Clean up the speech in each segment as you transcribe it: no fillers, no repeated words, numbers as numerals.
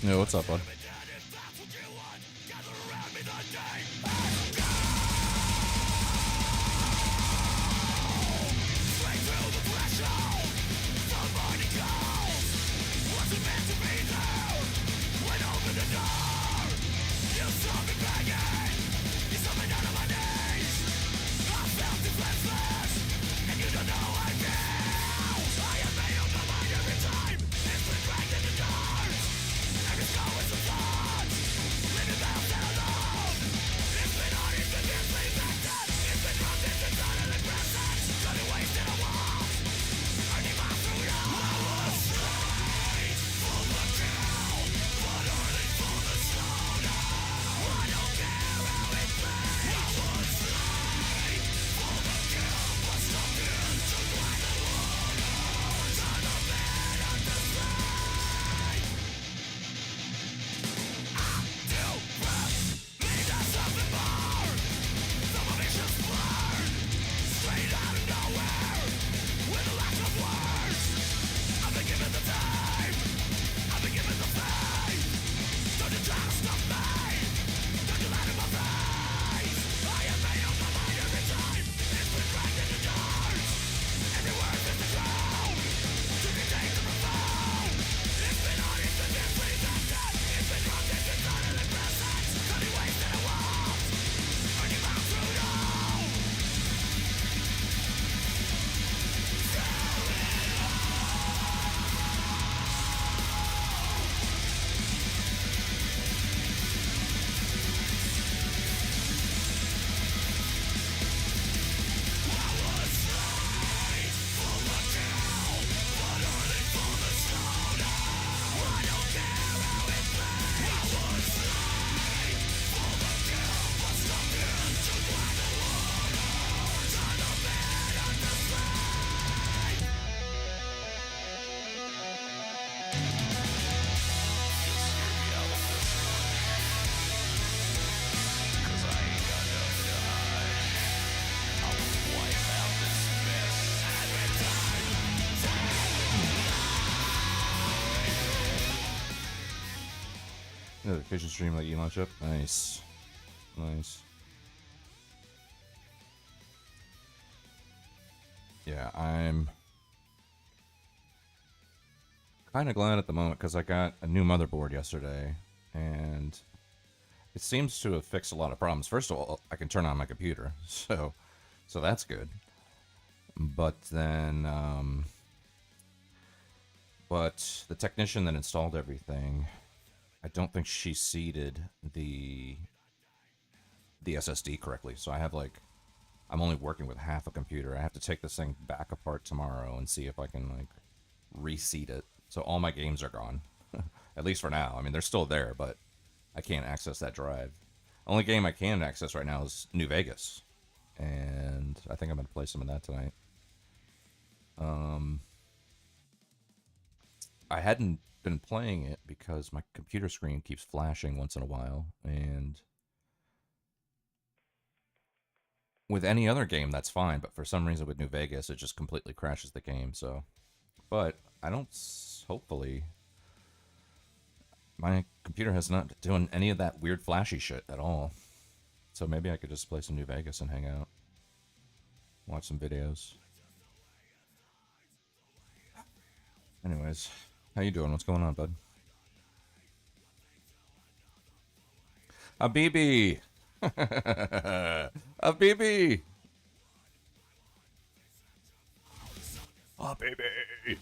Yeah, what's up, bud? Notification stream like you launch up. Nice. Nice. Yeah, I'm kind of glad at the moment because I got a new motherboard yesterday and it seems to have fixed a lot of problems. First of all, I can turn on my computer, so that's good. But then, but the technician that installed everything, I don't think she seeded the SSD correctly. So I have I'm only working with half a computer. I have to take this thing back apart tomorrow and see if I can reseed it. So all my games are gone, at least for now. I mean, they're still there, but I can't access that drive. Only game I can access right now is New Vegas, and I think I'm gonna play some of that tonight. I hadn't been playing it because my computer screen keeps flashing once in a while, and with any other game that's fine, but for some reason with New Vegas it just completely crashes the game. So, but I don't, hopefully my computer has not doing any of that weird flashy shit at all, so maybe I could just play some New Vegas and hang out, watch some videos. Anyways, how you doing? What's going on, bud? Habibi! Habibi! Habibi!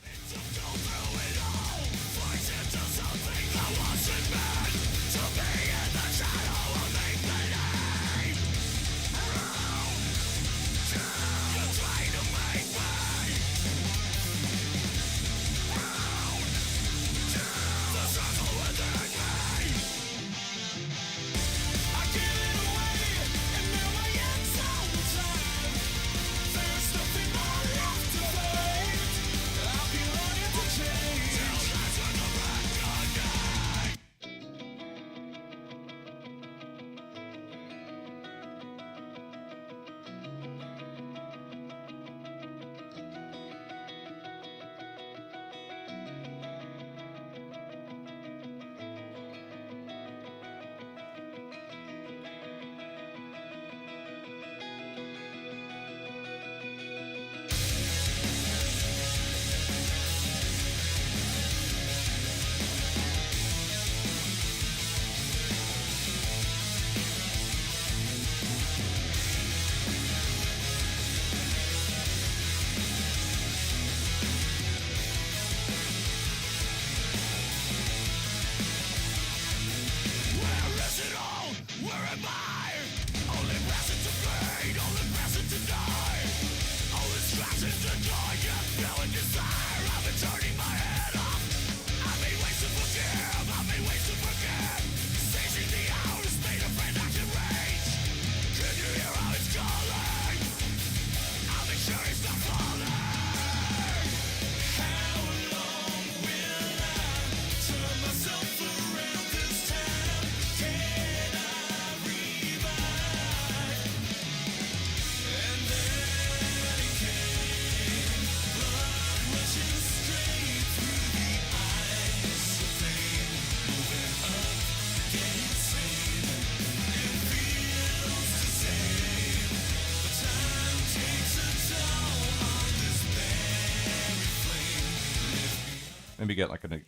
Maybe get like a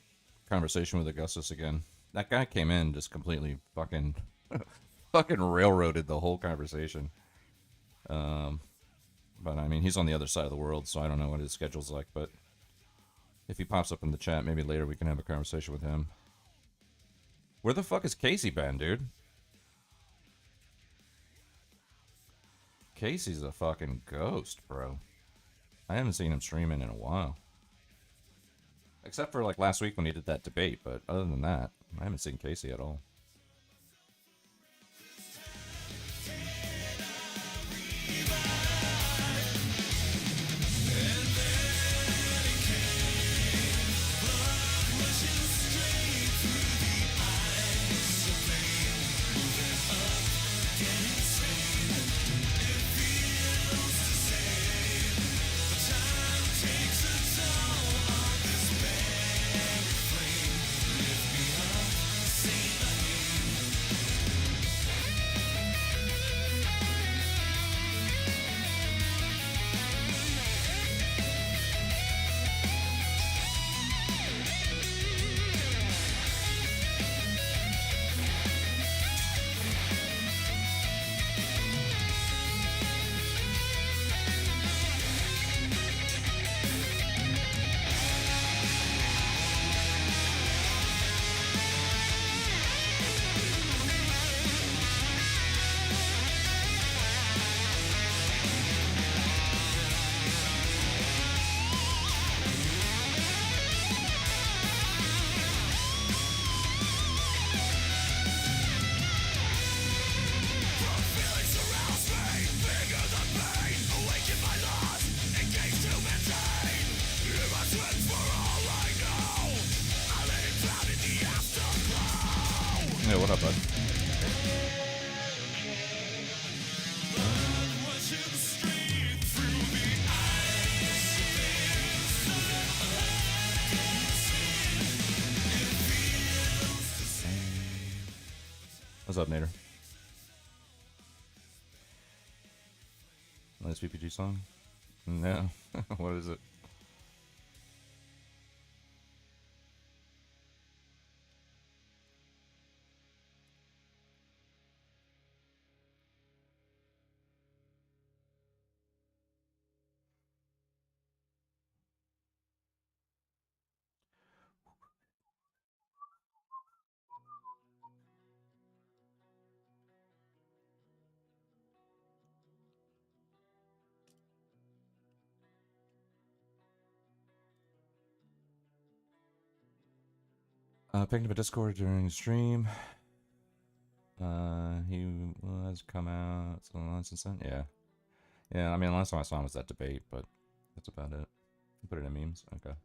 conversation with Augustus again. That guy came in just completely fucking fucking railroaded the whole conversation. But I mean, he's on the other side of the world, so I don't know what his schedule's like. But if he pops up in the chat, maybe later we can have a conversation with him. Where the fuck is Casey been, dude? Casey's a fucking ghost, bro. I haven't seen him streaming in a while. Except for like last week when he did that debate, but other than that, I haven't seen Casey at all. Yeah, what up, bud? What's up, Nader? Nice PPG song? No. What is it? Picked up a Discord during stream. He has come out since then. Yeah. Yeah, I mean, last time I saw him was that debate, but that's about it. Put it in memes. Okay.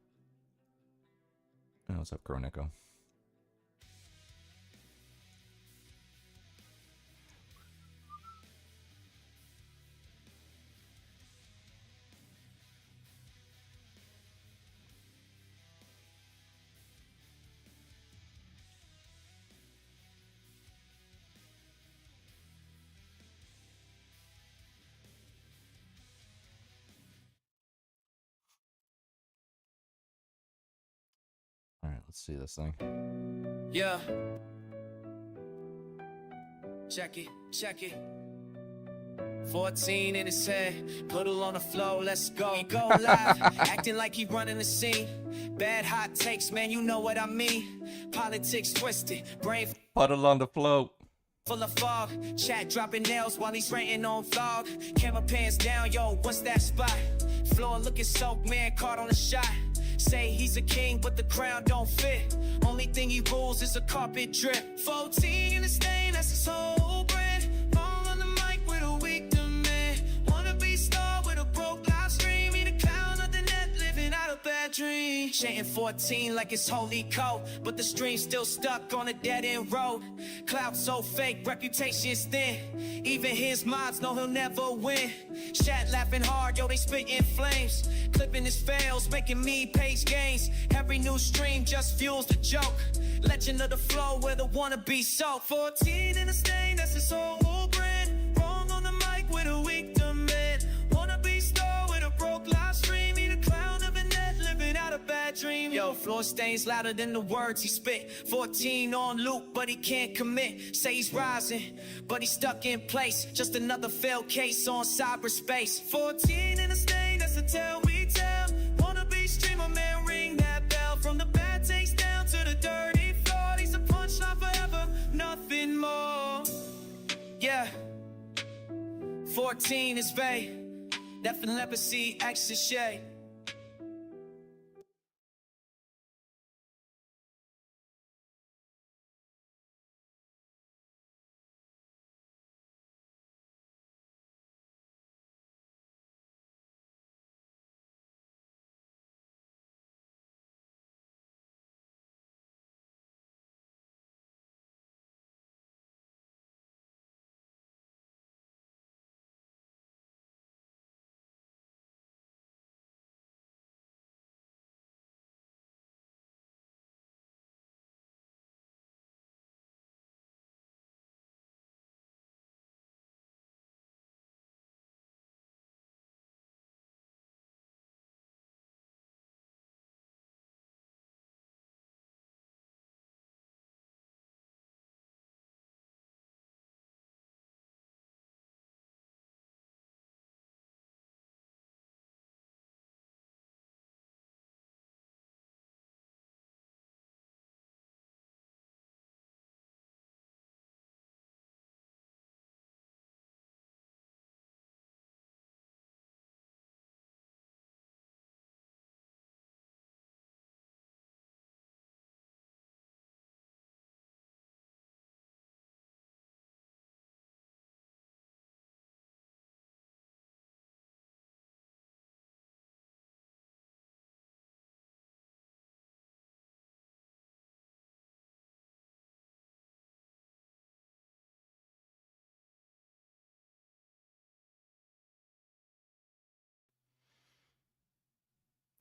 Oh, what's up, Croneko? Alright, let's see this thing. Yeah. Check it, check it. 14 in his head, put it on the floor, let's go. He go live, acting like he running the scene. Bad hot takes, man, you know what I mean. Politics twisted, brain Puddle on the float. full of fog. Chat dropping nails while he's ranting on vlog. Camera pans down, yo, what's that spot? Floor looking soaked, man, caught on a shot. Say he's a king, but the crown don't fit. Only thing he rules is a carpet drip. 14 in the stain, that's his whole brand. Fall on the mic with a weak demand. Wanna be star with a broke live stream. He the clown of the net, living out of bed. dream. Chanting 14 like it's holy code, but the stream still stuck on a dead end road. Clout so fake, reputation's thin. Even his mods know he'll never win. Chat laughing hard, yo, they spit in flames. Clipping his fails, making me page gains. Every new stream just fuels the joke. Legend of the flow where the wannabe so. 14 in a stain, that's his whole brand. Wrong on the mic with a weak demand. Wannabe star with a broke live stream. He the clown of a net, living out a bad dream. Yo, floor stains louder than the words he spit. 14 on loop, but he can't commit. Say he's rising, but he's stuck in place. Just another failed case on cyberspace. 14 in a stain, that's the tale we tell. Wannabe streamer, man, ring that bell. From the bad taste down to the dirty floor. He's a punchline forever, nothing more. Yeah, 14 is vague. Death and leprosy, extra shade.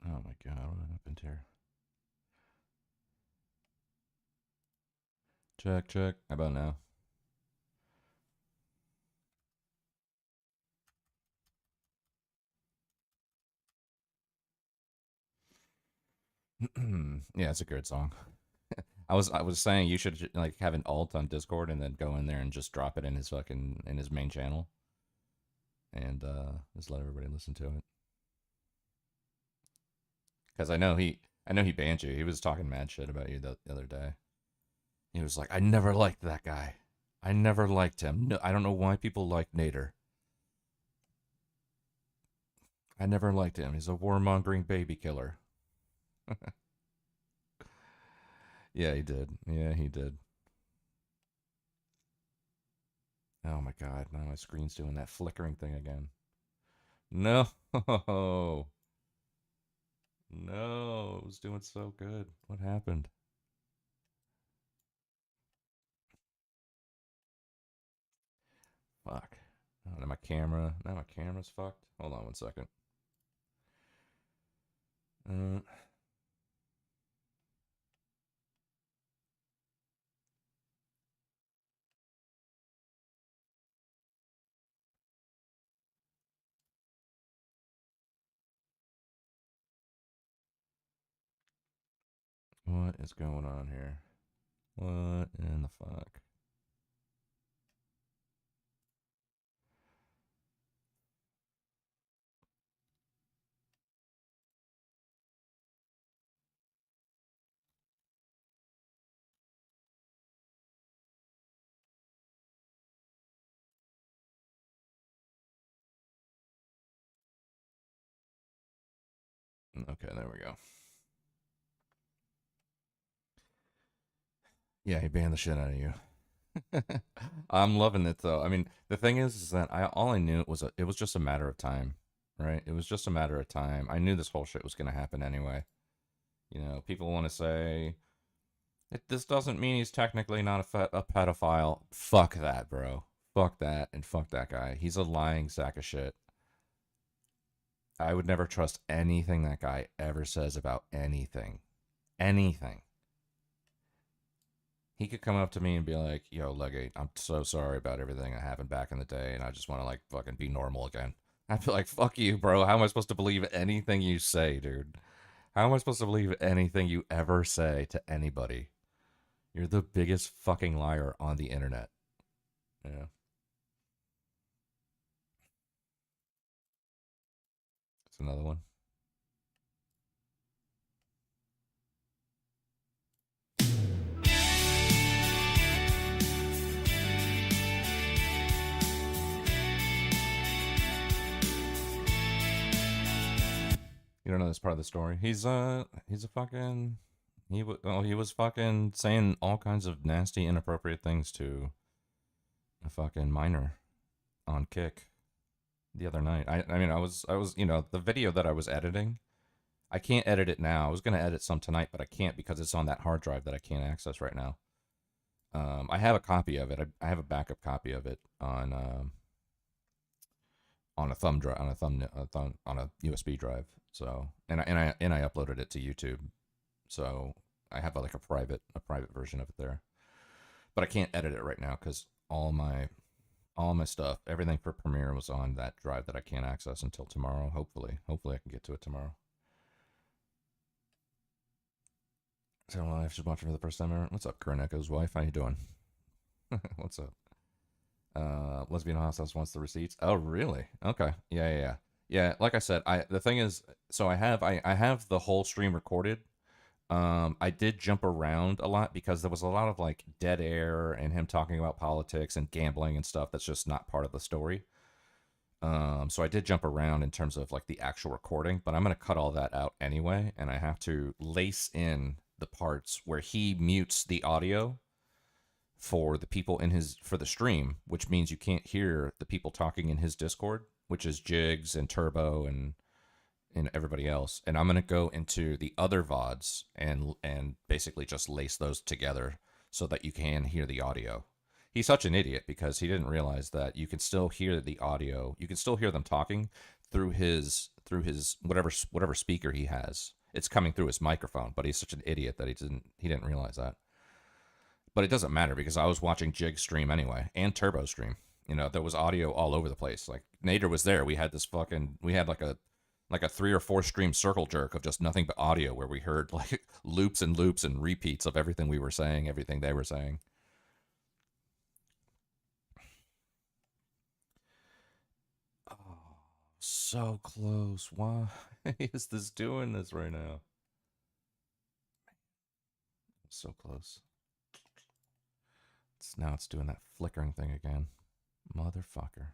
Oh my god, what happened here? Check, check. How about now? Yeah, it's a good song. I was saying you should like have an alt on Discord and then go in there and just drop it in his main channel, and just let everybody listen to it. Because I know he banned you. He was talking mad shit about you the other day. He was like, I never liked that guy. I never liked him. No, I don't know why people like Nader. I never liked him. He's a warmongering baby killer. Yeah, he did. Yeah, he did. Oh my god, now my screen's doing that flickering thing again. No. No, it was doing so good. What happened? Fuck. Oh, now my camera's fucked. Hold on one second. What is going on here? What in the fuck? Okay, there we go. Yeah, he banned the shit out of you. I'm loving it though. I mean, the thing is that all I knew it was just a matter of time, right? It was just a matter of time. I knew this whole shit was gonna happen anyway. You know, people want to say this doesn't mean he's technically not a pedophile. Fuck that, bro. Fuck that, and fuck that guy. He's a lying sack of shit. I would never trust anything that guy ever says about anything. Anything. He could come up to me and be like, yo, Legate, I'm so sorry about everything that happened back in the day, and I just want to, like, fucking be normal again. I'd be like, fuck you, bro. How am I supposed to believe anything you say, dude? How am I supposed to believe anything you ever say to anybody? You're the biggest fucking liar on the internet. Yeah. It's another one. You don't know this part of the story. He's a fucking he was fucking saying all kinds of nasty, inappropriate things to a fucking minor on Kick the other night. I mean, I was you know, the video that I was editing, I can't edit it now. I was gonna edit some tonight, but I can't because it's on that hard drive that I can't access right now. I have a copy of it. I have a backup copy of it on a thumb drive, on a USB drive. So, and I uploaded it to YouTube. So I have like a private version of it there. But I can't edit it right now because all my stuff, everything for Premiere was on that drive that I can't access until tomorrow. Hopefully I can get to it tomorrow. So I've just watching for the first time ever. What's up, Current Echo's wife? How you doing? What's up? Lesbian Hostels wants the receipts. Oh, really? Okay. Yeah. Like I said, the thing is, so I have the whole stream recorded. I did jump around a lot because there was a lot of like dead air and him talking about politics and gambling and stuff that's just not part of the story. So I did jump around in terms of like the actual recording, but I'm gonna cut all that out anyway, and I have to lace in the parts where he mutes the audio for the people for the stream, which means you can't hear the people talking in his Discord, which is Jigs and Turbo and everybody else. And I'm going to go into the other VODs and basically just lace those together so that you can hear the audio. He's such an idiot because he didn't realize that you can still hear the audio. You can still hear them talking through his whatever speaker he has. It's coming through his microphone, but he's such an idiot that he didn't realize that. But it doesn't matter because I was watching Jig stream anyway and Turbo stream. You know, there was audio all over the place. Like Nader was there. We had like a 3 or 4 stream circle jerk of just nothing but audio where we heard like loops and loops and repeats of everything we were saying, everything they were saying. Oh, so close. Why is this doing this right now? So close. Now it's doing that flickering thing again. Motherfucker.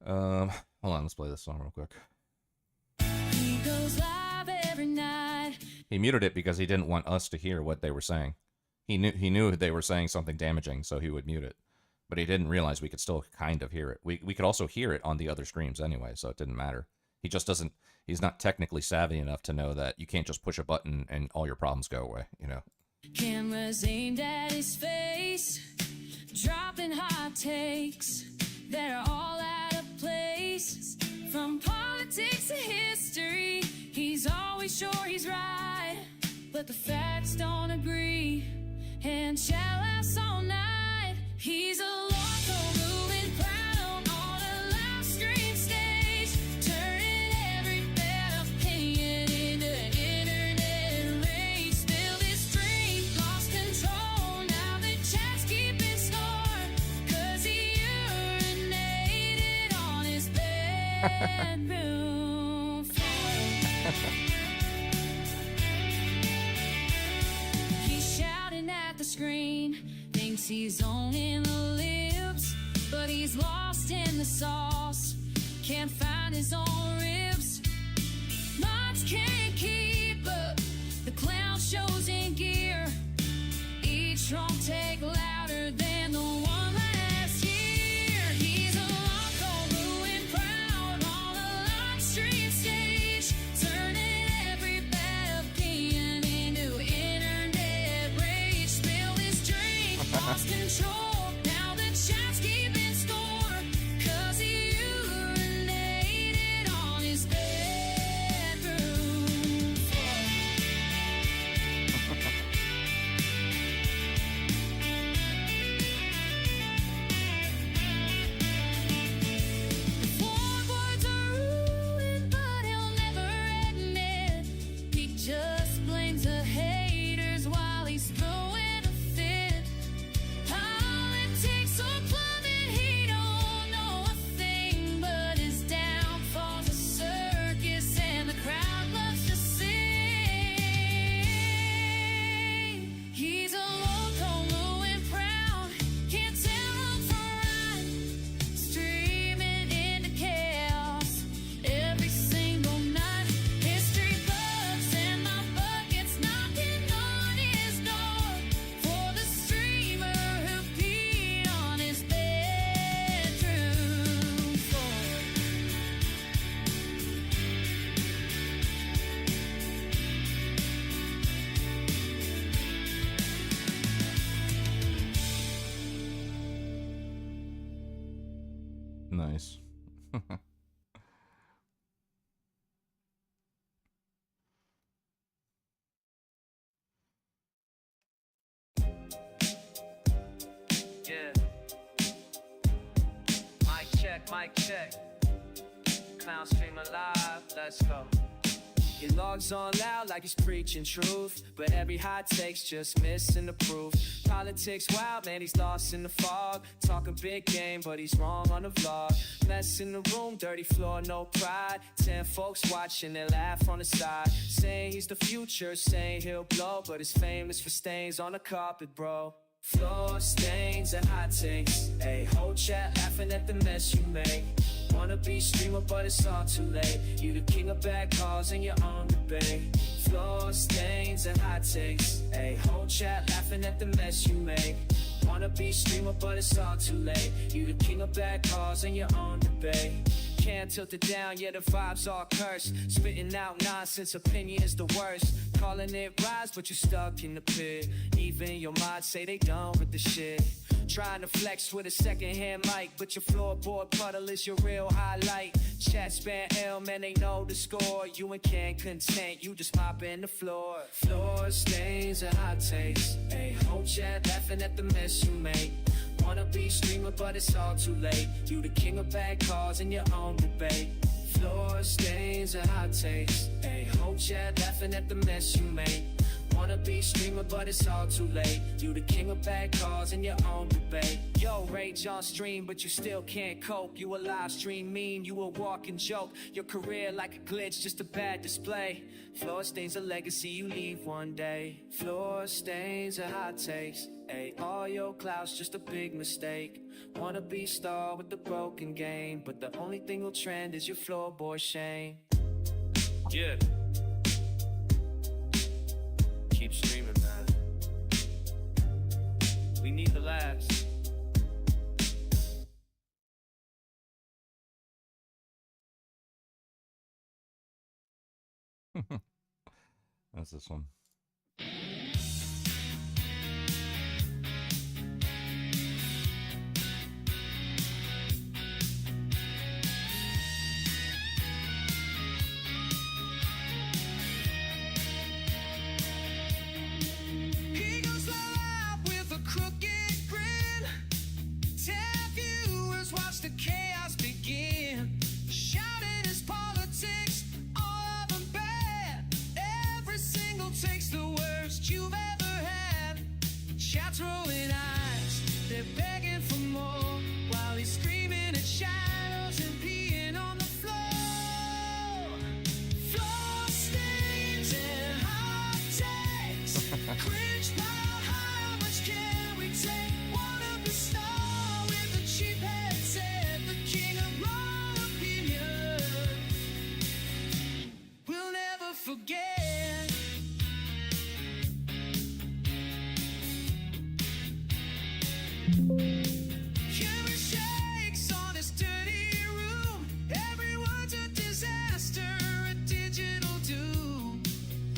Hold on, let's play this song real quick. He goes live every night. He muted it because he didn't want us to hear what they were saying. He knew they were saying something damaging, so he would mute it. But he didn't realize we could still kind of hear it. We could also hear it on the other streams anyway, so it didn't matter. He just doesn't. He's not technically savvy enough to know that you can't just push a button and all your problems go away, you know. Cameras aimed at his face, dropping hot takes that are all out of place. From politics to history, he's always sure he's right, but the facts don't agree, and shall last all night. He's a local moving proud on a live stream stage, turning every bad opinion into an internet rage. Still this dream lost control, now the chat's keeping score, cause he urinated on his bedroom floor. He's shouting at the screen, thinks he's owning the libs, but he's lost in the sauce, can't find his own ribs. Mods can't keep up, the clown shows in gear, each drum take louder than the one last year. He's a loco ruin proud on a Nice. Yeah. Mic check. Clown stream alive, let's go. He logs on loud like he's preaching truth, but every hot take's just missing the proof. Politics wild, man, he's lost in the fog. Talking big game, but he's wrong on the vlog. Mess in the room, dirty floor, no pride. 10 folks watching, they laugh on the side. Saying he's the future, saying he'll blow, but his fame is for stains on the carpet, bro. Floor stains and hot takes. Ayy, whole chat laughing at the mess you make. Wanna be streamer, but it's all too late. You the king of bad calls in your own debate. Floor stains and hot takes. Ayy, whole chat laughing at the mess you make. Wanna be streamer, but it's all too late. You the king of bad calls in your own debate. Can't tilt it down, yeah, the vibes all cursed. Spitting out nonsense, opinion is the worst. Calling it rise, but you stuck in the pit. Even your mods say they done with the shit. Trying to flex with a secondhand mic, but your floorboard puddle is your real highlight. Chat span L, man, they know the score. You and can't content, you just mopping the floor. Floor stains and hot takes. Ayy, whole chat laughing at the mess you make. Wanna be streamer, but it's all too late. You the king of bad calls in your own debate. Floor stains and hot takes. Ayy, whole chat laughing at the mess you make. Wanna be streamer, but it's all too late. You the king of bad calls in your own debate. Yo, rage on stream, but you still can't cope. You a live stream meme, you a walking joke. Your career like a glitch, just a bad display. Floor stains a legacy you leave one day. Floor stains and hot takes. Ayy, all your clouds just a big mistake. Wanna be star with the broken game, but the only thing will trend is your floorboard shame. Yeah. Keep streaming, man. We need the laughs. That's this one. He goes live with a crooked grin. 10 viewers watch the chaos begin. Shouting his politics, all of them bad. Every single take's the worst you've ever had. Chat's rolling eyes, they're begging for more, while he's screaming at shadows and peeing on the floor. Floor stains and hot takes. Cringe pile, how much can we take? Wanna be star with a cheap headset, the king of wrong opinion. We'll never forget. Camera shakes on his dirty room. Everyone's a disaster, a digital doom.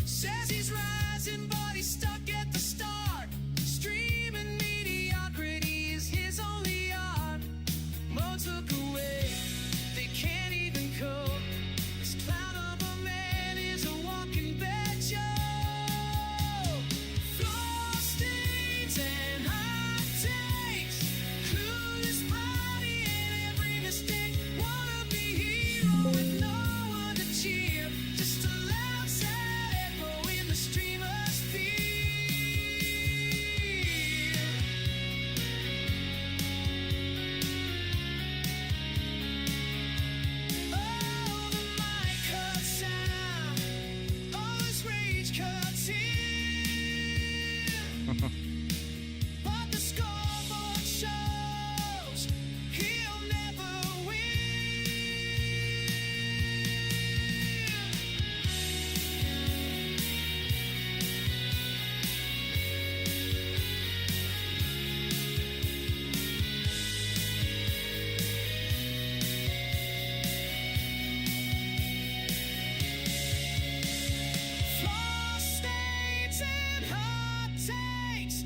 Says he's rising, but he's stuck at the start. Streaming mediocrity is his only art. Mo took away, they can't even cope. This clown of a man is a walking bad joke. Floor stains and hot takes. Clueless party and every mistake. Wanna be hero with no one to cheer. Just a loud sad echo in the streamer's fear. Oh, the mic cuts out. All this rage cuts in. But the scoreboard shows he'll never win. Floor stains and hot takes.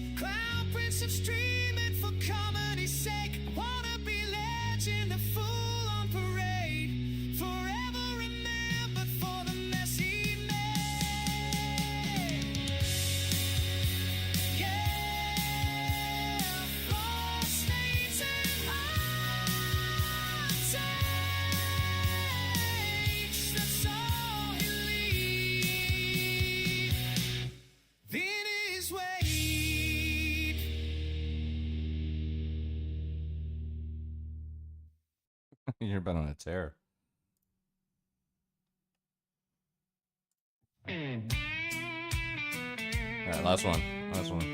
You're been on a tear. Alright, last one. Last one.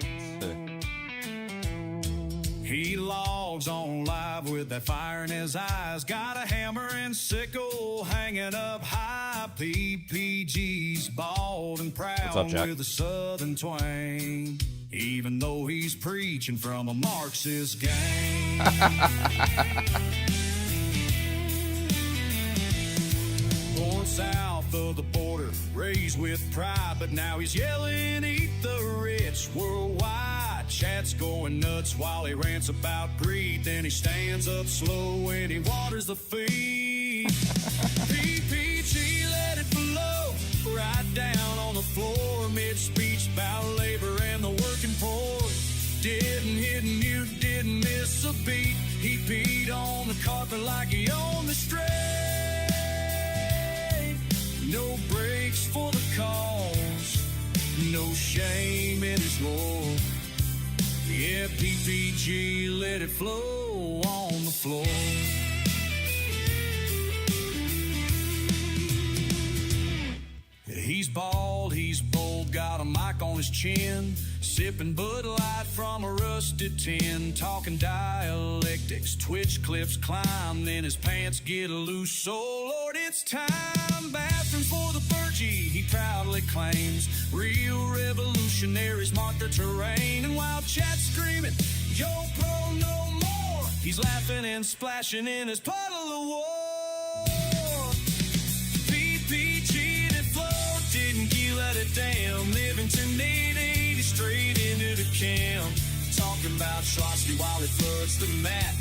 He logs on live with that fire in his eyes. Got a hammer and sickle hanging up high. PPG's bald and proud What's up, Jack? with a southern twang. Even though he's preaching from a Marxist gang. Born south of the border, raised with pride, but now he's yelling, eat the rich worldwide. Chat's going nuts while he rants about greed. Then he stands up slow and he waters the feed. PPG, let it flow right down on the floor. Mid-speech about labor and the working poor. Didn't hit and you didn't miss a beat. He peed on the carpet like he owned the street. No breaks for the cause, no shame in his roar. Yeah, PPG, let it flow on the floor. He's bald, he's bold, got a mic on his chin, sipping Bud Light from a rusted tin, talking dialectics, Twitch clips climb, then his pants get loose. So Lord, it's time. Bathrooms for the Burgee, he proudly claims. Real revolutionaries mark the terrain, and while Chat's screaming, yo pro no more, he's laughing and splashing in his puddle of war. PPG that flow didn't kill at a damn. Livingston 880 straight into the camp. Talking about Schlossy while it floods the mat.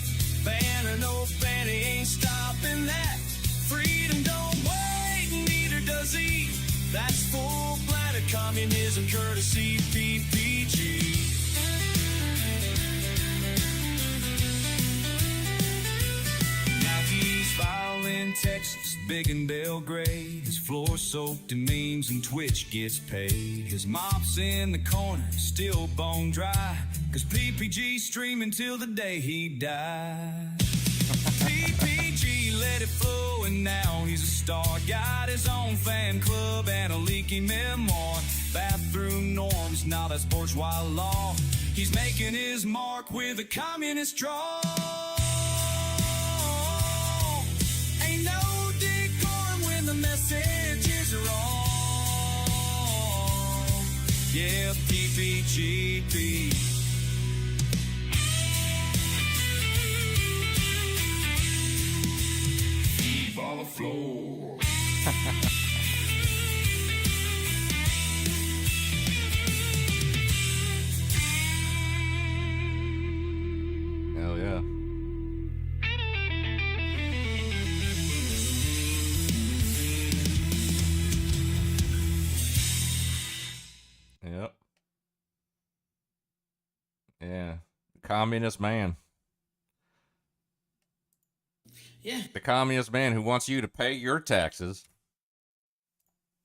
Ban or no ban, he ain't stopping that. Freedom don't wait, neither does he. That's full-bladed communism, courtesy PPG. Now he's viral in Texas, big in Belgrade. His floor soaked in memes and Twitch gets paid. His mop's in the corner, still bone dry. Cause PPG streaming till the day he dies. PPG let it flow and now he's a star. Got his own fan club and a leaky memoir. Bathroom norms, now that's bourgeois law. He's making his mark with a communist draw. Ain't no decorum when the message is wrong. Yeah, PPGP. On the floor. Hell yeah. Yep. Yeah. Communist man. Yeah, The communist man who wants you to pay your taxes,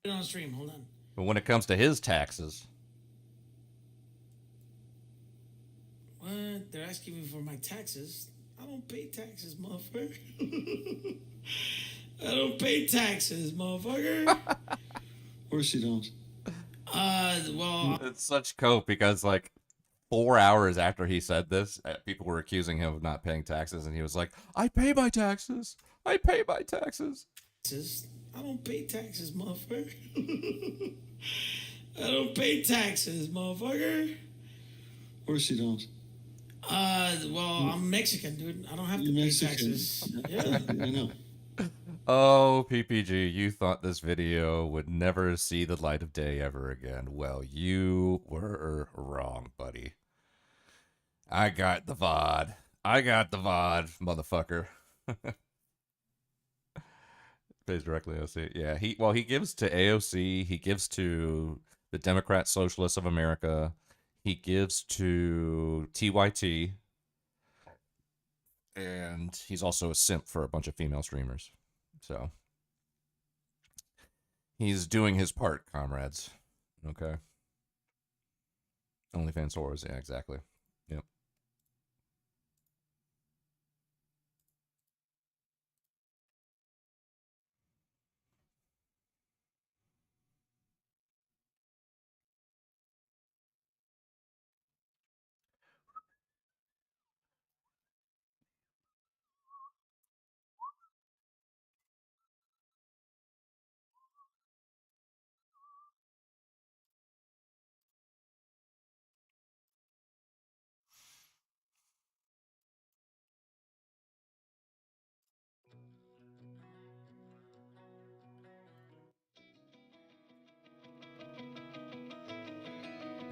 put it on stream. Hold on. but when it comes to his taxes, What? They're asking me for my taxes. I don't pay taxes, motherfucker. I don't pay taxes, motherfucker. Of course you don't. Well, it's such cope because like 4 hours after he said this, people were accusing him of not paying taxes, and he was like, "I pay my taxes. I pay my taxes." taxes. I don't pay taxes, motherfucker. I don't pay taxes, motherfucker. Of course you don't. Well, I'm Mexican, dude. I don't have to You're pay Mexican. taxes. Yeah. I know. Oh, PPG, you thought this video would never see the light of day ever again. Well, you were wrong, buddy. I got the VOD. Motherfucker. Pays directly to AOC. Yeah, he gives to AOC, he gives to the Democrat Socialists of America, he gives to TYT, and he's also a simp for a bunch of female streamers. So he's doing his part, comrades. Okay. OnlyFans whores, yeah, exactly. Yep.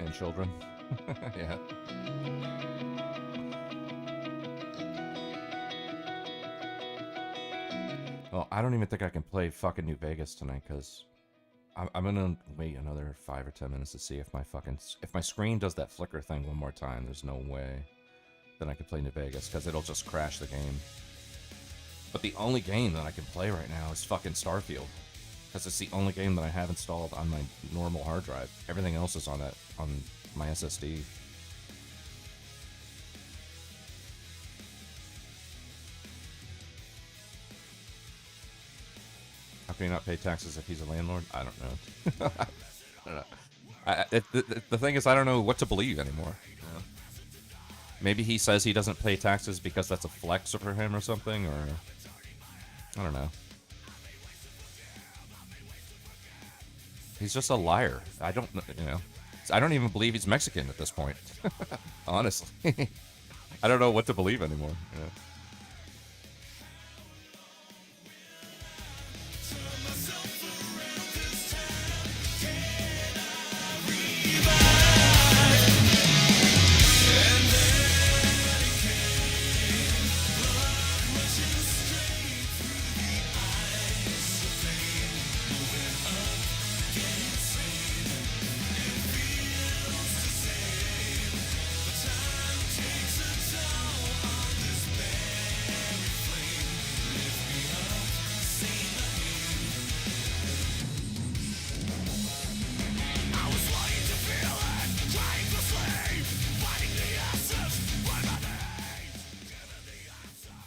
And children. Yeah. Well, I don't even think I can play fucking New Vegas tonight because I'm gonna wait another 5 or 10 minutes to see if if my screen does that flicker thing one more time. There's no way that I can play New Vegas because it'll just crash the game. But the only game that I can play right now is fucking Starfield because it's the only game that I have installed on my normal hard drive. Everything else is on my SSD. How can he not pay taxes if he's a landlord? I don't know. I don't know. The thing is, I don't know what to believe anymore. Yeah. Maybe he says he doesn't pay taxes because that's a flex for him or something, or I don't know. He's just a liar. I don't even believe he's Mexican at this point. Honestly. I don't know what to believe anymore. Yeah.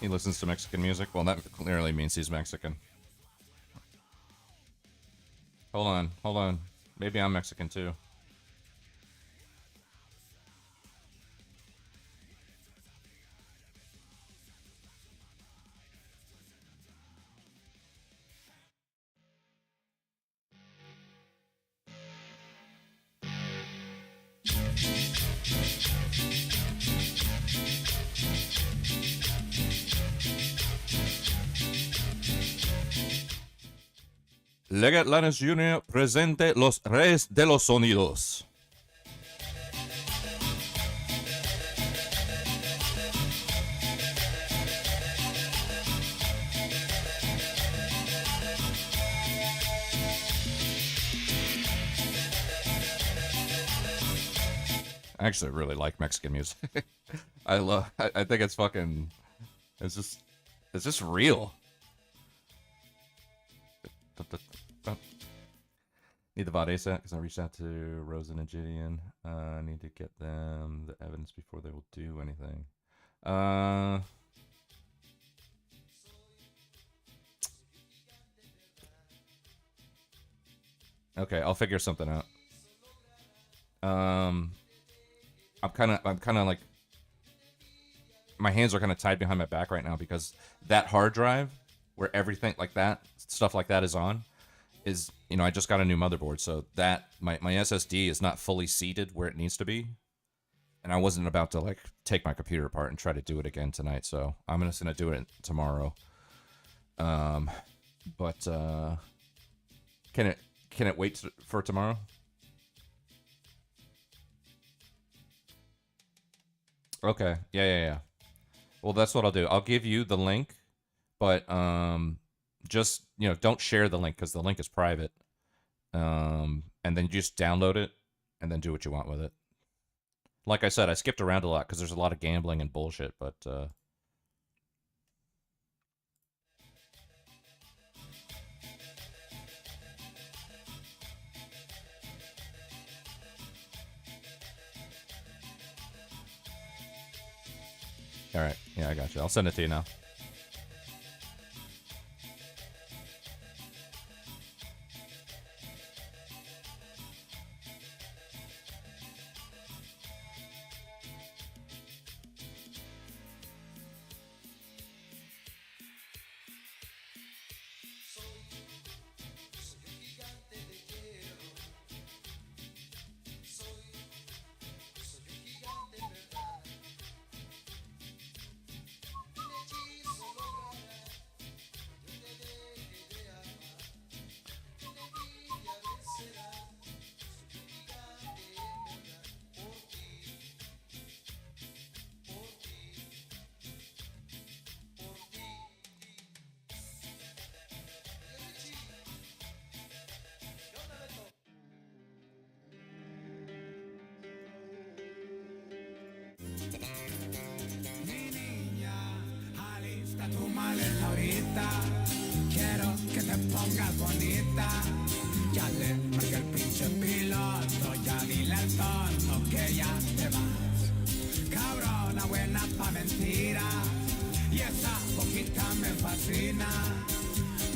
He listens to Mexican music? Well, that clearly means he's Mexican. Hold on. Maybe I'm Mexican too. Leggett Lannis Jr. presente Los Reyes de los Sonidos. I actually really like Mexican music. I think it's fucking, it's just real. Need the VOD ASAP because I reached out to Rosen and Gideon. I need to get them the evidence before they will do anything. Okay, I'll figure something out. I'm kind of like, my hands are kind of tied behind my back right now because that hard drive where everything like that, stuff like that is on, is, you know, I just got a new motherboard, so that my SSD is not fully seated where it needs to be, and I wasn't about to like take my computer apart and try to do it again tonight, so I'm just gonna do it tomorrow. But can it wait for tomorrow? Okay, yeah. Well, that's what I'll do. I'll give you the link, but just, you know, don't share the link because the link is private. And then you just download it and then do what you want with it. Like I said, I skipped around a lot because there's a lot of gambling and bullshit, but all right. Yeah, I got you. I'll send it to you now. Mi niña, alista tu maleta ahorita. Quiero que te pongas bonita. Ya le marqué el pinche piloto. Ya dile al tonto que ya te vas. Cabrona buena pa' mentira. Y esa boquita me fascina.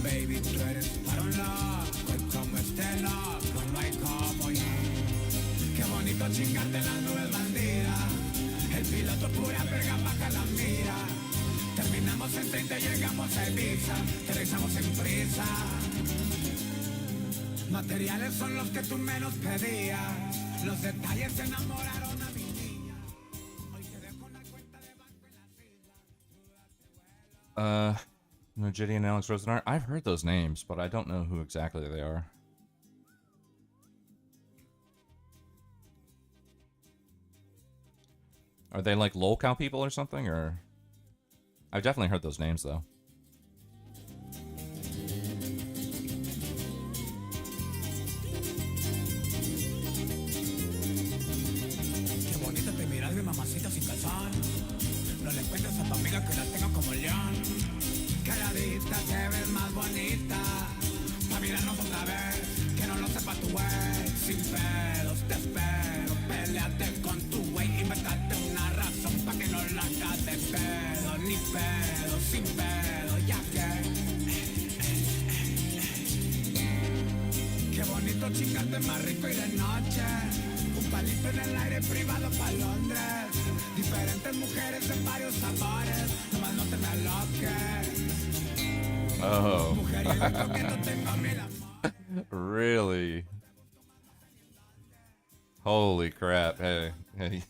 Baby, tú eres para un loco. Y como este loco no hay como yo. Qué bonito chingarte en las nubes bandidas. El piloto pura verga baja la mira. Terminamos en 30 y llegamos a Ibiza. Aterrizamos en prisa. Materiales son los que tú menos pedías. Los detalles enamoraron a mi niña. Hoy te dejo una cuenta de banco en las islas. Nojidi and Alex Rosenar. I've heard those names, but I don't know who exactly they are. Are they like lolcow people or something, or? I've definitely heard those names though. Qué bonita te miras, mi mamacita sin calzón. No le cuentes a tu amiga que la tengo como león. Caladita te ves más bonita. Pa' mirarnos otra vez, que no lo sepa tu güey. Sin pedos te espero, peleate con tu güey. Inventate una razón pa' que no la hagas de pedo. Ni pedo, sin pedo, ya que. Qué bonito chingarte más rico y de noche. Un palito en el aire privado pa' Londres. Diferentes mujeres en varios sabores. Nomás no te me aloques. Oh. Mujeriego comiéndote mil amor. Really? Holy crap! Hey, hey.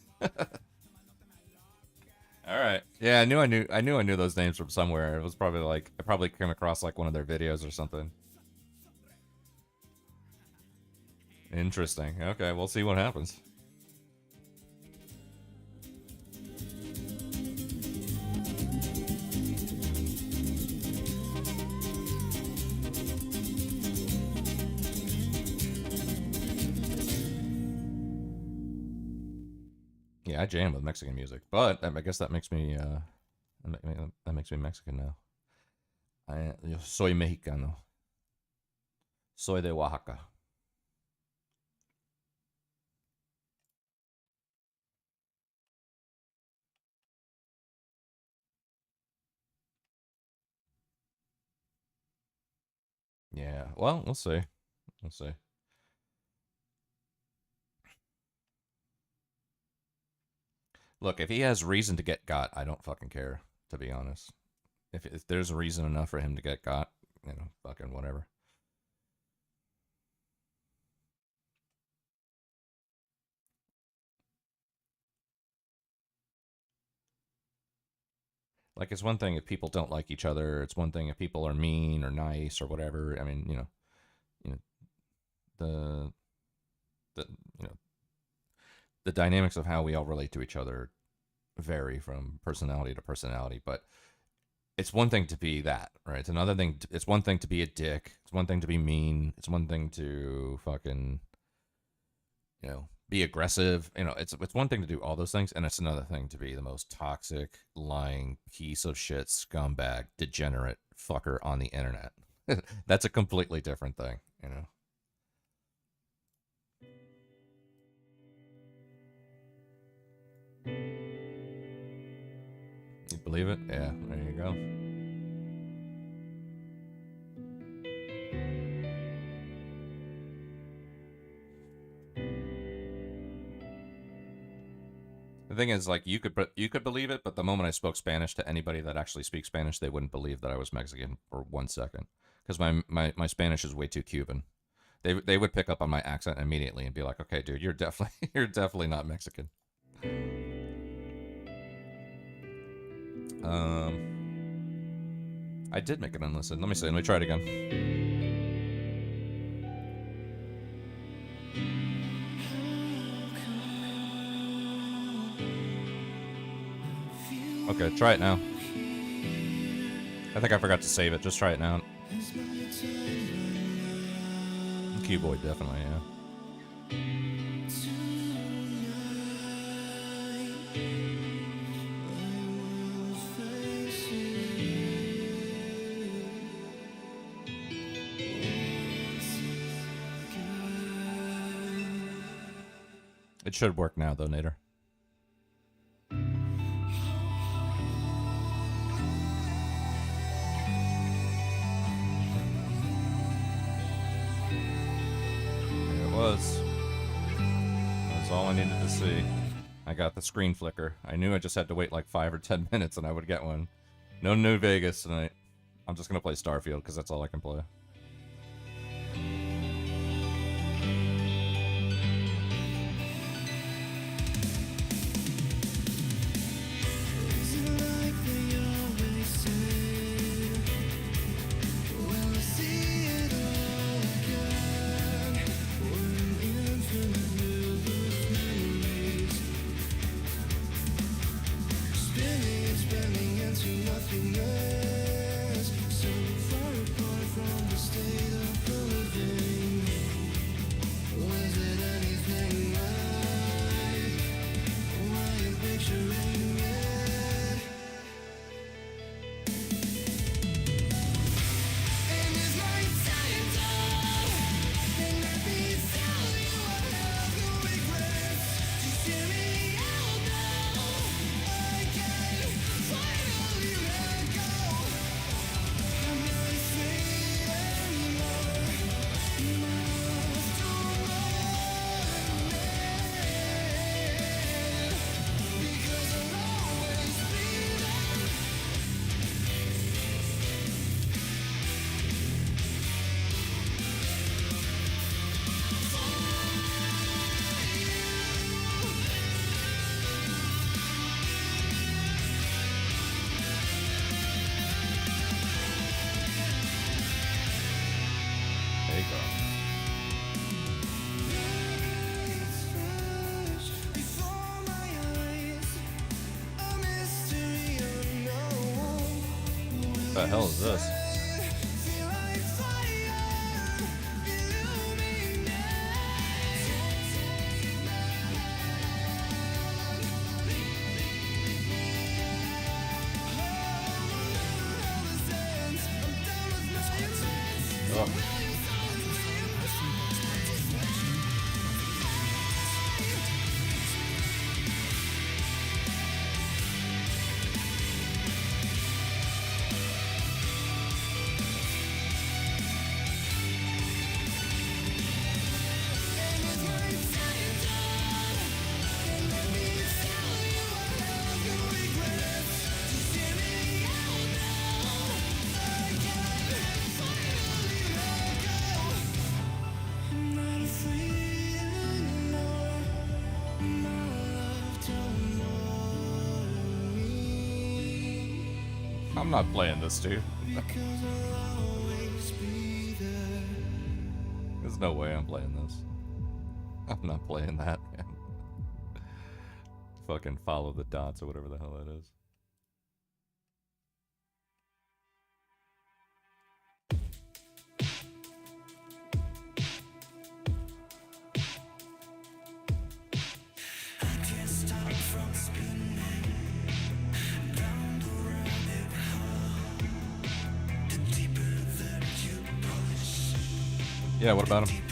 All right. Yeah, I knew those names from somewhere. It was probably like I probably came across like one of their videos or something. Interesting. Okay, we'll see what happens. Yeah, I jam with Mexican music, but I guess that makes me that makes me Mexican now. Yo soy mexicano. Soy de Oaxaca. Yeah, well, we'll see. We'll see. Look, if he has reason to get got, I don't fucking care, to be honest. If there's a reason enough for him to get got, you know, fucking whatever. Like, it's one thing if people don't like each other. It's one thing if people are mean or nice or whatever. I mean, you know, the you know, the dynamics of how we all relate to each other vary from personality to personality. But it's one thing to be that, right? It's another thing. It's one thing to be a dick. It's one thing to be mean. It's one thing to fucking, you know, be aggressive. You know, it's one thing to do all those things, and it's another thing to be the most toxic, lying piece of shit, scumbag, degenerate fucker on the internet. That's a completely different thing, you know. You believe it? Yeah, there you go. The thing is, like, you could believe it, but the moment I spoke Spanish to anybody that actually speaks Spanish, they wouldn't believe that I was Mexican for 1 second, because my Spanish is way too Cuban. They would pick up on my accent immediately and be like, "Okay, dude, you're definitely not Mexican." I did make it unlisted. Let me see. Let me try it again. Okay, try it now. I think I forgot to save it. Just try it now. Q-Boy, definitely, yeah. It should work now, though, Nader. There it was. That's all I needed to see. I got the screen flicker. I knew I just had to wait like 5 or 10 minutes and I would get one. No New Vegas tonight. I'm just gonna play Starfield because that's all I can play. What the hell is this? Oh. I'm not playing this, dude. There's no way I'm playing this. I'm not playing that, man. Fucking follow the dots or whatever the hell that is. Yeah, what about him?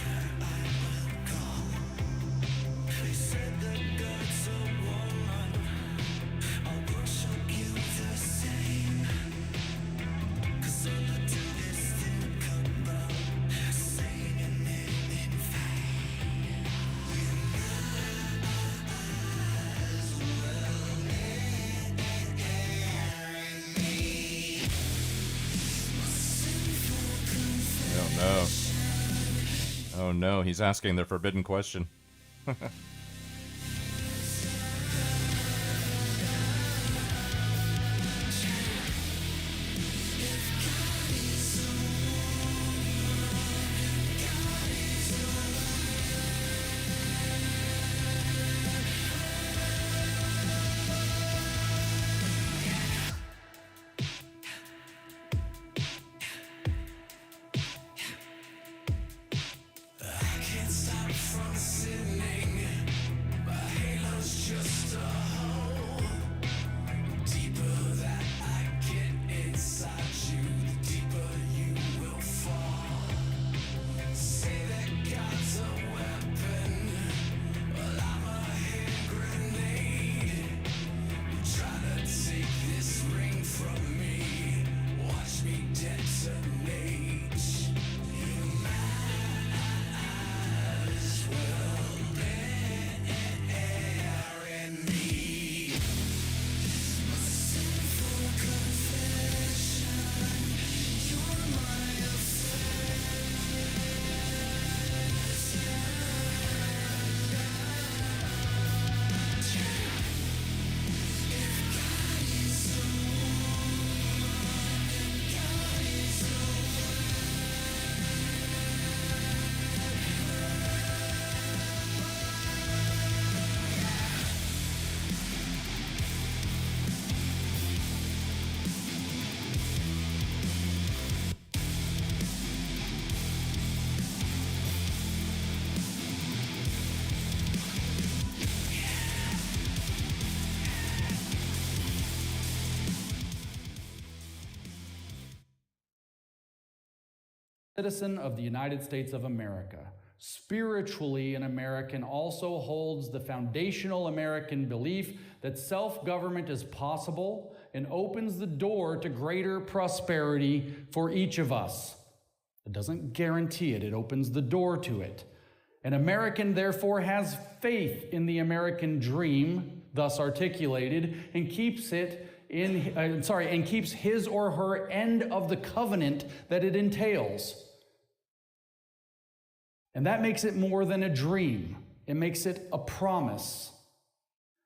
Oh no, he's asking the forbidden question. citizen of the United States of America. Spiritually, an American also holds the foundational American belief that self-government is possible and opens the door to greater prosperity for each of us. It doesn't guarantee it, it opens the door to it. An American, therefore, has faith in the American dream, thus articulated, and keeps his or her end of the covenant that it entails. And that makes it more than a dream. It makes it a promise.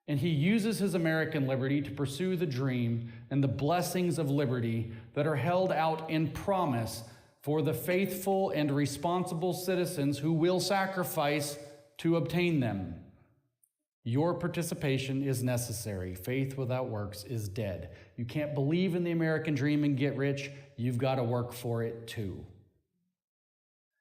And he uses his American liberty to pursue the dream and the blessings of liberty that are held out in promise for the faithful and responsible citizens who will sacrifice to obtain them. Your participation is necessary. Faith without works is dead. You can't believe in the American dream and get rich. You've got to work for it too.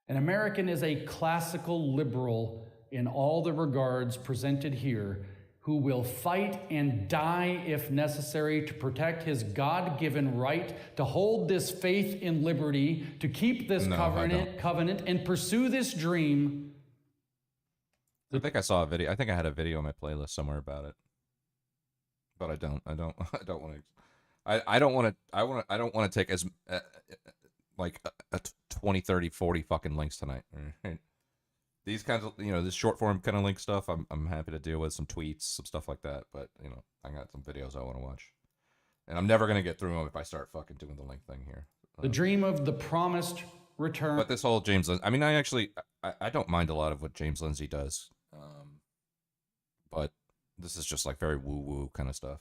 An American is a classical liberal in all the regards presented here, who will fight and die if necessary to protect his God-given right to hold this faith in liberty, to keep this covenant and pursue this dream. I think I saw a video. I think I had a video on my playlist somewhere about it, but I don't want to take as like 20, 30, 40 fucking links tonight. Right? These kinds of, this short form kind of link stuff, I'm happy to deal with, some tweets, some stuff like that. But, I got some videos I want to watch. And I'm never going to get through them if I start fucking doing the link thing here. The dream of the promised return. But this whole James Lindsay, I mean, I don't mind a lot of what James Lindsay does. But this is just like very woo-woo kind of stuff.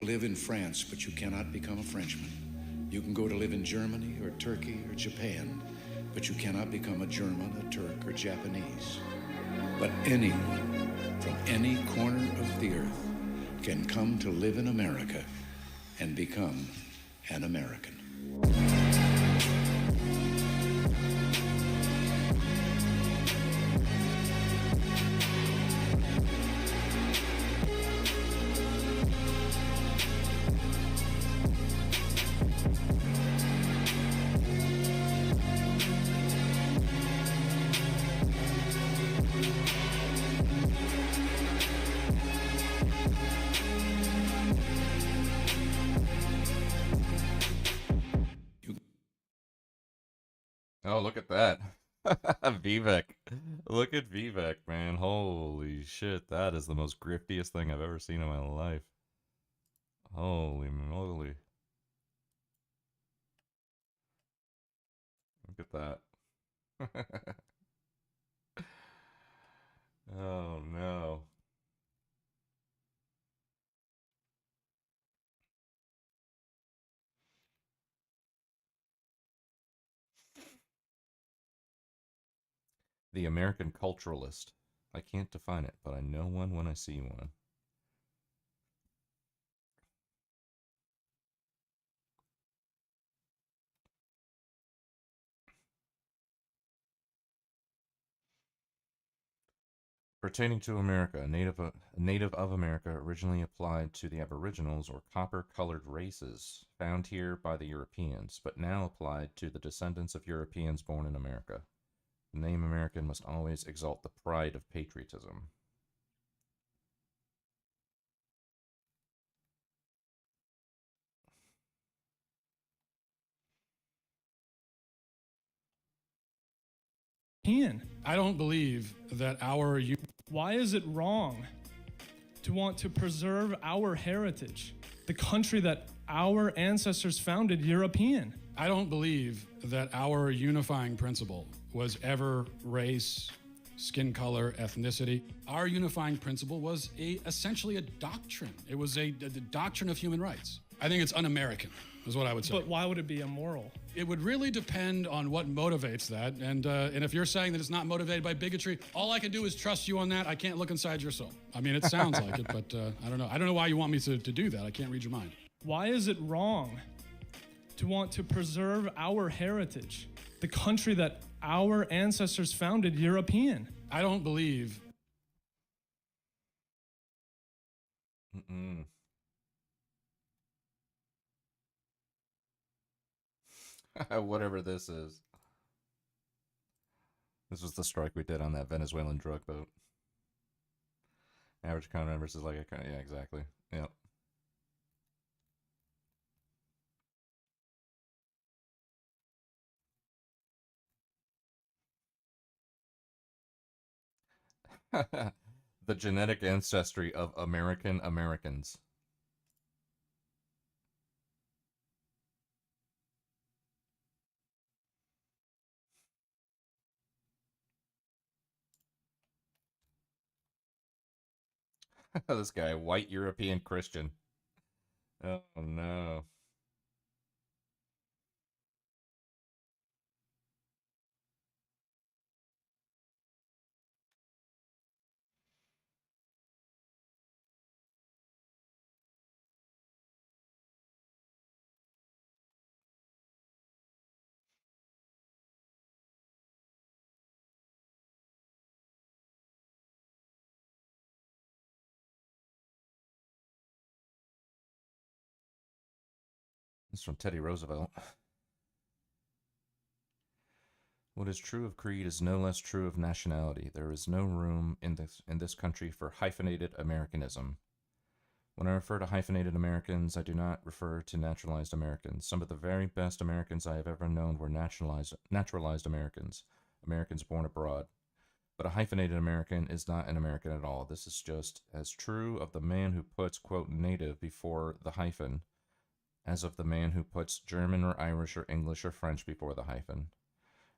Live in France, but you cannot become a Frenchman. You can go to live in Germany or Turkey or Japan, but you cannot become a German, a Turk, or Japanese. But anyone from any corner of the earth can come to live in America and become an American. Oh, look at that. Vivek. Look at Vivek, man. Holy shit. That is the most griftiest thing I've ever seen in my life. Holy moly. Look at that. Oh, no. The American Culturalist. I can't define it, but I know one when I see one. Pertaining to America, a native of America originally applied to the Aboriginals or copper-colored races found here by the Europeans, but now applied to the descendants of Europeans born in America. The name American must always exalt the pride of patriotism. I don't believe that our... Why is it wrong to want to preserve our heritage, the country that our ancestors founded, European? I don't believe that our unifying principle was ever race, skin color, ethnicity. Our unifying principle was essentially a doctrine. It was the doctrine of human rights. I think it's un-American, is what I would say. But why would it be immoral? It would really depend on what motivates that. And if you're saying that it's not motivated by bigotry, all I can do is trust you on that. I can't look inside your soul. I mean, it sounds like it, but I don't know. I don't know why you want me to do that. I can't read your mind. Why is it wrong to want to preserve our heritage, the country that our ancestors founded, European. I don't believe. Mm-mm. Whatever this is. This was the strike we did on that Venezuelan drug boat. Average con members is like a kind of, yeah, exactly. Yep. The genetic ancestry of American Americans. This guy, white European Christian. Oh no. This is from Teddy Roosevelt. What is true of creed is no less true of nationality. There is no room in this country for hyphenated Americanism. When I refer to hyphenated Americans, I do not refer to naturalized Americans. Some of the very best Americans I have ever known were naturalized Americans, Americans born abroad. But a hyphenated American is not an American at all. This is just as true of the man who puts, quote, native before the hyphen, as of the man who puts German or Irish or English or French before the hyphen.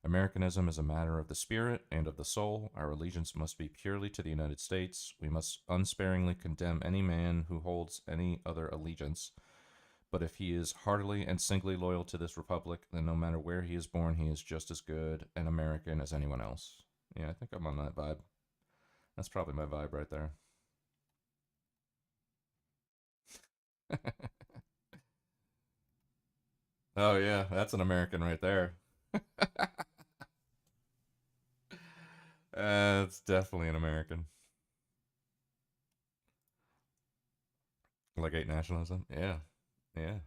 Americanism is a matter of the spirit and of the soul. Our allegiance must be purely to the United States. We must unsparingly condemn any man who holds any other allegiance. But if he is heartily and singly loyal to this republic, then no matter where he is born, he is just as good an American as anyone else. Yeah, I think I'm on that vibe. That's probably my vibe right there. Oh yeah, that's an American right there. It's definitely an American. Like 8 nationalism? Yeah. Yeah.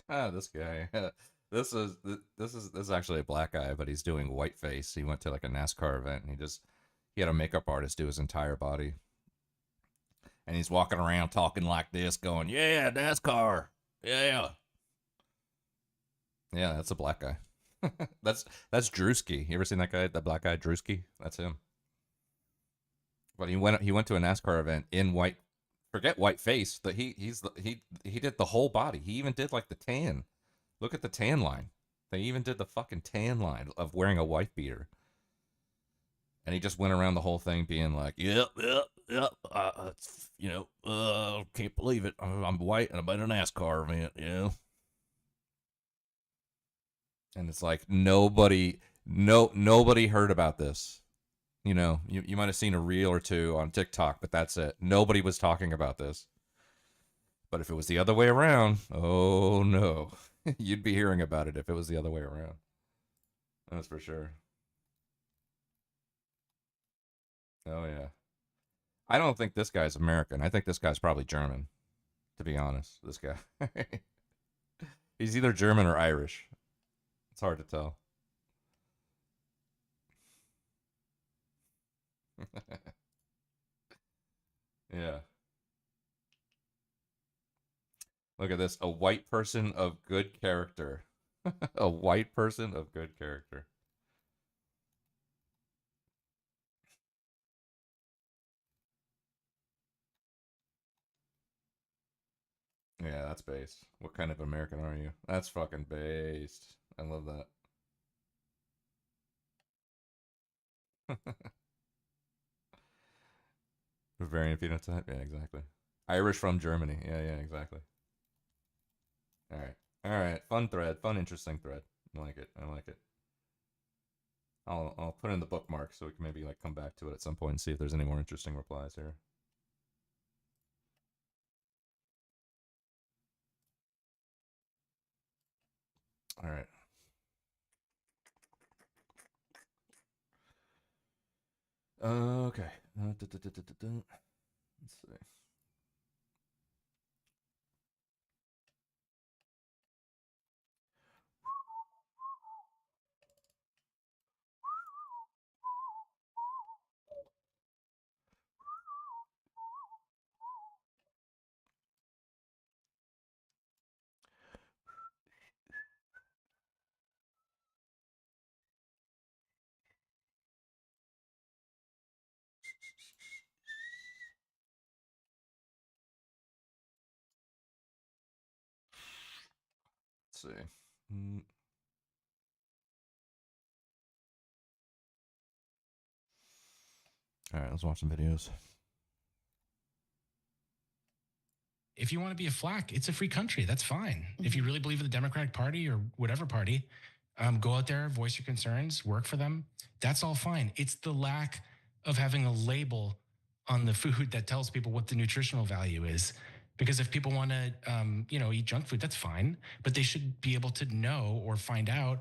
Ah, this guy. This is actually a black guy, but he's doing whiteface. He went to like a NASCAR event and he had a makeup artist do his entire body. And he's walking around talking like this, going, "Yeah, NASCAR. Yeah." Yeah, that's a black guy. That's Drewski. You ever seen that guy, that black guy Drewski? That's him. But he went to a NASCAR event in white. Forget white face. He did the whole body. He even did like the tan. Look at the tan line. They even did the fucking tan line of wearing a wife beater. And he just went around the whole thing being like, "Yep. Can't believe it. I'm white and I'm at a NASCAR event, you know." And it's like nobody heard about this. You know, you might have seen a reel or two on TikTok, but that's it. Nobody was talking about this. But if it was the other way around, oh no. You'd be hearing about it if it was the other way around. That's for sure. Oh yeah. I don't think this guy's American. I think this guy's probably German, to be honest. This guy. He's either German or Irish. It's hard to tell. Yeah. Look at this. A white person of good character. A white person of good character. Yeah, that's based. What kind of American are you? That's fucking based. I love that. Bavarian phenotype? Yeah, exactly. Irish from Germany. Yeah, exactly. Alright. Alright. Fun thread. Fun, interesting thread. I like it. I like it. I'll put in the bookmark so we can maybe like come back to it at some point and see if there's any more interesting replies here. Alright. Okay. Let's see. Let's see. All right, let's watch some videos. If you want to be a flack, it's a free country. That's fine. If you really believe in the Democratic Party or whatever party, go out there, voice your concerns, work for them. That's all fine. It's the lack of having a label on the food that tells people what the nutritional value is. Because if people want to, eat junk food, that's fine. But they should be able to know or find out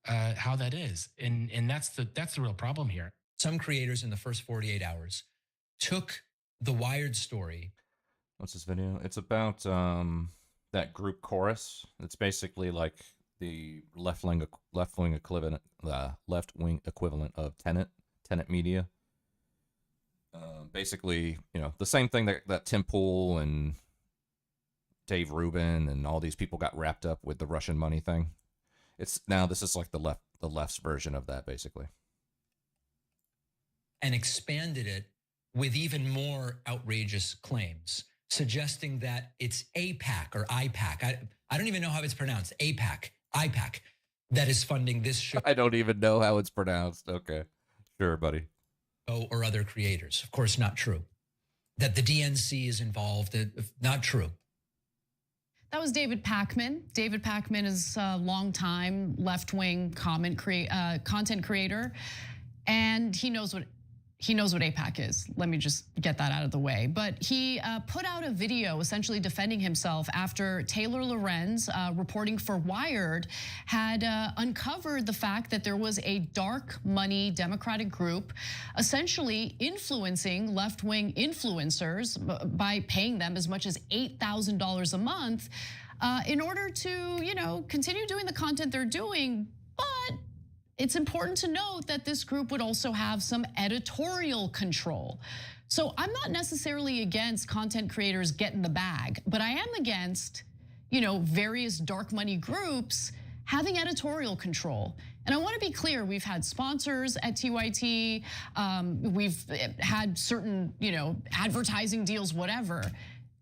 how that is. And that's the real problem here. Some creators in the first 48 hours took the Wired story. What's this video? It's about that group Chorus. It's basically like the left-wing equivalent of Tenet Media. Basically, the same thing that Tim Pool and Dave Rubin and all these people got wrapped up with the Russian money thing. This is like the left's version of that, basically. And expanded it with even more outrageous claims, suggesting that it's AIPAC or IPAC. I don't even know how it's pronounced. IPAC that is funding this show. I don't even know how it's pronounced. Okay. Sure, buddy. Or other creators. Of course, not true. That the DNC is involved. Not true. That was David Pakman. David Pakman is a longtime left-wing content creator, and he knows what AIPAC is. Let me just get that out of the way. But he put out a video essentially defending himself after Taylor Lorenz, reporting for Wired, had uncovered the fact that there was a dark money Democratic group essentially influencing left-wing influencers by paying them as much as $8,000 a month in order to, continue doing the content they're doing. But it's important to note that this group would also have some editorial control. So I'm not necessarily against content creators getting the bag, but I am against, various dark money groups having editorial control. And I want to be clear, we've had sponsors at TYT, we've had certain, advertising deals, whatever.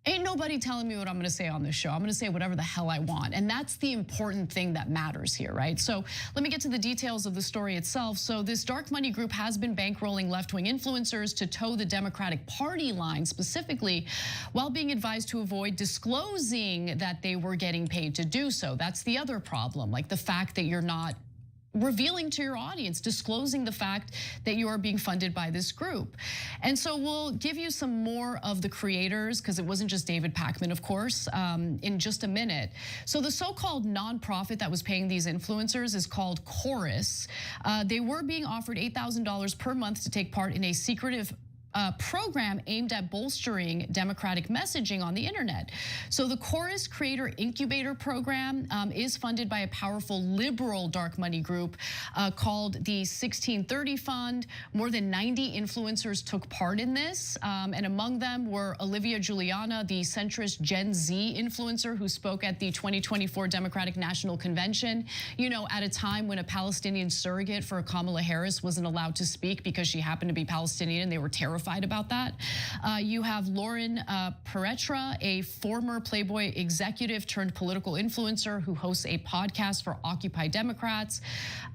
Ain't nobody telling me what I'm gonna say on this show. I'm gonna say whatever the hell I want. And that's the important thing that matters here, right? So let me get to the details of the story itself. So this dark money group has been bankrolling left-wing influencers to toe the Democratic Party line specifically, while being advised to avoid disclosing that they were getting paid to do so. That's the other problem, like the fact that you're not revealing to your audience, disclosing the fact that you are being funded by this group. And so we'll give you some more of the creators, because it wasn't just David Pakman, of course, in just a minute. So the so-called nonprofit that was paying these influencers is called Chorus. They were being offered $8,000 per month to take part in a secretive program aimed at bolstering Democratic messaging on the internet. So the Chorus Creator Incubator Program is funded by a powerful liberal dark money group called the 1630 Fund. More than 90 influencers took part in this, and among them were Olivia Juliana, the centrist Gen Z influencer who spoke at the 2024 Democratic National Convention, you know, at a time when a Palestinian surrogate for Kamala Harris wasn't allowed to speak because she happened to be Palestinian, and they were terrified about that. You have Lauren Peretra, a former Playboy executive turned political influencer who hosts a podcast for Occupy Democrats.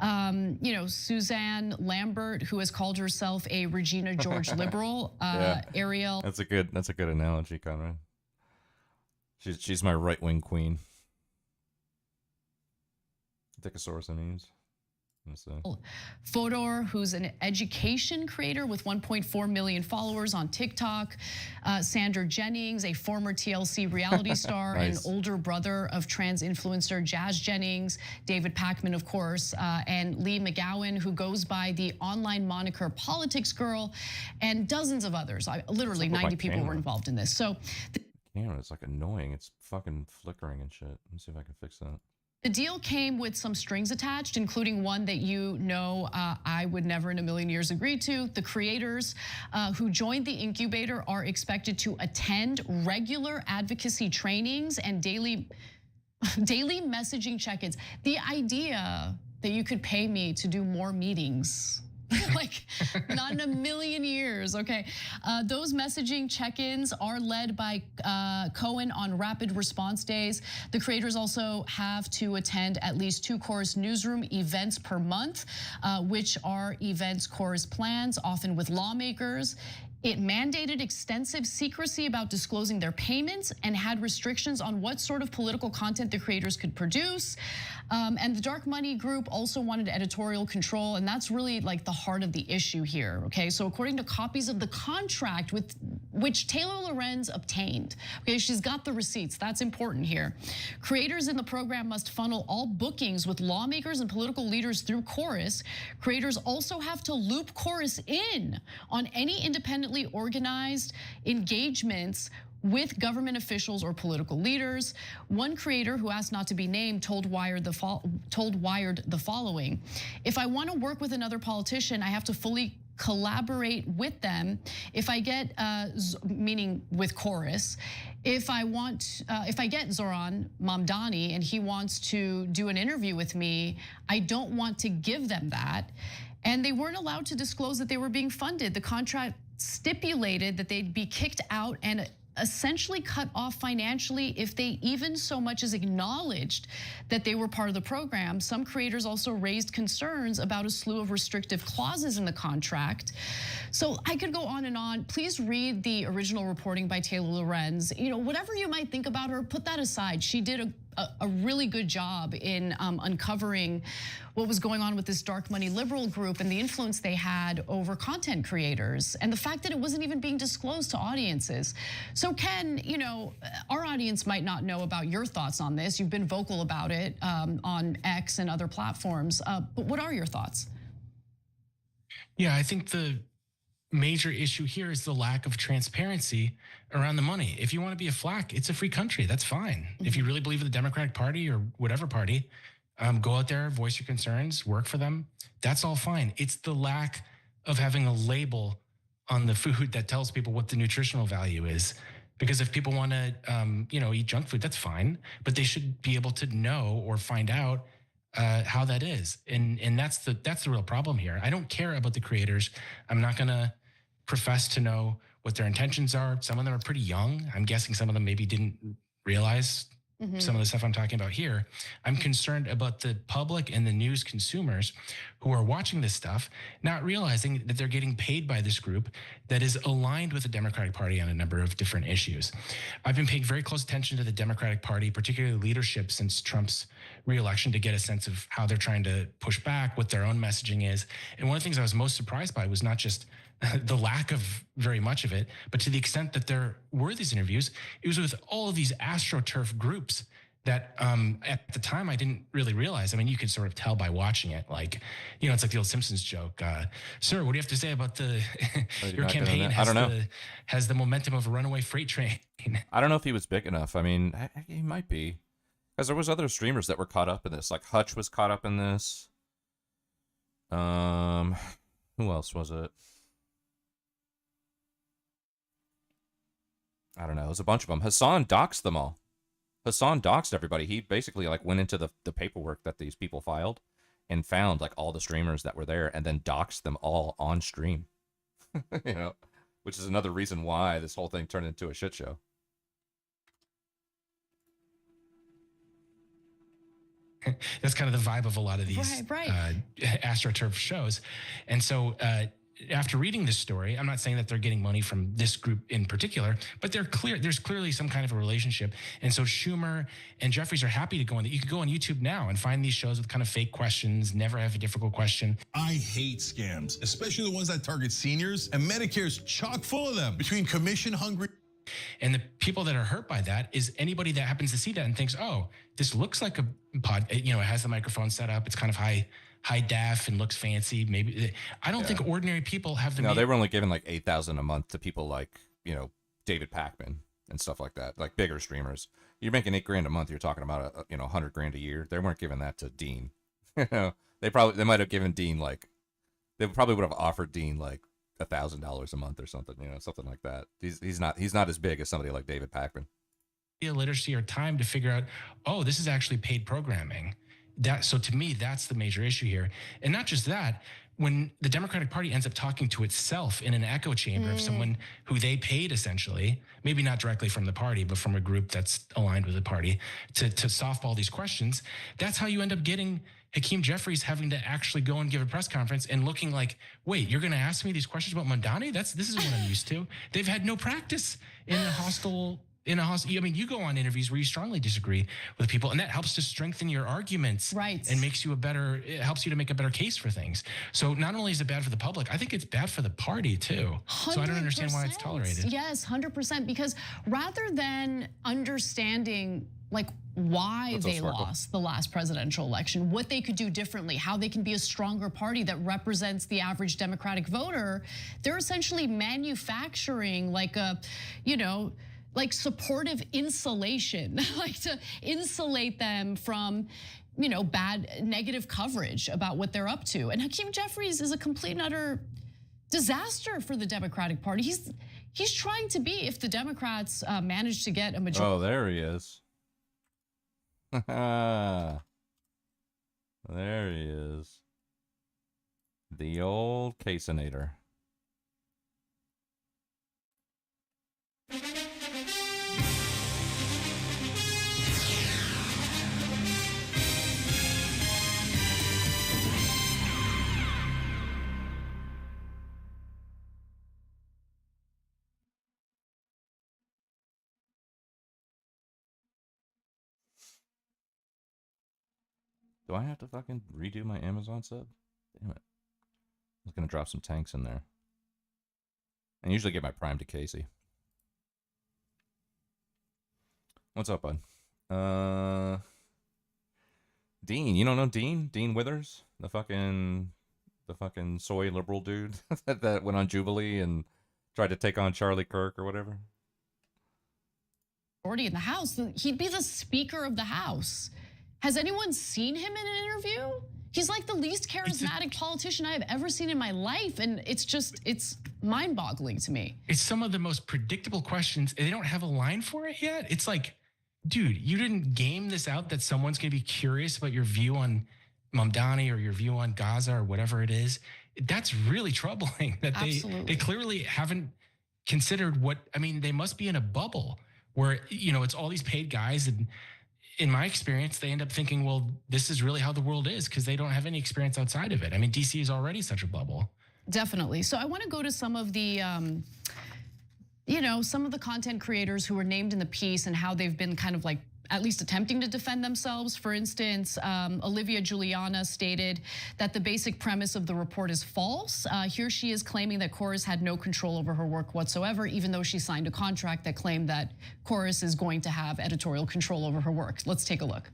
You know, Suzanne Lambert, who has called herself a Regina George liberal. Ariel. That's a good analogy, Conrad. She's my right-wing queen. Dickosaurus, I mean. Fodor, who's an education creator with 1.4 million followers on TikTok. Sandra Jennings, a former TLC reality star Nice. and older brother of trans influencer Jazz Jennings. David Pakman, of course, and Lee McGowan, who goes by the online moniker Politics Girl, and dozens of others. Literally What's up with 90 my people were camera? involved in this. So Camera, it's like annoying. It's fucking flickering and shit. Let me see if I can fix that. the deal came with some strings attached, including one that I would never in a million years agree to. The creators who joined the incubator are expected to attend regular advocacy trainings and daily messaging check-ins. The idea that you could pay me to do more meetings, like not in a million years, okay? Those messaging check-ins are led by Cohen on rapid response days. The creators also have to attend at least 2 Chorus newsroom events per month, which are events Chorus plans, often with lawmakers. It mandated extensive secrecy about disclosing their payments and had restrictions on what sort of political content the creators could produce. And the dark money group also wanted editorial control, and that's really like the heart of the issue here, okay? So according to copies of the contract with which Taylor Lorenz obtained, okay, she's got the receipts, that's important here. Creators in the program must funnel all bookings with lawmakers and political leaders through Chorus. Creators also have to loop Chorus in on any independently organized engagements with government officials or political leaders. One creator who asked not to be named told Wired the following: "If I want to work with another politician, I have to fully collaborate with them. If I get, meaning with Chorus, if I get Zoran Mamdani and he wants to do an interview with me, I don't want to give them that." And they weren't allowed to disclose that they were being funded. The contract stipulated that they'd be kicked out and essentially cut off financially if they even so much as acknowledged that they were part of the program. Some creators also raised concerns about a slew of restrictive clauses in the contract. So I could go on and on. Please read the original reporting by Taylor Lorenz. You know, whatever you might think about her, put that aside. She did a really good job in uncovering what was going on with this dark money liberal group and the influence they had over content creators, and the fact that it wasn't even being disclosed to audiences. So Ken, you know, our audience might not know about your thoughts on this. You've been vocal about it on X and other platforms, but what are your thoughts? Yeah, I think the major issue here is the lack of transparency around the money. If you want to be a flack, it's a free country. That's fine. If you really believe in the Democratic Party or whatever party, go out there, voice your concerns, work for them. That's all fine. It's the lack of having a label on the food that tells people what the nutritional value is. Because if people want to, eat junk food, that's fine. But they should be able to know or find out how that is, and that's the real problem here. I don't care about the creators. I'm not gonna profess to know what their intentions are. Some of them are pretty young. I'm guessing some of them maybe didn't realize some of the stuff I'm talking about here. I'm concerned about the public and the news consumers who are watching this stuff, not realizing that they're getting paid by this group that is aligned with the Democratic Party on a number of different issues. I've been paying very close attention to the Democratic Party, particularly leadership since Trump's re-election, to get a sense of how they're trying to push back, what their own messaging is. And one of the things I was most surprised by was not just the lack of very much of it, but to the extent that there were these interviews, it was with all of these AstroTurf groups that at the time I didn't really realize. I mean, you could sort of tell by watching it. Like, you know, it's like the old Simpsons joke. Sir, what do you have to say about the your campaign I don't know. has the momentum of a runaway freight train? I don't know if he was big enough. I mean, he might be. Because there was other streamers that were caught up in this. Like Hutch was caught up in this. Who else was it? I don't know. It was a bunch of them. Hassan doxed them all. Hassan doxed everybody. He basically like went into the paperwork that these people filed and found like all the streamers that were there and then doxed them all on stream. You know, which is another reason why this whole thing turned into a shit show. That's kind of the vibe of a lot of these AstroTurf shows. And so after reading this story, I'm not saying that they're getting money from this group in particular, but there's clearly some kind of a relationship. And so Schumer and Jeffries are happy to go on that. You can go on YouTube now and find these shows with kind of fake questions, never have a difficult question. I hate scams, especially the ones that target seniors, and Medicare's chock full of them. Between commission hungry. And the people that are hurt by that is anybody that happens to see that and thinks, oh, this looks like a pod, you know, it has the microphone set up. It's kind of high def and looks fancy. Maybe I don't think ordinary people have the. No, they were only giving like $8,000 a month to people like, you know, David Pakman and stuff like that, like bigger streamers. You're making $8,000 a month. You're talking about you know, $100,000 a year. They weren't giving that to Dean. You know, they might have given Dean like, they probably would have offered Dean like $1,000 a month or something, you know, something like that. He's not as big as somebody like David Pakman. Literacy or time to figure out, oh, this is actually paid programming. So to me, that's the major issue here. And not just that, when the Democratic Party ends up talking to itself in an echo chamber of someone who they paid essentially, maybe not directly from the party, but from a group that's aligned with the party to softball these questions, that's how you end up getting Hakeem Jeffries having to actually go and give a press conference and looking like, wait, you're going to ask me these questions about Mamdani? This is what I'm used to. They've had no practice in a hostile. I mean, you go on interviews where you strongly disagree with people, and that helps to strengthen your arguments, right? And makes you it helps you to make a better case for things. So not only is it bad for the public, I think it's bad for the party too. 100%. So I don't understand why it's tolerated. Yes, 100%. Because rather than understanding like why they lost the last presidential election, what they could do differently, how they can be a stronger party that represents the average Democratic voter, they're essentially manufacturing like a, you know, like supportive insulation, like to insulate them from, you know, bad negative coverage about what they're up to. And Hakeem Jeffries is a complete and utter disaster for the Democratic Party. He's trying to be, if the Democrats manage to get a majority. Oh, there he is. There he is. The old Casinator. Do I have to fucking redo my Amazon sub? Damn it. I was going to drop some tanks in there. I usually get my Prime to Casey. What's up, bud? Dean. You don't know Dean? Dean Withers? The fucking soy liberal dude that went on Jubilee and tried to take on Charlie Kirk or whatever? Already in the House. He'd be the Speaker of the House. Has anyone seen him in an interview? He's like the least charismatic politician I have ever seen in my life. And it's mind-boggling to me. It's some of the most predictable questions. And they don't have a line for it yet. It's like, dude, you didn't game this out that someone's going to be curious about your view on Mamdani or your view on Gaza or whatever it is. That's really troubling that they clearly haven't considered they must be in a bubble where, you know, it's all these paid guys. And in my experience, they end up thinking, well, this is really how the world is because they don't have any experience outside of it. I mean, DC is already such a bubble. Definitely. So I want to go to some of the, some of the content creators who were named in the piece and how they've been kind of like at least attempting to defend themselves. For instance, Olivia Juliana stated that the basic premise of the report is false. Here she is claiming that Corus had no control over her work whatsoever, even though she signed a contract that claimed that Corus is going to have editorial control over her work. Let's take a look.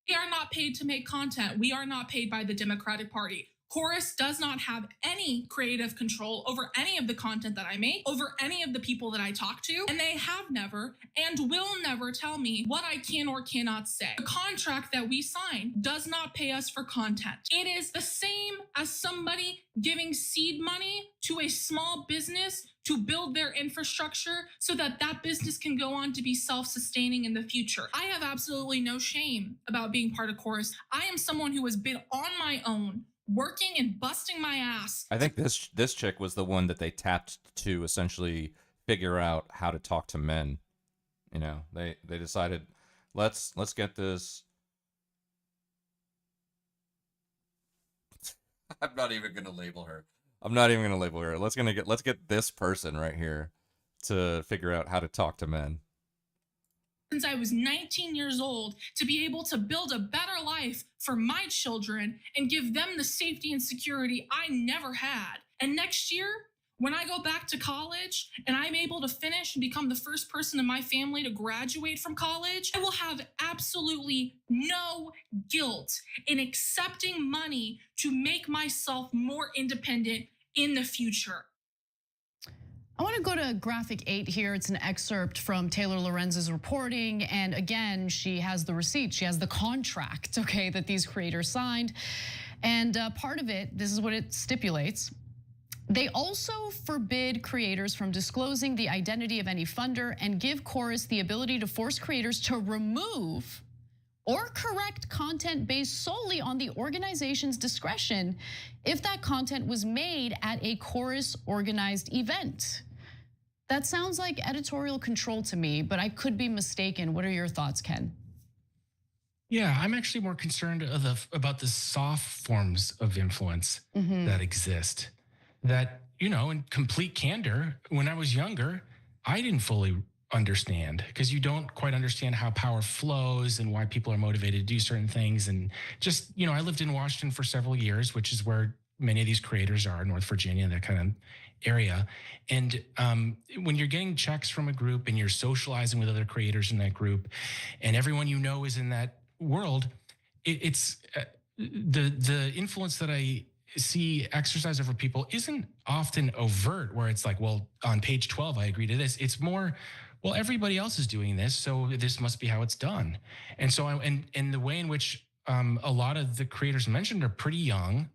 We are not paid to make content. We are not paid by the Democratic Party. Corus does not have any creative control over any of the content that I make, over any of the people that I talk to, and they have never and will never tell me what I can or cannot say. The contract that we sign does not pay us for content. It is the same as somebody giving seed money to a small business to build their infrastructure so that that business can go on to be self-sustaining in the future. I have absolutely no shame about being part of Corus. I am someone who has been on my own, working and busting my ass. I think this chick was the one that they tapped to essentially figure out how to talk to men. You know, they decided, let's get this. I'm not even gonna label her. Let's get this person right here to figure out how to talk to men. Since I was 19 years old, to be able to build a better life for my children and give them the safety and security I never had. And next year, when I go back to college and I'm able to finish and become the first person in my family to graduate from college, I will have absolutely no guilt in accepting money to make myself more independent in the future. I want to go to graphic 8 here. It's an excerpt from Taylor Lorenz's reporting. And again, she has the receipt. She has the contract, okay, that these creators signed. And part of it, this is what it stipulates. They also forbid creators from disclosing the identity of any funder and give Corus the ability to force creators to remove or correct content based solely on the organization's discretion if that content was made at a Corus organized event. That sounds like editorial control to me, but I could be mistaken. What are your thoughts, Ken? Yeah, I'm actually more concerned about the soft forms of influence that exist. That, you know, in complete candor, when I was younger, I didn't fully understand, because you don't quite understand how power flows and why people are motivated to do certain things. And just, you know, I lived in Washington for several years, which is where many of these creators are, North Virginia, that kind of area. And when you're getting checks from a group and you're socializing with other creators in that group, and everyone you know is in that world, it's the influence that I see exercise over people isn't often overt, where it's like, well, on page 12, I agree to this. It's more, well, everybody else is doing this, so this must be how it's done. And so, and the way in which a lot of the creators mentioned are pretty young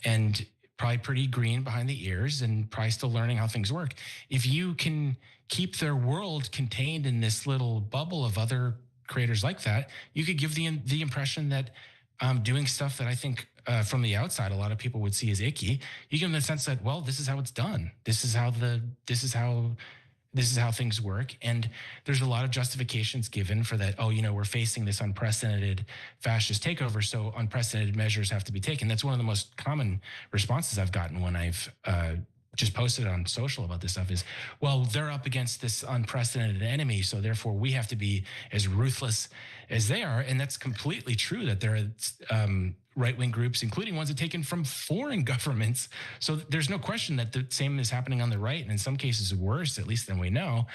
and probably pretty green behind the ears and probably still learning how things work. If you can keep their world contained in this little bubble of other creators like that, you could give the impression that doing stuff that I think from the outside a lot of people would see as icky. You give them the sense that, well, this is how it's done. This is how things work. And there's a lot of justifications given for that. Oh, you know, we're facing this unprecedented fascist takeover, so unprecedented measures have to be taken. That's one of the most common responses I've gotten when I've just posted on social about this stuff is, well, they're up against this unprecedented enemy, so therefore we have to be as ruthless as they are. And that's completely true, that there are right-wing groups, including ones that are taken from foreign governments. So there's no question that the same is happening on the right, and in some cases worse, at least than we know.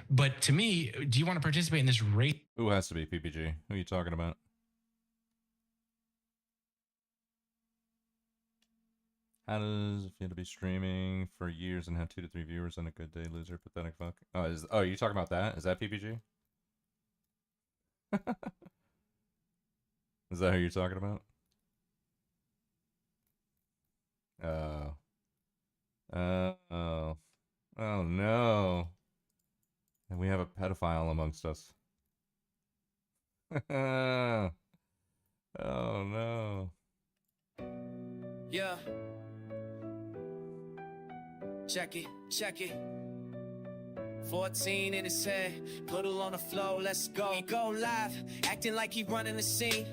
But to me, do you want to participate in this race? Who has to be PPG? Who are you talking about? How does it feel to be streaming for years and have 2 to 3 viewers on a good day? Loser, pathetic fuck. Oh, are you talking about that? Is that PPG? Is that who you're talking about? Oh no. And we have a pedophile amongst us. Oh no. Yeah. Check it. 14 in his head, put it on the floor, let's go. He go live, acting like he running the scene.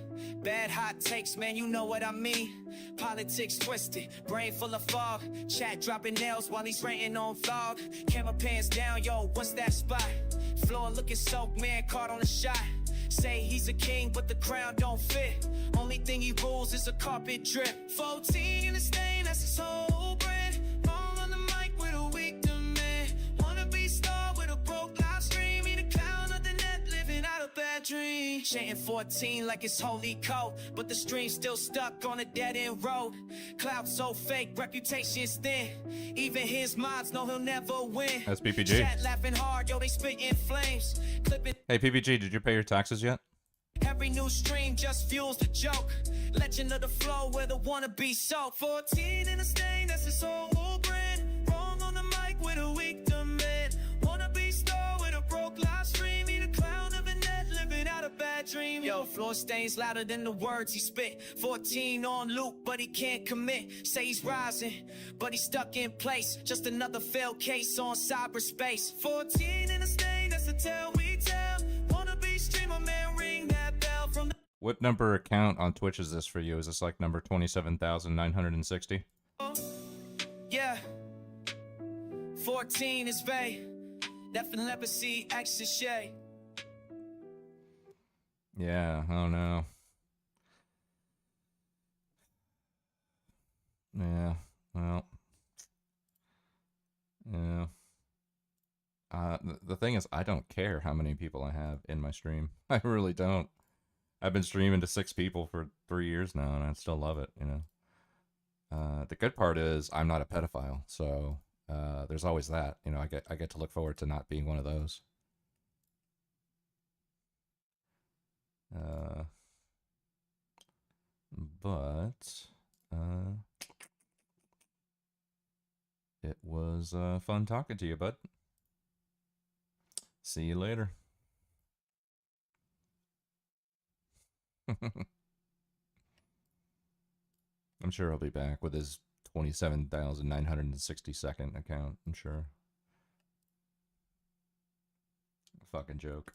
Bad hot takes, man, you know what I mean. Politics twisted, brain full of fog. Chat dropping nails while he's ranting on vlog. Camera pans down, yo, what's that spot? Floor looking soaked, man caught on a shot. Say he's a king, but the crown don't fit. Only thing he rules is a carpet drip. 14 in the stain, that's his whole brand. Wrong on the mic with a weak demand. Wanna be star with a broke live stream. He the clown of the net, living out a bad dream. Chanting 14 like it's holy code, but the stream's still stuck on a dead end road. Cloud so fake, reputation's thin. Even his mods know he'll never win. That's PPG. Chat laughing hard, yo, they spit in flames. Clipping. Hey, PPG, did you pay your taxes yet? Every new stream just fuels the joke. Legend of the flow where the wannabe soak. 14 in a stain, that's his whole brand. Wrong on the mic with a weak demand. Wannabe star with a broke live stream. He the clown of a net, living out a bad dream. Yo, floor stains louder than the words he spit. 14 on loop, but he can't commit. Say he's rising, but he's stuck in place. Just another failed case on cyberspace. 14 in a stain, that's the tale we tell. Wannabe streamer, man, ring that bell from the... What number account on Twitch is this for you? Is this like number 27,960? Yeah. 14 is Bay. Definitely leprosy, extra shade. Yeah, oh no. Yeah, well. Yeah. The thing is, I don't care how many people I have in my stream. I really don't. I've been streaming to 6 people for 3 years now, and I still love it, you know. The good part is I'm not a pedophile, so there's always that. You know, I get to look forward to not being one of those. But it was fun talking to you, bud. See you later. I'm sure he'll be back with his 27,962nd account, I'm sure. Fucking joke.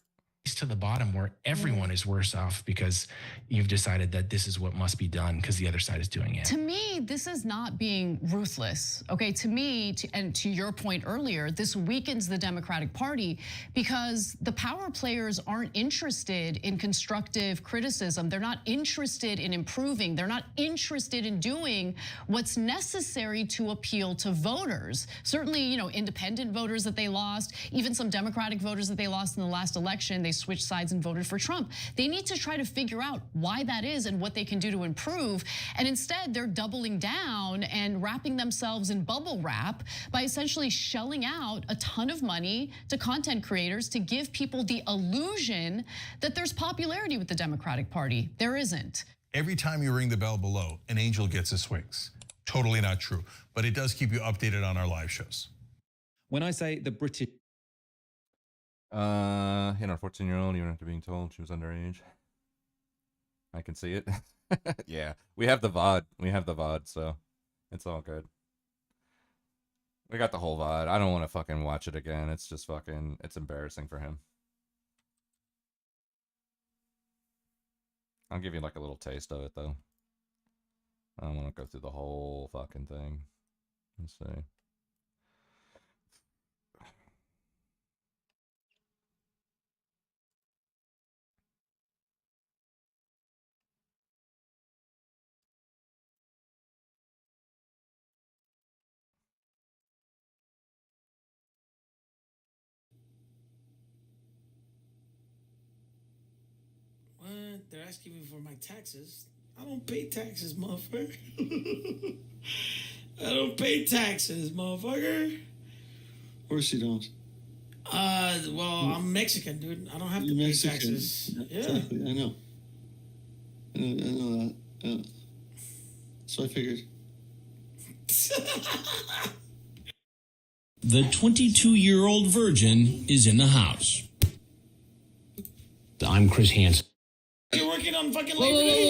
To the bottom where everyone is worse off because you've decided that this is what must be done because the other side is doing it. To me, this is not being ruthless. Okay, to me, and to your point earlier, this weakens the Democratic Party because the power players aren't interested in constructive criticism. They're not interested in improving. They're not interested in doing what's necessary to appeal to voters. Certainly, you know, independent voters that they lost, even some Democratic voters that they lost in the last election, they switched sides and voted for Trump. They need to try to figure out why that is and what they can do to improve. And instead, they're doubling down and wrapping themselves in bubble wrap by essentially shelling out a ton of money to content creators to give people the illusion that there's popularity with the Democratic Party. There isn't. Every time you ring the bell below, an angel gets his swings. Totally not true, but it does keep you updated on our live shows. When I say the British... You know, 14-year-old, even after being told she was underage. I can see it. Yeah, we have the VOD. We have the VOD, so it's all good. We got the whole VOD. I don't want to fucking watch it again. It's just fucking, it's embarrassing for him. I'll give you like a little taste of it, though. I don't want to go through the whole fucking thing. Let's see. What? They're asking me for my taxes. I don't pay taxes, motherfucker. I don't pay taxes, motherfucker. Of course you don't. Well, I'm Mexican, dude. I don't have to You're pay Mexican. taxes. Yeah. Exactly, I know. I know that. So I figured. The 22-year-old virgin is in the house. I'm Chris Hansen. You're working on fucking Whoa, Labor whoa, Day?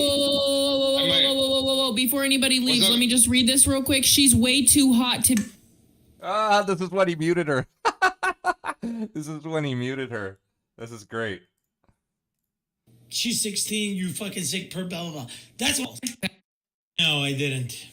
whoa. Before anybody leaves, let me just read this real quick. She's way too hot to... Ah, this is when he muted her. This is when he muted her. This is great. She's 16, you fucking sick perp, blah, blah, blah. That's what... No, I didn't.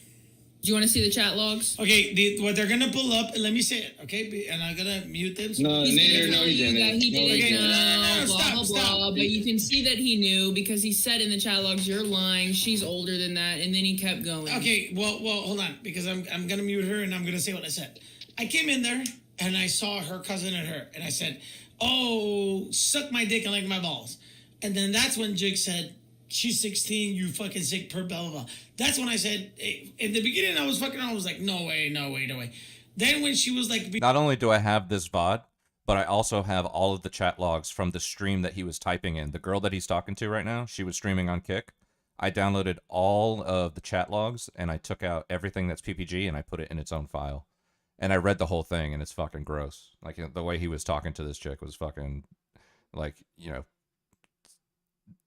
Do you want to see the chat logs? Okay, what they're gonna pull up, and let me say it, okay? And I'm gonna mute them. No, He's Nader, gonna no, tell he you didn't. that he didn't know, stop, blah, blah, stop. blah. But you can see that he knew because he said in the chat logs, "You're lying. She's older than that," and then he kept going. Okay, well, hold on, because I'm gonna mute her and I'm gonna say what I said. I came in there and I saw her cousin and her, and I said, "Oh, suck my dick and lick my balls," and then that's when Jake said, "She's 16, you fucking sick perp, blah blah blah." That's when I said, in the beginning, I was fucking around. I was like, "No way, no way, no way." Then when she was like, Not only do I have this VOD, but I also have all of the chat logs from the stream that he was typing in. The girl that he's talking to right now, she was streaming on Kick. I downloaded all of the chat logs and I took out everything that's PPG and I put it in its own file. And I read the whole thing and it's fucking gross. Like the way he was talking to this chick was fucking like, you know,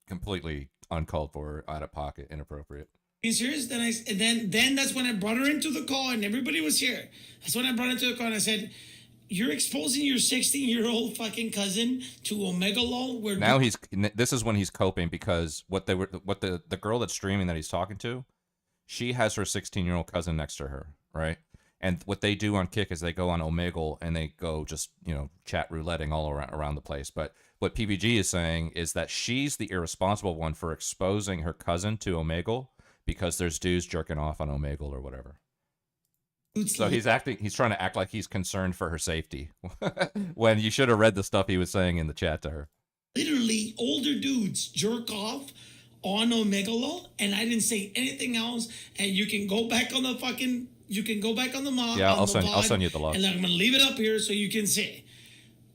completely uncalled for, out of pocket, inappropriate. "You serious?" Then that's when I brought her into the call and everybody was here. That's when I brought her into the call and I said, "You're exposing your 16-year-old fucking cousin to Omega Law." Where Now this is when he's coping because what the girl that's streaming that he's talking to, she has her 16-year-old cousin next to her, right? And what they do on Kick is they go on Omegle and they go just, you know, chat rouletting all around the place. But what PPG is saying is that she's the irresponsible one for exposing her cousin to Omegle because there's dudes jerking off on Omegle or whatever. So he's trying to act like he's concerned for her safety when you should have read the stuff he was saying in the chat to her. Literally older dudes jerk off on Omega Law, and I didn't say anything else. And you can go back on the fucking, mod. Yeah, on I'll the send VOD, you the log. and I'm gonna leave it up here so you can see.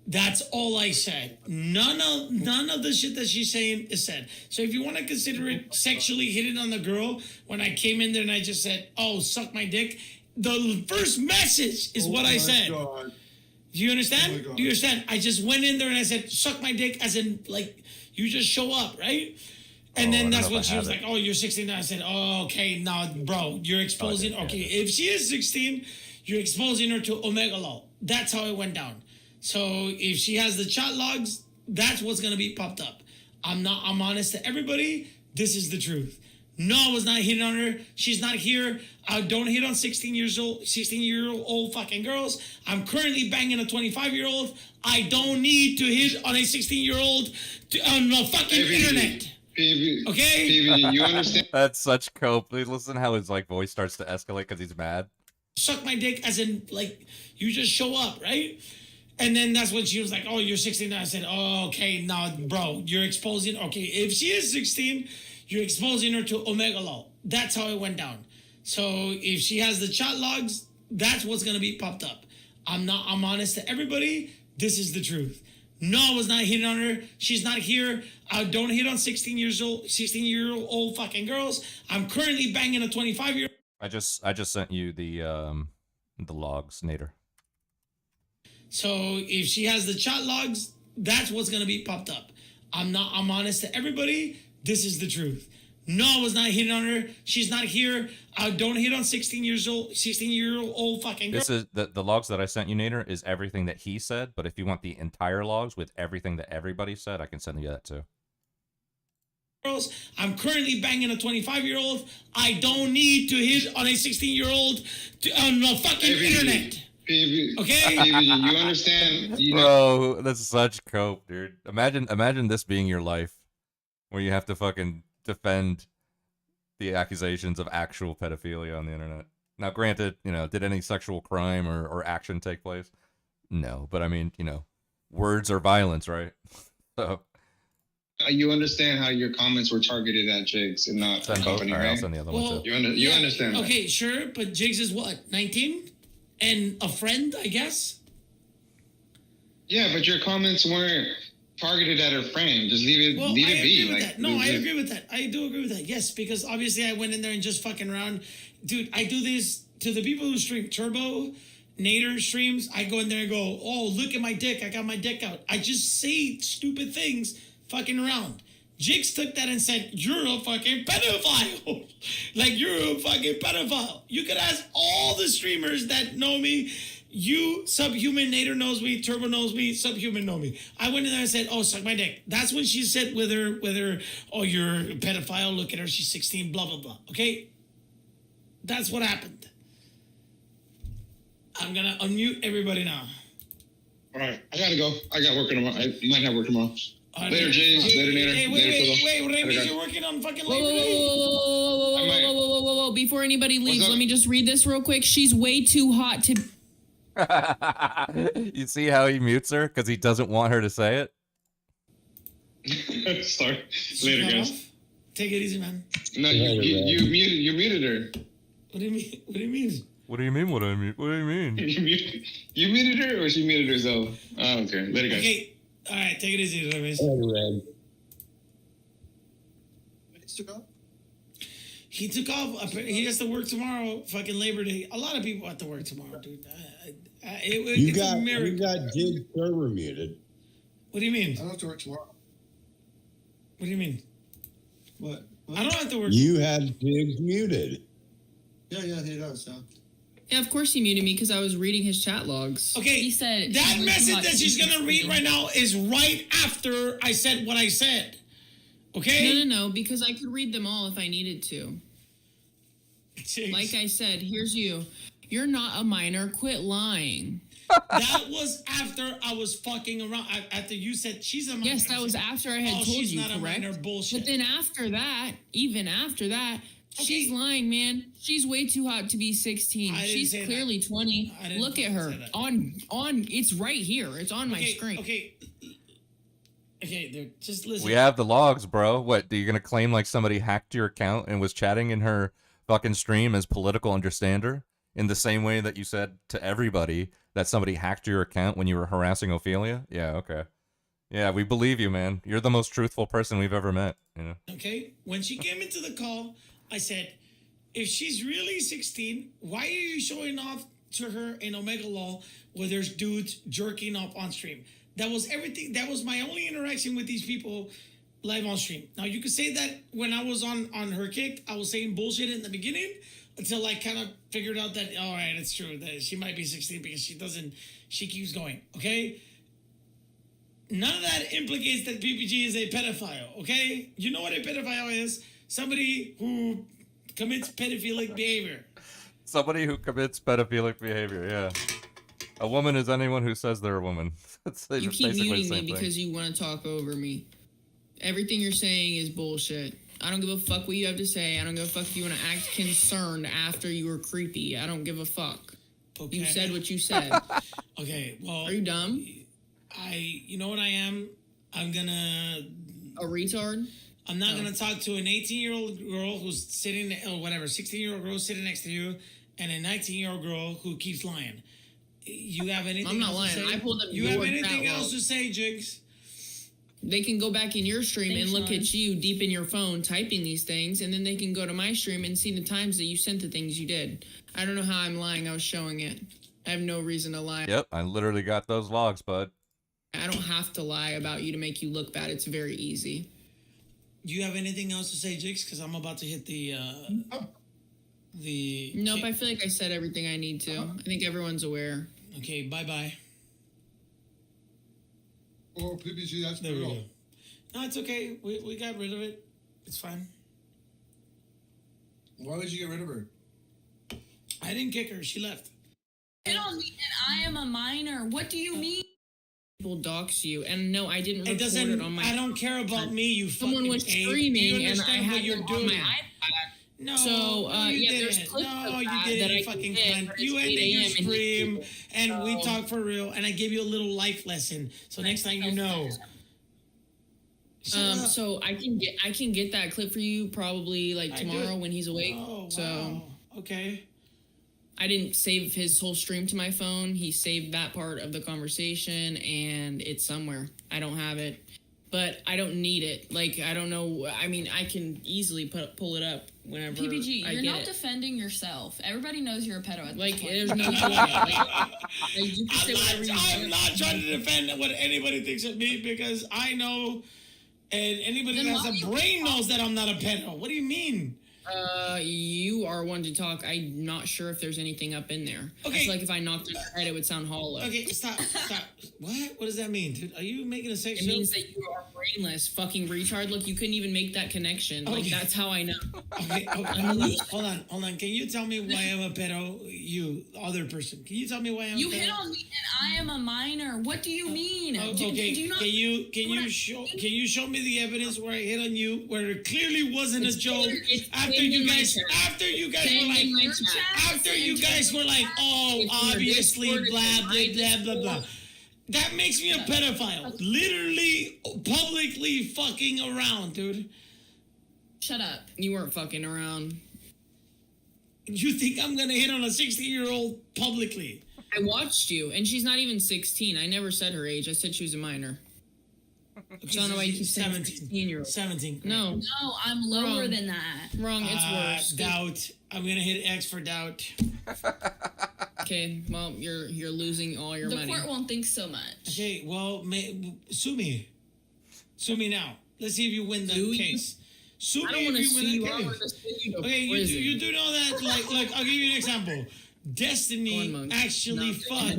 That's all I said. None of the shit that she's saying is said. So if you want to consider it sexually hitting on the girl, when I came in there and I just said, "Oh, suck my dick," the first message is what I said. God. Do you understand? Oh my God. Do you understand? I just went in there and I said, "Suck my dick," as in, like, you just show up, right? And Oh, I then don't that's know when if I she was have like, it. "Oh, you're 16 now." I said, "Oh, okay, now, bro, you're exposing." yeah, Okay, yeah. if she is 16, you're exposing her to Omega Law. That's how it went down. So if she has the chat logs, that's what's gonna be popped up. I'm honest to everybody. This is the truth. No, I was not hitting on her. She's not here. I don't hit on 16-year-old fucking girls. I'm currently banging a 25-year-old. I don't need to hit on a 16-year-old on the fucking internet. Okay? PV, you understand? That's such cope. Listen how his like voice starts to escalate because he's mad. Suck my dick, as in, like, you just show up, right? And then that's when she was like, "Oh, you're 16 now." I said, "Oh, okay, now, bro, you're exposing." Okay, if she is 16, you're exposing her to Omega Law. That's how it went down. So if she has the chat logs, that's what's gonna be popped up. I'm honest to everybody. This is the truth. No, I was not hitting on her. She's not here. I don't hit on 16-year-old fucking girls. I'm currently banging a 25-year-old. I just sent you the logs, Nader. So if she has the chat logs, that's what's gonna be popped up. I'm honest to everybody. This is the truth. No, I was not hitting on her. She's not here. I don't hit on 16-year-old fucking girls. This is the logs that I sent you, Nader, is everything that he said. But if you want the entire logs with everything that everybody said, I can send you that too. I'm currently banging a 25-year-old. I don't need to hit on a 16-year-old on the fucking internet. Okay? PV, you understand? Bro, that's such cope, dude. Imagine this being your life, where you have to fucking defend the accusations of actual pedophilia on the internet. Now, granted, you know, did any sexual crime or action take place? No, but I mean, you know, words are violence, right? So You understand how your comments were targeted at Jigs and not the company, I'll right? send the other one too. You understand that? Okay, sure, but Jigs is what, 19? And a friend, I guess? Yeah, but your comments weren't targeted at her friend. Just leave it, Well, leave I it be. agree with Like, that. No, I agree with that. I do agree with that. Yes, because obviously I went in there and just fucking around. Dude, I do this to the people who stream Turbo, Nader streams. I go in there and go, "Oh, look at my dick. I got my dick out." I just say stupid things fucking around. Jigs took that and said, "You're a fucking pedophile." Like, you're a fucking pedophile. You could ask all the streamers that know me. You, Subhuman, Nader knows me, Turbo knows me, Subhuman know me. I went in there and said, "Oh, suck my dick." That's when she said with her, "Oh, you're a pedophile, look at her, she's 16, blah, blah, blah." Okay? That's what happened. I'm gonna unmute everybody now. All right, I gotta go. I got work tomorrow. I might have work tomorrow. Later, James. Later, Nader. Hey, wait, Later, Raymond, guys. you're working on fucking Whoa, Labor Day? whoa. Before anybody leaves, up? let me just read this real quick. She's way too hot to. You see how he mutes her because he doesn't want her to say it? Sorry. Later, Shut guys. off. Take it easy, man. No, you muted her. What do you mean? What do you mean? What do you mean? What do you mean? What do you mean? You muted her, or she muted herself? I don't care. Later, guys. Okay. All right. Take it easy, Raymond. He took off. He has to work tomorrow. Fucking Labor Day. A lot of people have to work tomorrow, dude. It's a miracle. You got Jig server muted. What do you mean? I don't have to work tomorrow. What do you mean? What? I don't have to work. You had Jig muted. Yeah, he does. Yeah. Yeah, of course he muted me because I was reading his chat logs. Okay, He said that she's way too message hot that to she's be gonna read 16. right now is right after I said what I said. Okay? No, because I could read them all if I needed to. Jeez. Like I said, here's you. You're not a minor. Quit lying. That was after I was fucking around. After you said she's a minor. Yes, that was after I had told she's you, not correct? a minor. Bullshit. But then after that, even after that, she's lying, man. She's way too hot to be 16. I didn't She's say clearly 20. I didn't Look at her. say that. On it's right here. It's on my screen. Okay, dude, just listen. We have the logs, bro. What, are you gonna claim like somebody hacked your account and was chatting in her fucking stream as political understander? In the same way that you said to everybody that somebody hacked your account when you were harassing Ophelia? Yeah, okay. Yeah, we believe you, man. You're the most truthful person we've ever met. You know? Okay, when she came into the call, I said, if she's really 16, why are you showing off to her in Omega Law where there's dudes jerking off on stream? That was everything. That was my only interaction with these people live on stream. Now, you could say that when I was on her kick, I was saying bullshit in the beginning until I kind of figured out that, all right, it's true, that she might be 16 because she keeps going, okay? None of that implicates that PPG is a pedophile, okay? You know what a pedophile is? Somebody who commits pedophilic behavior. Somebody who commits pedophilic behavior, yeah. A woman is anyone who says they're a woman. That's You keep basically the muting same me thing. because you want to talk over me. Everything you're saying is bullshit. I don't give a fuck what you have to say. I don't give a fuck if you want to act concerned after you were creepy. I don't give a fuck. Okay. You said what you said. Okay, well... Are you dumb? You know what I am? I'm gonna... A retard? I'm not gonna talk to an 18-year-old girl who's sitting, or whatever, 16-year-old girl sitting next to you, and a 19-year-old girl who keeps lying. You have anything I'm not else lying. to say? I pulled up You your have anything chat else log. to say, Jigs? They can go back in your stream Thanks, and look Sean. at you deep in your phone typing these things, and then they can go to my stream and see the times that you sent the things you did. I don't know how I'm lying. I was showing it. I have no reason to lie. Yep, I literally got those logs, bud. I don't have to lie about you to make you look bad. It's very easy. Do you have anything else to say, Jigs? Because I'm about to hit the... Nope, I feel like I said everything I need to. I think everyone's aware. Okay, bye-bye. Oh, PPG, that's There we go. No, it's okay. We got rid of it. It's fine. Why would you get rid of her? I didn't kick her. She left. I don't mean I am a minor. What do you mean? People dox you, and no, I didn't It record doesn't... it on my. I don't care about me, you Someone fucking was ape. Do you streaming, and I understand had what you're it doing? on my iPad. No, So, no, you yeah, didn't. there's clips No, of you that didn't, that you I fucking did, cunt. but it's You 8 ended your a.m. and stream, and we So- talked for real, and I gave you a little life lesson. So next time you know. Shut up. So I can get that clip for you probably like I do tomorrow it. when he's awake. Oh, So wow. Okay. I didn't save his whole stream to my phone. He saved that part of the conversation, and it's somewhere. I don't have it, but I don't need it. Like, I don't know. I mean, I can easily pull it up whenever. PPG, I you're get not it. defending yourself. Everybody knows you're a pedo at Like, this point. there's no point. Like, you can say whatever you I'm want. not trying to defend what anybody thinks of me because I know, and anybody Then that why has a you- brain knows that I'm not a pedo. What do you mean? You are one to talk. I'm not sure if there's anything up in there. I Okay. feel like if I knocked on your head, it would sound hollow. Okay, stop. What? What does that mean, dude? Are you making a sex It joke? means that you are brainless fucking retard. Look, you couldn't even make that connection. Like, that's how I know. Okay, hold on. Can you tell me why I'm a pedo? You, other person. Can you tell me why I'm You a pedo? hit on me and I am a minor. What do you mean? Okay, do you not, can you show me the evidence where I hit on you, where it clearly wasn't a joke? After you guys were like, oh, obviously, blah blah blah blah blah. That makes me a pedophile. Literally, publicly fucking around, dude. Shut up. You weren't fucking around. You think I'm gonna hit on a 16-year-old publicly? I watched you, and she's not even 16. I never said her age. I said she was a minor. I don't know why you keep saying 16-year-old. 17. No. No, I'm lower than that. Wrong. It's worse. Doubt. I'm gonna hit X for doubt. Okay. Well, you're losing all your money. The court won't think so much. Okay. Well, sue me. Sue me now. Let's see if you win the case. Sue me if you win the case. Okay. You do know that. Like I'll give you an example. Destiny actually fucked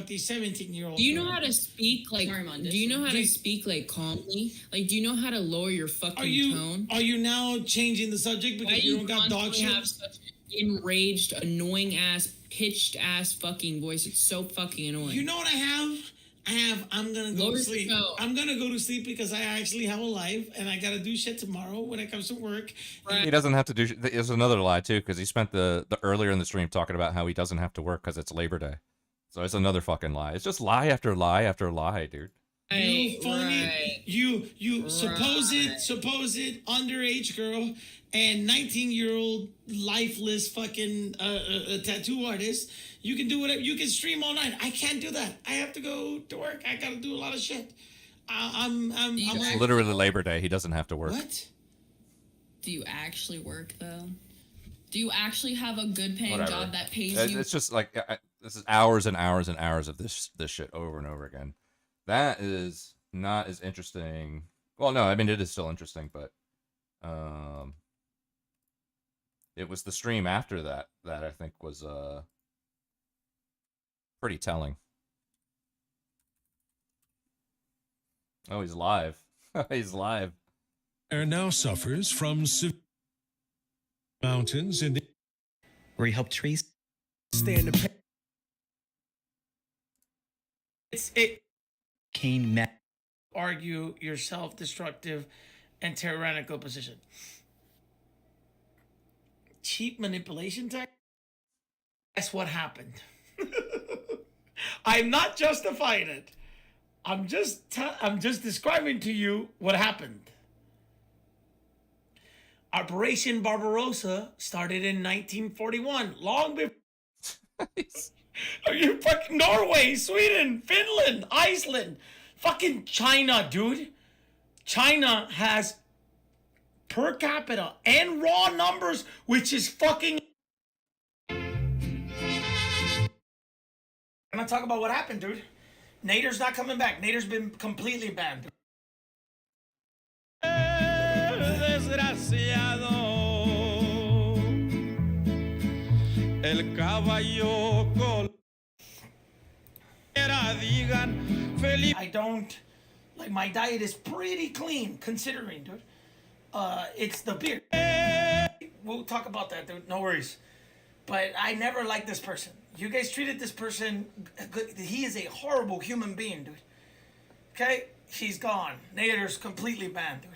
a 17-year-old. Do you know how to speak like? Do you know how to speak like calmly? Like, do you know how to lower your fucking tone? Are you now changing the subject because you don't got dog shit? Have such an enraged, annoying ass, pitched ass fucking voice. It's so fucking annoying. You know what I have? I'm gonna go to sleep. I'm gonna go to sleep because I actually have a life and I gotta do shit tomorrow when it comes to work. He doesn't have to do. There's another lie too, because he spent the earlier in the stream talking about how he doesn't have to work because it's Labor Day. So it's another fucking lie. It's just lie after lie after lie, dude. You phony, you supposed underage girl and 19-year-old lifeless fucking tattoo artist. You can do whatever. You can stream all night. I can't do that. I have to go to work. I gotta do a lot of shit. It's literally Labor Day. He doesn't have to work. What? Do you actually work though? Do you actually have a good paying Whatever. job that pays you? It's just like this is hours and hours and hours of this shit over and over again. That is not as interesting. Well, no, I mean it is still interesting, but it was the stream after that I think was pretty telling. Oh, he's live. He's live. Air now suffers from mountains in the where he helped trees stand the it Kane met argue your self-destructive and tyrannical position. Cheap manipulation tech. That's what happened. I'm not justifying it. I'm just describing to you what happened. Operation Barbarossa started in 1941, long before. Are you fucking Norway, Sweden, Finland, Iceland, fucking China, dude? China has per capita and raw numbers, which is fucking. I'm not talking about what happened, dude. Nader's not coming back. Nader's been completely banned. El caballo I don't like my diet is pretty clean considering, dude. It's the beer. We'll talk about that, dude. No worries. But I never liked this person. You guys treated this person good. He is a horrible human being, dude. Okay? She's gone. Nader's completely banned, dude.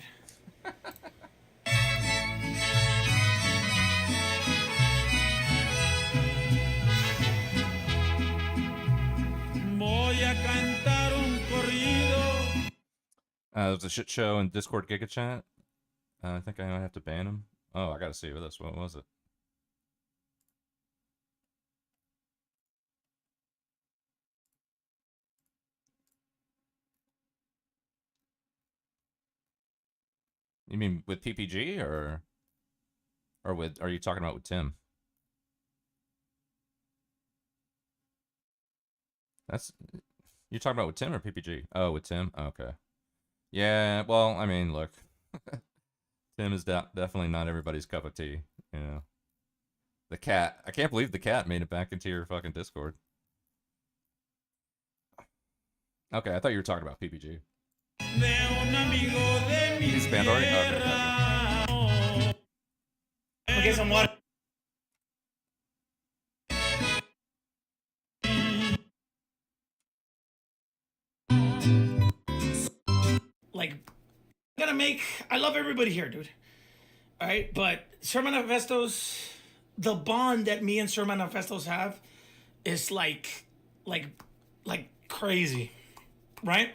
Voy a cantar un corrido. There's a shit show in Discord Giga Chat. I think I might have to ban him. Oh, I gotta see this. What was it? You mean with PPG or with? Are you talking about with Tim? You're talking about with Tim or PPG? Oh, with Tim. Okay. Yeah. Well, I mean, look, Tim is definitely not everybody's cup of tea. You know, the cat. I can't believe the cat made it back into your fucking Discord. Okay, I thought you were talking about PPG. He's banned already? Okay, gotcha. I'll get some water. Like, I love everybody here, dude. All right, but Sir Manifestos, the bond that me and Sir Manifestos have is like crazy, right?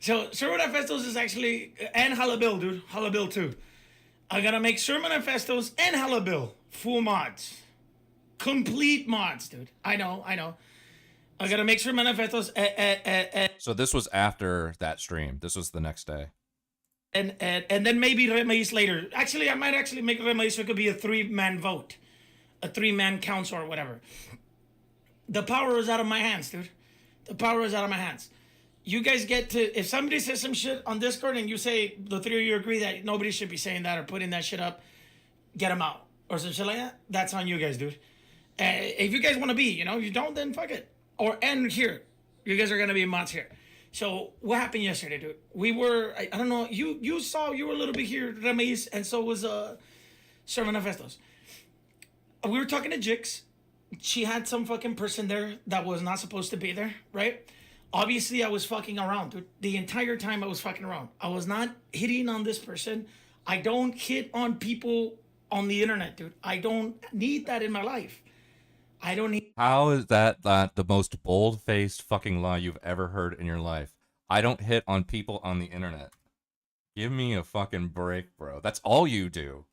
So Sir Manifestos is actually, and Halabil, dude, Halabil too. I'm gonna make Sir Manifestos and Halabil full mods, complete mods, dude. I know. I gotta make Sir Manifestos. So this was after that stream. This was the next day. And then maybe Remais later. Actually, I might actually make Remais so it could be a 3-man vote, a 3-man council or whatever. The power is out of my hands, dude. The power is out of my hands. You guys get to, if somebody says some shit on Discord and you say, the 3 of you agree that nobody should be saying that or putting that shit up, get them out. Or some shit like that. That's on you guys, dude. If you guys want to be, you don't, then fuck it. Or end here. You guys are going to be mods here. So what happened yesterday, dude? We were, I don't know, you saw, you were a little bit here, Remais, and so was Sir Manifestos. We were talking to Jix. She had some fucking person there that was not supposed to be there, right? Obviously, I was fucking around, dude. The entire time I was fucking around. I was not hitting on this person. I don't hit on people on the internet, dude. I don't need that in my life. I don't need. How is that the most bold-faced fucking lie you've ever heard in your life? I don't hit on people on the internet. Give me a fucking break, bro. That's all you do.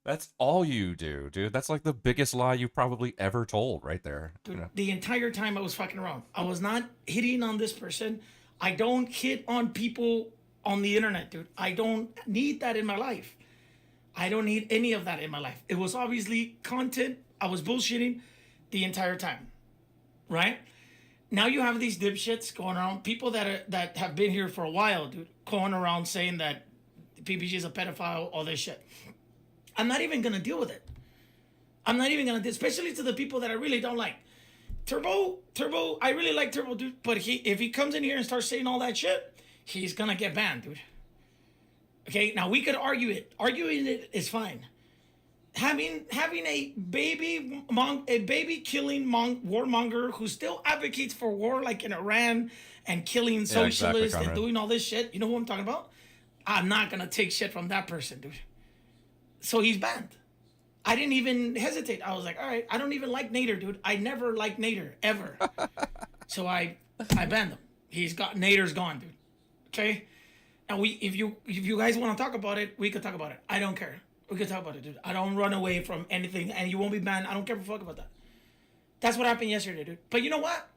That's all you do, dude. That's like the biggest lie you probably ever told right there. Dude, the entire time I was fucking around. I was not hitting on this person. I don't hit on people on the internet, dude. I don't need that in my life. I don't need any of that in my life. It was obviously content. I was bullshitting the entire time, right? Now you have these dipshits going around, people that have been here for a while, dude, going around saying that PPG is a pedophile, all this shit. I'm not even gonna deal with it. I'm not even gonna, especially to the people that I really don't like. Turbo, I really like Turbo, dude, but if he comes in here and starts saying all that shit, he's gonna get banned, dude. Okay, now we could argue it. Arguing it is fine. Having a baby killing warmonger who still advocates for war, like in Iran, and killing socialists and doing all this shit. You know who I'm talking about? I'm not gonna take shit from that person, dude. So he's banned. I didn't even hesitate. I was like, all right, I don't even like Nader, dude. I never liked Nader ever. So I banned him. Nader's gone, dude. Okay. Now if you guys want to talk about it, we could talk about it. I don't care. We could talk about it, dude. I don't run away from anything, and you won't be banned. I don't care a fuck about that. That's what happened yesterday, dude. But you know what?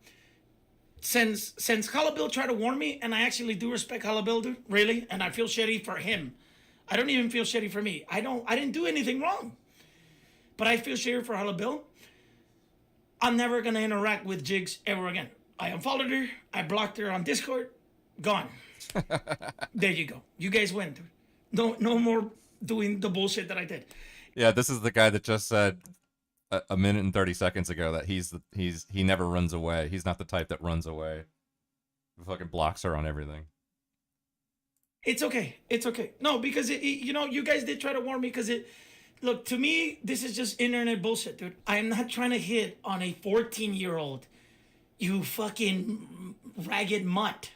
Since Halabil tried to warn me, and I actually do respect Halabil, dude, really, and I feel shitty for him. I don't even feel shitty for me. I didn't do anything wrong. But I feel shitty for Halabil. I'm never gonna interact with Jigs ever again. I unfollowed her. I blocked her on Discord. Gone. There you go. You guys win, dude. No more doing the bullshit that I did. Yeah, this is the guy that just said a minute and 30 seconds ago that he never runs away. He's not the type that runs away. He fucking blocks her on everything. It's okay. It's okay. No, because you guys did try to warn me because look, to me, this is just internet bullshit, dude. I'm not trying to hit on a 14-year-old. You fucking ragged mutt.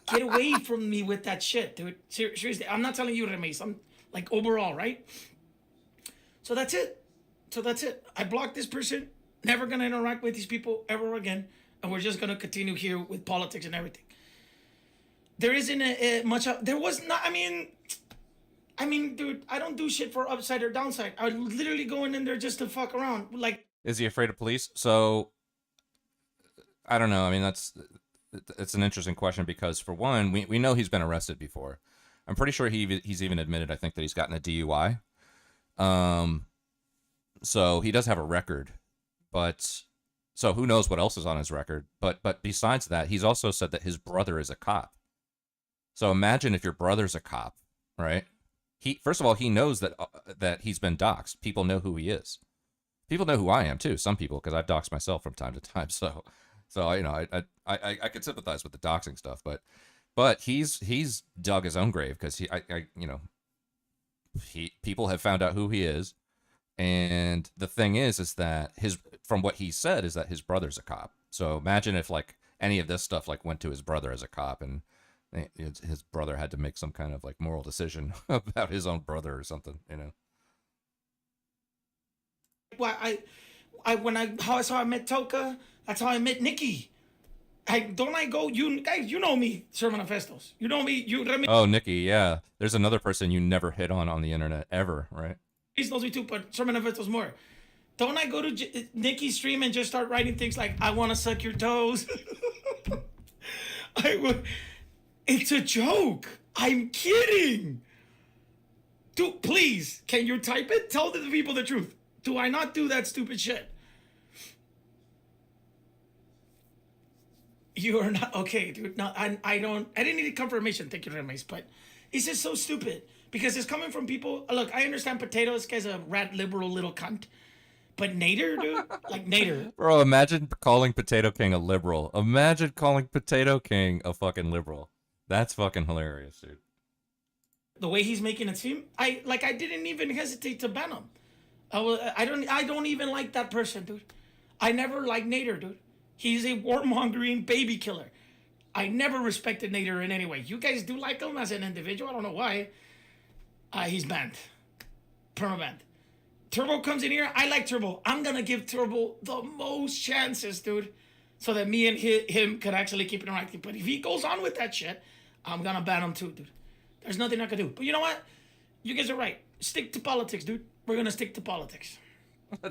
Get away from me with that shit, dude. Seriously, I'm not telling you, Remais. I'm like overall, right? So that's it. I blocked this person. Never gonna interact with these people ever again. And we're just gonna continue here with politics and everything. There isn't much. There was not. I mean, dude, I don't do shit for upside or downside. I literally going in there just to fuck around. Like, is he afraid of police? So, I don't know. I mean, it's an interesting question because for one, we know he's been arrested before. I'm pretty sure he's even admitted, I think, that he's gotten a DUI. So he does have a record, but so who knows what else is on his record? But besides that, he's also said that his brother is a cop. So imagine if your brother's a cop, right? First of all, he knows that he's been doxxed. People know who he is. People know who I am too. Some people, because I've doxxed myself from time to time. So I could sympathize with the doxing stuff, but But he's dug his own grave because people have found out who he is, and the thing is that from what he said is that his brother's a cop. So imagine if like any of this stuff like went to his brother as a cop, and his brother had to make some kind of like moral decision about his own brother or something, you know. Well, how I met Toka, that's how I met Nikki. You guys, you know me, Sir Manifestos. You know me, Oh, Nikki, yeah. There's another person you never hit on the internet ever, right? He knows me too, but Sir Manifestos more. Don't I go to Nikki's stream and just start writing things like, I want to suck your toes? It's a joke. I'm kidding. Dude, please, can you type it? Tell the people the truth. Do I not do that stupid shit? You are not okay, dude. No, I didn't need a confirmation. Thank you, Remes, but it's just so stupid because it's coming from people. Look, I understand Potato. This guy's a rat liberal little cunt, but Nader, dude, like Nader. Bro, imagine calling Potato King a liberal. Imagine calling Potato King a fucking liberal. That's fucking hilarious, dude. The way he's making it seem, I didn't even hesitate to ban him. I don't even like that person, dude. I never liked Nader, dude. He's a warmongering baby killer. I never respected Nader in any way. You guys do like him as an individual. I don't know why. He's banned. Perma-banned. Turbo comes in here. I like Turbo. I'm going to give Turbo the most chances, dude, so that me and him could actually keep interacting. But if he goes on with that shit, I'm going to ban him too, dude. There's nothing I can do. But you know what? You guys are right. Stick to politics, dude. We're going to stick to politics.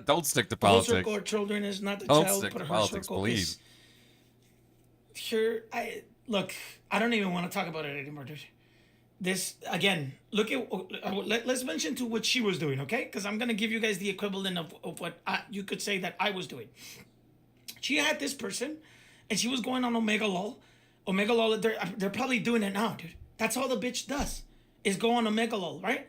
Don't stick to The whole politics. circle of children is not the Don't child, stick but to her politics, circle please. is. Sure, look. I don't even want to talk about it anymore, dude. This again. Look at. Let's mention to what she was doing, okay? Because I'm gonna give you guys the equivalent of what you could say that I was doing. She had this person, and she was going on Omega Lol. Omega Lol. They're probably doing it now, dude. That's all the bitch does, is go on Omega Lol, right?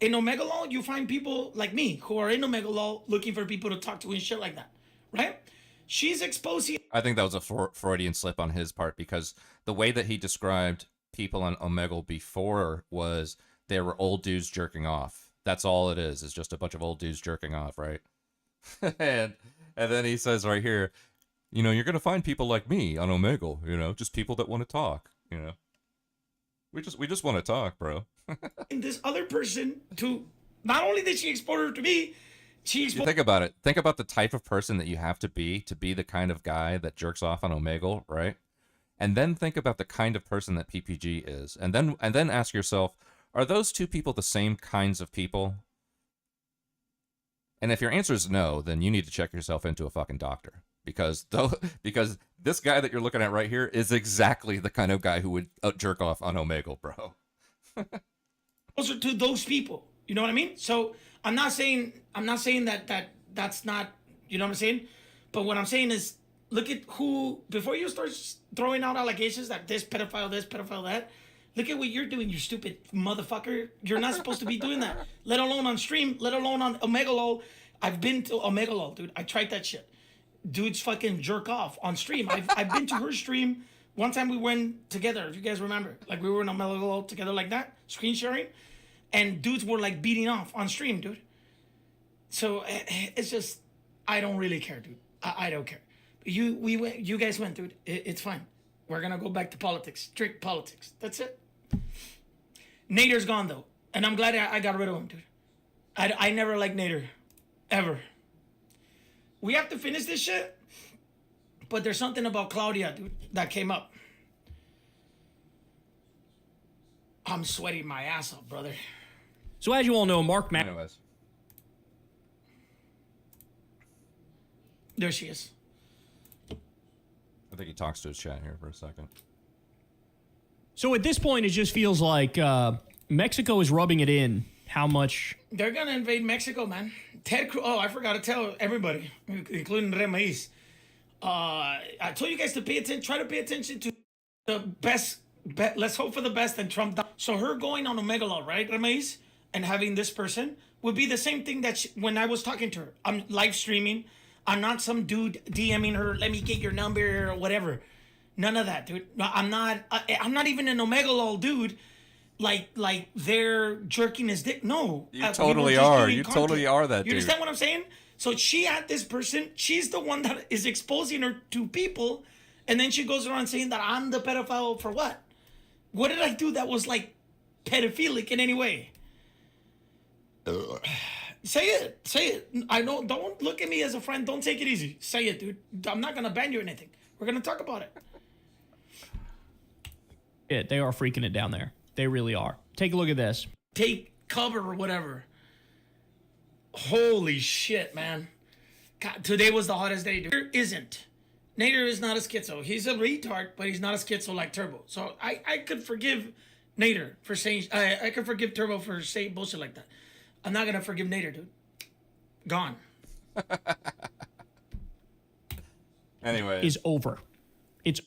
In Omega Lol, you find people like me who are in Omega Lol looking for people to talk to and shit like that, right? She's exposing. I think that was a Freudian slip on his part because the way that he described people on Omegle before was they were old dudes jerking off. That's all it is just a bunch of old dudes jerking off, right? and then he says right here, you know, you're going to find people like me on Omegle, you know, just people that want to talk, you know. We just want to talk, bro. This other person to not only did she expose her to me, she exposed. Think about it. Think about the type of person that you have to be the kind of guy that jerks off on Omegle, right? And then think about the kind of person that PPG is, and then ask yourself, are those two people the same kinds of people? And if your answer is no, then you need to check yourself into a fucking doctor. Because this guy that you're looking at right here is exactly the kind of guy who would jerk off on Omegle, bro. Closer to those people, you know what I mean? So I'm not saying that's not, you know what I'm saying? But what I'm saying is, look at who, before you start throwing out allegations that this pedophile, that, look at what you're doing, you stupid motherfucker. You're not supposed to be doing that. Let alone on stream, let alone on Omega Lol. I've been to Omega Lol, dude. I tried that shit. Dudes fucking jerk off on stream. I've been to her stream. One time we went together, if you guys remember. Like we were in Omega Lol together like that, screen sharing. And dudes were like beating off on stream, dude. So it's just, I don't really care, dude. I don't care. You guys went, dude. It's fine. We're gonna go back to politics, strict politics. That's it. Nader's gone though, and I'm glad I got rid of him, dude. I never liked Nader, ever. We have to finish this shit, but there's something about Claudia, dude, that came up. I'm sweating my ass off, brother. So as you all know, Mark Anyways. There she is. I think he talks to his chat here for a second. So at this point, it just feels like Mexico is rubbing it in how much... They're going to invade Mexico, man. Ted Cruz... Oh, I forgot to tell everybody, including Remais. I told you guys to pay attention. Try to pay attention to the best... Let's hope for the best and Trump... So her going on Omega Lol, right, Remais? And having this person would be the same thing that when I was talking to her. I'm live streaming. I'm not some dude DMing her, let me get your number or whatever. None of that, dude. No, I'm not even an Omega lol dude. Like they're jerking his dick. No, You totally are. You totally are that You dude. understand what I'm saying? So she had this person. She's the one that is exposing her to people, and then she goes around saying that I'm the pedophile for what? What did I do that was like pedophilic in any way? Say it. Say it. I know. Don't look at me as a friend. Don't take it easy. Say it, dude. I'm not gonna ban you or anything. We're gonna talk about it. Yeah, they are freaking it down there. They really are. Take a look at this. Take cover or whatever. Holy shit, man. God, today was the hottest day. Nader isn't. Nader is not a schizo. He's a retard, but he's not a schizo like Turbo. So I could forgive Nader for saying, I could forgive Turbo for saying bullshit like that. I'm not going to forgive Nader, dude. Gone. Anyways. Is over.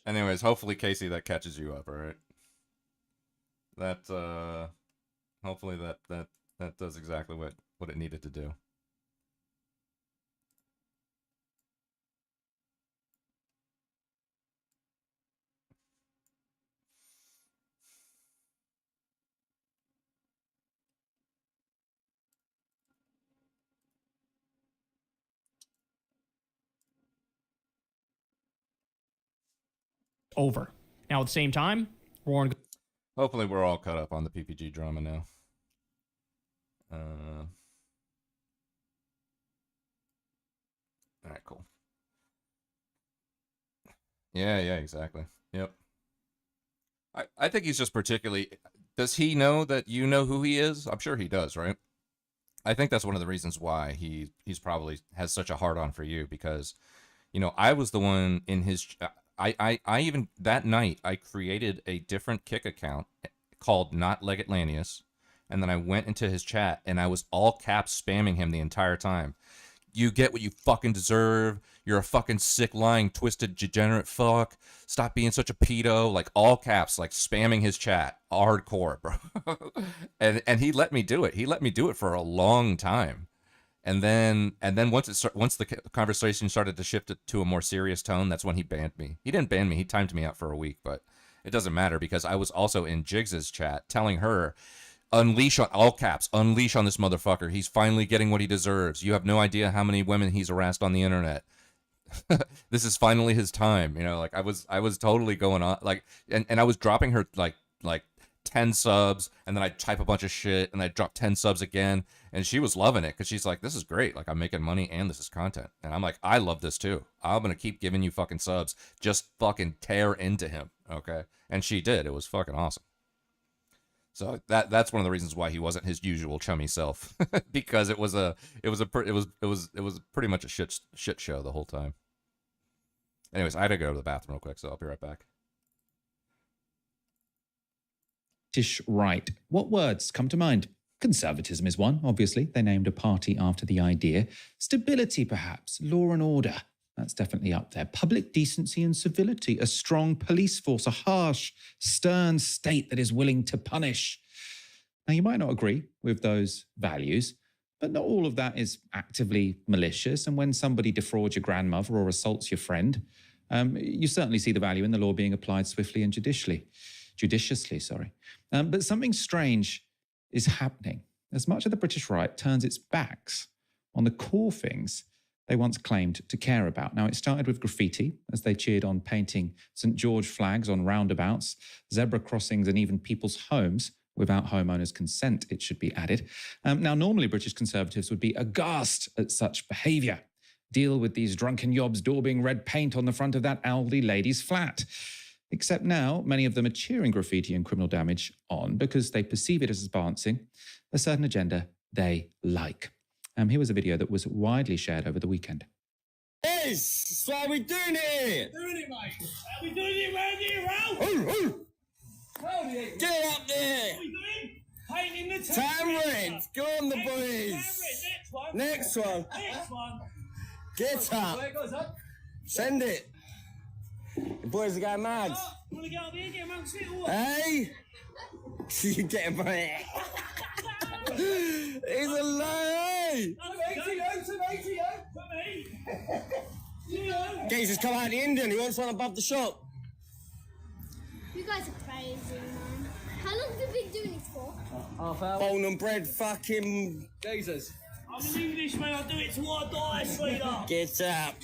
Anyways, hopefully, Casey, that catches you up, all right? That, hopefully that does exactly what it needed to do. Over. Now, at the same time, Warren. Hopefully, we're all caught up on the PPG drama now. All right, cool. Yeah, exactly. Yep. I think he's just particularly... Does he know that you know who he is? I'm sure he does, right? I think that's one of the reasons why he's probably has such a hard-on for you, because, you know, I was the one in his... I even, that night, I created a different Kick account called Not Leg Atlanteus, and then I went into his chat, and I was all caps spamming him the entire time. You get what you fucking deserve. You're a fucking sick, lying, twisted, degenerate fuck. Stop being such a pedo. Like, all caps, like, spamming his chat. Hardcore, bro. and he let me do it. He let me do it for a long time. And then once the conversation started to shift it to a more serious tone, that's when he banned me. He didn't ban me. He timed me out for a week, but it doesn't matter because I was also in Jigs's chat telling her, unleash on all caps, unleash on this motherfucker. He's finally getting what he deserves. You have no idea how many women he's harassed on the internet. This is finally his time. You know, like I was totally going on like, and I was dropping her like 10 subs, and then I'd type a bunch of shit and I'd drop 10 subs again, and she was loving it because she's like, this is great, like I'm making money and this is content. And I'm like, I love this too. I'm gonna keep giving you fucking subs. Just fucking tear into him, okay? And she did. It was fucking awesome. So that's one of the reasons why he wasn't his usual chummy self, because it was pretty much a shit show the whole time. Anyways, I had to go to the bathroom real quick, so I'll be right back. British right. What words come to mind? Conservatism is one, obviously. They named a party after the idea. Stability, perhaps. Law and order. That's definitely up there. Public decency and civility. A strong police force. A harsh, stern state that is willing to punish. Now, you might not agree with those values, but not all of that is actively malicious. And when somebody defrauds your grandmother or assaults your friend, you certainly see the value in the law being applied swiftly and judiciously. But something strange is happening. As much of the British right turns its backs on the core things they once claimed to care about. Now, it started with graffiti, as they cheered on painting St. George flags on roundabouts, zebra crossings, and even people's homes, without homeowners' consent, it should be added. Now, normally British Conservatives would be aghast at such behaviour. Deal with these drunken yobs daubing red paint on the front of that elderly lady's flat. Except now, many of them are cheering graffiti and criminal damage on because they perceive it as advancing a certain agenda they like. Here was a video that was widely shared over the weekend. Hey, so are we doing it? Doing it, mate. Are we doing it round here, Ralph? Get up there! What are we doing? Painting the Tamarind! Go on, the boys! Next one. Next one! Get up! Where it goes up? Send it! The boys are going mad. Oh, you want to get up here, get amongst it, or what? Hey! You get him right. He's a liar! Jesus come out the Indian, he wants one above the shop. You guys are crazy, man. How long have you been doing this for? Half hour. Born and bred fucking geezers. I'm an Englishman, I'll do it till I die, sweetheart. Get up.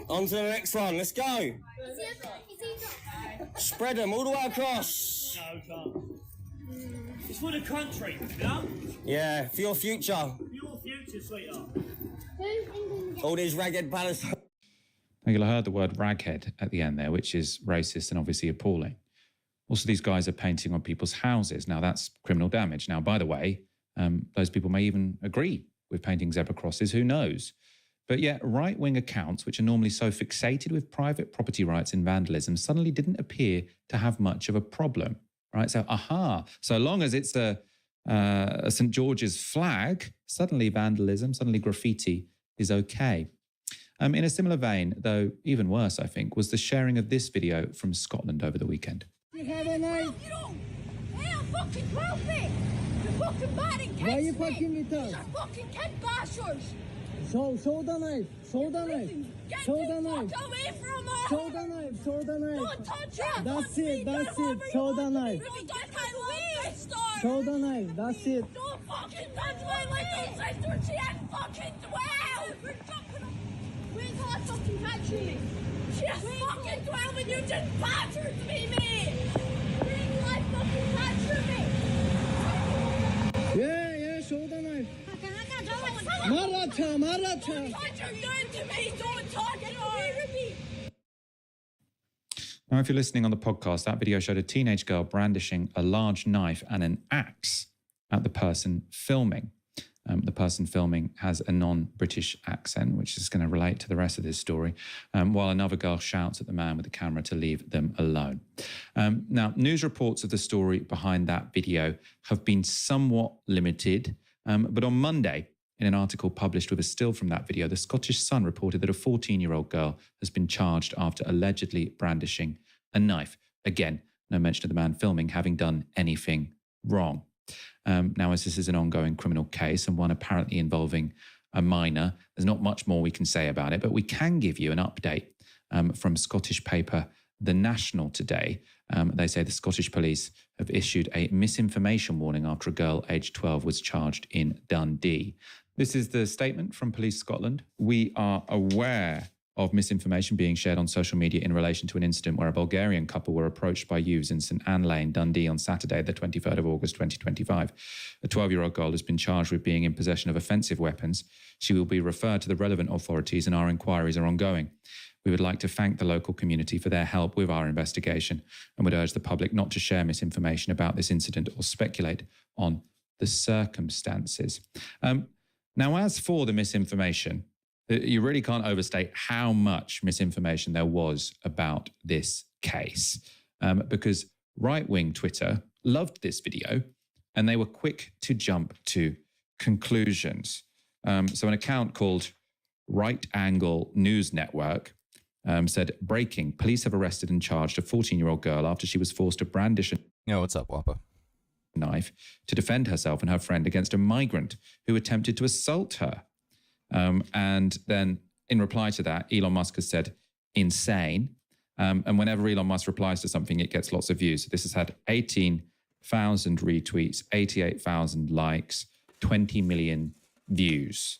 On to the next one. Let's go. Spread them all the way across. No, can't. It's for the country, you know? Yeah, for your future. Your future, sweetheart. All these ragged Palestinians. Now, you'll have heard the word raghead at the end there, which is racist and obviously appalling. Also, these guys are painting on people's houses. Now, that's criminal damage. Now, by the way, those people may even agree with painting zebra crosses. Who knows? But yet, right-wing accounts, which are normally so fixated with private property rights and vandalism, suddenly didn't appear to have much of a problem, right? So, so long as it's a St. George's flag, suddenly vandalism, suddenly graffiti is okay. In a similar vein, though even worse, I think, was the sharing of this video from Scotland over the weekend. You have a nice... You don't! Hey, I'm fucking 12 me! You're fucking batting kids! Why are you fucking with us? You're fucking kid bashers! Show the knife! Show the knife! Show the knife! Fuck away from her! Show the knife! Show the knife! Don't touch her! That's it! That's it! Show the knife! Don't touch my leg! Star! Show the knife! That's it! Don't fucking touch my little sister! She ain't fucking 12! Where's her fucking catching me? She's fucking 12 and you just battered me, mate! Where's her fucking catching me? Yeah, show the knife! Maracha! Don't touch her down to me! Don't touch her! Now, if you're listening on the podcast, that video showed a teenage girl brandishing a large knife and an axe at the person filming. The person filming has a non-British accent, which is going to relate to the rest of this story, while another girl shouts at the man with the camera to leave them alone. Now, news reports of the story behind that video have been somewhat limited, but on Monday, in an article published with a still from that video, the Scottish Sun reported that a 14-year-old girl has been charged after allegedly brandishing a knife. Again, no mention of the man filming having done anything wrong. Now, as this is an ongoing criminal case and one apparently involving a minor, there's not much more we can say about it, but we can give you an update from Scottish paper The National today. They say the Scottish police have issued a misinformation warning after a girl aged 12 was charged in Dundee. This is the statement from Police Scotland. We are aware of misinformation being shared on social media in relation to an incident where a Bulgarian couple were approached by youths in St Anne Lane, Dundee on Saturday, the 23rd of August, 2025. A 12-year-old girl has been charged with being in possession of offensive weapons. She will be referred to the relevant authorities and our inquiries are ongoing. We would like to thank the local community for their help with our investigation and would urge the public not to share misinformation about this incident or speculate on the circumstances. Now, as for the misinformation, you really can't overstate how much misinformation there was about this case, because right-wing Twitter loved this video and they were quick to jump to conclusions. So an account called Right Angle News Network said, breaking, police have arrested and charged a 14-year-old girl after she was forced to brandish a what's up, Wappa? Knife to defend herself and her friend against a migrant who attempted to assault her. And then in reply to that, Elon Musk has said, insane. And whenever Elon Musk replies to something, it gets lots of views. So this has had 18,000 retweets, 88,000 likes, 20 million views,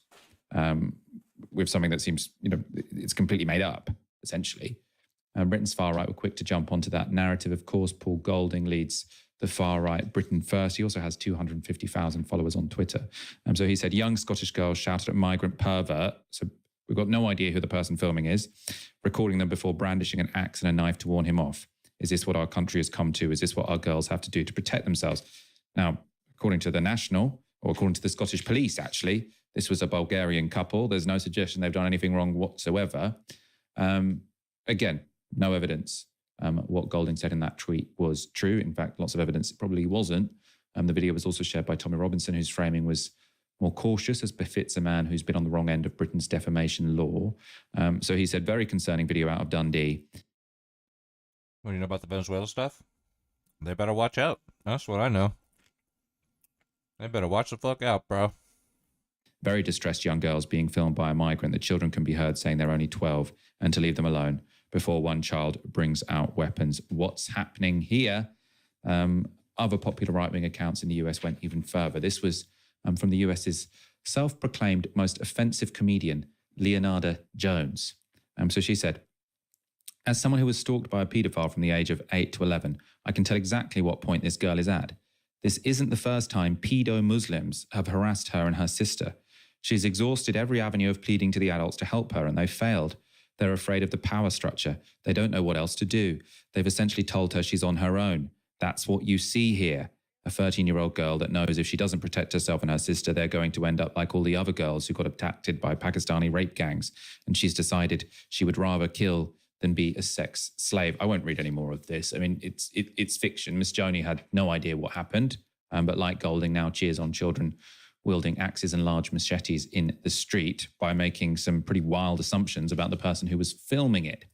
with something that seems, it's completely made up, essentially. Britain's far right were quick to jump onto that narrative. Of course, Paul Golding leads the far right Britain First. He also has 250,000 followers on Twitter. So he said, young Scottish girl shouted at migrant pervert. So we've got no idea who the person filming is, recording them before brandishing an axe and a knife to warn him off. Is this what our country has come to? Is this what our girls have to do to protect themselves? Now, according to the National, or according to the Scottish police, actually, this was a Bulgarian couple. There's no suggestion they've done anything wrong whatsoever. Again, no evidence. What Golding said in that tweet was true. In fact, lots of evidence it probably wasn't. The video was also shared by Tommy Robinson, whose framing was more cautious, as befits a man who's been on the wrong end of Britain's defamation law. So he said, very concerning video out of Dundee. What do you know about the Venezuela stuff? They better watch out. That's what I know. They better watch the fuck out, bro. Very distressed young girls being filmed by a migrant. The children can be heard saying they're only 12 and to leave them alone. before one child brings out weapons. What's happening here? Other popular right-wing accounts in the US went even further. This was from the US's self-proclaimed most offensive comedian, Leonarda Jones. So she said, as someone who was stalked by a paedophile from the age of 8 to 11, I can tell exactly what point this girl is at. This isn't the first time pedo-Muslims have harassed her and her sister. She's exhausted every avenue of pleading to the adults to help her, and they've failed. They're afraid of the power structure. They don't know what else to do. They've essentially told her she's on her own. That's what you see here. A 13-year-old girl that knows if she doesn't protect herself and her sister, they're going to end up like all the other girls who got abducted by Pakistani rape gangs. And she's decided she would rather kill than be a sex slave. I won't read any more of this. I mean, it's fiction. Miss Joni had no idea what happened, but like Golding now cheers on children wielding axes and large machetes in the street by making some pretty wild assumptions about the person who was filming it.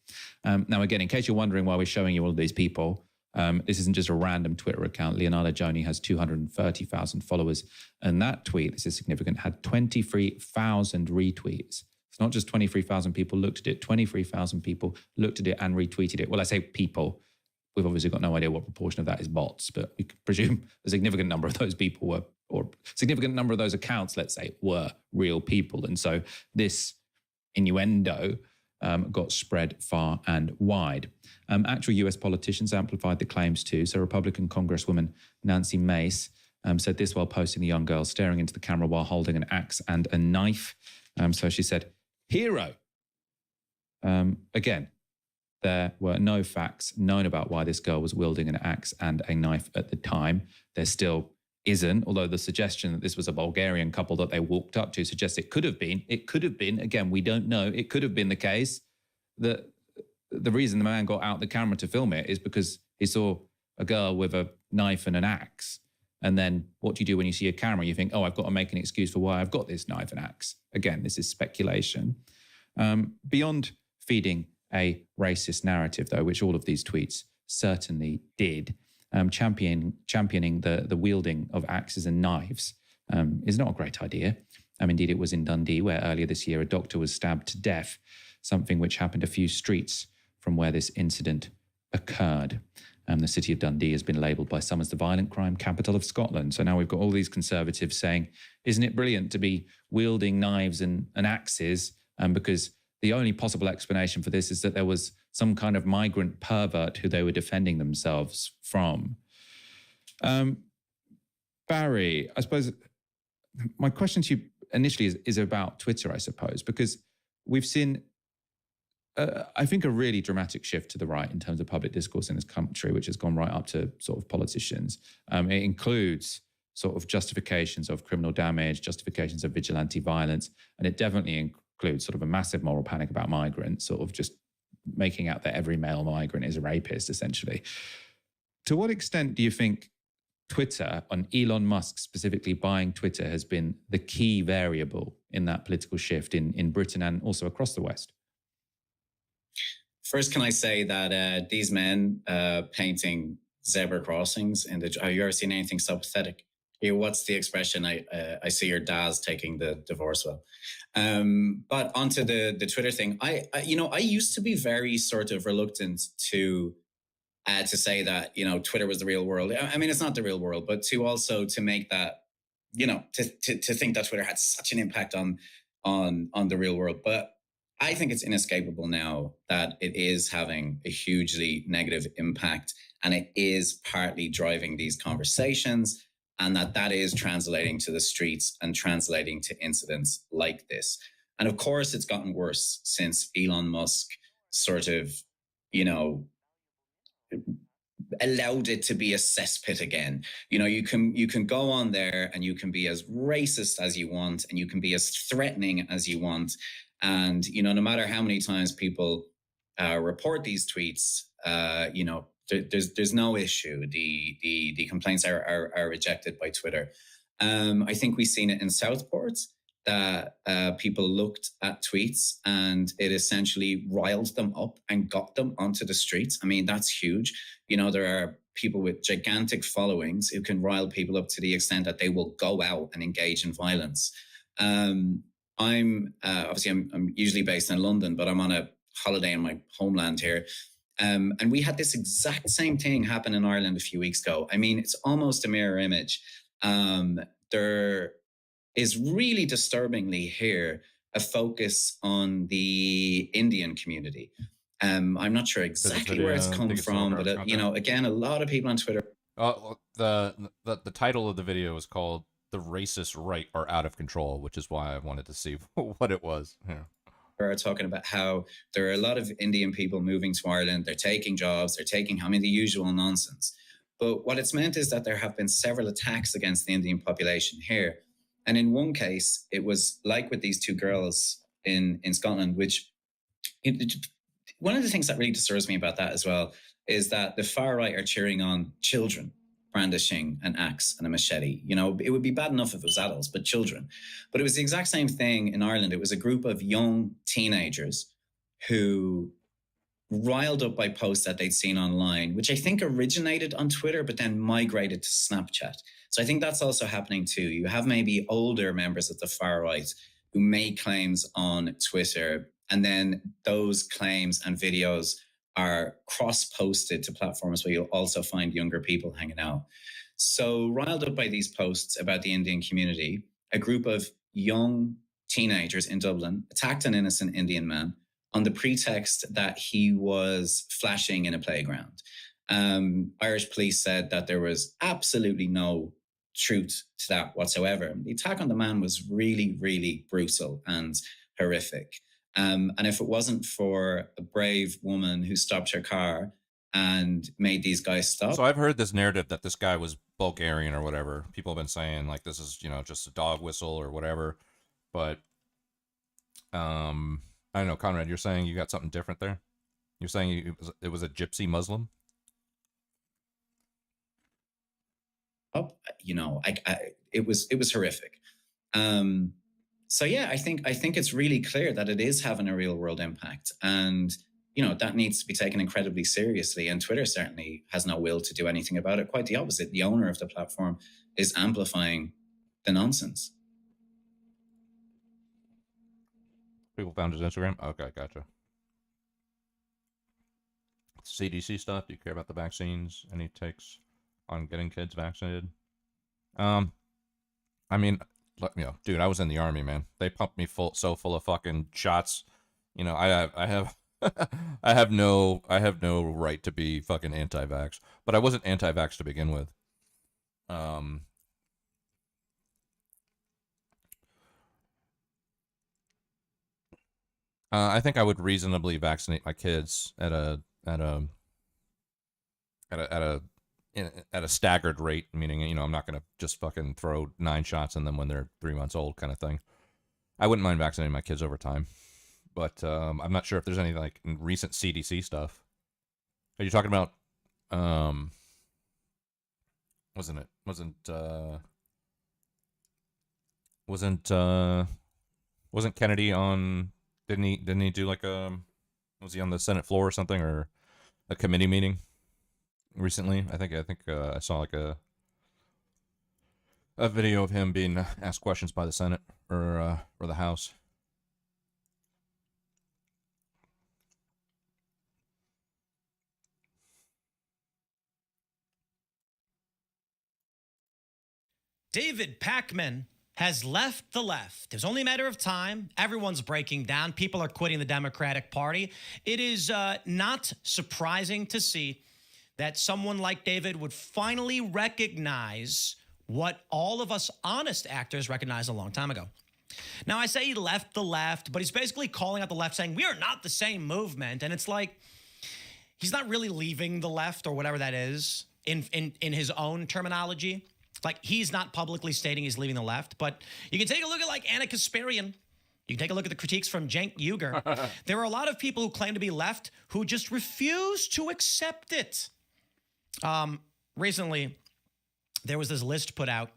Now, again, in case you're wondering why we're showing you all of these people, this isn't just a random Twitter account. Leonarda Joni has 230,000 followers, and that tweet, this is significant, had 23,000 retweets. It's not just 23,000 people looked at it, 23,000 people looked at it and retweeted it. Well, I say people. We've obviously got no idea what proportion of that is bots, but we could presume a significant number of those people were, or significant number of those accounts, let's say, were real people. And so this innuendo got spread far and wide. Actual US politicians amplified the claims too. So Republican Congresswoman Nancy Mace said this while posting the young girl staring into the camera while holding an axe and a knife. So she said, hero. Again, there were no facts known about why this girl was wielding an axe and a knife at the time. There still isn't, although the suggestion that this was a Bulgarian couple that they walked up to suggests it could have been. It could have been. Again, we don't know. It could have been the case that the reason the man got out the camera to film it is because he saw a girl with a knife and an axe. And then what do you do when you see a camera? You think, oh, I've got to make an excuse for why I've got this knife and axe. Again, this is speculation. Beyond feeding a racist narrative, though, which all of these tweets certainly did, championing the wielding of axes and knives is not a great idea. Indeed, it was in Dundee where earlier this year a doctor was stabbed to death, something which happened a few streets from where this incident occurred. The city of Dundee has been labelled by some as the violent crime capital of Scotland. So now we've got all these conservatives saying, isn't it brilliant to be wielding knives and axes? Because the only possible explanation for this is that there was some kind of migrant pervert who they were defending themselves from. Barry, I suppose my question to you initially is about Twitter, I suppose, because we've seen, I think, a really dramatic shift to the right in terms of public discourse in this country, which has gone right up to sort of politicians. It includes sort of justifications of criminal damage, justifications of vigilante violence, and it definitely includes sort of a massive moral panic about migrants, sort of just making out that every male migrant is a rapist, essentially. To what extent do you think Twitter, and Elon Musk specifically buying Twitter, has been the key variable in that political shift in Britain and also across the West? First, can I say that these men painting zebra crossings, have you ever seen anything so pathetic? What's the expression? I see your dad's taking the divorce well. But onto the Twitter thing. I used to be very sort of reluctant to say that, Twitter was the real world. I mean, it's not the real world, but to make that, to think that Twitter had such an impact on the real world. But I think it's inescapable now that it is having a hugely negative impact, and it is partly driving these conversations, and that is translating to the streets and translating to incidents like this. And of course, it's gotten worse since Elon Musk sort of, allowed it to be a cesspit again. You can go on there and you can be as racist as you want, and you can be as threatening as you want. And, no matter how many times people report these tweets, there's no issue. The complaints are rejected by Twitter. I think we've seen it in Southport that people looked at tweets and it essentially riled them up and got them onto the streets. I mean, that's huge. There are people with gigantic followings who can rile people up to the extent that they will go out and engage in violence. I'm usually based in London, but I'm on a holiday in my homeland here. And we had this exact same thing happen in Ireland a few weeks ago. I mean, it's almost a mirror image. There is really disturbingly here a focus on the Indian community. I'm not sure exactly where it's come from, but you know, again, a lot of people on Twitter. The title of the video is called "The Racist Right Are Out of Control," which is why I wanted to see what it was. Yeah. Are talking about how there are a lot of Indian people moving to Ireland. They're taking jobs. They're taking, I mean, the usual nonsense. But what it's meant is that there have been several attacks against the Indian population here. And in one case, it was like with these two girls in Scotland, which one of the things that really disturbs me about that as well is that the far right are cheering on children brandishing an axe and a machete. You know, it would be bad enough if it was adults, but children. But it was the exact same thing in Ireland. It was a group of young teenagers who, riled up by posts that they'd seen online, which I think originated on Twitter, but then migrated to Snapchat. So I think that's also happening too. You have maybe older members of the far right who make claims on Twitter, and then those claims and videos are cross-posted to platforms where you'll also find younger people hanging out. So riled up by these posts about the Indian community, a group of young teenagers in Dublin attacked an innocent Indian man on the pretext that he was flashing in a playground. Irish police said that there was absolutely no truth to that whatsoever. The attack on the man was really, really brutal and horrific. And if it wasn't for a brave woman who stopped her car and made these guys stop. So I've heard this narrative that this guy was Bulgarian or whatever. People have been saying like this is, you know, just a dog whistle or whatever. But I don't know, Conrad, you're saying you got something different there? You're saying it was a gypsy Muslim? Oh, you know, it was horrific. So yeah, I think it's really clear that it is having a real world impact, and you know that needs to be taken incredibly seriously. And Twitter certainly has no will to do anything about it. Quite the opposite. The owner of the platform is amplifying the nonsense. People found his Instagram? Okay, gotcha. CDC stuff. Do you care about the vaccines? Any takes on getting kids vaccinated? I mean, you know, dude, I was in the army, man. They pumped me so full of fucking shots. You know, I have I have no right to be fucking anti-vax, but I wasn't anti-vax to begin with. I think I would reasonably vaccinate my kids at a staggered rate, meaning, you know, I'm not going to just fucking throw 9 shots in them when they're 3 months old kind of thing. I wouldn't mind vaccinating my kids over time, but I'm not sure if there's any like recent CDC stuff. Are you talking about, wasn't Kennedy on, didn't he do like was he on the Senate floor or something, or a committee meeting recently? I think I saw like a video of him being asked questions by the Senate or the House. David Pakman has left the left. It's only a matter of time. Everyone's breaking down. People are quitting the Democratic Party. It is not surprising to see that someone like David would finally recognize what all of us honest actors recognized a long time ago. Now, I say he left the left, but he's basically calling out the left, saying, we are not the same movement. And it's like, he's not really leaving the left or whatever that is in his own terminology. Like, he's not publicly stating he's leaving the left, but you can take a look at like Anna Kasparian. You can take a look at the critiques from Cenk Uygur. There are a lot of people who claim to be left who just refuse to accept it. Recently, there was this list put out.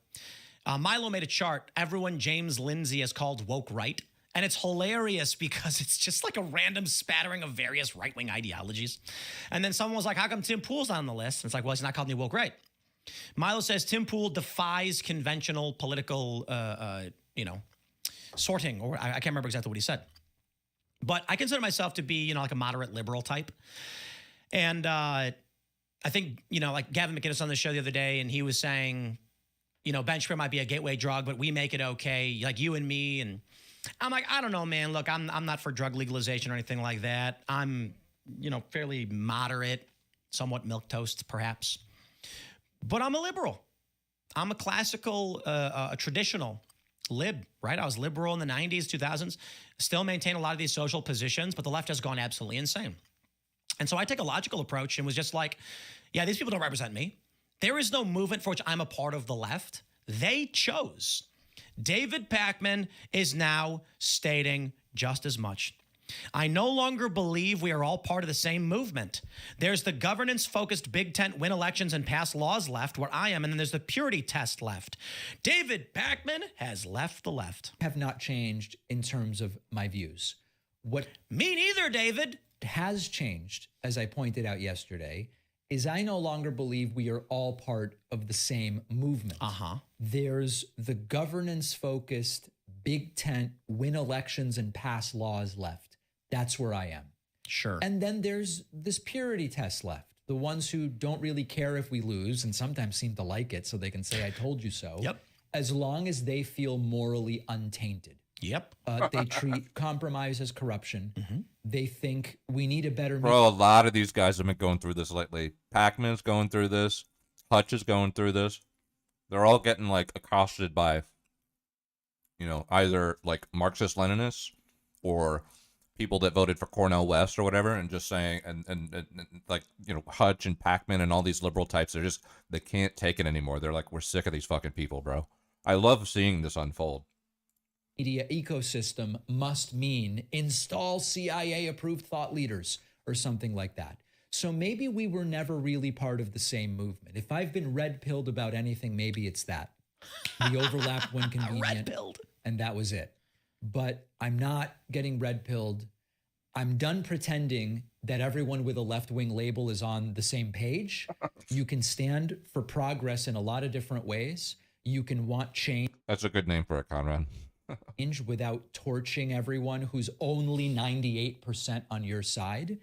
Milo made a chart. Everyone James Lindsay has called woke right. And it's hilarious because it's just like a random spattering of various right-wing ideologies. And then someone was like, how come Tim Pool's on the list? And it's like, well, he's not called any woke right. Milo says Tim Pool defies conventional political, sorting, or I can't remember exactly what he said. But I consider myself to be, like a moderate liberal type. And I think, like Gavin McInnes on the show the other day, and he was saying, bench spray might be a gateway drug, but we make it okay, like you and me. And I'm like, I don't know, man. Look, I'm not for drug legalization or anything like that. I'm, fairly moderate, somewhat milquetoast, perhaps. But I'm a liberal. I'm a classical, a traditional lib, right? I was liberal in the 90s, 2000s, still maintain a lot of these social positions, but the left has gone absolutely insane. And so I take a logical approach and was just like, yeah, these people don't represent me. There is no movement for which I'm a part of the left. They chose. David Pakman is now stating just as much. I no longer believe we are all part of the same movement. There's the governance-focused Big Tent win elections and pass laws left, where I am, and then there's the purity test left. David Pakman has left the left. Have not changed in terms of my views. What me neither, David. Has changed, as I pointed out yesterday, is I no longer believe we are all part of the same movement. There's the governance-focused Big Tent win elections and pass laws left. That's where I am. Sure. And then there's this purity test left. The ones who don't really care if we lose and sometimes seem to like it so they can say, I told you so. Yep. As long as they feel morally untainted. Yep. They treat compromise as corruption. They think we need a better... Bro, a lot of these guys have been going through this lately. Pakman's going through this. Hutch is going through this. They're all getting, like, accosted by, either, like, Marxist-Leninists or people that voted for Cornel West or whatever, and just saying, and like, Hutch and Pakman and all these liberal types, they can't take it anymore. They're like, we're sick of these fucking people, bro. I love seeing this unfold. Media ecosystem must mean install CIA-approved thought leaders or something like that. So maybe we were never really part of the same movement. If I've been red-pilled about anything, maybe it's that. We overlapped when convenient. Red-pilled. And that was it. But I'm not getting red-pilled. I'm done pretending that everyone with a left-wing label is on the same page. You can stand for progress in a lot of different ways. You can want change. That's a good name for it, Conrad. Without torching everyone who's only 98% on your side.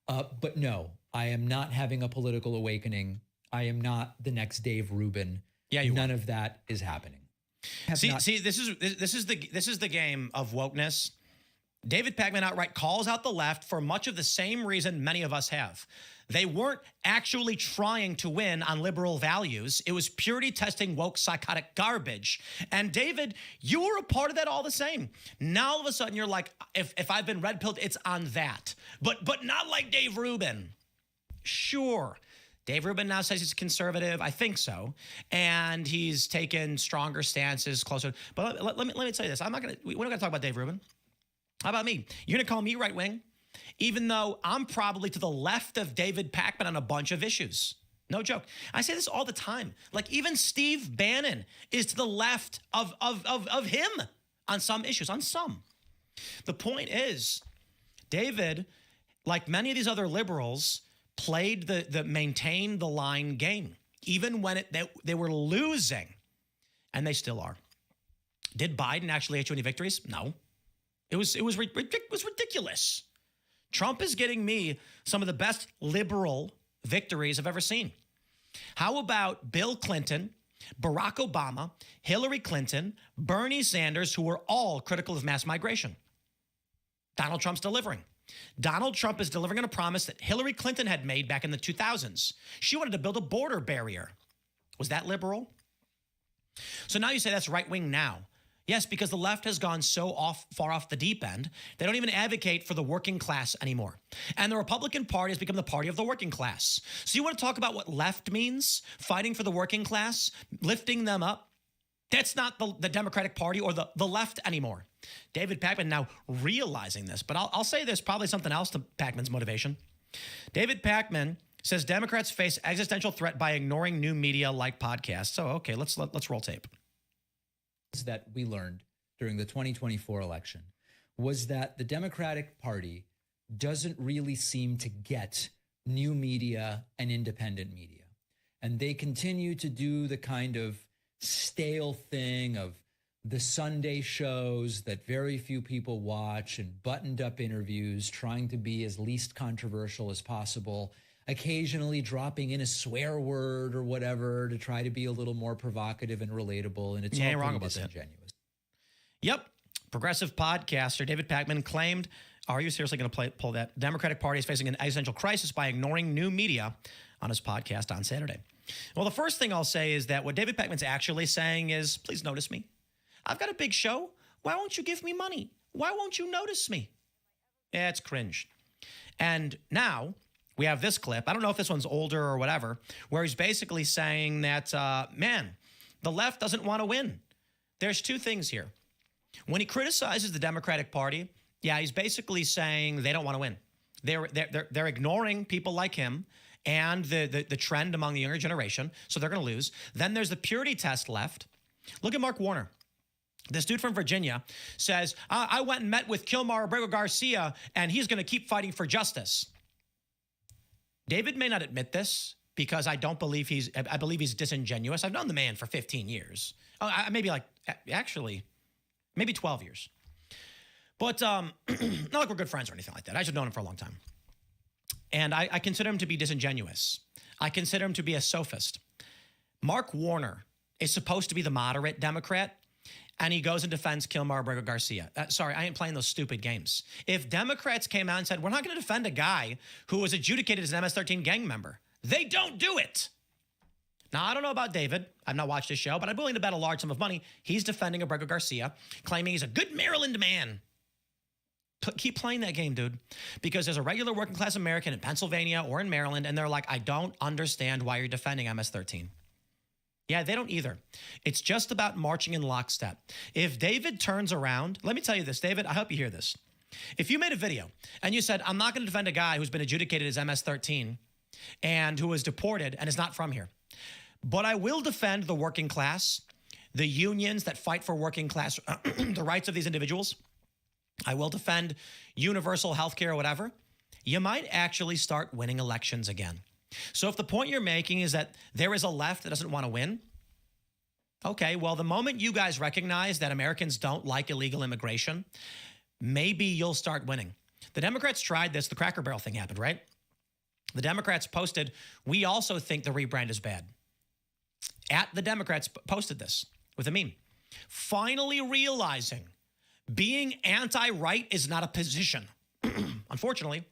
But no, I am not having a political awakening. I am not the next Dave Rubin. Yeah, none of that is happening. See, this is the game of wokeness. David Pakman outright calls out the left for much of the same reason many of us have. They weren't actually trying to win on liberal values. It was purity testing woke psychotic garbage. And David, you were a part of that all the same. Now all of a sudden you're like, if I've been red-pilled, it's on that. But not like Dave Rubin. Sure. Dave Rubin now says he's conservative. I think so. And he's taken stronger stances closer. But let me tell you this. We're not going to talk about Dave Rubin. How about me? You're going to call me right-wing? Even though I'm probably to the left of David Pakman on a bunch of issues. No joke. I say this all the time. Like even Steve Bannon is to the left of him on some issues, on some. The point is, David, like many of these other liberals, played the maintain the line game, even when they were losing, and they still are. Did Biden actually issue any victories? No. It was ridiculous. Trump is getting me some of the best liberal victories I've ever seen. How about Bill Clinton, Barack Obama, Hillary Clinton, Bernie Sanders, who were all critical of mass migration? Donald Trump's delivering. Donald Trump is delivering on a promise that Hillary Clinton had made back in the 2000s. She wanted to build a border barrier. Was that liberal? So now you say that's right-wing now. Yes, because the left has gone so far off the deep end, they don't even advocate for the working class anymore. And the Republican Party has become the party of the working class. So you want to talk about what left means? Fighting for the working class, lifting them up? That's not the Democratic Party or the left anymore. David Pakman now realizing this, but I'll say there's probably something else to Pakman's motivation. David Pakman says Democrats face existential threat by ignoring new media like podcasts. So, okay, let's roll tape. That we learned during the 2024 election was that the Democratic Party doesn't really seem to get new media and independent media. And they continue to do the kind of stale thing of the Sunday shows that very few people watch and buttoned up interviews, trying to be as least controversial as possible, occasionally dropping in a swear word or whatever to try to be a little more provocative and relatable. And it's You all ain't wrong pretty about that. disingenuous. Yep. Progressive podcaster David Pakman claimed, are you seriously going to pull that? Democratic Party is facing an existential crisis by ignoring new media on his podcast on Saturday. Well, the first thing I'll say is that what David Pakman's actually saying is, please notice me. I've got a big show. Why won't you give me money? Why won't you notice me? Yeah, it's cringe. And now we have this clip. I don't know if this one's older or whatever, where he's basically saying that, man, the left doesn't want to win. There's two things here. When he criticizes the Democratic Party, yeah, he's basically saying they don't want to win. They're ignoring people like him and the trend among the younger generation, so they're going to lose. Then there's the purity test left. Look at Mark Warner. This dude from Virginia says, I went and met with Kilmar Abrego Garcia, and he's going to keep fighting for justice. David may not admit this because I believe he's disingenuous. I've known the man for 15 years. Maybe 12 years. But not like we're good friends or anything like that. I should have known him for a long time. And I consider him to be disingenuous. I consider him to be a sophist. Mark Warner is supposed to be the moderate Democrat, and he goes and defends Kilmar Abrego Garcia. Sorry, I ain't playing those stupid games. If Democrats came out and said, we're not going to defend a guy who was adjudicated as an MS-13 gang member, they don't do it. Now, I don't know about David. I've not watched his show, but I'm willing to bet a large sum of money he's defending Abrego Garcia, claiming he's a good Maryland man. Keep playing that game, dude, because there's a regular working class American in Pennsylvania or in Maryland, and they're like, I don't understand why you're defending MS-13. Yeah, they don't either. It's just about marching in lockstep. If David turns around, let me tell you this, David, I hope you hear this. If you made a video and you said, I'm not going to defend a guy who's been adjudicated as MS-13 and who was deported and is not from here, but I will defend the working class, the unions that fight for working class, the rights of these individuals, I will defend universal health care or whatever, you might actually start winning elections again. So if the point you're making is that there is a left that doesn't want to win, okay, well, the moment you guys recognize that Americans don't like illegal immigration, maybe you'll start winning. The Democrats tried this. The Cracker Barrel thing happened, right? The Democrats posted, we also think the rebrand is bad. The Democrats posted this with a meme. Finally realizing being anti-right is not a position. Unfortunately,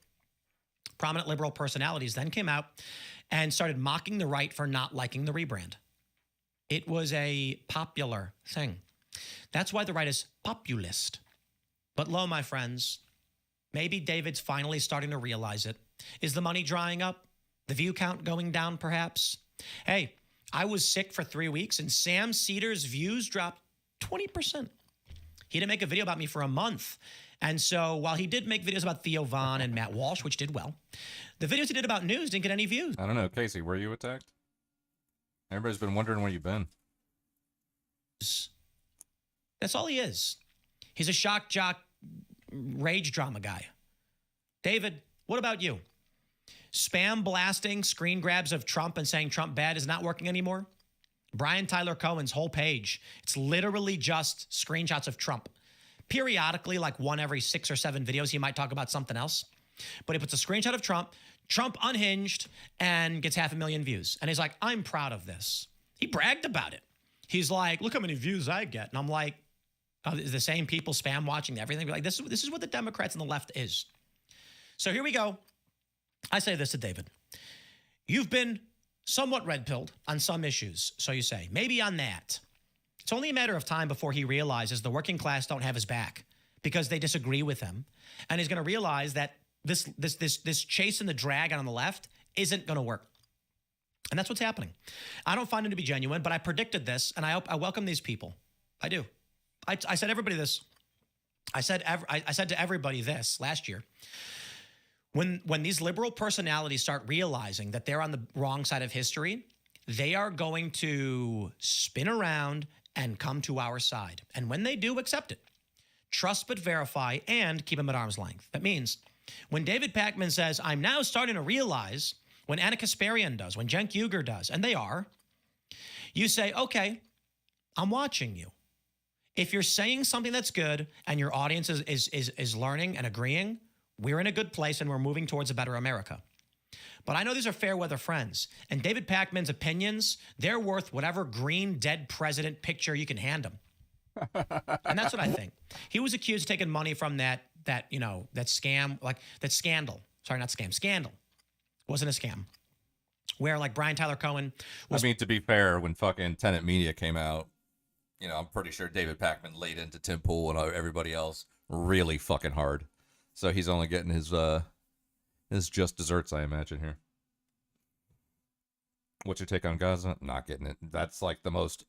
prominent liberal personalities then came out and started mocking the right for not liking the rebrand. It was a popular thing. That's why the right is populist. But lo, my friends, maybe David's finally starting to realize it. Is the money drying up? The view count going down, perhaps? Hey, I was sick for 3 weeks, and Sam Cedar's views dropped 20%. He didn't make a video about me for a month. And so while he did make videos about Theo Von and Matt Walsh, which did well, the videos he did about news didn't get any views. I don't know. Casey, were you attacked? Everybody's been wondering where you've been. That's all he is. He's a shock jock rage drama guy. David, what about you? Spam blasting screen grabs of Trump and saying Trump bad is not working anymore? Brian Tyler Cohen's whole page, it's literally just screenshots of Trump. Periodically, like one every 6 or 7 videos, he might talk about something else. But he puts a screenshot of Trump unhinged, and gets 500,000 views. And he's like, I'm proud of this. He bragged about it. He's like, look how many views I get. And I'm like, the same people spam watching everything. Be like, this is what the Democrats and the left is. So here we go. I say this to David. You've been somewhat red-pilled on some issues, so you say. Maybe on that. It's only a matter of time before he realizes the working class don't have his back because they disagree with him. And he's going to realize that this chasing the dragon on the left isn't going to work. And that's what's happening. I don't find him to be genuine, but I predicted this, and I welcome these people. I do. I said everybody this. I said to everybody this last year. When these liberal personalities start realizing that they're on the wrong side of history, they are going to spin around and come to our side. And when they do, accept it. Trust but verify and keep them at arm's length. That means when David Pakman says, I'm now starting to realize, when Anna Kasparian does, when Cenk Uygur does, and they are, you say, okay, I'm watching you. If you're saying something that's good and your audience is learning and agreeing, we're in a good place and we're moving towards a better America. But I know these are fair weather friends, and David Pakman's opinions, they're worth whatever green dead president picture you can hand him. And that's what I think. He was accused of taking money from that scam, like that scandal. Sorry, not scam, scandal. Wasn't a scam. Where like Brian Tyler Cohen was. I mean, to be fair, when fucking Tenet Media came out, I'm pretty sure David Pakman laid into Tim Pool and everybody else really fucking hard. So he's only getting his just desserts, I imagine, here. What's your take on Gaza? Not getting it. That's like the most...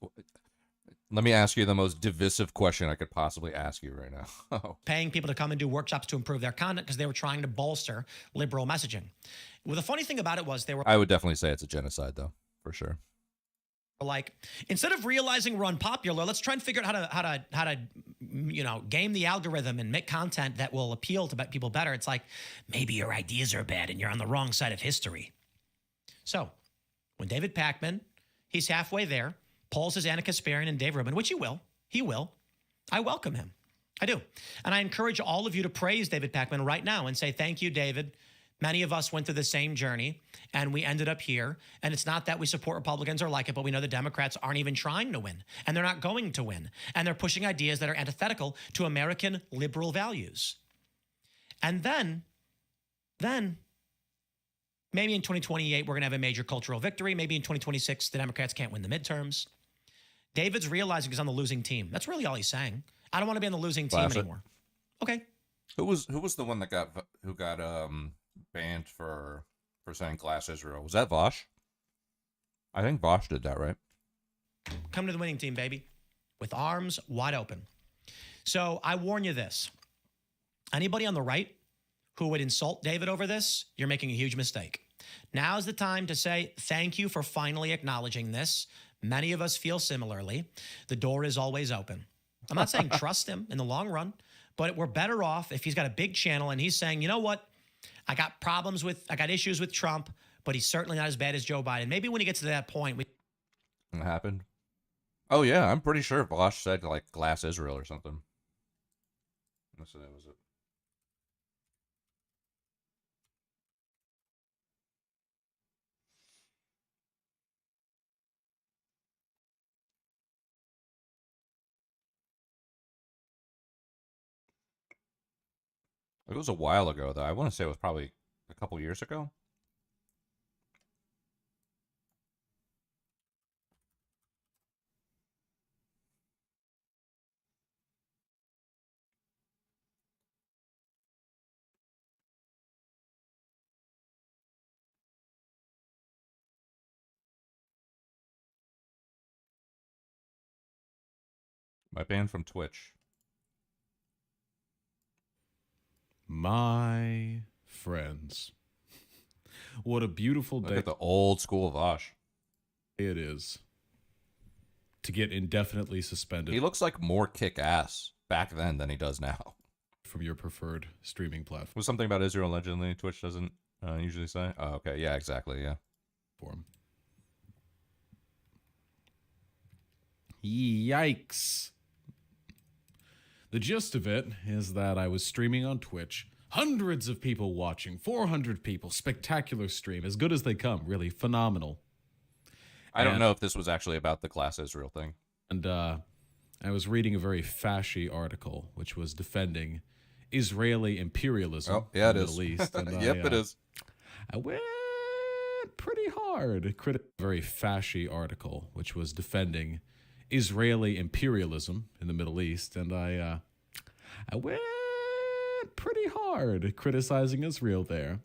Let me ask you the most divisive question I could possibly ask you right now. Paying people to come and do workshops to improve their content because they were trying to bolster liberal messaging. Well, the funny thing about it was they were... I would definitely say it's a genocide, though, for sure. Like, instead of realizing we're unpopular, let's try and figure out how to game the algorithm and make content that will appeal to people better. It's like, maybe your ideas are bad and you're on the wrong side of history. So, when David Pakman, he's halfway there, polls his Anna Kasparian and Dave Rubin, which he will. I welcome him. I do. And I encourage all of you to praise David Pakman right now and say, thank you, David. Many of us went through the same journey, and we ended up here. And it's not that we support Republicans or like it, but we know the Democrats aren't even trying to win, and they're not going to win. And they're pushing ideas that are antithetical to American liberal values. And then maybe in 2028, we're going to have a major cultural victory. Maybe in 2026, the Democrats can't win the midterms. David's realizing he's on the losing team. That's really all he's saying. I don't want to be on the losing team anymore. Okay. Who was the one that got banned for saying Glass Israel? Was that Vosh? I think Vosh did that, right? Come to the winning team, baby, with arms wide open. So I warn you this. Anybody on the right who would insult David over this, you're making a huge mistake. Now's the time to say thank you for finally acknowledging this. Many of us feel similarly. The door is always open. I'm not saying trust him in the long run, but we're better off if he's got a big channel and he's saying, you know what? I got issues with Trump, but he's certainly not as bad as Joe Biden. Maybe when he gets to that point, What happened? Oh yeah, I'm pretty sure Vosh said like Glass Israel or something. That was it. It was a while ago, though. I want to say it was probably a couple years ago. My banned from Twitch. My friends, what a beautiful day. Look at the old school Vosh. It is to get indefinitely suspended. He looks like more kick-ass back then than he does now. From your preferred streaming platform. Was something about Israel allegedly Twitch doesn't usually say? Oh, okay. Yeah, exactly. Yeah. Form. Yikes. The gist of it is that I was streaming on Twitch. Hundreds of people watching. 400 people. Spectacular stream. As good as they come. Really phenomenal. I don't know if this was actually about the Glass Israel thing. And I was reading a very fashy article, which was defending Israeli imperialism in the Middle East. And yep, it is. I went pretty hard. Very fashy article, which was defending Israeli imperialism in the Middle East, and I went pretty hard criticizing Israel there,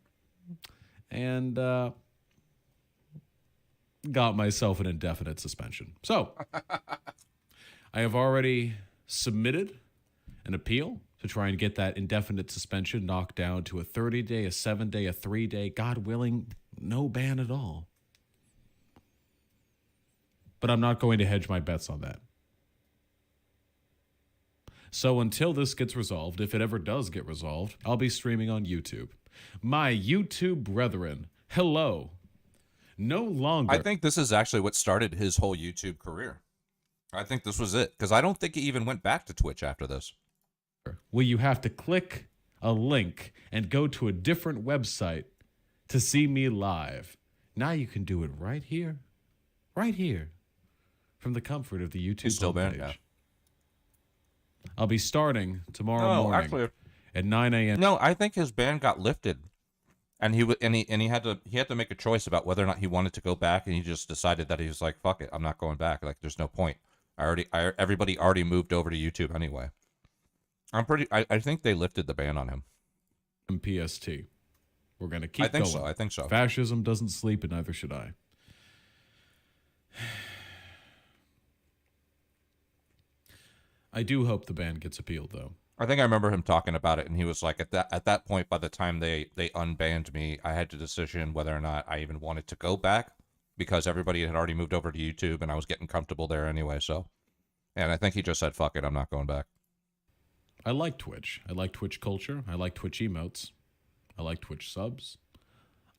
and got myself an indefinite suspension. So I have already submitted an appeal to try and get that indefinite suspension knocked down to a 30-day, a 7-day, a 3-day, God willing, no ban at all. But I'm not going to hedge my bets on that. So until this gets resolved, if it ever does get resolved, I'll be streaming on YouTube. My YouTube brethren, hello. No longer. I think this is actually what started his whole YouTube career. I think this was it, because I don't think he even went back to Twitch after this. Where you have to click a link and go to a different website to see me live. Now you can do it right here, from the comfort of the YouTube He's still banned, homepage. yeah. I'll be starting tomorrow morning actually, at 9 a.m. No, I think his ban got lifted, and he had to make a choice about whether or not he wanted to go back, and he just decided that he was like, "Fuck it, I'm not going back. Like, there's no point. Everybody already moved over to YouTube anyway." I think they lifted the ban on him. PST. We're gonna keep. I think going. so. I think so. Fascism doesn't sleep, and neither should I. I do hope the ban gets appealed, though. I think I remember him talking about it, and he was like, at that point, by the time they unbanned me, I had to decision whether or not I even wanted to go back, because everybody had already moved over to YouTube, and I was getting comfortable there anyway. So, and I think he just said, "Fuck it, I'm not going back." I like Twitch. I like Twitch culture. I like Twitch emotes. I like Twitch subs.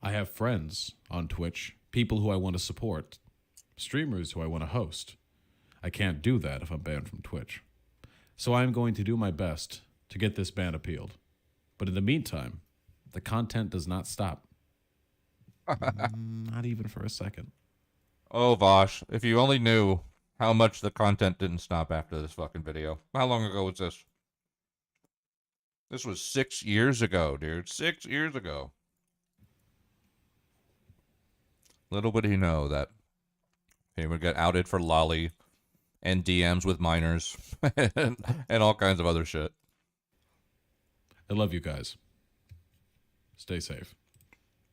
I have friends on Twitch, people who I want to support, streamers who I want to host. I can't do that if I'm banned from Twitch. So I'm going to do my best to get this ban appealed. But in the meantime, the content does not stop. Not even for a second. Oh, Vosh, if you only knew how much the content didn't stop after this fucking video. How long ago was this? This was 6 years ago, dude. 6 years ago. Little did he know that he would get outed for lolly and DMs with minors and all kinds of other shit. I love you guys. Stay safe.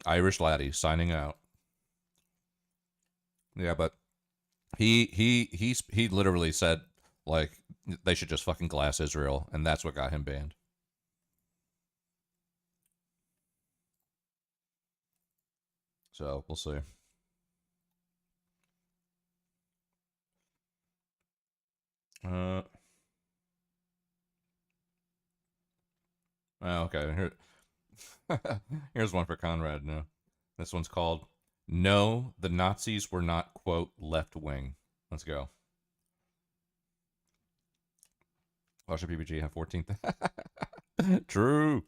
Irish Laddie signing out. Yeah, but he literally said, like, they should just fucking glass Israel, and that's what got him banned. So we'll see. Okay. Here, here's one for Conrad. No, this one's called "No, the Nazis were not quote left wing." Let's go. Why should PPG have 14th? True.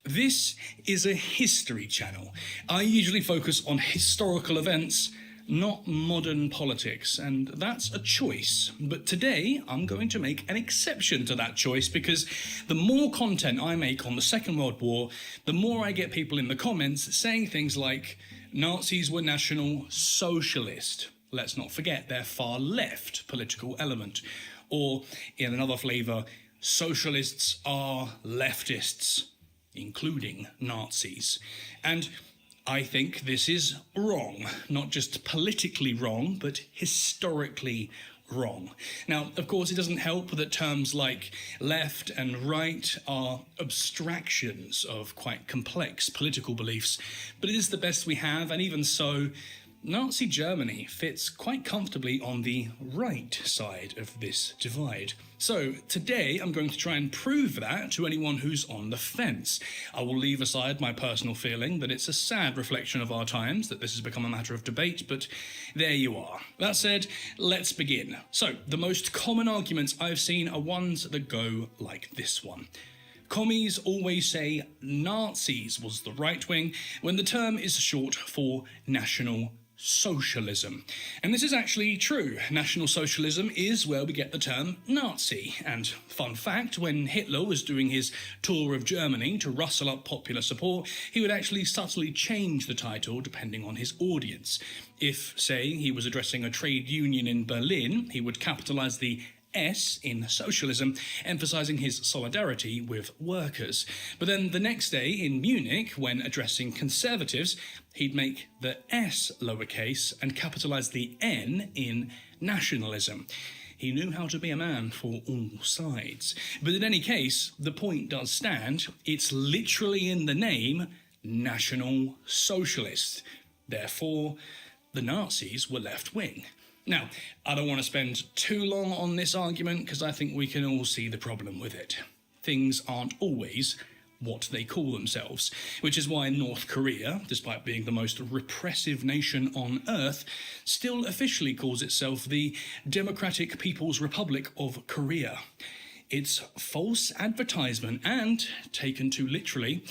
This is a history channel. I usually focus on historical events, not modern politics, and that's a choice. But today, I'm going to make an exception to that choice, because the more content I make on the Second World War, the more I get people in the comments saying things like, Nazis were National Socialist. Let's not forget their far left political element. Or, in another flavour, socialists are leftists, including Nazis. And I think this is wrong. Not just politically wrong, but historically wrong. Now, of course, it doesn't help that terms like left and right are abstractions of quite complex political beliefs, but it is the best we have, and even so, Nazi Germany fits quite comfortably on the right side of this divide. So today I'm going to try and prove that to anyone who's on the fence. I will leave aside my personal feeling that it's a sad reflection of our times that this has become a matter of debate, but there you are. That said, let's begin. So the most common arguments I've seen are ones that go like this one. Commies always say Nazis was the right wing when the term is short for National Socialism. And this is actually true. National Socialism is where we get the term Nazi. And fun fact, when Hitler was doing his tour of Germany to rustle up popular support, he would actually subtly change the title depending on his audience. If, say, he was addressing a trade union in Berlin, he would capitalize the S in socialism, emphasizing his solidarity with workers. But then the next day in Munich, when addressing conservatives, he'd make the S lowercase and capitalize the N in nationalism. He knew how to be a man for all sides. But in any case, the point does stand. It's literally in the name, National Socialist. Therefore, the Nazis were left-wing. Now, I don't want to spend too long on this argument because I think we can all see the problem with it. Things aren't always what they call themselves, which is why North Korea, despite being the most repressive nation on earth, still officially calls itself the Democratic People's Republic of Korea. It's false advertisement and, taken too literally,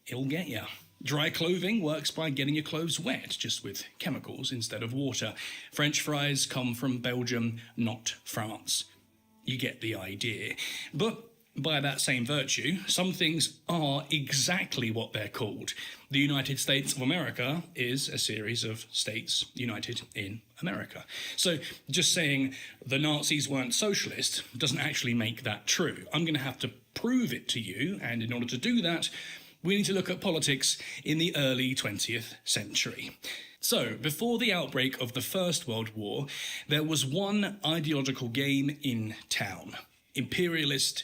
it'll get ya. Dry clothing works by getting your clothes wet, just with chemicals instead of water. French fries come from Belgium, not France. You get the idea. But by that same virtue, some things are exactly what they're called. The United States of America is a series of states united in America. So just saying the Nazis weren't socialist doesn't actually make that true. I'm going to have to prove it to you, and in order to do that, we need to look at politics in the early 20th century. So, before the outbreak of the First World War, there was one ideological game in town: imperialist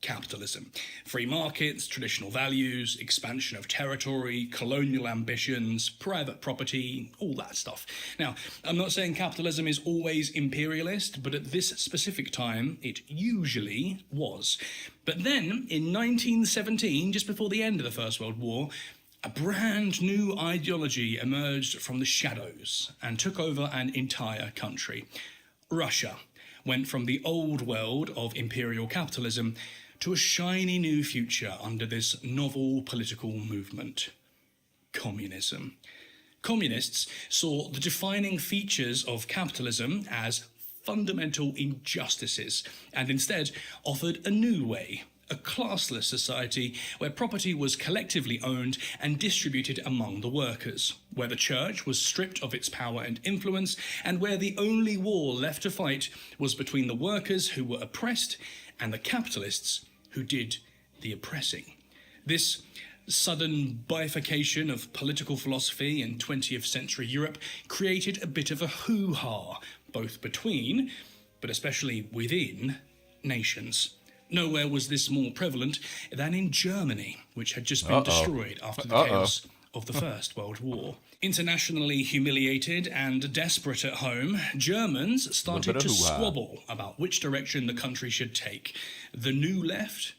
capitalism. Free markets, traditional values, expansion of territory, colonial ambitions, private property, all that stuff. Now, I'm not saying capitalism is always imperialist, but at this specific time, it usually was. But then, in 1917, just before the end of the First World War, a brand new ideology emerged from the shadows and took over an entire country. Russia went from the old world of imperial capitalism to a shiny new future under this novel political movement: communism. Communists saw the defining features of capitalism as fundamental injustices and instead offered a new way: a classless society where property was collectively owned and distributed among the workers, where the church was stripped of its power and influence, and where the only war left to fight was between the workers who were oppressed and the capitalists who did the oppressing. This sudden bifurcation of political philosophy in 20th century Europe created a bit of a hoo-ha, both between, but especially within, nations. Nowhere was this more prevalent than in Germany, which had just been destroyed after the chaos of the First World War. Internationally humiliated and desperate at home, Germans started to squabble about which direction the country should take: the new left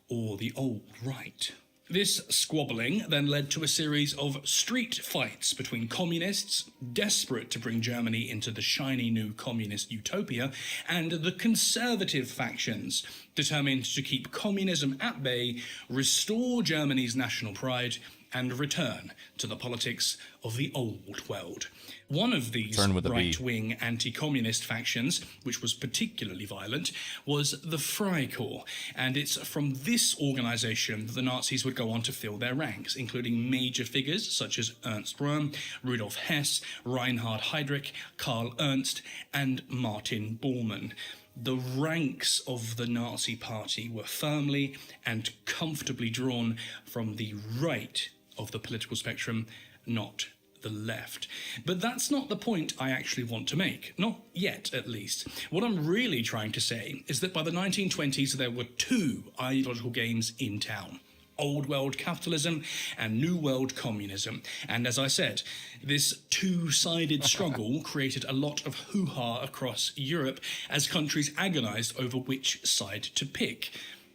or the old right. This squabbling then led to a series of street fights between communists, desperate to bring Germany into the shiny new communist utopia, and the conservative factions, determined to keep communism at bay, restore Germany's national pride, and return to the politics of the old world. One of these right-wing anti-communist factions, which was particularly violent, was the Freikorps, and it's from this organisation that the Nazis would go on to fill their ranks, including major figures such as Ernst Röhm, Rudolf Hess, Reinhard Heydrich, Karl Ernst, and Martin Bormann. The ranks of the Nazi Party were firmly and comfortably drawn from the right of the political spectrum, not the left. But that's not the point I actually want to make. Not yet, at least. What I'm really trying to say is that by the 1920s, there were two ideological games in town: old world capitalism and new world communism. And as I said, this two-sided struggle created a lot of hoo-ha across Europe as countries agonized over which side to pick: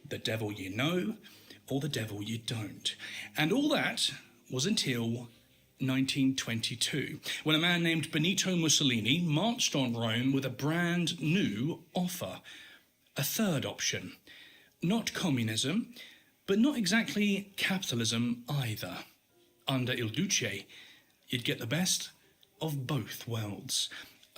the devil you know or the devil you don't. And all that was until 1922, when a man named Benito Mussolini marched on Rome with a brand new offer: a third option. Not communism, but not exactly capitalism either. Under Il Duce, you'd get the best of both worlds.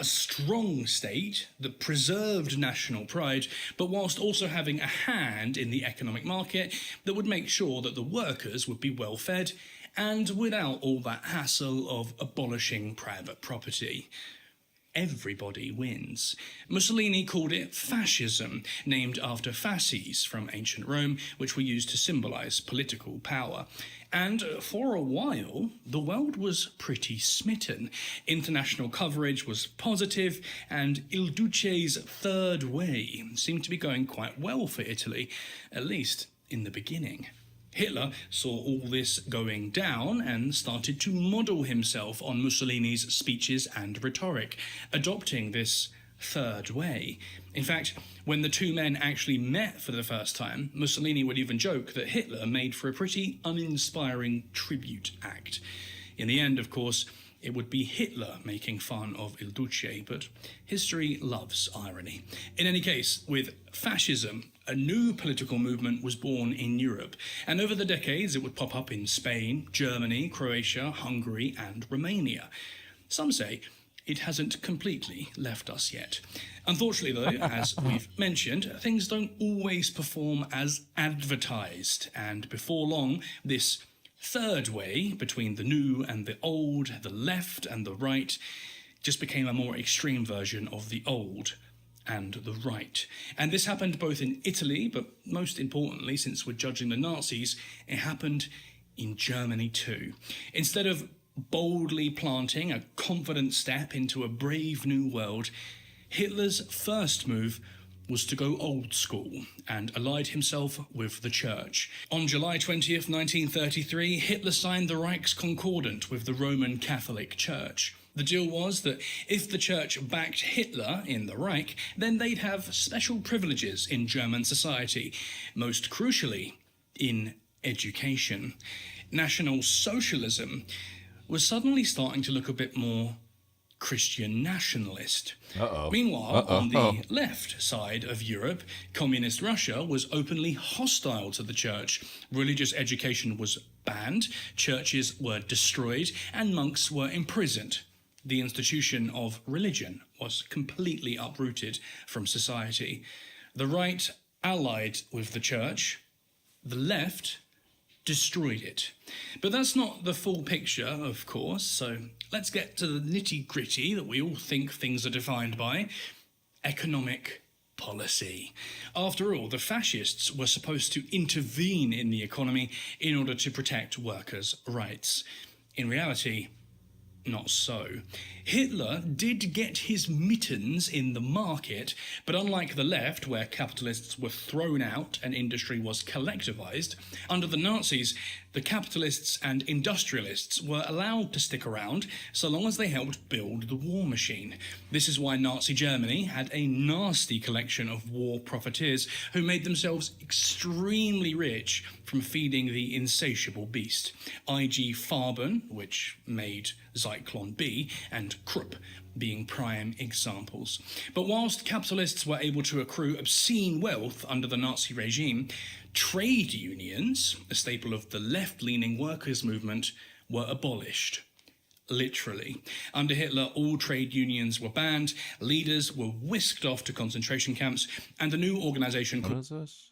A strong state that preserved national pride, but whilst also having a hand in the economic market that would make sure that the workers would be well fed and without all that hassle of abolishing private property. Everybody wins. Mussolini called it fascism, named after fasces from ancient Rome, which were used to symbolize political power. And for a while, the world was pretty smitten. International coverage was positive, and Il Duce's third way seemed to be going quite well for Italy, at least in the beginning. Hitler saw all this going down and started to model himself on Mussolini's speeches and rhetoric, adopting this third way. In fact, when the two men actually met for the first time, Mussolini would even joke that Hitler made for a pretty uninspiring tribute act. In the end, of course, it would be Hitler making fun of Il Duce, but history loves irony. In any case, with fascism, a new political movement was born in Europe, and over the decades it would pop up in Spain, Germany, Croatia, Hungary, and Romania. Some say it hasn't completely left us yet. Unfortunately, though, as we've mentioned, things don't always perform as advertised, and before long, this third way between the new and the old, the left and the right, just became a more extreme version of the old and the right. And this happened both in Italy, but most importantly, since we're judging the Nazis, it happened in Germany too. Instead of boldly planting a confident step into a brave new world, Hitler's first move was to go old school and allied himself with the church. On July 20th, 1933, Hitler signed the Reichskonkordat with the Roman Catholic Church. The deal was that if the church backed Hitler in the Reich, then they'd have special privileges in German society, most crucially, in education. National Socialism was suddenly starting to look a bit more Christian nationalist. Meanwhile, on the left side of Europe, communist Russia was openly hostile to the church. Religious education was banned, churches were destroyed, and monks were imprisoned. The institution of religion was completely uprooted from society. The right allied with the church, the left destroyed it. But that's not the full picture, of course, so let's get to the nitty-gritty that we all think things are defined by: economic policy. After all, the fascists were supposed to intervene in the economy in order to protect workers' rights. In reality, not so. Hitler did get his mittens in the market, but unlike the left, where capitalists were thrown out and industry was collectivized, under the Nazis, the capitalists and industrialists were allowed to stick around so long as they helped build the war machine. This is why Nazi Germany had a nasty collection of war profiteers who made themselves extremely rich from feeding the insatiable beast. I.G. Farben, which made Zyklon B, and Krupp being prime examples. But whilst capitalists were able to accrue obscene wealth under the Nazi regime, trade unions, a staple of the left-leaning workers' movement, were abolished. Literally. Under Hitler, all trade unions were banned, leaders were whisked off to concentration camps, and a new organization called... What is this?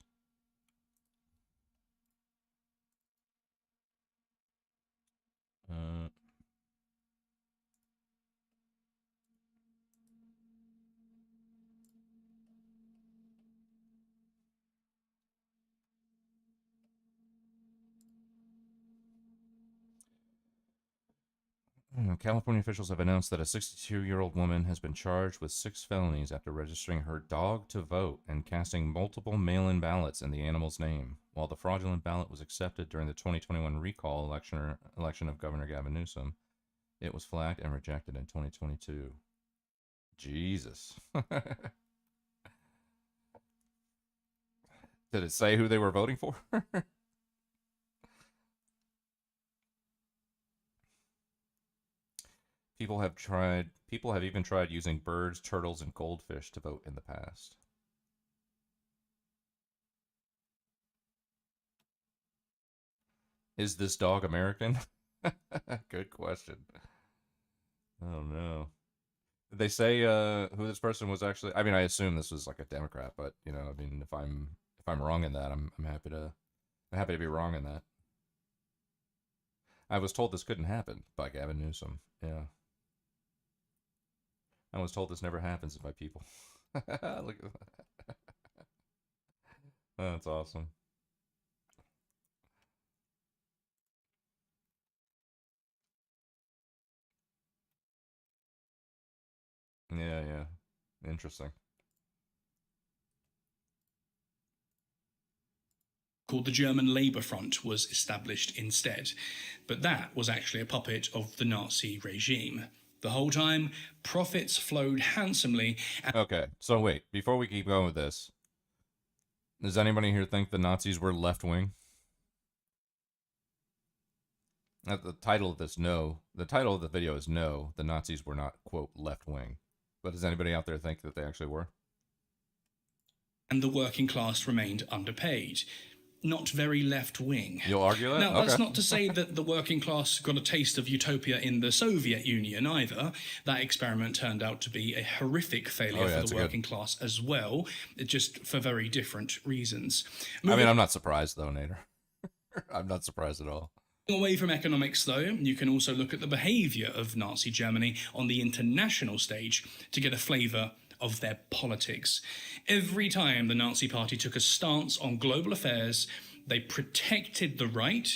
California officials have announced that a 62-year-old woman has been charged with 6 felonies after registering her dog to vote and casting multiple mail-in ballots in the animal's name. While the fraudulent ballot was accepted during the 2021 recall election of Governor Gavin Newsom, it was flagged and rejected in 2022. Jesus. Did it say who they were voting for? People have even tried using birds, turtles, and goldfish to vote in the past. Is this dog American? Good question. Oh no. Did they say who this person was actually? I mean, I assume this was like a Democrat, but you know, I mean, if I'm wrong in that, I'm happy to be wrong in that. I was told this couldn't happen by Gavin Newsom. Yeah. I was told this never happens by people. Look at that. That's awesome. Yeah. Interesting. Called the German Labour Front was established instead, but that was actually a puppet of the Nazi regime. The whole time, profits flowed handsomely. Okay, so wait, before we keep going with this, does anybody here think the Nazis were left-wing? The title of this, no. The title of the video is no, the Nazis were not, quote, left-wing. But does anybody out there think that they actually were? And the working class remained underpaid. Not very left-wing. You'll argue that? Now, Okay. that's not to say that the working class got a taste of utopia in the Soviet Union either. That experiment turned out to be a horrific failure for the working class as well, just for very different reasons. I mean, I'm not surprised, though, Nader. I'm not surprised at all. Away from economics, though, you can also look at the behaviour of Nazi Germany on the international stage to get a flavour of their politics. Every time the Nazi Party took a stance on global affairs, they protected the right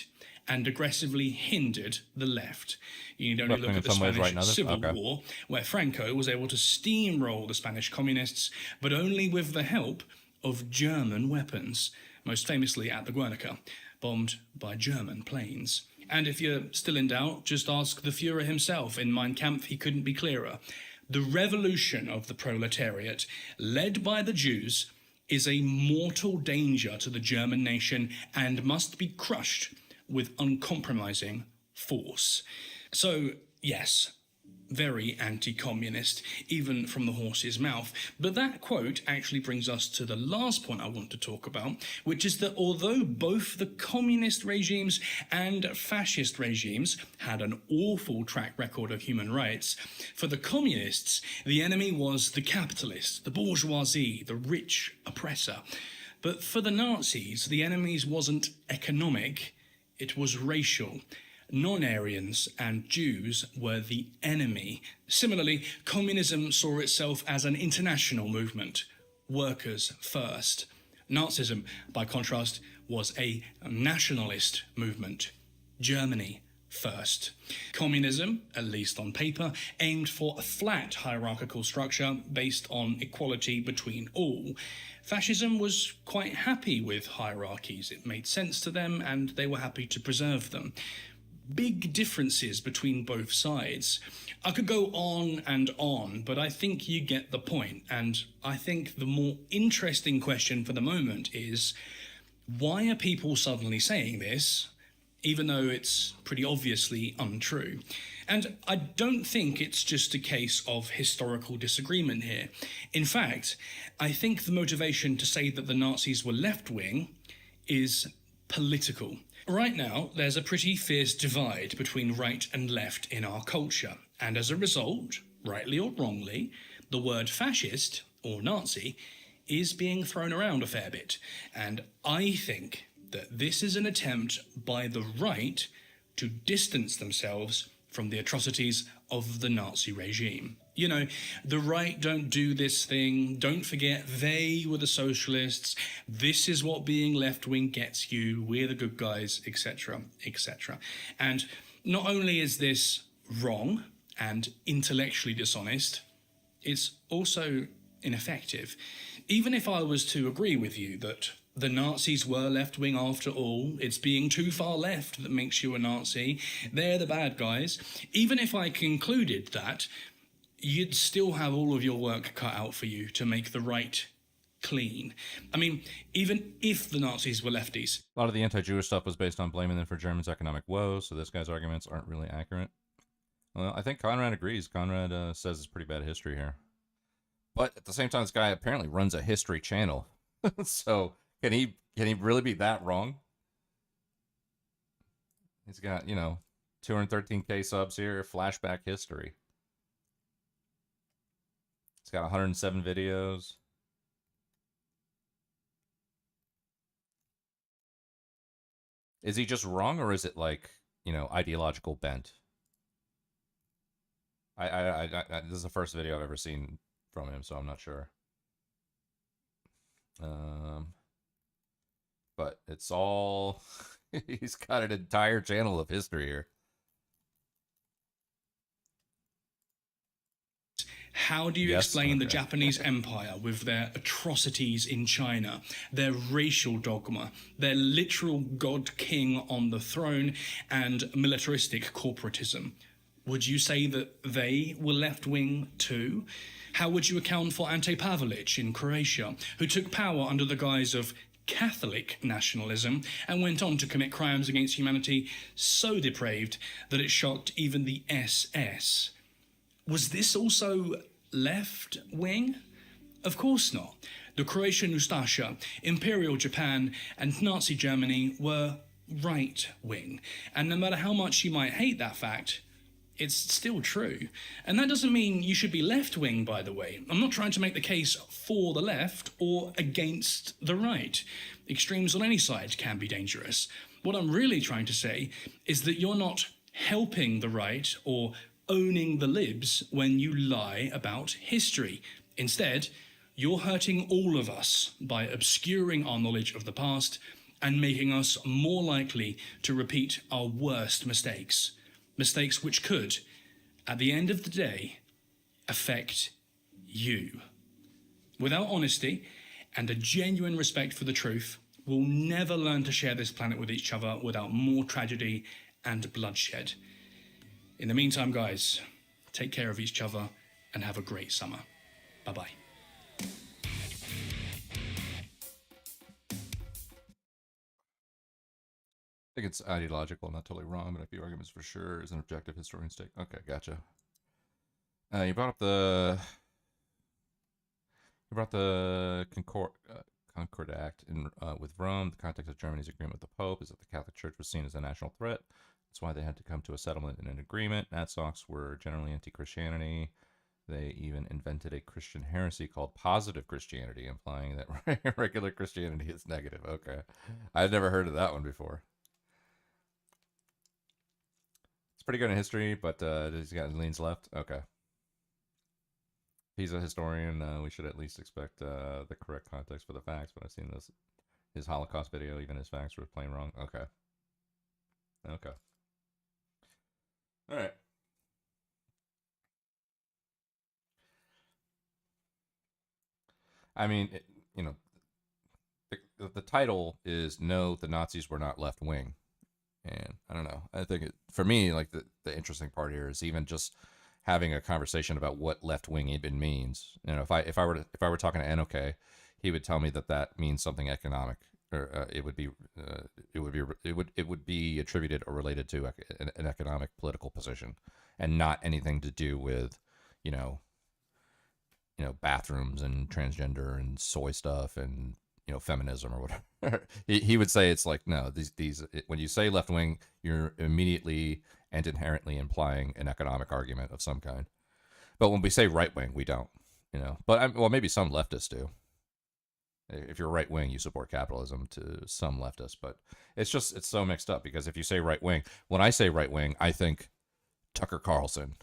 and aggressively hindered the left. You need only look at the Spanish Civil War, where Franco was able to steamroll the Spanish communists, but only with the help of German weapons, most famously at the Guernica, bombed by German planes. And if you're still in doubt, just ask the Führer himself. In Mein Kampf, he couldn't be clearer. The revolution of the proletariat, led by the Jews, is a mortal danger to the German nation and must be crushed with uncompromising force. So, yes, very anti-communist, even from the horse's mouth. But that quote actually brings us to the last point I want to talk about, which is that although both the communist regimes and fascist regimes had an awful track record of human rights, for the communists, the enemy was the capitalist, the bourgeoisie, the rich oppressor. But for the Nazis, the enemy wasn't economic, it was racial. Non-Aryans and Jews were the enemy. Similarly, communism saw itself as an international movement, workers first. Nazism, by contrast, was a nationalist movement, Germany first. Communism, at least on paper, aimed for a flat hierarchical structure based on equality between all. Fascism was quite happy with hierarchies. It made sense to them, and they were happy to preserve them. Big differences between both sides. I could go on, but I think you get the point. And I think the more interesting question for the moment is, why are people suddenly saying this, even though it's pretty obviously untrue? And I don't think it's just a case of historical disagreement here. In fact, I think the motivation to say that the Nazis were left-wing is political. Right now, there's a pretty fierce divide between right and left in our culture, and as a result, rightly or wrongly, the word fascist, or Nazi, is being thrown around a fair bit, and I think that this is an attempt by the right to distance themselves from the atrocities of the Nazi regime. You know, the right don't do this thing, don't forget they were the socialists, this is what being left-wing gets you, we're the good guys, etc., etc. And not only is this wrong and intellectually dishonest, it's also ineffective. Even if I was to agree with you that the Nazis were left-wing after all, it's being too far left that makes you a Nazi, they're the bad guys, even if I concluded that, you'd still have all of your work cut out for you to make the right clean. I mean, even if the Nazis were lefties. A lot of the anti-Jewish stuff was based on blaming them for Germany's economic woes, so this guy's arguments aren't really accurate. Well, I think Conrad agrees. Conrad says it's pretty bad history here. But at the same time, this guy apparently runs a history channel. So can he really be that wrong? He's got, 213K subs here, flashback history. It's got 107 videos. Is he just wrong, or is it like, ideological bent? This is the first video I've ever seen from him, so I'm not sure. But it's all, he's got an entire channel of history here. How do you explain the Japanese Empire with their atrocities in China, their racial dogma, their literal god king on the throne, and militaristic corporatism? Would you say that they were left-wing too? How would you account for Ante Pavelic in Croatia, who took power under the guise of Catholic nationalism and went on to commit crimes against humanity so depraved that it shocked even the SS? Was this also left-wing? Of course not. The Croatian Ustasha, Imperial Japan, and Nazi Germany were right-wing. And no matter how much you might hate that fact, it's still true. And that doesn't mean you should be left-wing, by the way. I'm not trying to make the case for the left or against the right. Extremes on any side can be dangerous. What I'm really trying to say is that you're not helping the right or owning the libs when you lie about history. Instead, you're hurting all of us by obscuring our knowledge of the past and making us more likely to repeat our worst mistakes. Mistakes which could, at the end of the day, affect you. Without honesty and a genuine respect for the truth, we'll never learn to share this planet with each other without more tragedy and bloodshed. In the meantime, guys, take care of each other and have a great summer. Bye-bye. I think it's ideological, not totally wrong, but a few arguments for sure is an objective historian's take. Okay, gotcha. You brought up the Concord Act with Rome. The context of Germany's agreement with the Pope is that the Catholic Church was seen as a national threat. That's why they had to come to a settlement and an agreement. Natsocks were generally anti-Christianity. They even invented a Christian heresy called positive Christianity, implying that regular Christianity is negative. Okay. I've never heard of that one before. It's pretty good in history, but he's got leans left. Okay. He's a historian. We should at least expect the correct context for the facts, but I've seen his Holocaust video, even his facts were plain wrong. Okay. Okay. All right. I mean, the title is "No, the Nazis were not left wing," and I don't know. I think for me, like the interesting part here is even just having a conversation about what left wing even means. You know, if I were talking to NOK, he would tell me that means something economic, or it would be attributed or related to an economic political position, and not anything to do with, bathrooms and transgender and soy stuff and feminism or whatever. he would say it's like, no, these when you say left wing, you're immediately and inherently implying an economic argument of some kind. But when we say right wing, we don't. But maybe some leftists do. If you're right wing, you support capitalism to some leftists, but it's so mixed up, because if you say right wing, when I say right wing, I think Tucker Carlson,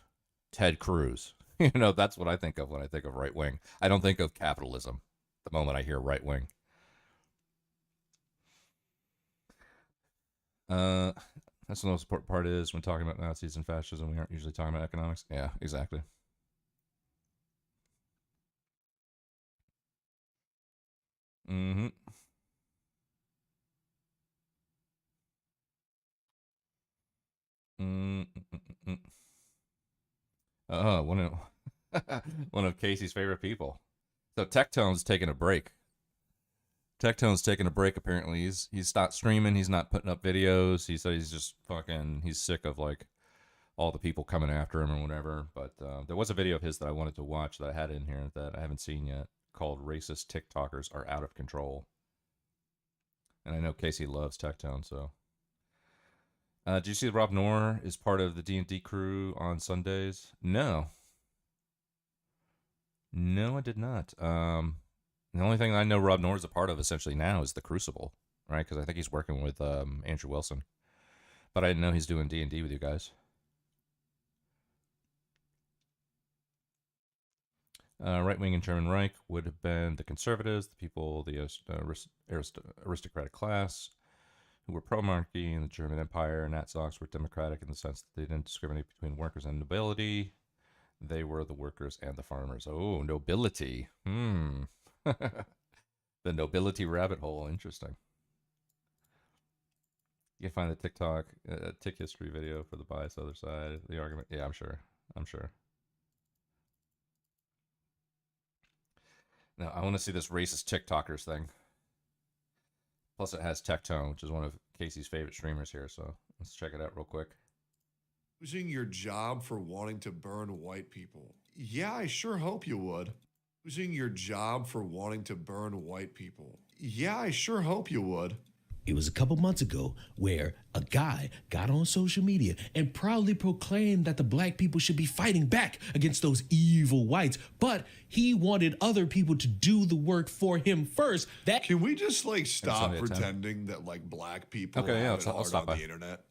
Ted Cruz. That's what I think of when I think of right wing. I don't think of capitalism the moment I hear right wing. That's the most important part is when talking about Nazis and fascism, we aren't usually talking about economics. Yeah, exactly. Mm-hmm. One of Casey's favorite people. So Tectone's taking a break. Tectone's taking a break, apparently. He's stopped streaming. He's not putting up videos. He said he's just he's sick of all the people coming after him or whatever. But there was a video of his that I wanted to watch that I had in here that I haven't seen yet, called "Racist TikTokers Are Out of Control." And I know Casey loves Tectone, so. Did you see Rob Noor is part of the D&D crew on Sundays? No. No, I did not. The only thing I know Rob Noor is a part of essentially now is the Crucible, right? Because I think he's working with Andrew Wilson. But I didn't know he's doing D&D with you guys. Right-wing and German Reich would have been the conservatives, the people, the aristocratic class, who were pro-monarchy in the German Empire. Natsocks were democratic in the sense that they didn't discriminate between workers and nobility. They were the workers and the farmers. Oh, nobility. The nobility rabbit hole. Interesting. You can find the TikTok tick history video for the bias other side. The argument. Yeah, I'm sure. I'm sure. No, I want to see this racist TikTokers thing. Plus, it has Tectone, which is one of Casey's favorite streamers here. So let's check it out real quick. Losing your job for wanting to burn white people. Yeah, I sure hope you would. Losing your job for wanting to burn white people. Yeah, I sure hope you would. It was a couple months ago where a guy got on social media and proudly proclaimed that the black people should be fighting back against those evil whites, but he wanted other people to do the work for him first. That Can we just like stop pretending that like black people Okay, yeah, have it I'll hard stop on by. the internet?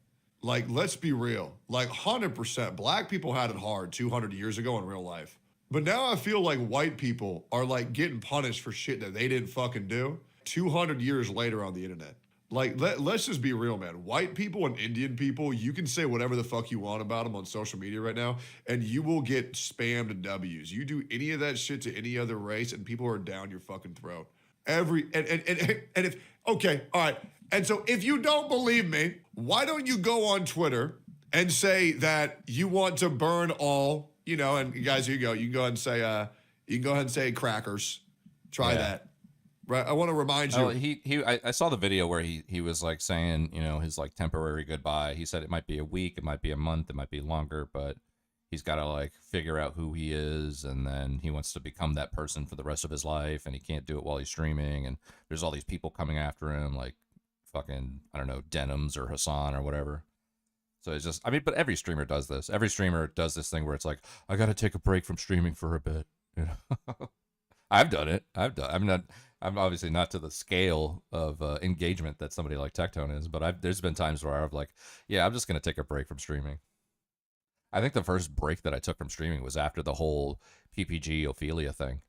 Like, let's be real. Like 100%, black people had it hard 200 years ago in real life. But now I feel like white people are like getting punished for shit that they didn't fucking do 200 years later on the internet. Like, let's just be real, man. White people and Indian people, you can say whatever the fuck you want about them on social media right now, and you will get spammed in W's. You do any of that shit to any other race, and people are down your fucking throat. And if, okay, all right. And so if you don't believe me, why don't you go on Twitter and say that you want to burn all, you know, and guys, here you go. You can go ahead and say, crackers. Try that. Right, I want to remind you. Oh, I saw the video where he was like saying, you know, his like temporary goodbye. He said it might be a week, it might be a month, it might be longer, but he's got to like figure out who he is, and then he wants to become that person for the rest of his life, and he can't do it while he's streaming. And there's all these people coming after him, like fucking, I don't know, Denims or Hassan or whatever. So it's just, I mean, but every streamer does this. Every streamer does this thing where it's like, I got to take a break from streaming for a bit. You know, I've done it. I'm obviously not to the scale of engagement that somebody like Tectone is, but there's been times where I've like, yeah, I'm just going to take a break from streaming. I think the first break that I took from streaming was after the whole PPG Ophelia thing,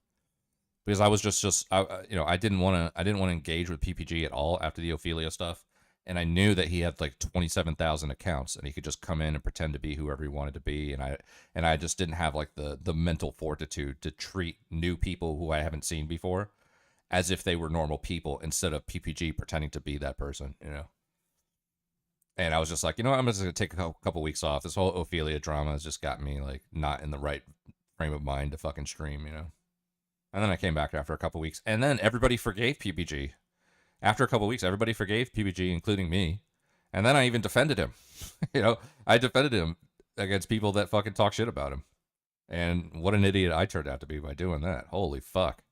because I was I didn't want to engage with PPG at all after the Ophelia stuff. And I knew that he had like 27,000 accounts, and he could just come in and pretend to be whoever he wanted to be. And I just didn't have like the mental fortitude to treat new people who I haven't seen before as if they were normal people, instead of PPG pretending to be that person, you know? And I was just like, you know what? I'm just going to take a couple weeks off. This whole Ophelia drama has just got me like not in the right frame of mind to fucking stream, you know? And then I came back after a couple weeks, and then everybody forgave PPG. After a couple weeks, everybody forgave PPG, including me. And then I even defended him. You know, I defended him against people that fucking talk shit about him. And what an idiot I turned out to be by doing that. Holy fuck.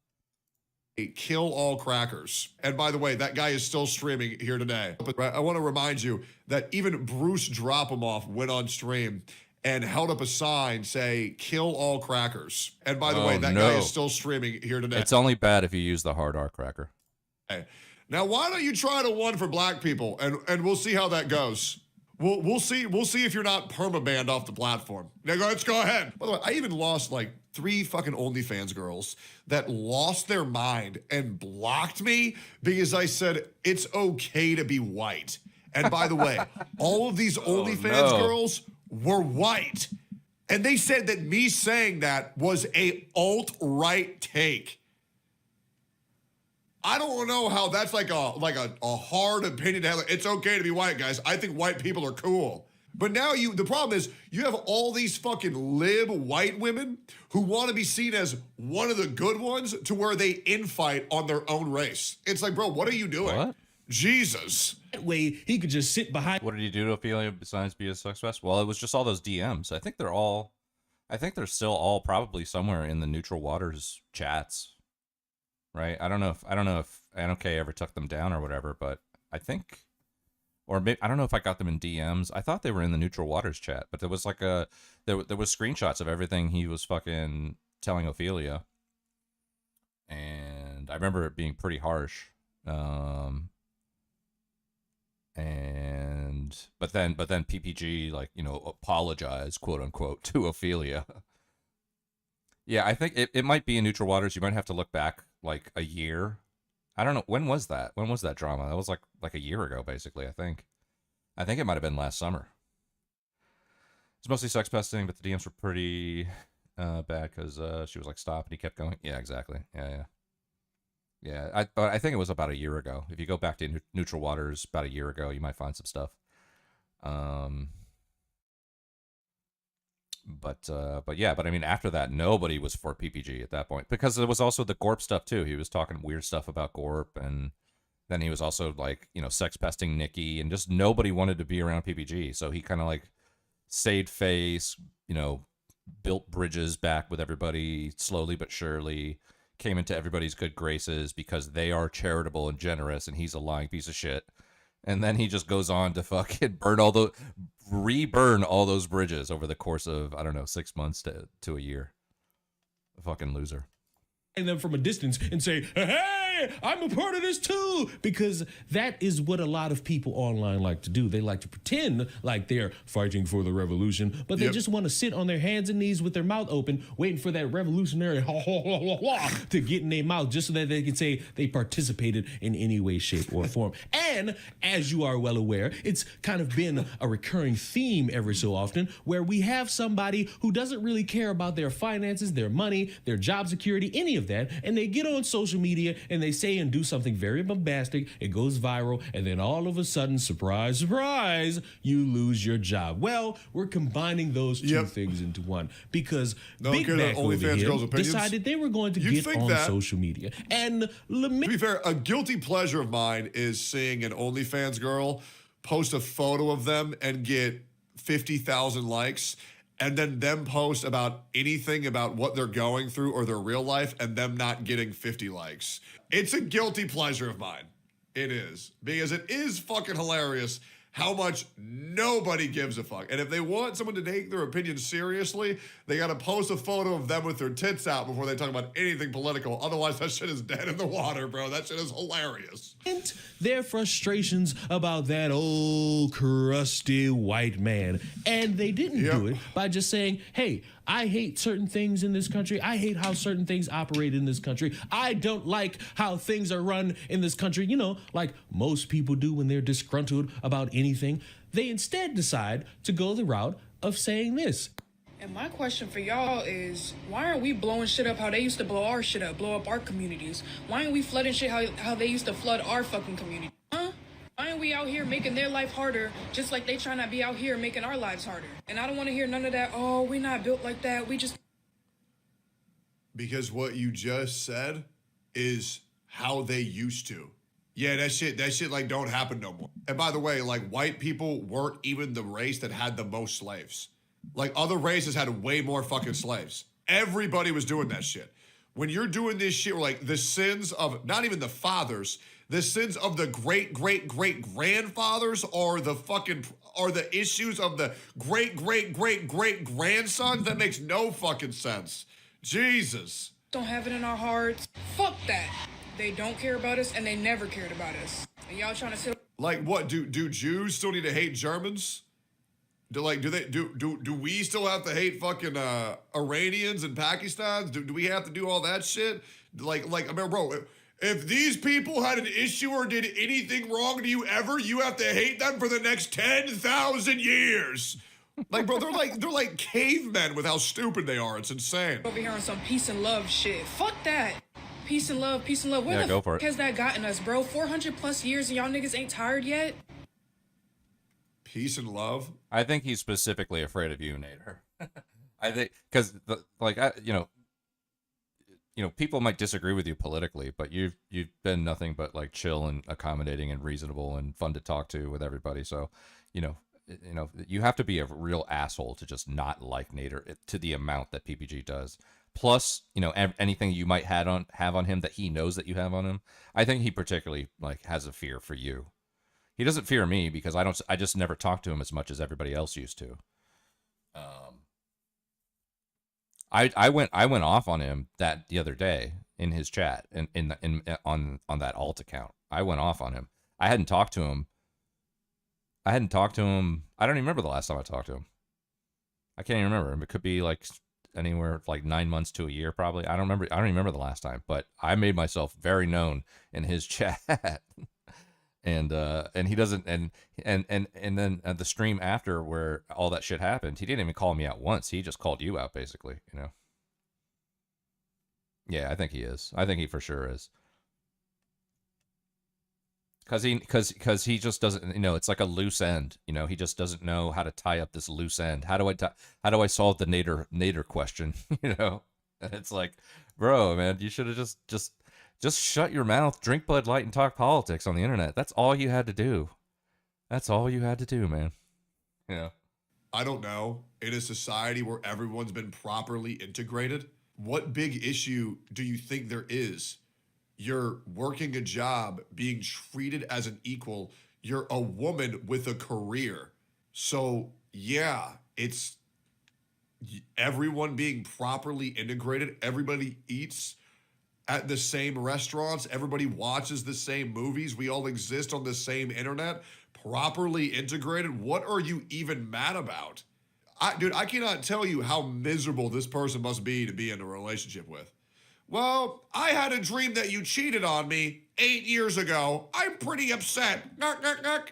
Kill all crackers. And by the way, that guy is still streaming here today. But I want to remind you that even Bruce Dropomoff went on stream and held up a sign, say, kill all crackers. And by the way, that guy is still streaming here today. It's only bad if you use the hard R cracker. Now, why don't you try to one for black people, and we'll see how that goes. We'll see if you're not permabanned off the platform. Now, let's go ahead. By the way, I even lost like 3 fucking OnlyFans girls that lost their mind and blocked me because I said it's okay to be white. And by the way, all of these OnlyFans girls were white, and they said that me saying that was a alt-right take. I don't know how that's like a hard opinion to have. It's okay to be white, guys. I think white people are cool. But now the problem is you have all these fucking lib white women who want to be seen as one of the good ones to where they infight on their own race. It's like, bro, what are you doing? What? Jesus. That way he could just sit behind. What did you do to Ophelia besides be a sex pest? Well, it was just all those DMs. I think they're still all probably somewhere in the Neutral Waters chats. Right? I don't know if NOK ever took them down or whatever, but I think, or maybe, I don't know if I got them in DMs. I thought they were in the Neutral Waters chat, but there was like there was screenshots of everything he was fucking telling Ophelia, and I remember it being pretty harsh. But then PPG, like, you know, apologized, quote unquote, to Ophelia. Yeah, I think it might be in Neutral Waters. You might have to look back like a year. I don't know. When was that? When was that drama? That was like a year ago, basically, I think. I think it might have been last summer. It's mostly sex pesting, but the DMs were pretty bad because she was like, stop, and he kept going. Yeah, exactly. Yeah. Yeah, I think it was about a year ago. If you go back to Neutral Waters about a year ago, you might find some stuff. But yeah, but I mean, after that, nobody was for PPG at that point, because there was also the Gorp stuff too. He was talking weird stuff about Gorp, and then he was also like, you know, sex pesting Nikki, and just nobody wanted to be around PPG. So he kind of like saved face, you know, built bridges back with everybody slowly but surely, came into everybody's good graces because they are charitable and generous, and he's a lying piece of shit. And then he just goes on to fucking re-burn all those bridges over the course of, I don't know, 6 months to a year. A fucking loser. And them from a distance and say, hey, I'm a part of this too, because that is what a lot of people online like to do. They like to pretend like they're fighting for the revolution, but they just want to sit on their hands and knees with their mouth open, waiting for that revolutionary to get in their mouth just so that they can say they participated in any way, shape, or form. And as you are well aware, it's kind of been a recurring theme every so often where we have somebody who doesn't really care about their finances, their money, their job security, any of that, and they get on social media and they say and do something very bombastic, it goes viral, and then all of a sudden, surprise, surprise, you lose your job. Well, we're combining those two things into one, because Big Mac over here decided they were going to get on social media. And to be fair, a guilty pleasure of mine is seeing an OnlyFans girl post a photo of them and get 50,000 likes, and then them post about anything about what they're going through or their real life and them not getting 50 likes. It's a guilty pleasure of mine. It is. Because it is fucking hilarious how much nobody gives a fuck. And if they want someone to take their opinion seriously, they got to post a photo of them with their tits out before they talk about anything political. Otherwise, that shit is dead in the water, bro. That shit is hilarious. Their frustrations about that old crusty white man. And they didn't do it by just saying, hey, I hate certain things in this country. I hate how certain things operate in this country. I don't like how things are run in this country, you know, like most people do when they're disgruntled about anything. They instead decide to go the route of saying this. And my question for y'all is, why aren't we blowing shit up how they used to blow our shit up, blow up our communities? Why aren't we flooding shit how they used to flood our fucking community? Huh? Why aren't we out here making their life harder, just like they trying to be out here making our lives harder? And I don't want to hear none of that, oh, we're not built like that, we just... Because what you just said is how they used to. Yeah, that shit like don't happen no more. And by the way, like white people weren't even the race that had the most slaves. Like other races had way more fucking slaves. Everybody was doing that shit. When you're doing this shit, like the sins of not even the fathers, the sins of the great-great-great-grandfathers are the issues of the great-great-great-great-grandsons? That makes no fucking sense. Jesus. Don't have it in our hearts. Fuck that. They don't care about us, and they never cared about us. And y'all trying to sit... Like what? Do Jews still need to hate Germans? Do we still have to hate fucking Iranians and Pakistans? Do we have to do all that shit? Like I mean, bro, if these people had an issue or did anything wrong to you ever, you have to hate them for the next 10,000 years. Like, bro, they're like cavemen with how stupid they are. It's insane. Over here on some peace and love shit. Fuck that. Peace and love, peace and love. Where the fuck has that gotten us, bro? 400 plus years and y'all niggas ain't tired yet? Peace and love? I think he's specifically afraid of you, Nader. I think, because, you know, people might disagree with you politically, but you've been nothing but like chill and accommodating and reasonable and fun to talk to with everybody. So, you know, you have to be a real asshole to just not like Nader to the amount that PPG does. Plus, you know, anything you might have on him that he knows that you have on him. I think he particularly like has a fear for you. He doesn't fear me because I just never talk to him as much as everybody else used to. I went off on him the other day in his chat on that alt account. I went off on him. I hadn't talked to him. I don't even remember the last time I talked to him. I can't even remember. It could be like anywhere like 9 months to a year, probably. I don't remember the last time, but I made myself very known in his chat. And he doesn't, and then at the stream after where all that shit happened, he didn't even call me out once. He just called you out, basically, you know? Yeah, I think he is. I think he for sure is. Because he just doesn't, you know, it's like a loose end. You know, he just doesn't know how to tie up this loose end. How do I solve the Nader question? You know, and it's like, bro, man, you should have just shut your mouth, drink Bud Light, and talk politics on the internet. That's all you had to do. That's all you had to do, man. You know. I don't know. In a society where everyone's been properly integrated, what big issue do you think there is? You're working a job, being treated as an equal. You're a woman with a career. So, yeah, it's everyone being properly integrated. Everybody eats at the same restaurants. Everybody watches the same movies. We all exist on the same internet. Properly integrated. What are you even mad about? Dude, I cannot tell you how miserable this person must be to be in a relationship with. Well, I had a dream that you cheated on me 8 years ago. I'm pretty upset.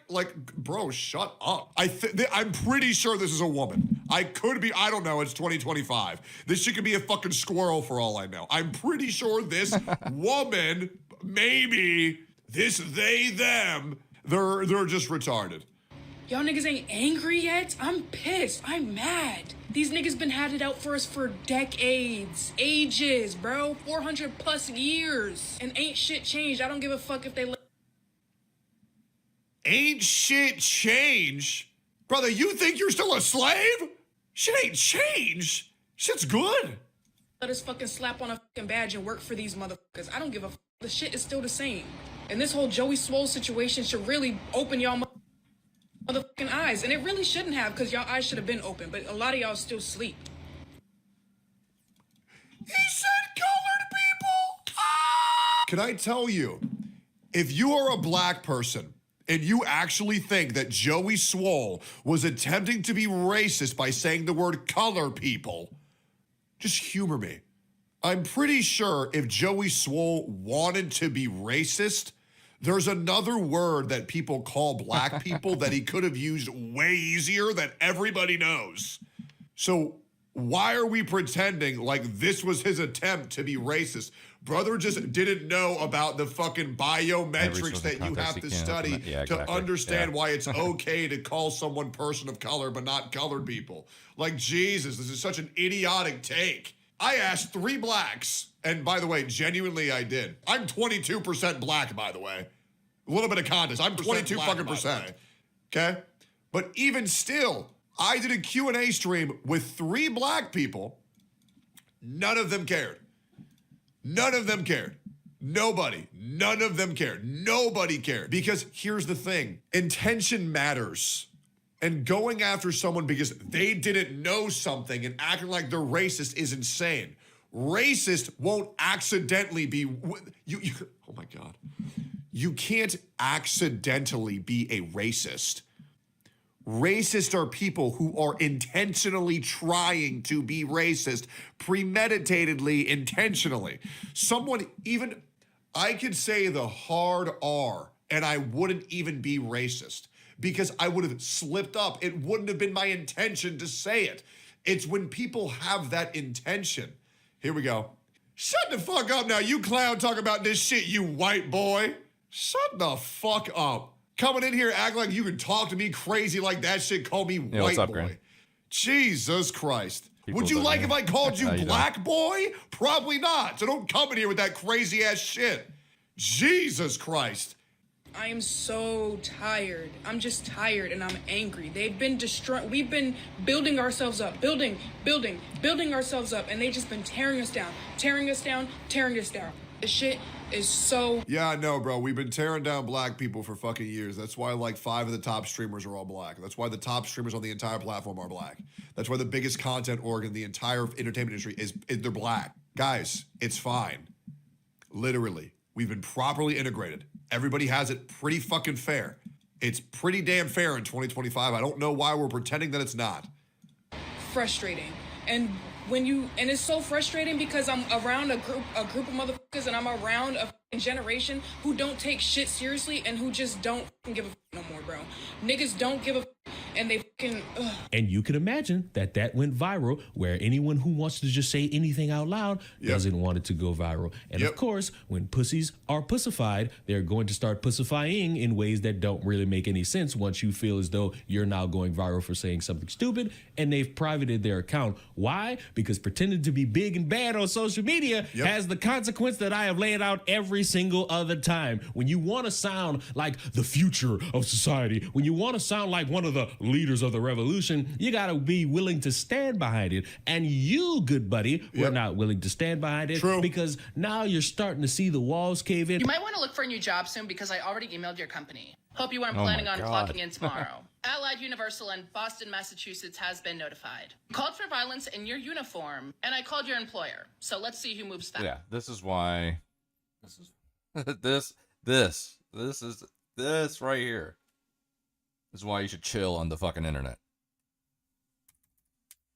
Like, bro, shut up. I'm pretty sure this is a woman. I could be, I don't know, it's 2025. This shit could be a fucking squirrel for all I know. I'm pretty sure this woman, maybe, this they, them, they're just retarded. Y'all niggas ain't angry yet? I'm pissed. I'm mad. These niggas been had it out for us for decades. Ages, bro. 400 plus years. And ain't shit changed. I don't give a fuck if they... Ain't shit changed? Brother, you think you're still a slave? Shit ain't changed. Shit's good. Let us fucking slap on a fucking badge and work for these motherfuckers. I don't give a fuck. The shit is still the same. And this whole Joey Swole situation should really open y'all motherfucking eyes. And it really shouldn't have, because y'all eyes should have been open. But a lot of y'all still sleep. He said colored people. Ah! Can I tell you, if you are a black person and you actually think that Joey Swole was attempting to be racist by saying the word color people, just humor me. I'm pretty sure if Joey Swole wanted to be racist, there's another word that people call black people that he could have used way easier that everybody knows. So why are we pretending like this was his attempt to be racist? Brother just didn't know about the fucking biometrics that you have to study to understand why it's okay to call someone person of color but not colored people. Like, Jesus, this is such an idiotic take. I asked 3 blacks, and by the way, genuinely I did. I'm 22% black, by the way. A little bit of context. I'm 22 fucking percent. Okay? But even still, I did a Q&A stream with 3 black people. None of them cared. None of them cared. Nobody. None of them cared. Nobody cared. Because here's the thing. Intention matters. And going after someone because they didn't know something and acting like they're racist is insane. Racist won't accidentally be... oh my God. You can't accidentally be a racist. Racist are people who are intentionally trying to be racist, premeditatedly, intentionally. Someone even... I could say the hard R and I wouldn't even be racist. Because I would have slipped up. It wouldn't have been my intention to say it. It's when people have that intention. Here we go. Shut the fuck up now, you clown talking about this shit, you white boy. Shut the fuck up. Coming in here acting like you can talk to me crazy like that shit, call me white what's up, boy. Grant? Jesus Christ. People Would you like don't if I called you How you black boy? Probably not. So don't come in here with that crazy ass shit. Jesus Christ. I am so tired. I'm just tired and I'm angry. They've been destroying. We've been building ourselves up, building ourselves up, and they've just been tearing us down. This shit is so... Yeah, I know, bro. We've been tearing down black people for fucking years. That's why like 5 of the top streamers are all black. That's why the top streamers on the entire platform are black. That's why the biggest content org in the entire entertainment industry is they're black. Guys, it's fine. Literally. We've been properly integrated. Everybody has it pretty fucking fair. It's pretty damn fair in 2025. I don't know why we're pretending that it's not. Frustrating. And it's so frustrating because I'm around a group of motherfuckers and I'm around a generation who don't take shit seriously and who just don't give a no more, bro. Niggas don't give a and they fucking. Ugh. And you can imagine that that went viral, where anyone who wants to just say anything out loud doesn't want it to go viral. And of course, when pussies are pussified, they're going to start pussifying in ways that don't really make any sense once you feel as though you're now going viral for saying something stupid, and they've privated their account. Why? Because pretending to be big and bad on social media has the consequence that I have laid out every single other time. When you want to sound like the future of society, when you want to sound like one of the leaders of the revolution, you got to be willing to stand behind it. And you, good buddy, were not willing to stand behind it. True. Because now you're starting to see the walls cave in. You might want to look for a new job soon because I already emailed your company. Hope you aren't Oh planning my on God. clocking in tomorrow. Allied Universal in Boston, Massachusetts has been notified. Called for violence in your uniform, and I called your employer. So let's see who moves fast. Yeah, this is why. This is this right here. This is why you should chill on the fucking internet.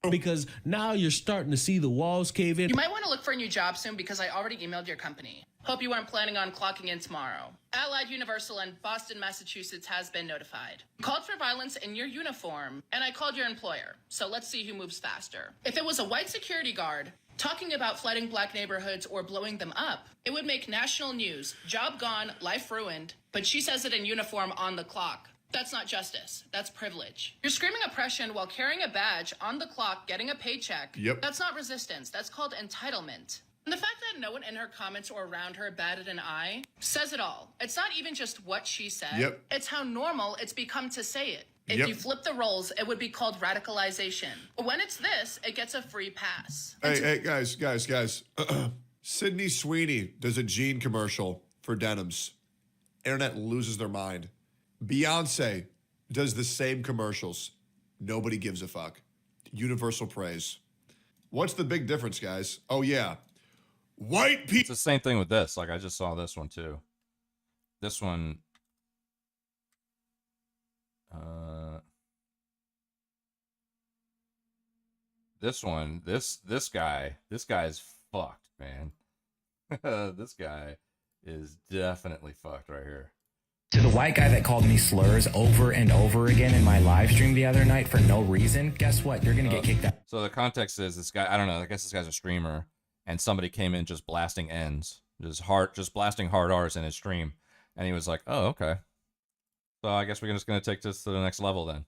Because now you're starting to see the walls cave in. You might want to look for a new job soon because I already emailed your company. Hope you aren't planning on clocking in tomorrow. Allied Universal in Boston, Massachusetts has been notified. Called for violence in your uniform, and I called your employer. So let's see who moves faster. If it was a white security guard talking about flooding black neighborhoods or blowing them up, it would make national news. Job gone, life ruined. But she says it in uniform on the clock. That's not justice. That's privilege. You're screaming oppression while carrying a badge on the clock, getting a paycheck. Yep. That's not resistance. That's called entitlement. And the fact that no one in her comments or around her batted an eye says it all. It's not even just what she said. Yep. It's how normal it's become to say it. If Yep. you flip the roles, it would be called radicalization. When it's this, it gets a free pass. Hey, guys. Sydney Sweeney does a jean commercial for denims. Internet loses their mind. Beyonce does the same commercials. Nobody gives a fuck. Universal praise. What's the big difference, guys? Oh, yeah. White people. It's the same thing with this. Like, I just saw this one too. This one. This one. This guy's fucked, man. This guy is definitely fucked right here. To the white guy that called me slurs over and over again in my live stream the other night for no reason, guess what? You're going to get kicked out. So the context is this guy, I don't know, I guess this guy's a streamer, and somebody came in just blasting ends, just blasting hard R's in his stream, and he was like, oh, okay. So I guess we're just going to take this to the next level then.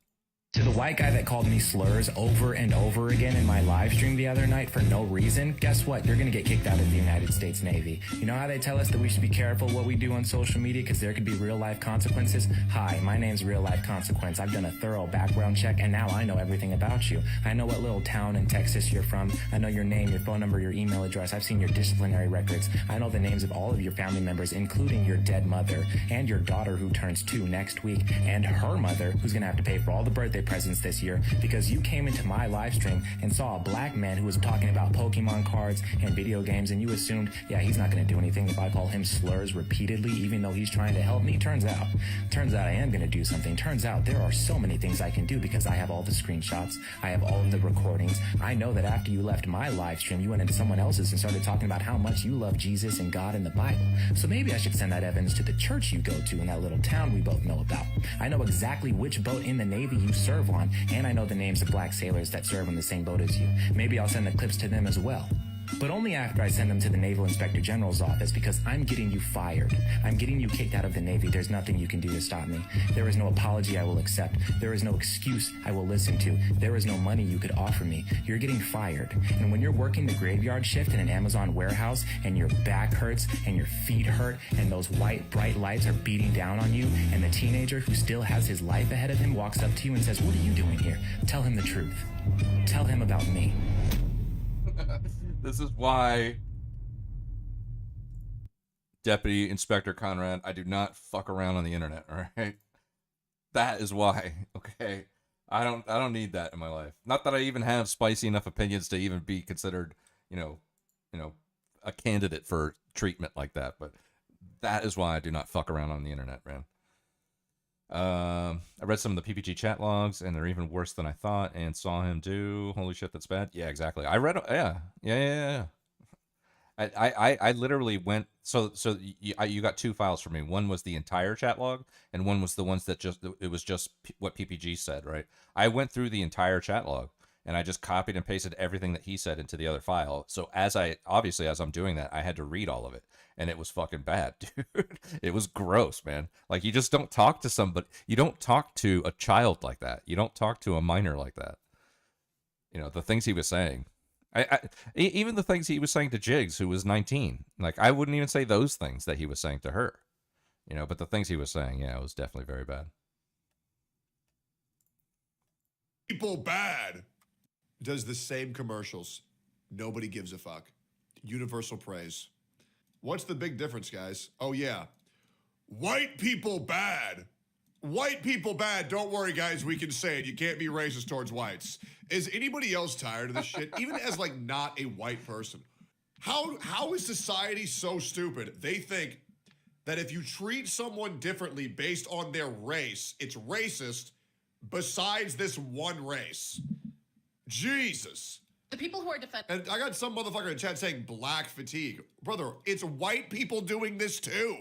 To the white guy that called me slurs over and over again in my live stream the other night for no reason, guess what? You're going to get kicked out of the United States Navy. You know how they tell us that we should be careful what we do on social media because there could be real life consequences? Hi, my name's Real Life Consequence. I've done a thorough background check, and now I know everything about you. I know what little town in Texas you're from. I know your name, your phone number, your email address. I've seen your disciplinary records. I know the names of all of your family members, including your dead mother and your daughter who turns 2 next week, and her mother who's going to have to pay for all the birthday presents this year because you came into my live stream and saw a black man who was talking about Pokemon cards and video games, and you assumed, yeah, he's not going to do anything if I call him slurs repeatedly, even though he's trying to help me. Turns out I am going to do something. Turns out there are so many things I can do because I have all the screenshots. I have all of the recordings. I know that after you left my live stream, you went into someone else's and started talking about how much you love Jesus and God and the Bible. So maybe I should send that evidence to the church you go to in that little town we both know about. I know exactly which boat in the Navy you serve on, and I know the names of black sailors that serve on the same boat as you. Maybe I'll send the clips to them as well. But only after I send them to the Naval Inspector General's office because I'm getting you fired. I'm getting you kicked out of the Navy. There's nothing you can do to stop me. There is no apology I will accept. There is no excuse I will listen to. There is no money you could offer me. You're getting fired. And when you're working the graveyard shift in an Amazon warehouse and your back hurts and your feet hurt and those white bright lights are beating down on you and the teenager who still has his life ahead of him walks up to you and says, "What are you doing here?" Tell him the truth. Tell him about me. This is why, Deputy Inspector Conrad, I do not fuck around on the internet, all right? That is why, okay? I don't need that in my life. Not that I even have spicy enough opinions to even be considered, you know, a candidate for treatment like that, but that is why I do not fuck around on the internet, man. I read some of the PPG chat logs, and they're even worse than I thought, and saw him do. Holy shit, that's bad. Yeah, exactly. I read, yeah. I literally went. So you got two files from me. One was the entire chat log, and one was the ones that it was just what PPG said. Right. I went through the entire chat log, and I just copied and pasted everything that he said into the other file. So as I'm doing that, I had to read all of it, and it was fucking bad, dude. It was gross, man. Like, you just don't talk to somebody. You don't talk to a child like that. You don't talk to a minor like that. You know, the things he was saying. Even the things he was saying to Jigs, who was 19. Like, I wouldn't even say those things that he was saying to her. You know, but the things he was saying, yeah, it was definitely very bad. People bad does the same commercials. Nobody gives a fuck. Universal praise. What's the big difference, guys? Oh, yeah. White people bad. White people bad. Don't worry, guys. We can say it. You can't be racist towards whites. Is anybody else tired of this shit? Even as, like, not a white person. How is society so stupid? They think that if you treat someone differently based on their race, it's racist besides this one race. Jesus. The people who are defending. And I got some motherfucker in the chat saying black fatigue. Brother, it's white people doing this too.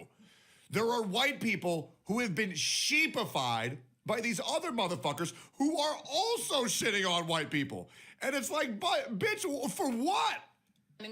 There are white people who have been sheepified by these other motherfuckers who are also shitting on white people. And it's like, but, bitch, for what?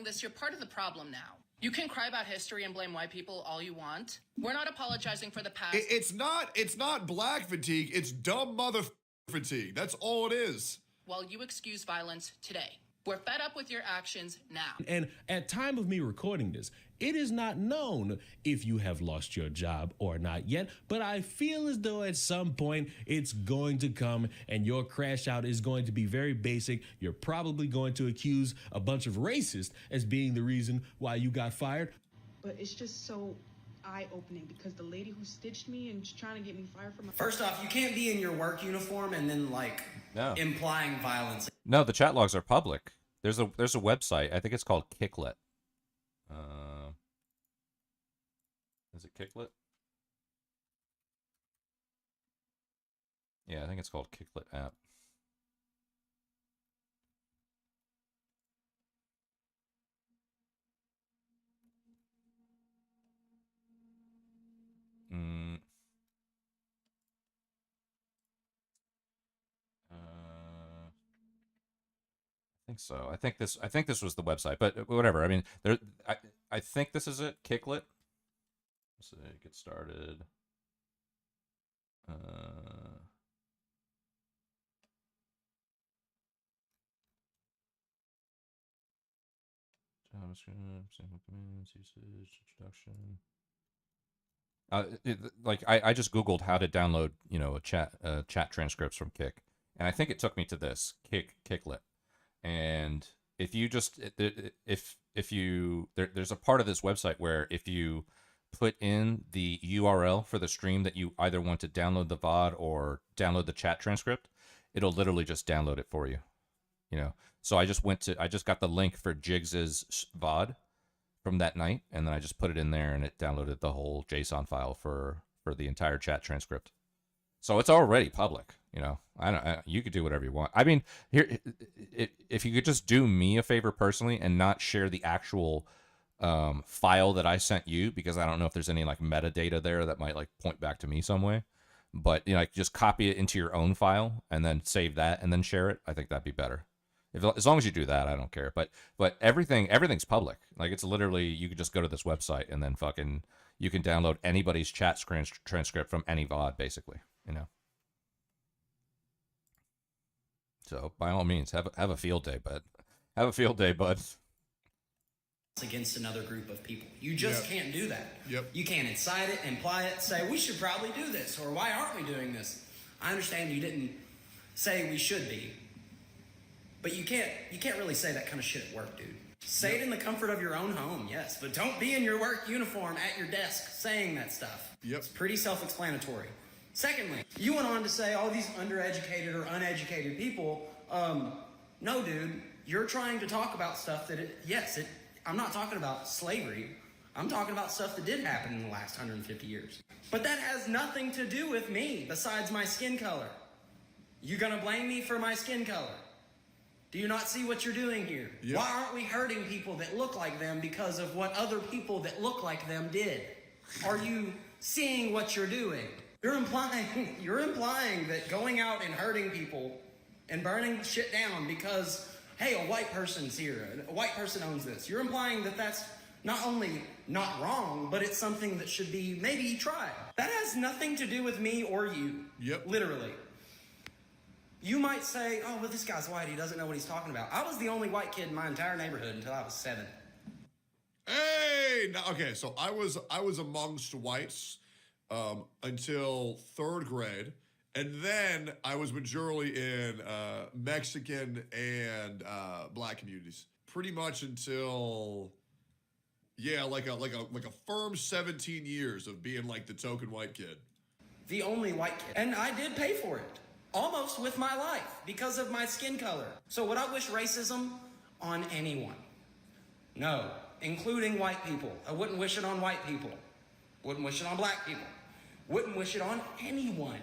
This, you're part of the problem now. You can cry about history and blame white people all you want. We're not apologizing for the past. It's not black fatigue. It's dumb mother fatigue. That's all it is. While you excuse violence today. We're fed up with your actions now. And at time of me recording this, it is not known if you have lost your job or not yet, but I feel as though at some point it's going to come and your crash out is going to be very basic. You're probably going to accuse a bunch of racists as being the reason why you got fired. But it's just so eye-opening because the lady who stitched me and trying to get me fired from my... First off, you can't be in your work uniform and then, like, implying violence. No, the chat logs are public. There's a website. I think it's called Kicklet. Is it Kicklet? Yeah, I think it's called Kicklet app. I think so. I think this was the website, but whatever. I mean, I think this is it. Kicklet. Let's see, get started. JavaScript, sample commands, usage, introduction. I just Googled how to download, you know, chat transcripts from Kick, and I think it took me to this Kicklet. And if you just if you there's a part of this website where if you put in the URL for the stream that you either want to download the VOD or download the chat transcript, it'll literally just download it for you. You know, so I just got the link for Jigs's VOD from that night, and then I just put it in there, and it downloaded the whole JSON file for the entire chat transcript. So it's already public. You know, you could do whatever you want. I mean, here, if you could just do me a favor personally and not share the actual file that I sent you, because I don't know if there's any like metadata there that might like point back to me some way, but you know, like just copy it into your own file and then save that and then share it. I think that'd be better. As long as you do that, I don't care. But everything's public. Like, it's literally, you could just go to this website and then fucking, you can download anybody's chat transcript from any VOD, basically, you know. So by all means, have a field day, bud. Have a field day, bud. Against another group of people. You just can't do that. Yep. You can't incite it, imply it, say, we should probably do this, or why aren't we doing this? I understand you didn't say we should be, but you can't really say that kind of shit at work, dude. Say it in the comfort of your own home, yes, but don't be in your work uniform at your desk saying that stuff. Yep. It's pretty self-explanatory. Secondly, you went on to say all these undereducated or uneducated people, no, dude, you're trying to talk about stuff that I'm not talking about slavery. I'm talking about stuff that did happen in the last 150 years. But that has nothing to do with me besides my skin color. You gonna blame me for my skin color? Do you not see what you're doing here? Yep. Why aren't we hurting people that look like them because of what other people that look like them did? Are you seeing what you're doing? You're implying that going out and hurting people and burning shit down because, hey, a white person's here, a white person owns this. You're implying that that's not only not wrong, but it's something that should be maybe tried. That has nothing to do with me or you. Yep. Literally. You might say, oh, well, this guy's white. He doesn't know what he's talking about. I was the only white kid in my entire neighborhood until I was 7. Hey, no, okay, so I was amongst whites until 3rd grade, and then I was majorly in Mexican and black communities, pretty much until like a firm 17 years of being like the token white kid. The only white kid, and I did pay for it, almost with my life because of my skin color. So would I wish racism on anyone? No. Including white people. I wouldn't wish it on white people. Wouldn't wish it on black people. Wouldn't wish it on anyone.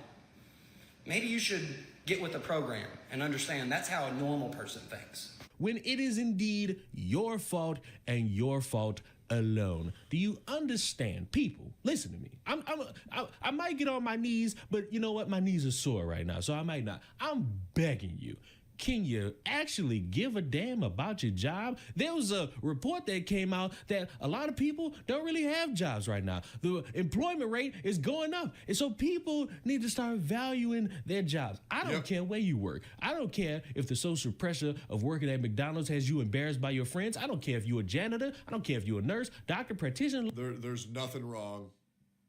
Maybe you should get with the program and understand that's how a normal person thinks. When it is indeed your fault and your fault alone. Do you understand? People, listen to me. I might get on my knees, but you know what? My knees are sore right now, so I might not. I'm begging you. Can you actually give a damn about your job? There was a report that came out that a lot of people don't really have jobs right now. The employment rate is going up. And so people need to start valuing their jobs. I don't care where you work. I don't care if the social pressure of working at McDonald's has you embarrassed by your friends. I don't care if you're a janitor. I don't care if you're a nurse, doctor, practitioner. There's nothing wrong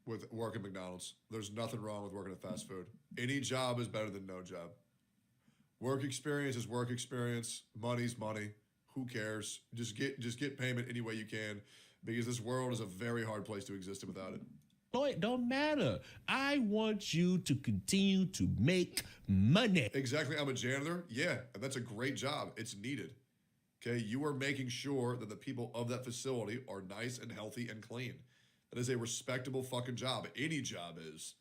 with working at McDonald's. There's nothing wrong with working at fast food. Any job is better than no job. Work experience is work experience. Money's money. Who cares? Just get payment any way you can, because this world is a very hard place to exist without it. No, it don't matter. I want you to continue to make money. Exactly. I'm a janitor. Yeah, and that's a great job. It's needed. Okay, you are making sure that the people of that facility are nice and healthy and clean. That is a respectable fucking job. Any job is.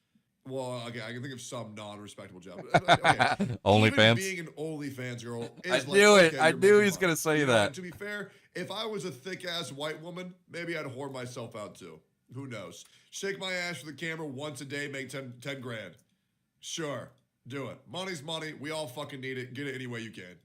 Well, okay, I can think of some non-respectable job. Okay. OnlyFans? Being an OnlyFans girl is I like, knew it. okay, I you're knew making he was going money. to say You know, that. and to be fair, if I was a thick-ass white woman, maybe I'd whore myself out too. Who knows? Shake my ass for the camera once a day, make 10 grand. Sure, do it. Money's money. We all fucking need it. Get it any way you can.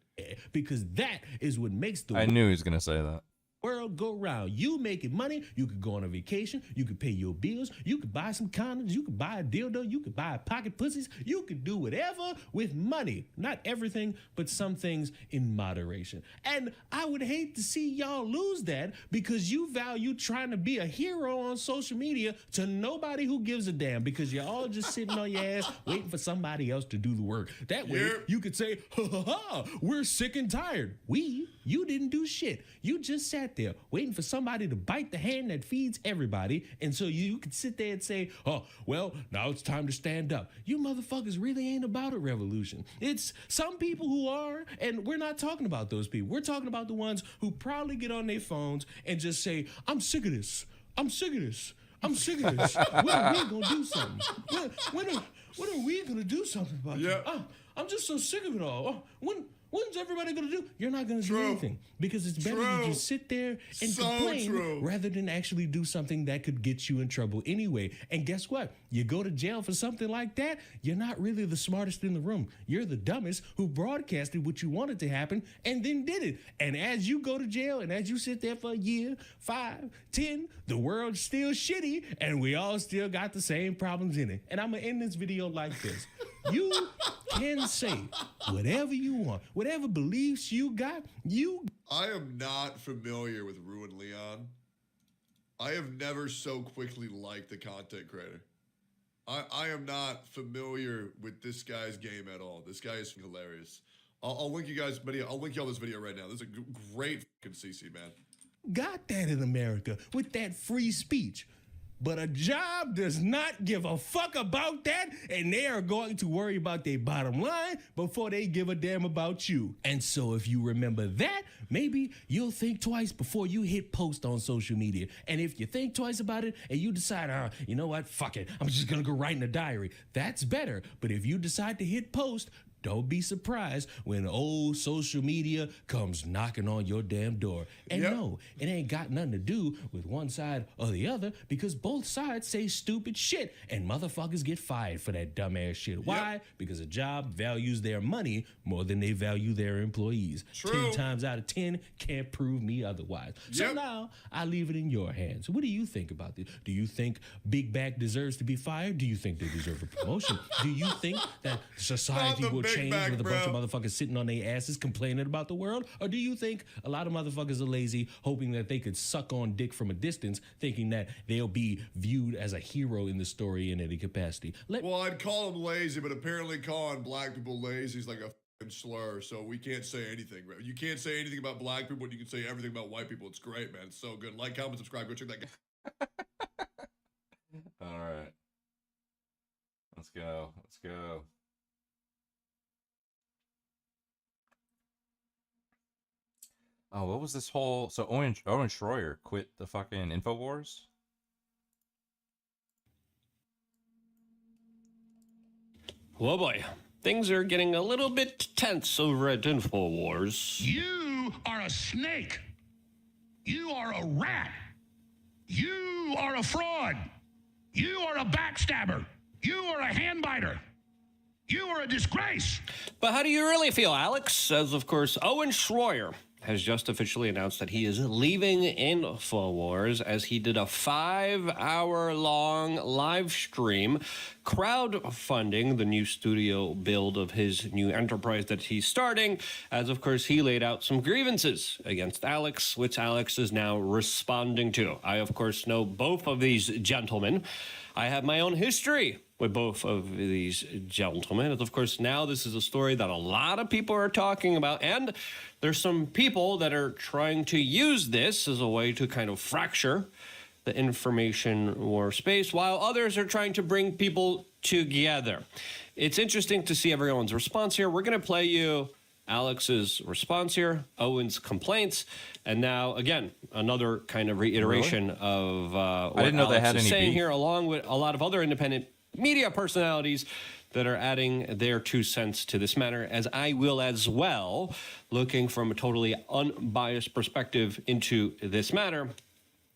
Because that is what makes the I knew he was going to say that. world go round. You making money, you could go on a vacation, you could pay your bills, you could buy some condoms, you could buy a dildo, you could buy pocket pussies, you could do whatever with money. Not everything, but some things in moderation. And I would hate to see y'all lose that because you value trying to be a hero on social media to nobody who gives a damn, because you're all just sitting on your ass waiting for somebody else to do the work. That way you could say, ha ha ha, we're sick and tired. You didn't do shit. You just sat there waiting for somebody to bite the hand that feeds everybody, and so you could sit there and say, oh, well, now it's time to stand up. You motherfuckers really ain't about a revolution. It's some people who are, and we're not talking about those people. We're talking about the ones who probably get on their phones and just say, I'm sick of this. I'm sick of this. I'm sick of this. When are we gonna do something? When are we gonna do something about it? Oh, I'm just so sick of it all. Oh, when's everybody gonna do? You're not gonna do anything, because it's better to just sit there and complain rather than actually do something that could get you in trouble anyway. And guess what? You go to jail for something like that, you're not really the smartest in the room. You're the dumbest who broadcasted what you wanted to happen and then did it. And as you go to jail and as you sit there for a year, 5, 10, the world's still shitty and we all still got the same problems in it. And I'm gonna end this video like this. You can say whatever you want, whatever beliefs you got, I am not familiar with Ruin Leon. I have never so quickly liked the content creator. I am not familiar with this guy's game at all. This guy is hilarious. I'll link you guys video. I'll link y'all this video right now. This is a great fucking CC, man. got that in America with that free speech. But a job does not give a fuck about that, and they are going to worry about their bottom line before they give a damn about you. And so if you remember that, maybe you'll think twice before you hit post on social media. And if you think twice about it and you decide, you know what, fuck it, I'm just gonna go write in a diary, that's better. But if you decide to hit post, don't be surprised when old social media comes knocking on your damn door. And no, it ain't got nothing to do with one side or the other, because both sides say stupid shit and motherfuckers get fired for that dumbass shit. Why? Because a job values their money more than they value their employees. True. 10 times out of 10 can't prove me otherwise. So now I leave it in your hands. What do you think about this? Do you think Big Back deserves to be fired? Do you think they deserve a promotion? Do you think that society will change with a bunch of motherfuckers sitting on their asses complaining about the world? Or do you think a lot of motherfuckers are lazy, hoping that they could suck on dick from a distance, thinking that they'll be viewed as a hero in the story in any capacity? Well, I'd call them lazy, but apparently calling black people lazy is like a fucking slur, so we can't say anything. You can't say anything about black people, but you can say everything about white people. It's great, man. It's so good. Like, comment, subscribe. Go check that guy. All right. Let's go. Let's go. Oh, what was this whole... So Owen Schroyer quit the fucking InfoWars? Oh boy, things are getting a little bit tense over at InfoWars. You are a snake. You are a rat. You are a fraud. You are a backstabber. You are a handbiter. You are a disgrace. But how do you really feel, Alex? As, of course, Owen Schroyer has just officially announced that he is leaving InfoWars, as he did a 5-hour-long live stream crowdfunding the new studio build of his new enterprise that he's starting, as, of course, he laid out some grievances against Alex, which Alex is now responding to. I, of course, know both of these gentlemen. I have my own history with both of these gentlemen. And of course, now this is a story that a lot of people are talking about. And there's some people that are trying to use this as a way to kind of fracture the information war space, while others are trying to bring people together. It's interesting to see everyone's response here. We're going to play you Alex's response here, Owen's complaints, and now, again, another kind of reiteration of what I didn't know Alex they had is any saying beef. here, along with a lot of other independent media personalities that are adding their 2 cents to this matter, as I will as well, looking from a totally unbiased perspective into this matter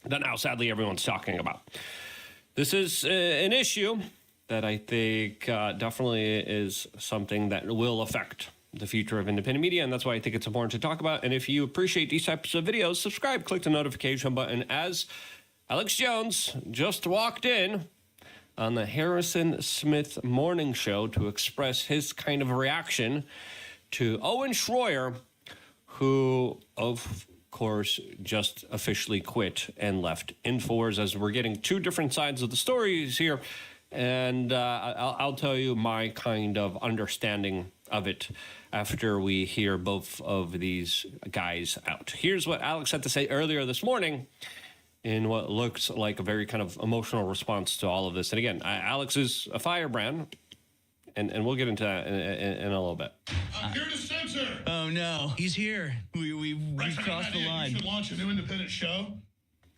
that now sadly everyone's talking about. This is an issue that I think definitely is something that will affect the future of independent media, and that's why I think it's important to talk about. And if you appreciate these types of videos, subscribe, click the notification button, as Alex Jones just walked in on the Harrison Smith Morning Show to express his kind of reaction to Owen Schroyer, who, of course, just officially quit and left InfoWars, as we're getting 2 different sides of the stories here. And I'll tell you my kind of understanding of it after we hear both of these guys out. Here's what Alex had to say earlier this morning in what looks like a very kind of emotional response to all of this. And again, Alex is a firebrand, and we'll get into that in a little bit. I'm here to censor. Oh no, he's here. We've crossed the line. You should launch a new independent show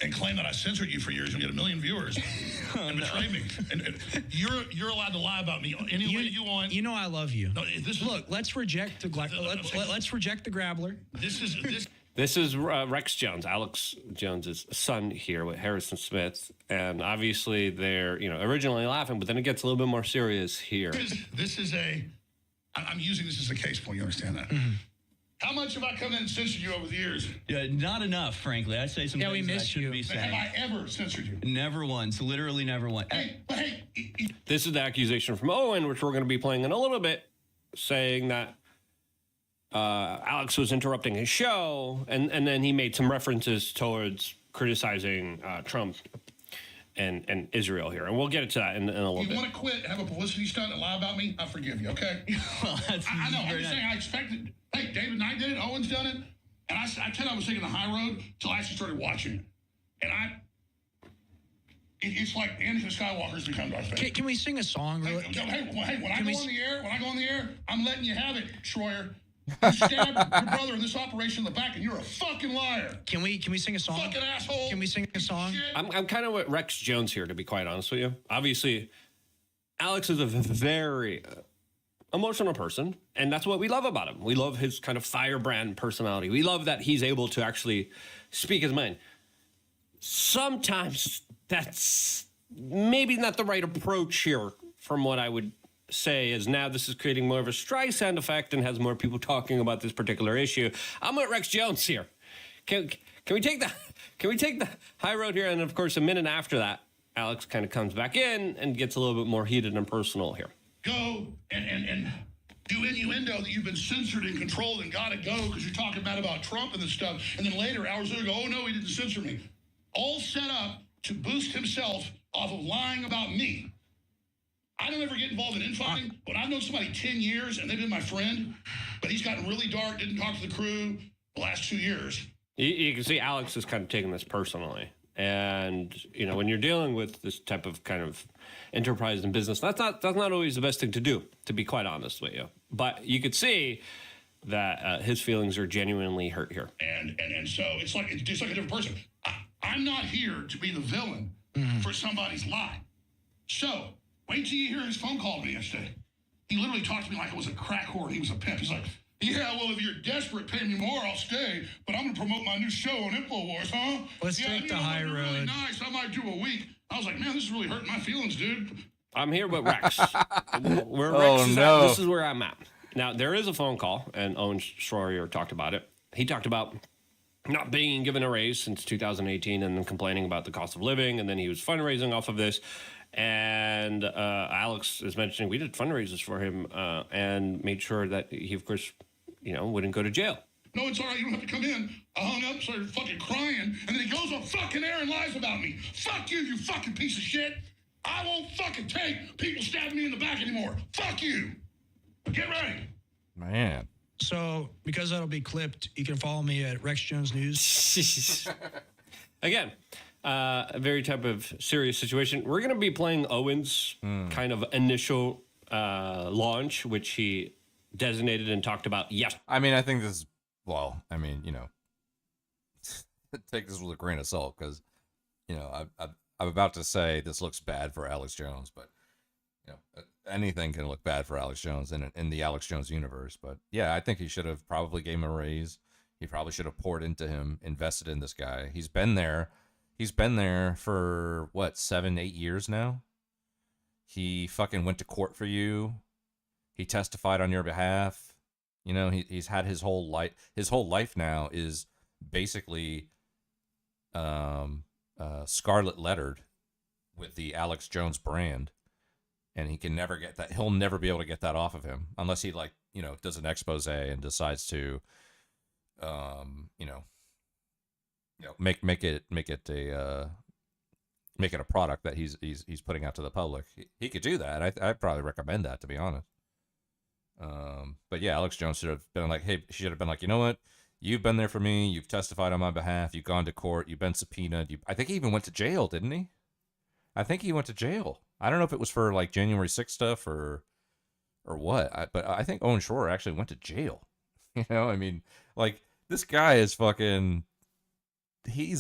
and claim that I censored you for years and get 1 million viewers and betray me. And you're allowed to lie about me any way you want. You know I love you. No, Look, let's reject the let's reject the Grabbler. This is Rex Jones, Alex Jones's son here with Harrison Smith, and obviously they're originally laughing, but then it gets a little bit more serious here. I'm using this as a case point. You understand that? Mm-hmm. How much have I come in and censored you over the years? Not enough, frankly. I say some Yeah, we things that I miss shouldn't you. be saying. Have I ever censored you? Never once. Literally never once. This is the accusation from Owen, which we're going to be playing in a little bit, saying that Alex was interrupting his show, and then he made some references towards criticizing Trump and Israel here. And we'll get into that in a little You bit. want to quit, have a publicity stunt, and lie about me? I forgive you, okay? Well, I know. I'm just saying I expected. Hey, David Knight did it. Owen's done it. And I tell you, I was taking the high road till I actually started watching it. And it's like Anakin Skywalker's become Darth Vader. Can we sing a song? Hey, when I go on the air, I'm letting you have it, Schroyer. You stabbed your brother in this operation in the back, and you're a fucking liar. Can we sing a song? Fucking asshole. Can we sing a song? I'm kind of with Rex Jones here, to be quite honest with you. Obviously, Alex is a very emotional person, and that's what we love about him. We love his kind of firebrand personality. We love that he's able to actually speak his mind. Sometimes that's maybe not the right approach here, from what I would say, is now this is creating more of a Streisand effect and has more people talking about this particular issue. I'm with Rex Jones here. Can we take the high road here? And of course, a minute after that, Alex kind of comes back in and gets a little bit more heated and personal here. Go and do innuendo that you've been censored and controlled and gotta go because you're talking bad about Trump and this stuff. And then later, hours later, go, oh no, he didn't censor me. All set up to boost himself off of lying about me. I don't ever get involved in infighting, but I've known somebody 10 years and they've been my friend, but he's gotten really dark, didn't talk to the crew the last 2 years. You can see Alex is kind of taking this personally. And, you know, when you're dealing with this type of kind of enterprise and business, that's not always the best thing to do, to be quite honest with you. But you could see that his feelings are genuinely hurt here. And so it's like a different person. I'm not here to be the villain for somebody's lie. So wait till you hear his phone call to me yesterday. He literally talked to me like I was a crack whore and he was a pimp. He's like, yeah, well, if you're desperate, pay me more, I'll stay. But I'm going to promote my new show on InfoWars, huh? Let's take the high road. Really nice. I might do a week. I was like, man, this is really hurting my feelings, dude. I'm here with Rex. Where Rex is at, this is where I'm at. Now, there is a phone call, and Owen Schroyer talked about it. He talked about not being given a raise since 2018 and then complaining about the cost of living, and then he was fundraising off of this. And Alex is mentioning we did fundraisers for him and made sure that he, of course, you know, wouldn't go to jail. No, it's all right. You don't have to come in. I hung up, started fucking crying, and then he goes on fucking air and lies about me. Fuck you, you fucking piece of shit. I won't fucking take people stabbing me in the back anymore. Fuck you. Get ready. Man. So, because that'll be clipped, you can follow me at Rex Jones News. Again, a very type of serious situation. We're going to be playing Owen's kind of initial launch, which he designated and talked about yesterday. I mean, I think this is, well, I mean, you know, take this with a grain of salt because, you know, I'm about to say this looks bad for Alex Jones, but, you know, anything can look bad for Alex Jones in the Alex Jones universe. But yeah, I think he should have probably gave him a raise. He probably should have poured into him, invested in this guy. He's been there. He's been there for what, 7-8 years now. He fucking went to court for you. He testified on your behalf. You know, he's had his whole life. His whole life now is basically scarlet lettered with the Alex Jones brand. And he can never get that. He'll never be able to get that off of him unless he, like, you know, does an expose and decides to, you know, make it a product that he's putting out to the public. He could do that. I'd probably recommend that, to be honest. But yeah, Alex Jones should have been like, hey, she should have been like, you know what? You've been there for me. You've testified on my behalf. You've gone to court. You've been subpoenaed. I think he even went to jail, didn't he? I think he went to jail. I don't know if it was for like January 6th stuff or what. But I think Owen Schroyer actually went to jail. You know, I mean, like, this guy is fucking. He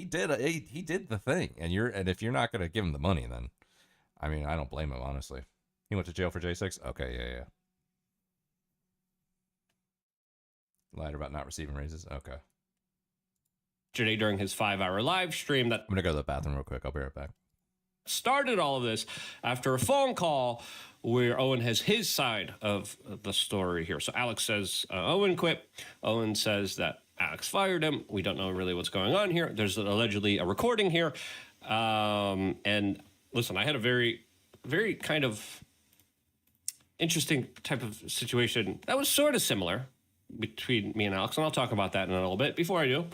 did the thing, and if you're not gonna give him the money, then I mean, I don't blame him, honestly. He went to jail for J6. Okay, yeah. Lied about not receiving raises. Okay. Today during his 5-hour live stream that I'm gonna go to the bathroom real quick. I'll be right back. Started all of this after a phone call where Owen has his side of the story here. So Alex says Owen quit. Owen says that Alex fired him. We don't know really what's going on here. There's allegedly a recording here. And listen, I had a very, very kind of interesting type of situation that was sort of similar between me and Alex, and I'll talk about that in a little bit. Before I do,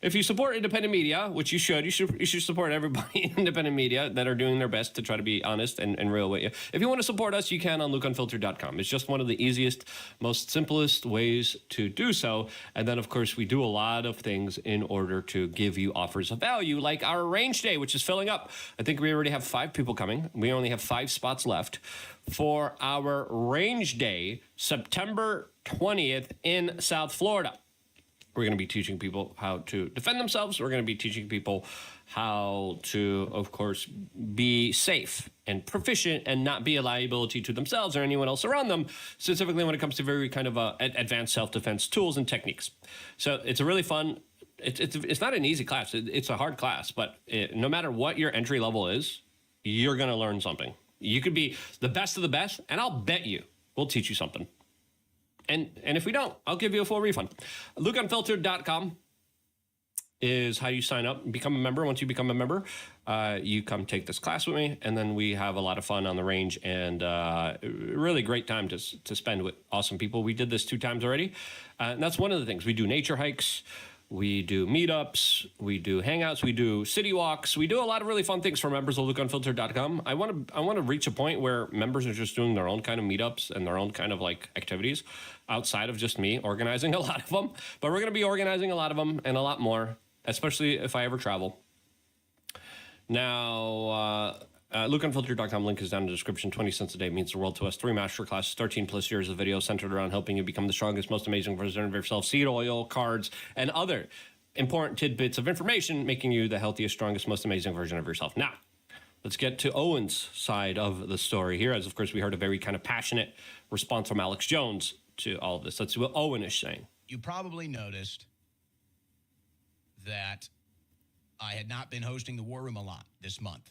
if you support independent media, which you should support everybody in independent media that are doing their best to try to be honest and real with you. If you want to support us, you can on LukeUnfiltered.com. It's just one of the easiest, most simplest ways to do so. And then, of course, we do a lot of things in order to give you offers of value, like our range day, which is filling up. I think we already have 5 people coming. We only have 5 spots left for our range day, September 20th in South Florida. We're going to be teaching people how to defend themselves. We're going to be teaching people how to, of course, be safe and proficient and not be a liability to themselves or anyone else around them, specifically when it comes to very kind of advanced self-defense tools and techniques. So it's a really fun, it's not an easy class. It's a hard class, but no matter what your entry level is, you're going to learn something. You could be the best of the best, and I'll bet you we'll teach you something. And if we don't, I'll give you a full refund. LukeUnfiltered.com is how you sign up and become a member. Once you become a member, you come take this class with me, and then we have a lot of fun on the range and really great time to spend with awesome people. We did this 2 times already, and that's one of the things. We do nature hikes. We do meetups, we do hangouts, we do city walks, we do a lot of really fun things for members of LukeUnfiltered.com. I want to reach a point where members are just doing their own kind of meetups and their own kind of like activities outside of just me organizing a lot of them. But we're going to be organizing a lot of them and a lot more, especially if I ever travel. Now, LukeUnfiltered.com link is down in the description. 20 cents a day means the world to us. 3 master classes, 13 plus years of video centered around helping you become the strongest, most amazing version of yourself. Seed oil, cards, and other important tidbits of information, making you the healthiest, strongest, most amazing version of yourself. Now, let's get to Owen's side of the story here, as of course we heard a very kind of passionate response from Alex Jones to all of this. Let's see what Owen is saying. You probably noticed that I had not been hosting the War Room a lot this month.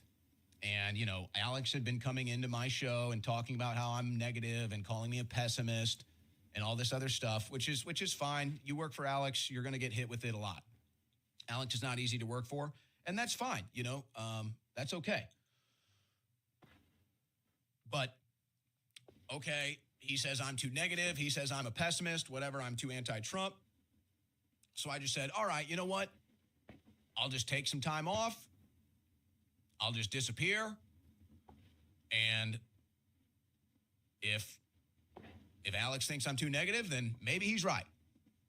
And, you know, Alex had been coming into my show and talking about how I'm negative and calling me a pessimist and all this other stuff, which is fine. You work for Alex, you're going to get hit with it a lot. Alex is not easy to work for, and that's fine. You know, that's okay. But, okay, he says I'm too negative. He says I'm a pessimist, whatever. I'm too anti-Trump. So I just said, all right, you know what? I'll just take some time off. I'll just disappear, and if Alex thinks I'm too negative, then maybe he's right.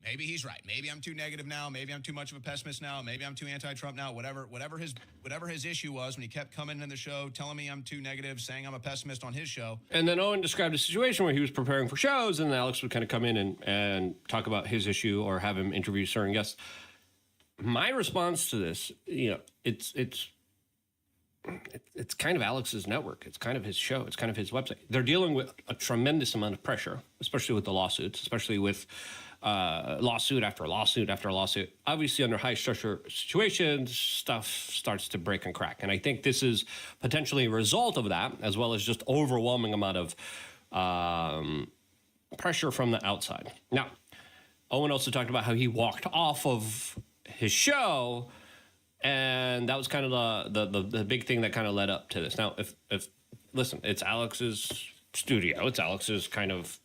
Maybe he's right. Maybe I'm too negative now. Maybe I'm too much of a pessimist now. Maybe I'm too anti-Trump now. Whatever his issue was when he kept coming in the show, telling me I'm too negative, saying I'm a pessimist on his show. And then Owen described a situation where he was preparing for shows, and Alex would kind of come in and talk about his issue or have him interview certain guests. My response to this, you know, it's kind of Alex's network. It's kind of his show. It's kind of his website. They're dealing with a tremendous amount of pressure, especially with the lawsuits, especially with lawsuit after lawsuit after lawsuit. Obviously, under high stressor situations, stuff starts to break and crack. And I think this is potentially a result of that, as well as just overwhelming amount of pressure from the outside. Now, Owen also talked about how he walked off of his show, and that was kind of the big thing that kind of led up to this. Now, if listen, it's Alex's studio. It's Alex's kind of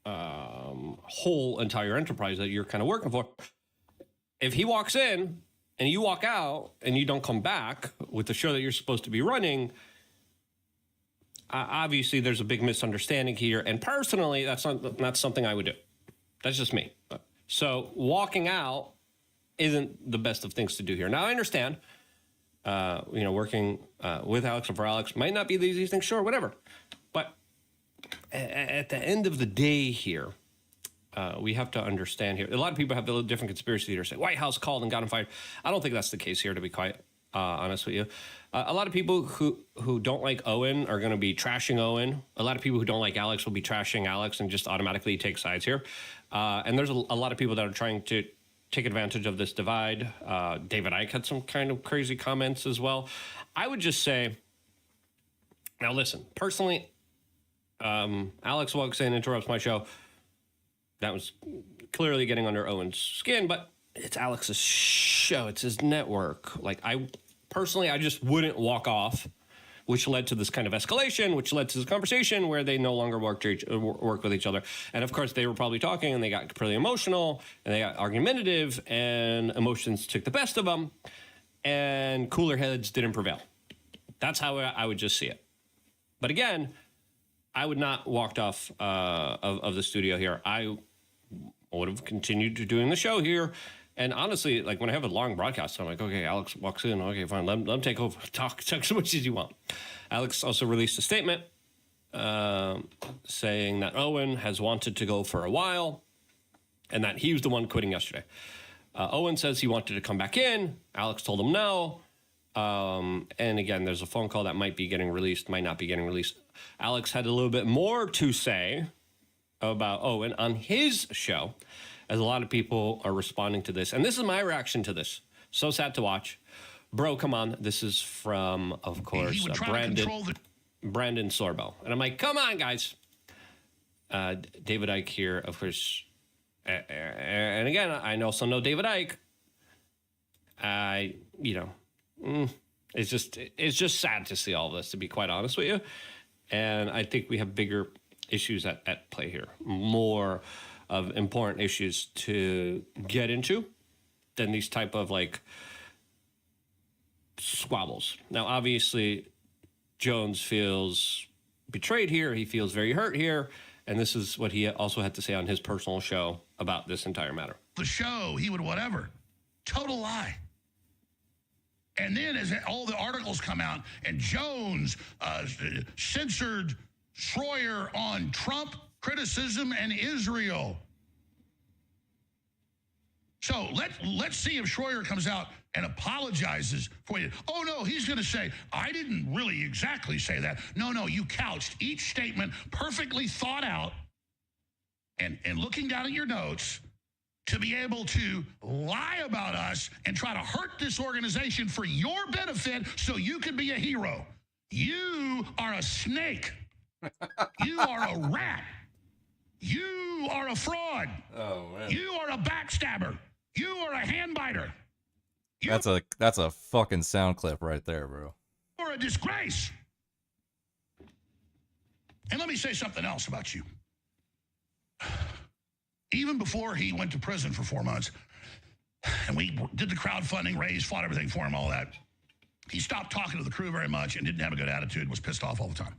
whole entire enterprise that you're kind of working for. If he walks in and you walk out and you don't come back with the show that you're supposed to be running, obviously there's a big misunderstanding here. And personally, that's not something I would do. That's just me. So walking out isn't the best of things to do here. Now, I understand, working with Alex or for Alex might not be the easiest thing, sure, whatever. But at the end of the day here, we have to understand here. A lot of people have a little different conspiracy theories. Say White House called and got him fired. I don't think that's the case here, to be quite honest with you. A lot of people who don't like Owen are going to be trashing Owen. A lot of people who don't like Alex will be trashing Alex and just automatically take sides here. And there's a lot of people that are trying to take advantage of this divide. David Icke had some kind of crazy comments as well. I would just say, now listen, personally, Alex walks in, interrupts my show. That was clearly getting under Owen's skin, but it's Alex's show. It's his network. Like, I just wouldn't walk off, which led to this kind of escalation, which led to this conversation where they no longer work with each other. And of course, they were probably talking and they got pretty emotional and they got argumentative and emotions took the best of them and cooler heads didn't prevail. That's how I would just see it. But again, I would not walked off of the studio here. I would have continued to doing the show here. And honestly, like when I have a long broadcast, I'm like, okay, Alex walks in. Okay, fine. Let him take over. Talk as much as you want. Alex also released a statement saying that Owen has wanted to go for a while. and that he was the one quitting yesterday. Owen says he wanted to come back in. Alex told him no. And again, there's a phone call that might be getting released, might not be getting released. Alex had a little bit more to say about Owen on his show, as a lot of people are responding to this. And this is my reaction to this. So sad to watch. Bro, come on. This is from, of course, Brandon Sorbo. And I'm like, come on, guys. David Icke here, of course. And again, I also know David Icke. It's just sad to see all this, to be quite honest with you. And I think we have bigger issues at play here, more of important issues to get into than these type of like squabbles. Now, obviously, Jones feels betrayed here. He feels very hurt here. And this is what he also had to say on his personal show about this entire matter. The show, he would whatever. Total lie. And then as all the articles come out, and Jones censored Schroyer on Trump criticism and Israel. So let's see if Schroyer comes out and apologizes for you. Oh, no, he's going to say, I didn't really exactly say that. No, you couched each statement perfectly thought out and looking down at your notes to be able to lie about us and try to hurt this organization for your benefit so you can be a hero. You are a snake. You are a rat. You are a fraud. Oh, man. You are a backstabber. You are a handbiter. That's a fucking sound clip right there, bro. You're a disgrace. And let me say something else about you. Even before he went to prison for 4 months, and we did the crowdfunding, raised, fought everything for him, all that, he stopped talking to the crew very much and didn't have a good attitude, was pissed off all the time.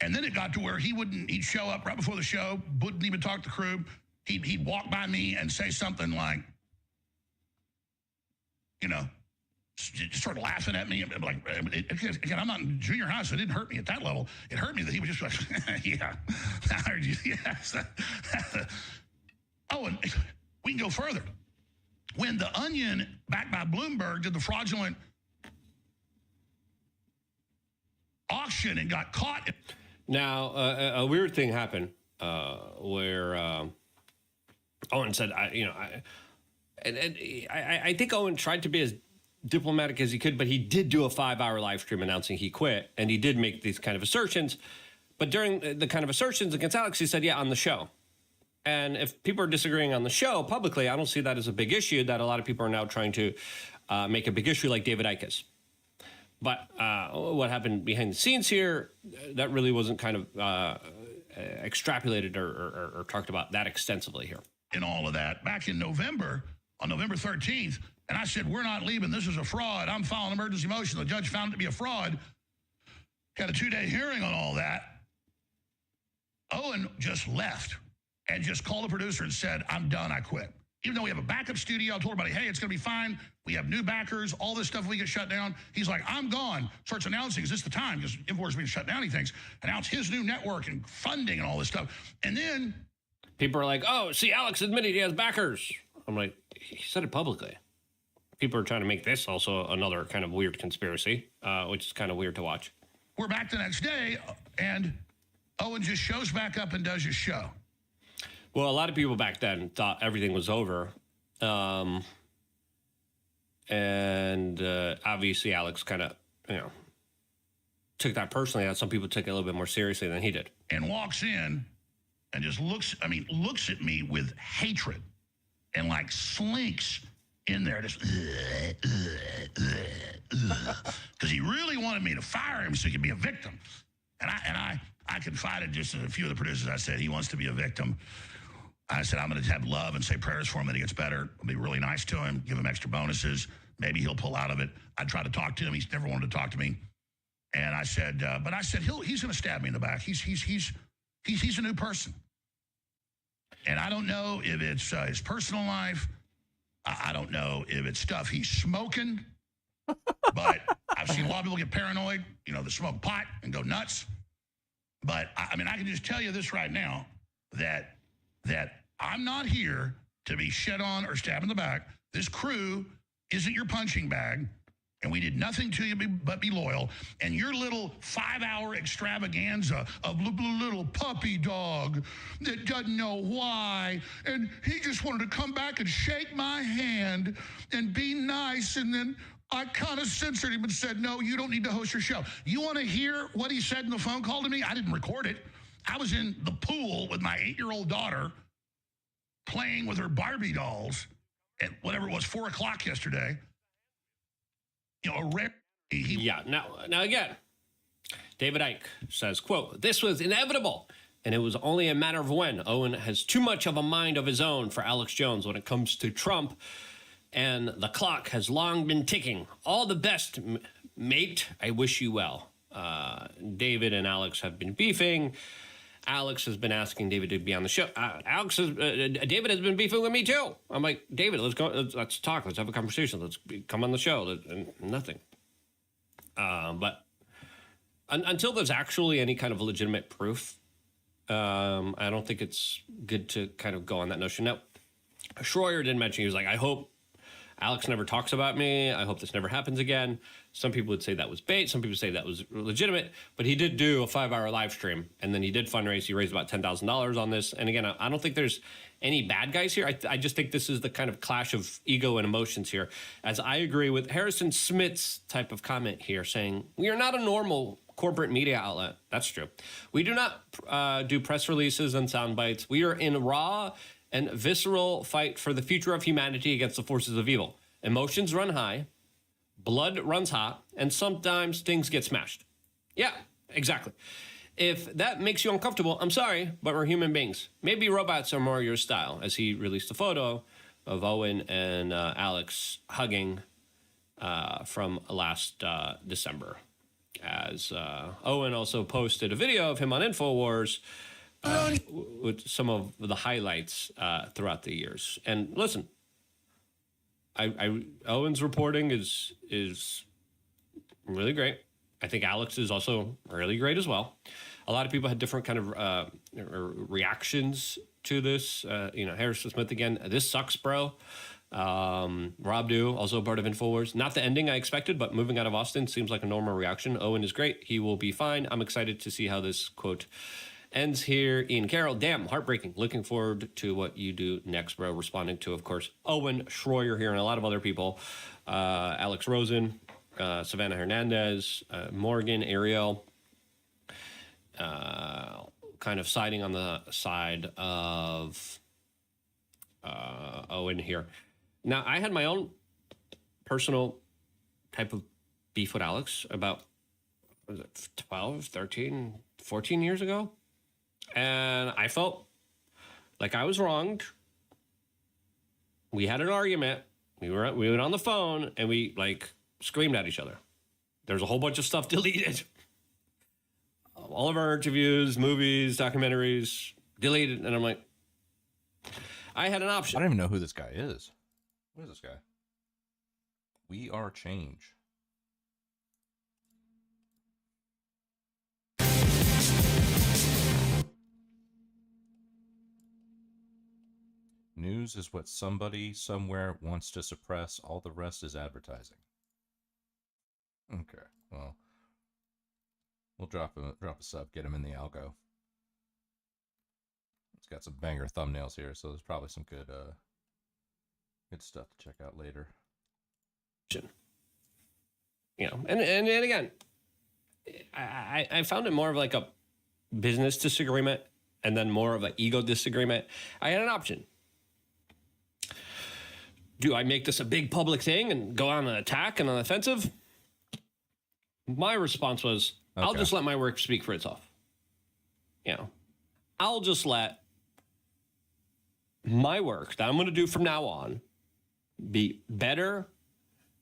And then it got to where he'd show up right before the show, wouldn't even talk to the crew. He'd walk by me and say something like, just sort of laughing at me. Like, again, I'm not in junior high, so it didn't hurt me at that level. It hurt me that he was just like, yeah, I heard you. Yes. Oh, and we can go further. When The Onion, backed by Bloomberg, did the fraudulent auction and got caught. Now, a weird thing happened where Owen said, I think Owen tried to be as diplomatic as he could, but he did do a 5-hour live stream announcing he quit, and he did make these kind of assertions. But during the kind of assertions against Alex, he said, yeah, on the show. And if people are disagreeing on the show publicly, I don't see that as a big issue that a lot of people are now trying to make a big issue like David Icke is. But what happened behind the scenes here, that really wasn't kind of extrapolated or talked about that extensively here. In all of that, back in November, on November 13th, and I said, we're not leaving. This is a fraud. I'm filing emergency motion. The judge found it to be a fraud. Had a 2-day hearing on all that. Owen just left and just called the producer and said, I'm done. I quit. Even though we have a backup studio, I told everybody, hey, it's going to be fine. We have new backers, all this stuff we get shut down. He's like, I'm gone. Starts announcing, is this the time? Because InfoWars being shut down, he thinks. Announce his new network and funding and all this stuff. And then people are like, oh, see, Alex admitted he has backers. I'm like, he said it publicly. People are trying to make this also another kind of weird conspiracy, which is kind of weird to watch. We're back the next day, and Owen just shows back up and does his show. Well, a lot of people back then thought everything was over. And obviously Alex kind of, took that personally. Some people took it a little bit more seriously than he did. And walks in and just looks at me with hatred and like slinks in there just because he really wanted me to fire him so he could be a victim. And I confided just in a few of the producers. I said, he wants to be a victim. I said, I'm going to have love and say prayers for him that he gets better. I'll be really nice to him, give him extra bonuses. Maybe he'll pull out of it. I tried to talk to him. He's never wanted to talk to me. And I said, he's going to stab me in the back. He's a new person. And I don't know if it's his personal life. I don't know if it's stuff he's smoking. But I've seen a lot of people get paranoid, they smoke pot and go nuts. But I can just tell you this right now, that I'm not here to be shit on or stabbed in the back. This crew isn't your punching bag, and we did nothing to you but be loyal. And your little 5-hour extravaganza of little puppy dog that doesn't know why, and he just wanted to come back and shake my hand and be nice, and then I kind of censored him and said, no, you don't need to host your show. You want to hear what he said in the phone call to me? I didn't record it. I was in the pool with my 8-year-old daughter playing with her Barbie dolls at whatever it was, 4 o'clock yesterday. You know, Now again, David Icke says, quote, this was inevitable, and it was only a matter of when. Owen has too much of a mind of his own for Alex Jones when it comes to Trump, and the clock has long been ticking. All the best, mate. I wish you well. David and Alex have been beefing. Alex has been asking David to be on the show. David has been beefing with me too. I'm like, David, let's go. Let's talk. Let's have a conversation. Let's come on the show. Nothing. But until there's actually any kind of legitimate proof, I don't think it's good to kind of go on that notion. Now, Schroyer did mention, he was like, I hope Alex never talks about me. I hope this never happens again. Some people would say that was bait. Some people say that was legitimate. But he did do a 5-hour live stream, and then he did fundraise. He raised about $10,000 on this. And again, I don't think there's any bad guys here. I just think this is the kind of clash of ego and emotions here. As I agree with Harrison Smith's type of comment here, saying, we are not a normal corporate media outlet. That's true. We do not do press releases and sound bites. We are in raw and visceral fight for the future of humanity against the forces of evil. Emotions run high, blood runs hot, and sometimes things get smashed. Yeah, exactly. If that makes you uncomfortable, I'm sorry, but we're human beings. Maybe robots are more your style, as he released a photo of Owen and Alex hugging from last December. As Owen also posted a video of him on InfoWars with some of the highlights throughout the years. And listen, Owen's reporting is really great. I think Alex is also really great as well. A lot of people had different kind of reactions to this. Harrison Smith again, this sucks, bro. Rob Dew, also part of InfoWars. Not the ending I expected, but moving out of Austin seems like a normal reaction. Owen is great. He will be fine. I'm excited to see how this quote ends here. Ian Carroll, damn, heartbreaking. Looking forward to what you do next, bro. Responding to, of course, Owen Schroyer here and a lot of other people. Alex Rosen, Savannah Hernandez, Morgan, Ariel, kind of siding on the side of Owen here. Now, I had my own personal type of beef with Alex about 12, 13, 14 years ago. And I felt like I was wronged. We had an argument. We went on the phone and we screamed at each other. There's a whole bunch of stuff deleted. All of our interviews, movies, documentaries, deleted. And I'm like, I had an option. I don't even know who this guy is. What is this guy? We Are Change. News is what somebody somewhere wants to suppress. All the rest is advertising. Okay, well, we'll drop a sub, get him in the algo. It's got some banger thumbnails here, so there's probably some good stuff to check out later. And again, I found it more of like a business disagreement and then more of an ego disagreement. I had an option. Do I make this a big public thing and go on an attack and an offensive? My response was, okay, I'll just let my work speak for itself. I'll just let my work that I'm going to do from now on be better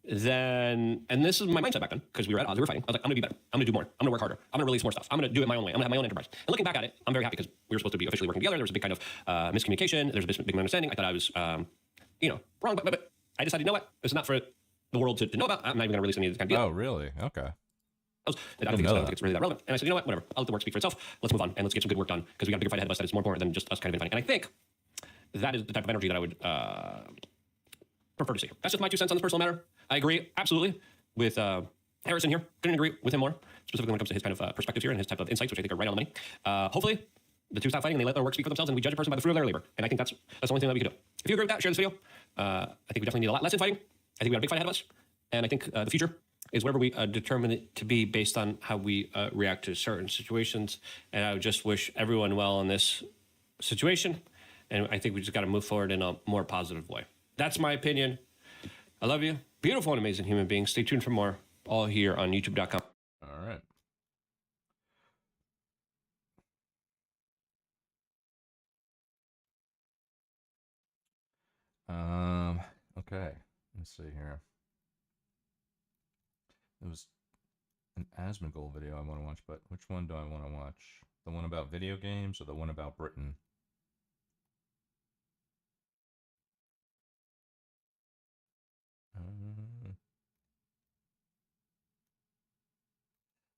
than, and this is my mindset back then, because we were at odds, we were fighting. I was like, I'm going to be better. I'm going to do more. I'm going to work harder. I'm going to release more stuff. I'm going to do it my own way. I'm going to have my own enterprise. And looking back at it, I'm very happy because we were supposed to be officially working together. There was a big kind of miscommunication. There's a big misunderstanding. I thought I was, wrong, but I decided, you know what? It's not for the world to know about. I'm not even going to release any of this kind of deal. Oh, really? Okay. I don't think it's really that relevant. And I said, you know what? Whatever. I'll let the work speak for itself. Let's move on and let's get some good work done because we got a bigger fight ahead of us that is more important than just us kind of infighting. And I think that is the type of energy that I would prefer to see. That's just my 2 cents on this personal matter. I agree absolutely with Harrison here. Couldn't agree with him more, specifically when it comes to his kind of perspectives here and his type of insights, which I think are right on the money. Hopefully, the two stop fighting and they let their work speak for themselves, and we judge a person by the fruit of their labor. And I think that's the only thing that we can do. If you agree with that, share this video. I think we definitely need a lot less infighting. I think we got a big fight ahead of us, and I think the future is wherever we determine it to be based on how we react to certain situations. And I would just wish everyone well in this situation. And I think we just got to move forward in a more positive way. That's my opinion. I love you. Beautiful and amazing human beings. Stay tuned for more, all here on youtube.com. All right. Okay. Let's see here. It was an Asmongold video I want to watch, but which one do I want to watch? The one about video games or the one about Britain?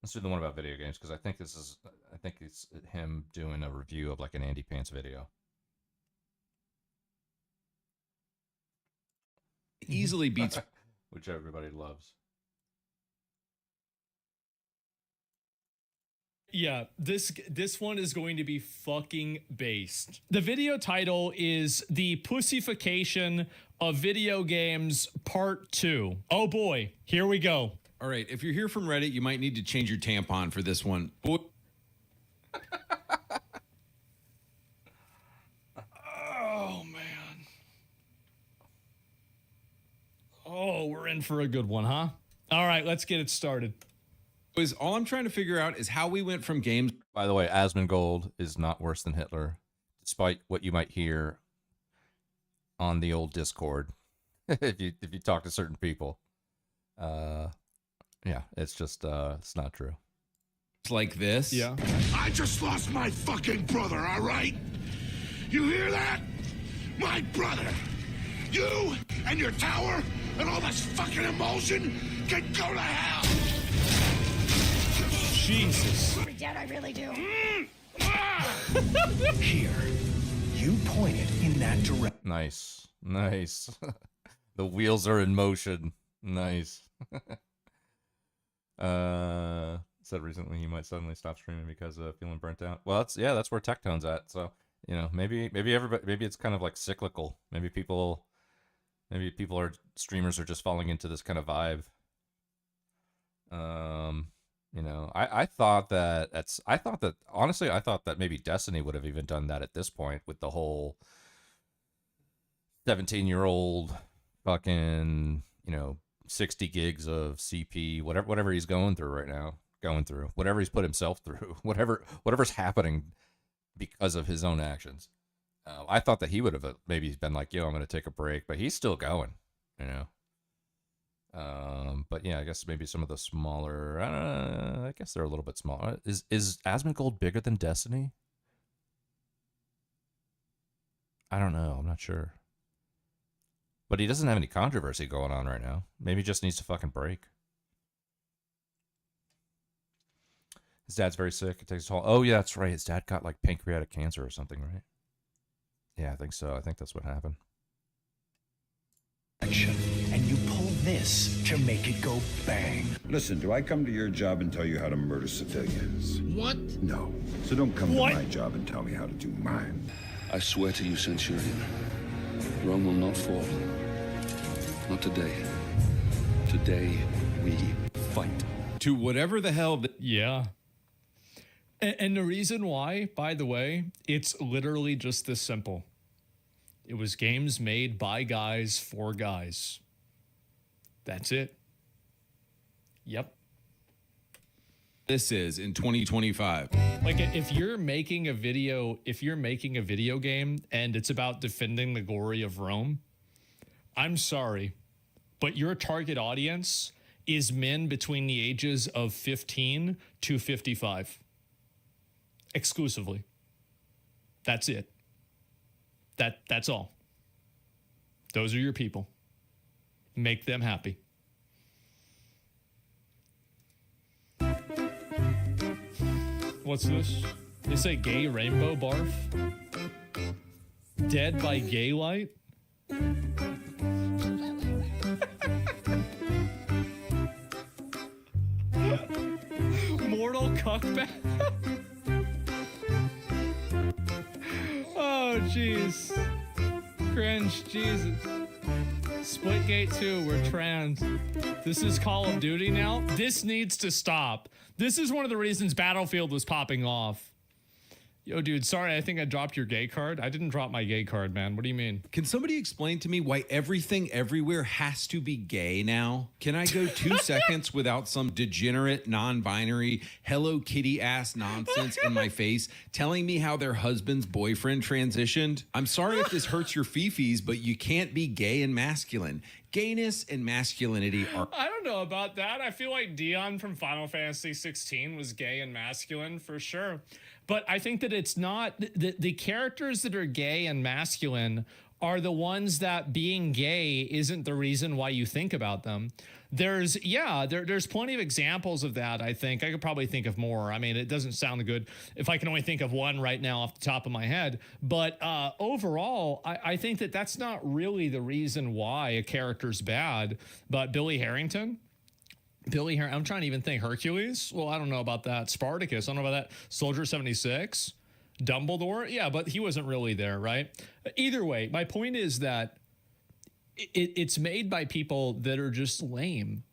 Let's do the one about video games, because I think it's him doing a review of like an Andy Pants video. Easily beats which everybody loves. Yeah, this one is going to be fucking based. The video title is The Pussification of Video Games Part 2. Oh boy, here we go. All right, if you're here from Reddit, you might need to change your tampon for this one. Oh man. Oh, we're in for a good one, huh? All right, let's get it started. All I'm trying to figure out is how we went from games. By the way, Asmongold is not worse than Hitler, despite what you might hear on the old Discord. if you talk to certain people, yeah, it's just it's not true. It's like this. Yeah. I just lost my fucking brother, all right? You hear that? My brother. You and your tower and all this fucking emulsion can go to hell. Jesus. Dad, I really do. Here, you pointed in that direction. Nice. Nice. The wheels are in motion. Nice. Said recently he might suddenly stop streaming because of feeling burnt out. Well, that's where Tectone's at. So, you know, maybe it's kind of like cyclical. Maybe streamers are just falling into this kind of vibe. You know, I thought that maybe Destiny would have even done that at this point with the whole 17-year-old fucking, 60 gigs of CP, whatever he's going through right now, whatever he's put himself through, whatever's happening because of his own actions. I thought that he would have maybe been like, yo, I'm going to take a break, but he's still going, But yeah, I guess maybe some of the smaller, I guess they're a little bit smaller. Is Asmongold bigger than Destiny? I don't know. I'm not sure. But he doesn't have any controversy going on right now. Maybe he just needs to fucking break. His dad's very sick. It takes a toll. Oh, yeah, that's right. His dad got like pancreatic cancer or something, right? Yeah, I think so. I think that's what happened. And you pull this to make it go bang. Listen, do I come to your job and tell you how to murder civilians? What? No. So don't come to my job and tell me how to do mine. I swear to you, Centurion, Rome will not fall. Not today. Today, we fight. To whatever the hell. Yeah. And the reason why, by the way, it's literally just this simple. It was games made by guys for guys. That's it. Yep. This is in 2025. Like if you're making a video game and it's about defending the glory of Rome, I'm sorry, but your target audience is men between the ages of 15 to 55. Exclusively. That's it. That's all. Those are your people. Make them happy. What's this? They say gay rainbow barf? Dead by Gaylight? Mortal Cuckback? Oh, jeez. Cringe, Jesus. Splitgate 2, we're trans. This is Call of Duty now? This needs to stop. This is one of the reasons Battlefield was popping off. Yo, dude, sorry, I think I dropped your gay card. I didn't drop my gay card, man. What do you mean? Can somebody explain to me why everything everywhere has to be gay now? Can I go 2 seconds without some degenerate, non-binary, Hello Kitty ass nonsense in my face telling me how their husband's boyfriend transitioned? I'm sorry if this hurts your fifis, but you can't be gay and masculine. Gayness and masculinity are... I don't know about that. I feel like Dion from Final Fantasy 16 was gay and masculine for sure. But I think that it's not the characters that are gay and masculine are the ones that being gay isn't the reason why you think about them. There's plenty of examples of that. I think I could probably think of more. I mean, it doesn't sound good if I can only think of one right now off the top of my head. But overall, I think that that's not really the reason why a character's bad. But Billy Harrington, I'm trying to even think. Hercules? Well, I don't know about that. Spartacus? I don't know about that. Soldier 76? Dumbledore? Yeah, but he wasn't really there, right? Either way, my point is that it's made by people that are just lame.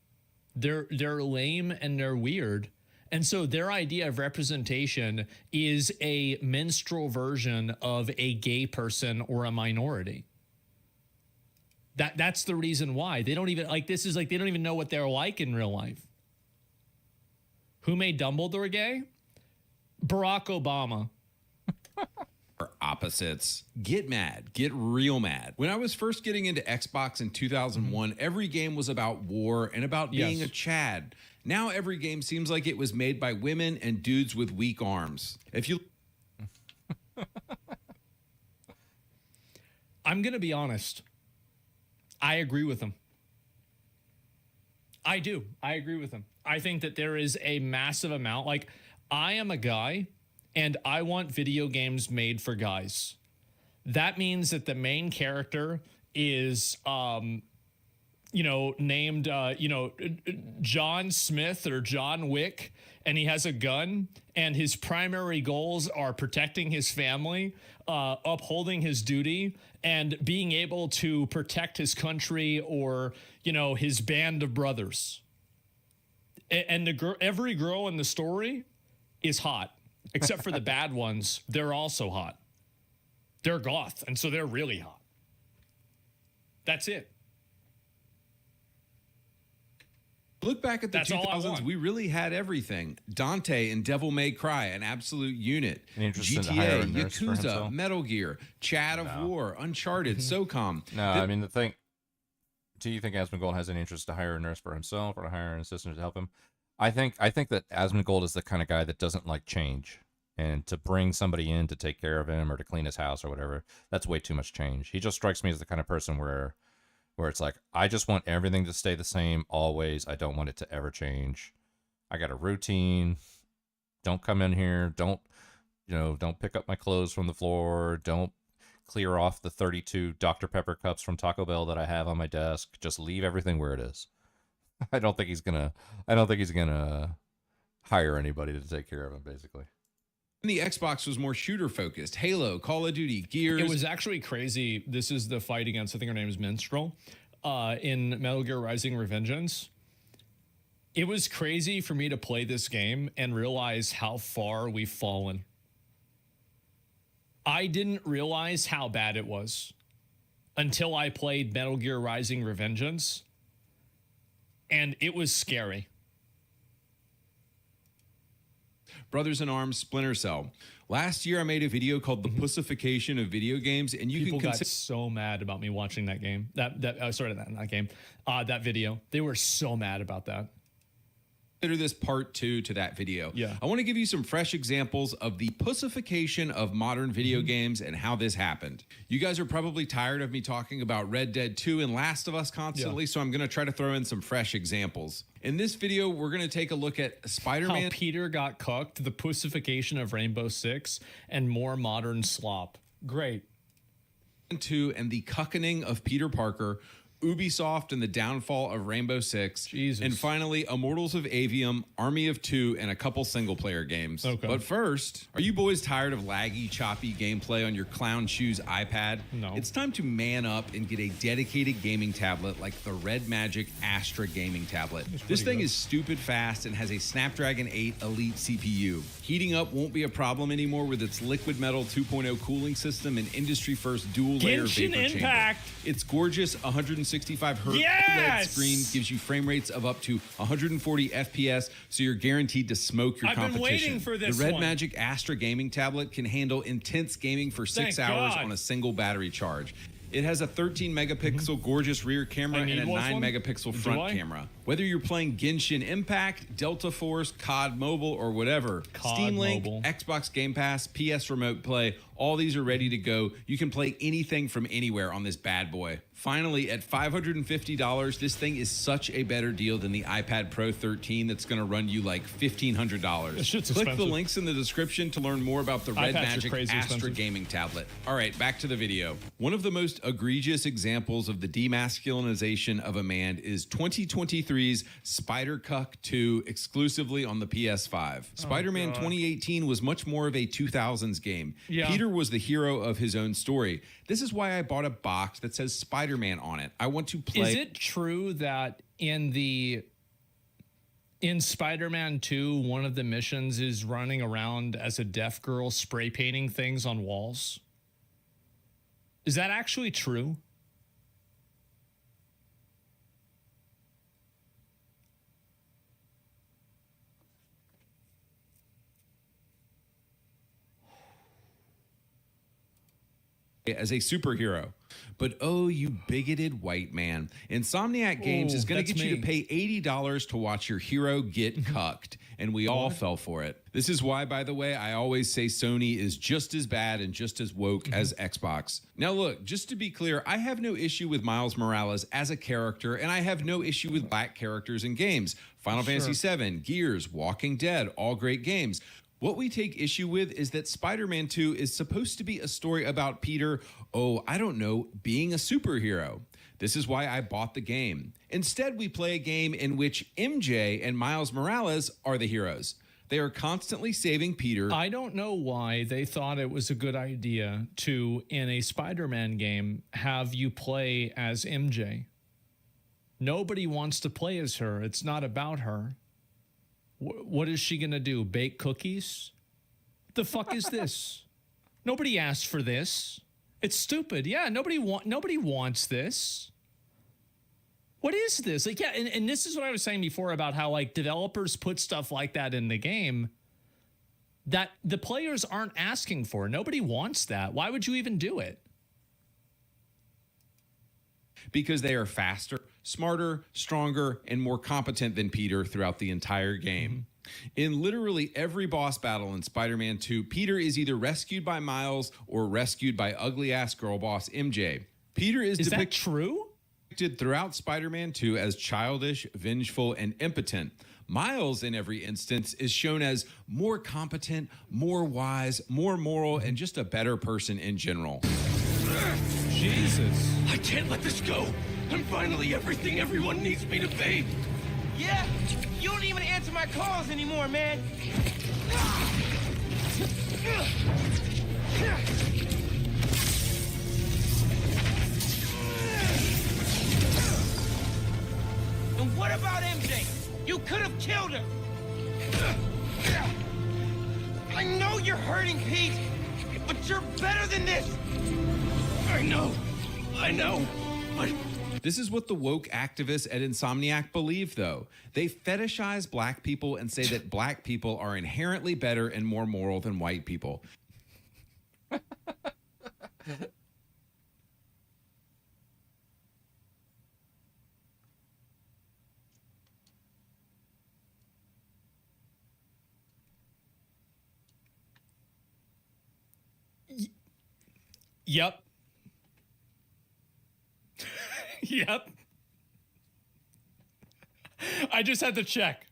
They're lame and they're weird. And so their idea of representation is a minstrel version of a gay person or a minority. That's the reason why. They don't even they don't even know what they're like in real life. Who made Dumbledore gay? Barack Obama. Opposites. Get mad. Get real mad. When I was first getting into Xbox in 2001, every game was about war and about being a Chad. Now every game seems like it was made by women and dudes with weak arms. If you... I'm going to be honest. I agree with him. I do. I agree with him. I think that there is a massive amount. Like, I am a guy and I want video games made for guys. That means that the main character is, named, John Smith or John Wick, and he has a gun, and his primary goals are protecting his family, upholding his duty, and being able to protect his country or, his band of brothers. And every girl in the story is hot, except for the bad ones. They're also hot. They're goth, and so they're really hot. That's it. Look back at the 2000s, we really had everything. Dante and Devil May Cry, an absolute unit. GTA, Yakuza, Metal Gear, Chad of War, Uncharted, SOCOM. No, I mean, the thing... Do you think Asmongold has any interest to hire a nurse for himself or to hire an assistant to help him? I think that Asmongold is the kind of guy that doesn't like change. And to bring somebody in to take care of him or to clean his house or whatever, that's way too much change. He just strikes me as the kind of person where it's like, I just want everything to stay the same always. I don't want it to ever change. I got a routine. Don't come in here. Don't pick up my clothes from the floor. Don't clear off the 32 Dr. Pepper cups from Taco Bell that I have on my desk. Just leave everything where it is. I don't think he's gonna hire anybody to take care of him, basically. The Xbox was more shooter focused. Halo, Call of Duty, Gears. It was actually crazy. This is the fight against, I think her name is Minstrel, in Metal Gear Rising: Revengeance. It was crazy for me to play this game and realize how far we've fallen. I didn't realize how bad it was until I played Metal Gear Rising: Revengeance, and it was scary. Brothers in Arms, Splinter Cell. Last year, I made a video called "The Pussification of Video Games," and you People can got so mad about me watching that game. That video. They were so mad about that. Consider this part 2 to that video. Yeah. I want to give you some fresh examples of the pussification of modern video games and how this happened. You guys are probably tired of me talking about Red Dead 2 and Last of Us constantly, so I'm going to try to throw in some fresh examples. In this video, we're going to take a look at Spider-Man. How Peter got cooked, the pussification of Rainbow Six, and more modern slop. Great. 2 and the cuckening of Peter Parker, Ubisoft and the downfall of Rainbow Six, and finally Immortals of Avium, Army of Two, and a couple single-player games. Okay. But first, are you boys tired of laggy, choppy gameplay on your clown shoes iPad? No. It's time to man up and get a dedicated gaming tablet like the Red Magic Astra gaming tablet. This thing is stupid fast and has a Snapdragon 8 Elite CPU. Heating up won't be a problem anymore with its liquid metal 2.0 cooling system and industry-first dual-layer Genshin vapor Impact. chamber. Its gorgeous 165 hertz OLED Yes! screen gives you frame rates of up to 140 FPS, so you're guaranteed to smoke your I've been competition. waiting for this The Red one. Magic Astra gaming tablet can handle intense gaming for 6 Thank hours God. on a single battery charge. It has a 13 megapixel gorgeous rear camera I need and a one 9 one? megapixel Do front I? camera. Whether you're playing Genshin Impact, Delta Force, COD Mobile, or whatever, COD Steam Link, Mobile. Xbox Game Pass, PS Remote Play, all these are ready to go. You can play anything from anywhere on this bad boy. Finally, at $550, this thing is such a better deal than the iPad Pro 13 that's going to run you like $1,500. This shit's Click the expensive. links in the description to learn more about the Red iPads are Magic crazy Astra expensive. gaming tablet. All right, back to the video. One of the most egregious examples of the demasculinization of a man is 2023's Spider-Cuck 2 exclusively on the PS5. Spider-Man God. 2018 was much more of a 2000s game. Yeah. Peter was the hero of his own story. This is why I bought a box that says Spider-Man on it. I want to play. Is it true that in Spider-Man 2, one of the missions is running around as a deaf girl spray painting things on walls? Is that actually true? as a superhero? But oh, you bigoted white man. Insomniac Games Ooh, is going to that's get you to me. pay $80 to watch your hero get cucked. And we all fell for it. This is why, by the way, I always say Sony is just as bad and just as woke as Xbox. Now, look, just to be clear, I have no issue with Miles Morales as a character, and I have no issue with black characters in games. Final Fantasy VII, Gears, Walking Dead, all great games. What we take issue with is that Spider-Man 2 is supposed to be a story about Peter, being a superhero. This is why I bought the game. Instead, we play a game in which MJ and Miles Morales are the heroes. They are constantly saving Peter. I don't know why they thought it was a good idea to, in a Spider-Man game, have you play as MJ. Nobody wants to play as her. It's not about her. What is she going to do? Bake cookies? The fuck is this? Nobody asked for this. It's stupid. Yeah, nobody wants this. What is this? Like, yeah, and this is what I was saying before about how like developers put stuff like that in the game that the players aren't asking for. Nobody wants that. Why would you even do it? Because they are faster, smarter, stronger, and more competent than Peter throughout the entire game. In literally every boss battle in Spider-Man 2, Peter is either rescued by Miles or rescued by ugly-ass girl boss MJ. Peter is that true? Depicted throughout Spider-Man 2 as childish, vengeful, and impotent. Miles, in every instance, is shown as more competent, more wise, more moral, and just a better person in general. Jesus. I can't let this go. I'm finally everything everyone needs me to be. Yeah, you don't even answer my calls anymore, man. And what about MJ? You could have killed her. I know you're hurting, Pete, but you're better than this. I know, but This is what the woke activists at Insomniac believe, though. They fetishize black people and say that black people are inherently better and more moral than white people. Yep. Yep. I just had to check.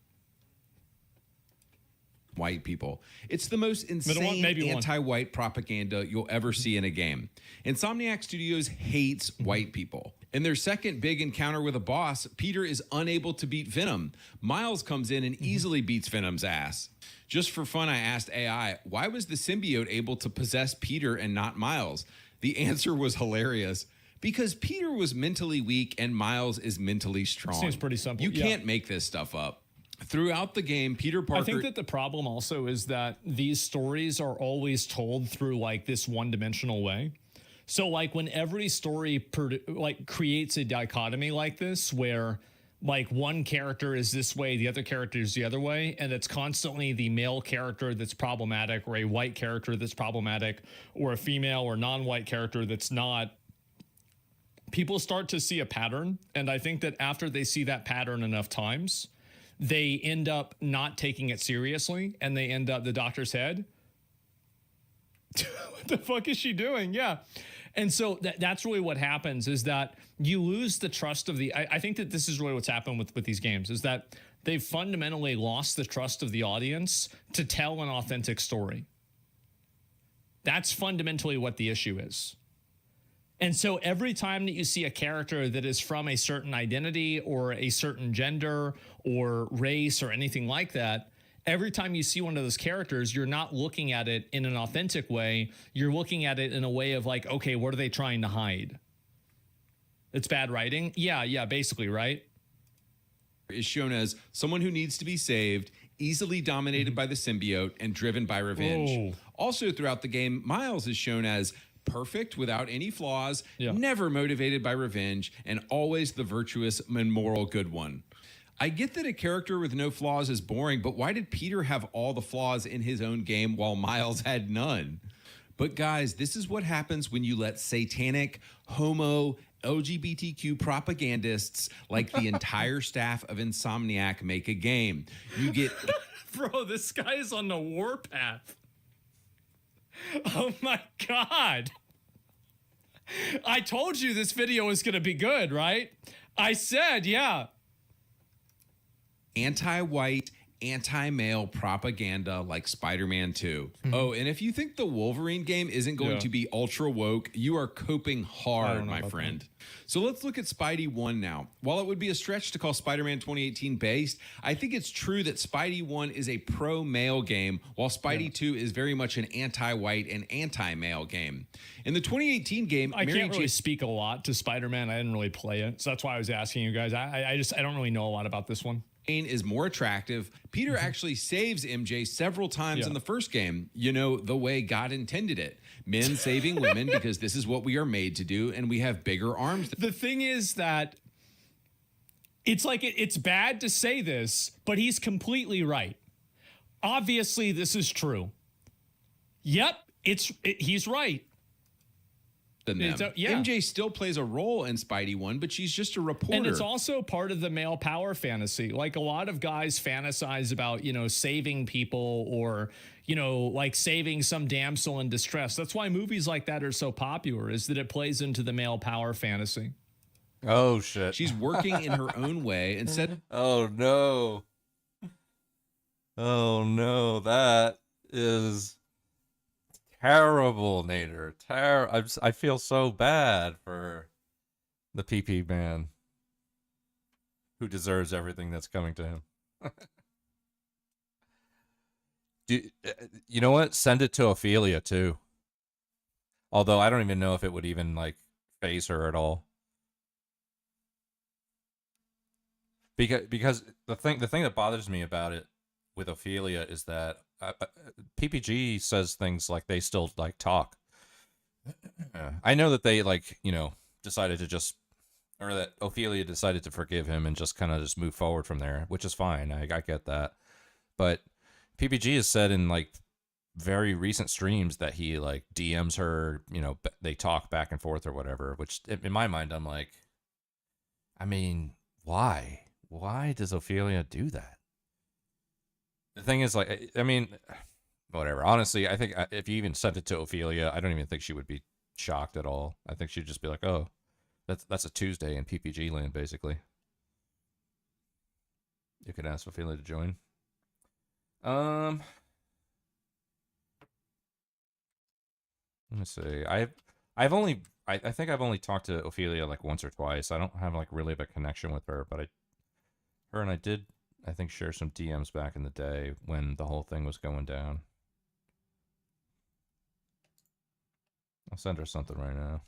white people. It's the most Middle one, insane maybe one. anti-white propaganda you'll ever see in a game. Insomniac Studios hates white people. In their second big encounter with a boss, Peter is unable to beat Venom. Miles comes in and easily beats Venom's ass. Just for fun, I asked AI, why was the symbiote able to possess Peter and not Miles? The answer was hilarious. Because Peter was mentally weak and Miles is mentally strong. Seems pretty simple. You yeah. can't make this stuff up. Throughout the game, Peter Parker... I think that the problem also is that these stories are always told through like this one-dimensional way. So like when every story creates a dichotomy like this where like one character is this way, the other character is the other way, and it's constantly the male character that's problematic or a white character that's problematic or a female or non-white character that's not, people start to see a pattern. And I think that after they see that pattern enough times, they end up not taking it seriously, and they end up the doctor's head. What the fuck is she doing? Yeah. And so that's really what happens, is that you lose the trust of the, I think that this is really what's happened with these games, is that they've fundamentally lost the trust of the audience to tell an authentic story. That's fundamentally what the issue is. And so every time that you see a character that is from a certain identity or a certain gender or race or anything like that, every time you see one of those characters, you're not looking at it in an authentic way. You're looking at it in a way of like, okay, what are they trying to hide? It's bad writing? Yeah, basically, right? Is shown as someone who needs to be saved, easily dominated by the symbiote, and driven by revenge. Also throughout the game, Miles is shown as perfect without any flaws, never motivated by revenge, and always the virtuous and moral good one. I get that a character with no flaws is boring, but why did Peter have all the flaws in his own game while Miles had none? But guys, this is what happens when you let satanic, homo, LGBTQ propagandists like the entire staff of Insomniac make a game. You get... Bro, this guy is on the warpath. Oh my God. I told you this video was going to be good, right? I said, yeah. Anti-white, anti-male propaganda like Spider-Man 2. Oh, and if you think the Wolverine game isn't going to be ultra woke, you are coping hard, my friend. So let's look at Spidey 1 now. While it would be a stretch to call Spider-Man 2018 based, I think it's true that Spidey 1 is a pro-male game, while Spidey 2 is very much an anti-white and anti-male game. In the 2018 game, I can't really speak a lot to Spider-Man. I didn't really play it, so that's why I was asking you guys. I don't really know a lot about this one. Is more attractive. Peter actually saves MJ several times in the first game, you know, the way God intended it. Men saving women because this is what we are made to do, and we have bigger arms. The thing is that it's like it's bad to say this, but he's completely right. Obviously, this is true. Yep, he's right. MJ still plays a role in Spidey 1, but she's just a reporter. And it's also part of the male power fantasy. Like a lot of guys fantasize about, you know, saving people or, you know, like saving some damsel in distress. That's why movies like that are so popular, is that it plays into the male power fantasy. Oh, shit. She's working in her own way and said, oh, no. Oh, no. That is... terrible, Nader. I feel so bad for the PP man who deserves everything that's coming to him. You know what? Send it to Ophelia too. Although I don't even know if it would even like phase her at all. Because the thing that bothers me about it with Ophelia is that PPG says things like they still like talk. I know that they like, you know, decided to just, or that Ophelia decided to forgive him and just kind of just move forward from there, which is fine. I get that. But PPG has said in like very recent streams that he like DMs her, you know, they talk back and forth or whatever, which in my mind, I'm like, I mean, why? Why does Ophelia do that? The thing is, like, I mean, whatever. Honestly, I think if you even sent it to Ophelia, I don't even think she would be shocked at all. I think she'd just be like, oh, that's a Tuesday in PPG land, basically. You could ask Ophelia to join. Let me see. I think I've only talked to Ophelia like once or twice. I don't have like really of a connection with her, but her and I did, I think, share some DMs back in the day when the whole thing was going down. I'll send her something right now.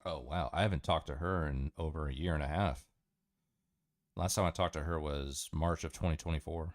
Oh, wow. I haven't talked to her in over a year and a half. Last time I talked to her was March of 2024.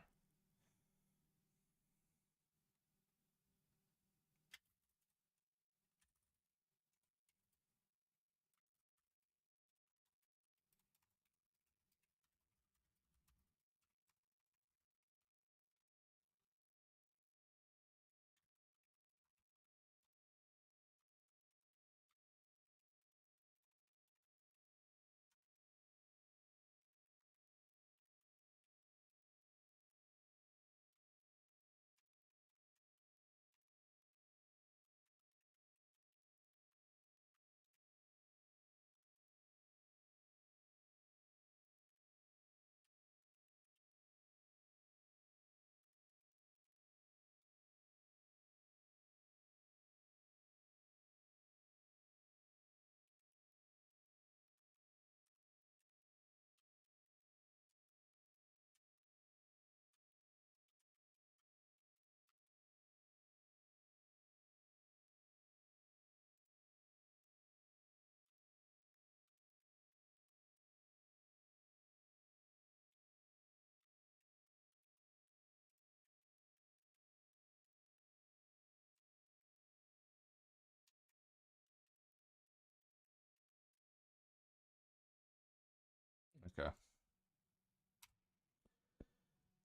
Okay.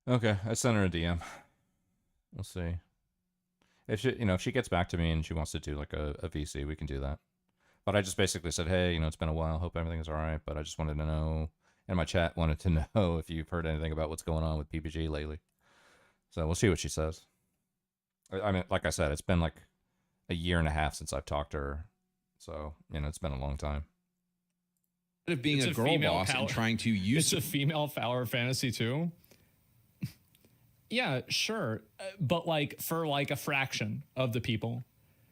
Okay, I sent her a DM. We'll see. If she, if she gets back to me and she wants to do like a VC, we can do that. But I just basically said, hey, it's been a while. Hope everything's all right. But I just wanted to know, and my chat wanted to know if you've heard anything about what's going on with PPG lately. So we'll see what she says. I mean, like I said, it's been like a year and a half since I've talked to her. So, it's been a long time. Of being a girl boss and trying to use it's a female power fantasy too. Yeah, sure, but like for like a fraction of the people,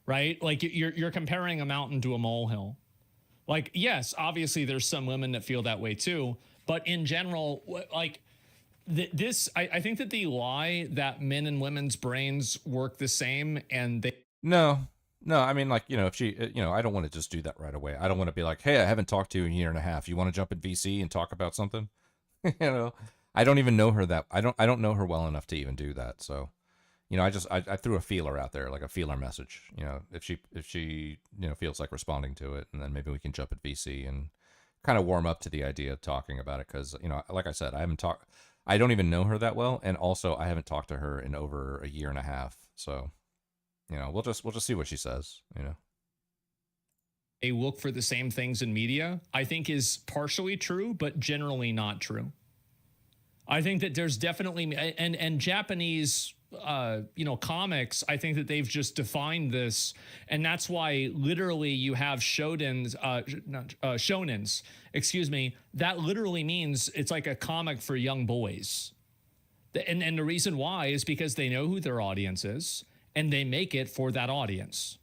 right? Like you're comparing a mountain to a molehill. Like, yes, obviously there's some women that feel that way too, but in general, like I think that the lie that men and women's brains work the same and they No, I mean, like, if she, I don't want to just do that right away. I don't want to be like, hey, I haven't talked to you in a year and a half. You want to jump in VC and talk about something? I don't even know her I don't know her well enough to even do that. So, I threw a feeler out there, like a feeler message, if she, feels like responding to it, and then maybe we can jump at VC and kind of warm up to the idea of talking about it. Cause like I said, I don't even know her that well. And also I haven't talked to her in over a year and a half. So, we'll just see what she says, They look for the same things in media, I think is partially true, but generally not true. I think that there's definitely, and Japanese, comics, I think that they've just defined this. And that's why literally you have shonens, excuse me, that literally means it's like a comic for young boys. And the reason why is because they know who their audience is. And they make it for that audience.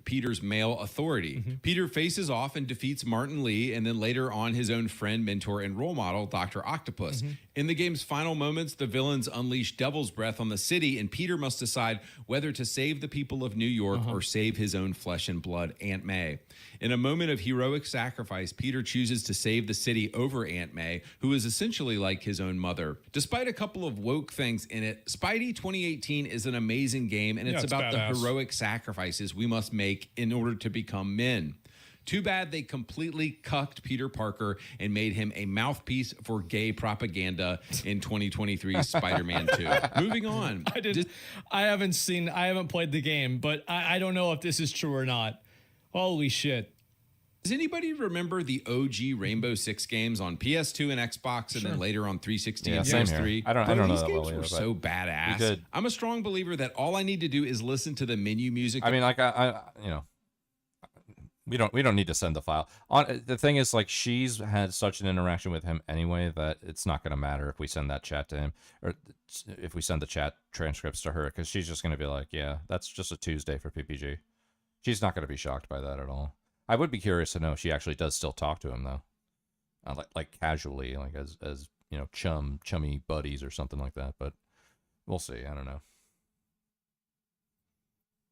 Peter's male authority. Peter faces off and defeats Martin Lee, and then later on his own friend, mentor, and role model, Dr. Octopus. In the game's final moments, the villains unleash Devil's Breath on the city, and Peter must decide whether to save the people of New York or save his own flesh and blood, Aunt May. In a moment of heroic sacrifice, Peter chooses to save the city over Aunt May, who is essentially like his own mother. Despite a couple of woke things in it, Spidey 2018 is an amazing game, and it's about badass. the heroic sacrifices we must make in order to become men. Too bad they completely cucked Peter Parker and made him a mouthpiece for gay propaganda in 2023 Spider-Man 2. Moving on. I haven't played the game, but I don't know if this is true or not. Holy shit. Does anybody remember the OG Rainbow Six games on PS2 and Xbox, and then later on 360 and PS3? I don't know these that games well were either, so but badass. we did. I'm a strong believer that all I need to do is listen to the menu music. I mean, like, We don't need to send the file. The thing is, like, she's had such an interaction with him anyway that it's not going to matter if we send that chat to him or if we send the chat transcripts to her, because she's just going to be like, yeah, that's just a Tuesday for PPG. She's not going to be shocked by that at all. I would be curious to know if she actually does still talk to him though, like casually, like as you know, chummy buddies or something like that. But we'll see. I don't know.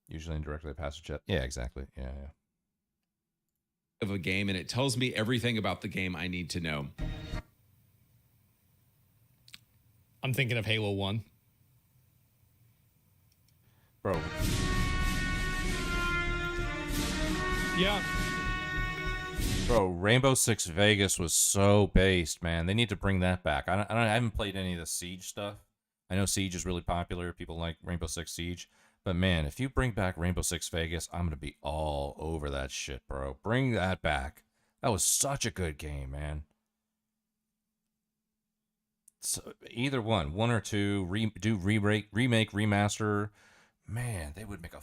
Usually indirectly past the chat. Yeah, exactly. Yeah. Of a game, and it tells me everything about the game I need to know. I'm thinking of Halo 1. Bro. Yeah. Bro, Rainbow Six Vegas was so based, man. They need to bring that back. I haven't played any of the Siege stuff. I know Siege is really popular. People like Rainbow Six Siege. But man, if you bring back Rainbow Six Vegas, I'm going to be all over that shit, bro. Bring that back. That was such a good game, man. So, either one or two, remake, remaster. Man, they would make a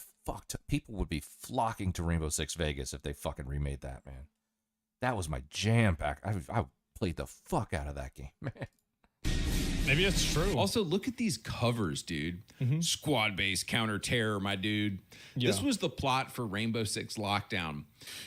people would be flocking to Rainbow Six Vegas if they fucking remade that, man. That was my jam back. I played the fuck out of that game, man. Maybe it's true. Also, look at these covers, dude. Squad-based counter-terror, my dude. Yeah. This was the plot for Rainbow Six Lockdown.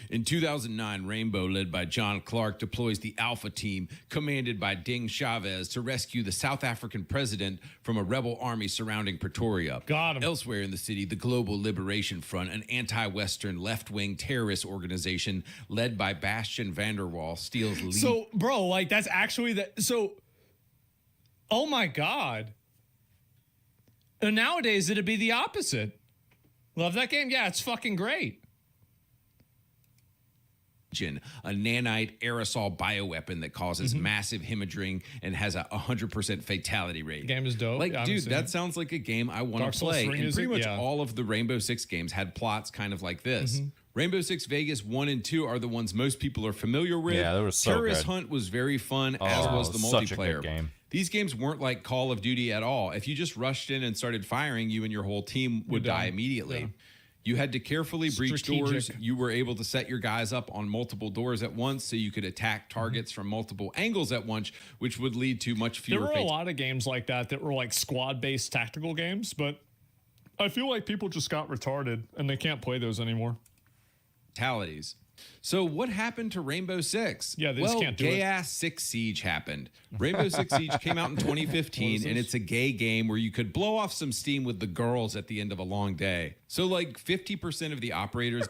In 2009, Rainbow, led by John Clark, deploys the Alpha Team, commanded by Ding Chavez, to rescue the South African president from a rebel army surrounding Pretoria. Got him. Elsewhere in the city, the Global Liberation Front, an anti-Western left-wing terrorist organization led by Bastian Vanderwall, steals lead. So, bro, like, that's actually so... Oh my God. And nowadays, it'd be the opposite. Love that game? Yeah, it's fucking great. A nanite aerosol bioweapon that causes massive hemorrhaging and has a 100% fatality rate. Game is dope. Like, Yeah, dude, seen that it. sounds like a game I want Dark to Souls play. 3 And music, pretty much yeah. all of the Rainbow Six games had plots kind of like this. Rainbow Six Vegas 1 and 2 are the ones most people are familiar with. Yeah, they were so Terrorist good. Hunt was very fun, as Oh, was the such a good multiplayer. game. These games weren't like Call of Duty at all. If you just rushed in and started firing, you and your whole team would You're die done. immediately. Yeah. You had to carefully breach doors. Strategic. You were able to set your guys up on multiple doors at once so you could attack targets from multiple angles at once, which would lead to much There fewer were a lot of games like that were like squad-based tactical games, but I feel like people just got retarded and they can't play those anymore. fatalities. So what happened to Rainbow Six? Yeah, they well, just can't do it. gay-ass Six Siege happened. Rainbow Six Siege came out in 2015, and it's a gay game where you could blow off some steam with the girls at the end of a long day. So like 50% of the operators...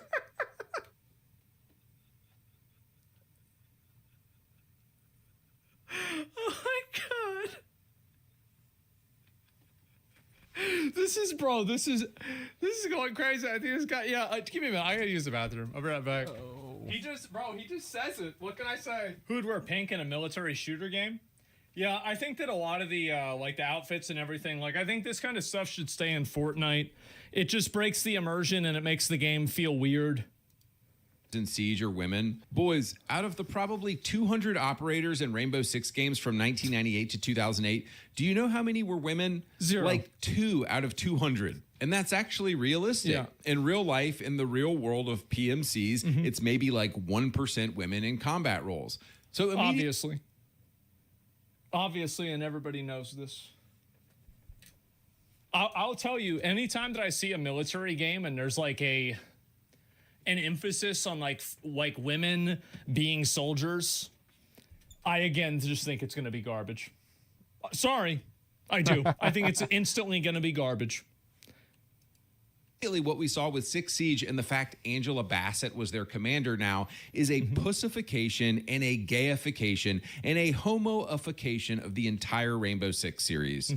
Oh my God. This is going crazy. I think this guy, give me a minute. I gotta use the bathroom. I'll be right back. He just says it. What can I say? Who'd wear pink in a military shooter game? Yeah, I think that a lot of the like the outfits and everything, like I think this kind of stuff should stay in Fortnite. It just breaks the immersion and it makes the game feel weird. in Siege are women. Boys, out of the probably 200 operators in Rainbow Six games from 1998 to 2008, do you know how many were women? 0. Like 2 out of 200. And that's actually realistic. Yeah. In real life, in the real world of PMCs, Mm-hmm. it's maybe like 1% women in combat roles. So Obviously, and everybody knows this. I'll tell you, anytime that I see a military game and there's like an emphasis on like women being soldiers, I again just think it's going to be garbage. Sorry, I do. I think it's instantly going to be garbage. What we saw with Six Siege and the fact Angela Bassett was their commander now is a pussification and a gayification and a homoification of the entire Rainbow Six series.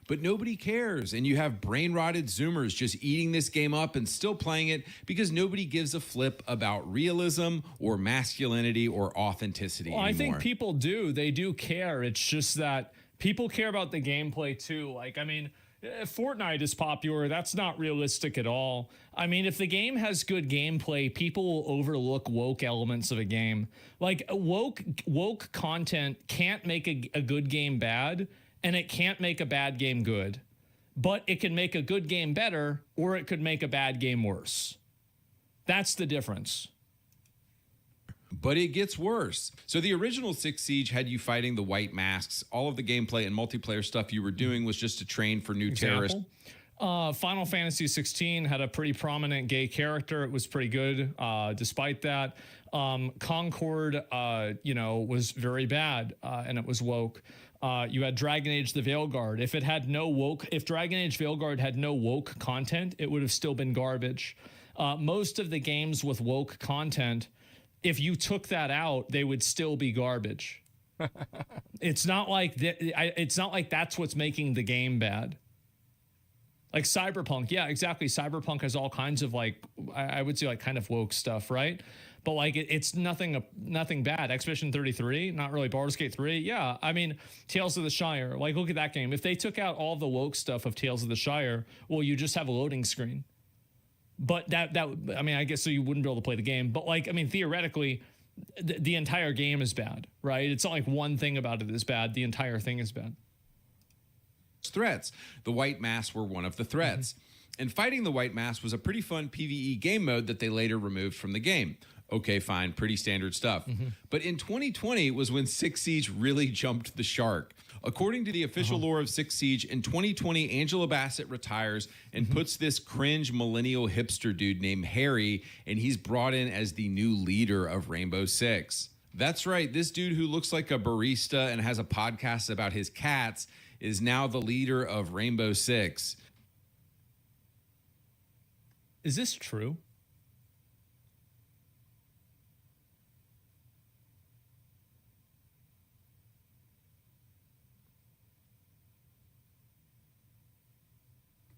But nobody cares. And you have brain-rotted Zoomers just eating this game up and still playing it because nobody gives a flip about realism or masculinity or authenticity Well, anymore. I think people do. They do care. It's just that people care about the gameplay too. Like, I mean, Fortnite is popular. That's not realistic at all. I mean, if the game has good gameplay, people will overlook woke elements of a game. Like woke content can't make a good game bad, and it can't make a bad game good. But it can make a good game better, or it could make a bad game worse. That's the difference. But it gets worse. So the original Six Siege had you fighting the White Masks. All of the gameplay and multiplayer stuff you were doing was just to train for new terrorists. Final Fantasy 16 had a pretty prominent gay character. It was pretty good, despite that. Concord, was very bad, and it was woke. You had Dragon Age: The Veilguard. If Dragon Age Veilguard had no woke content, it would have still been garbage. Most of the games with woke content, if you took that out, they would still be garbage. It's not like it's not like that's what's making the game bad. Like Cyberpunk, yeah, exactly. Cyberpunk has all kinds of I would say kind of woke stuff, right? But it's nothing bad. Expedition 33, not really. Baldur's Gate 3, yeah. I mean, Tales of the Shire, look at that game. If they took out all the woke stuff of Tales of the Shire, well, you just have a loading screen. But I guess so you wouldn't be able to play the game. But theoretically, the entire game is bad, right? It's not like one thing about it is bad. The entire thing is bad. Threats. The White Mass were one of the threats. And fighting the White Mass was a pretty fun PvE game mode that they later removed from the game. Okay, fine, pretty standard stuff. But in 2020 was when Six Siege really jumped the shark. According to the official lore of Six Siege, in 2020, Angela Bassett retires and puts this cringe millennial hipster dude named Harry, and he's brought in as the new leader of Rainbow Six. That's right, this dude who looks like a barista and has a podcast about his cats is now the leader of Rainbow Six. Is this true?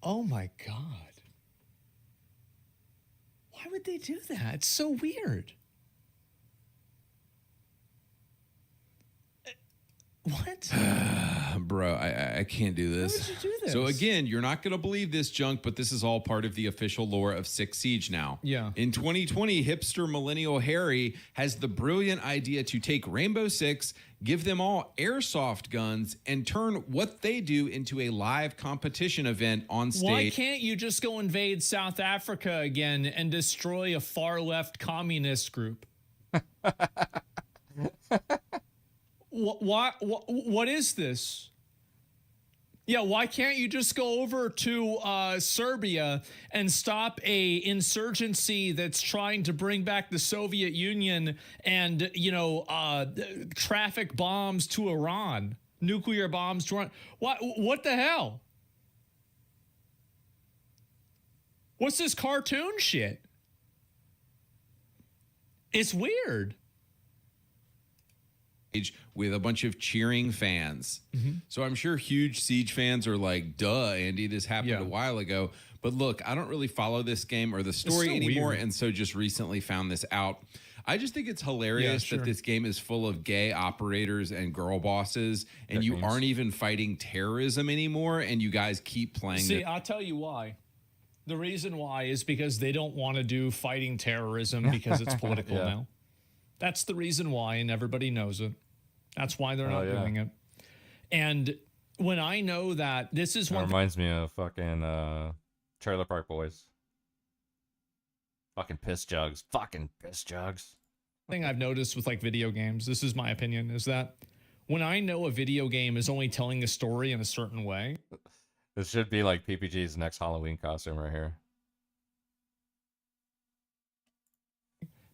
Oh my God. Why would they do that? It's so weird. What? Bro, I can't do this. Why would you do this? So again, you're not going to believe this junk, but this is all part of the official lore of Six Siege now. Yeah. In 2020, hipster millennial Harry has the brilliant idea to take Rainbow Six, give them all airsoft guns, and turn what they do into a live competition event on stage. Why can't you just go invade South Africa again and destroy a far left communist group? What is this? Yeah, why can't you just go over to Serbia and stop a insurgency that's trying to bring back the Soviet Union and, traffic bombs to Iran, nuclear bombs to Iran? What the hell? What's this cartoon shit? It's weird. With a bunch of cheering fans. So I'm sure huge Siege fans are like, duh, Andy, this happened a while ago. But look, I don't really follow this game or the story anymore, and so just recently found this out. I just think it's hilarious that this game is full of gay operators and girl bosses, and you aren't even fighting terrorism anymore, and you guys keep playing. See, I'll tell you why. The reason why is because they don't want to do fighting terrorism because it's political now. That's the reason why, and everybody knows it. That's why they're not doing it. And when I know that this is one, reminds me of fucking Trailer Park Boys. Fucking piss jugs. Fucking piss jugs. Thing I've noticed with video games, this is my opinion, is that when I know a video game is only telling a story in a certain way. This should be like PPG's next Halloween costume right here.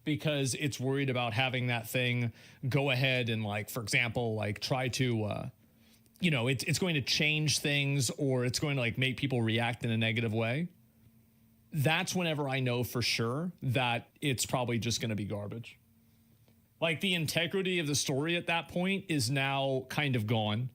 Because it's worried about having that thing go ahead and for example, try to, it's going to change things, or it's going to make people react in a negative way. That's whenever I know for sure that it's probably just going to be garbage. The integrity of the story at that point is now kind of gone.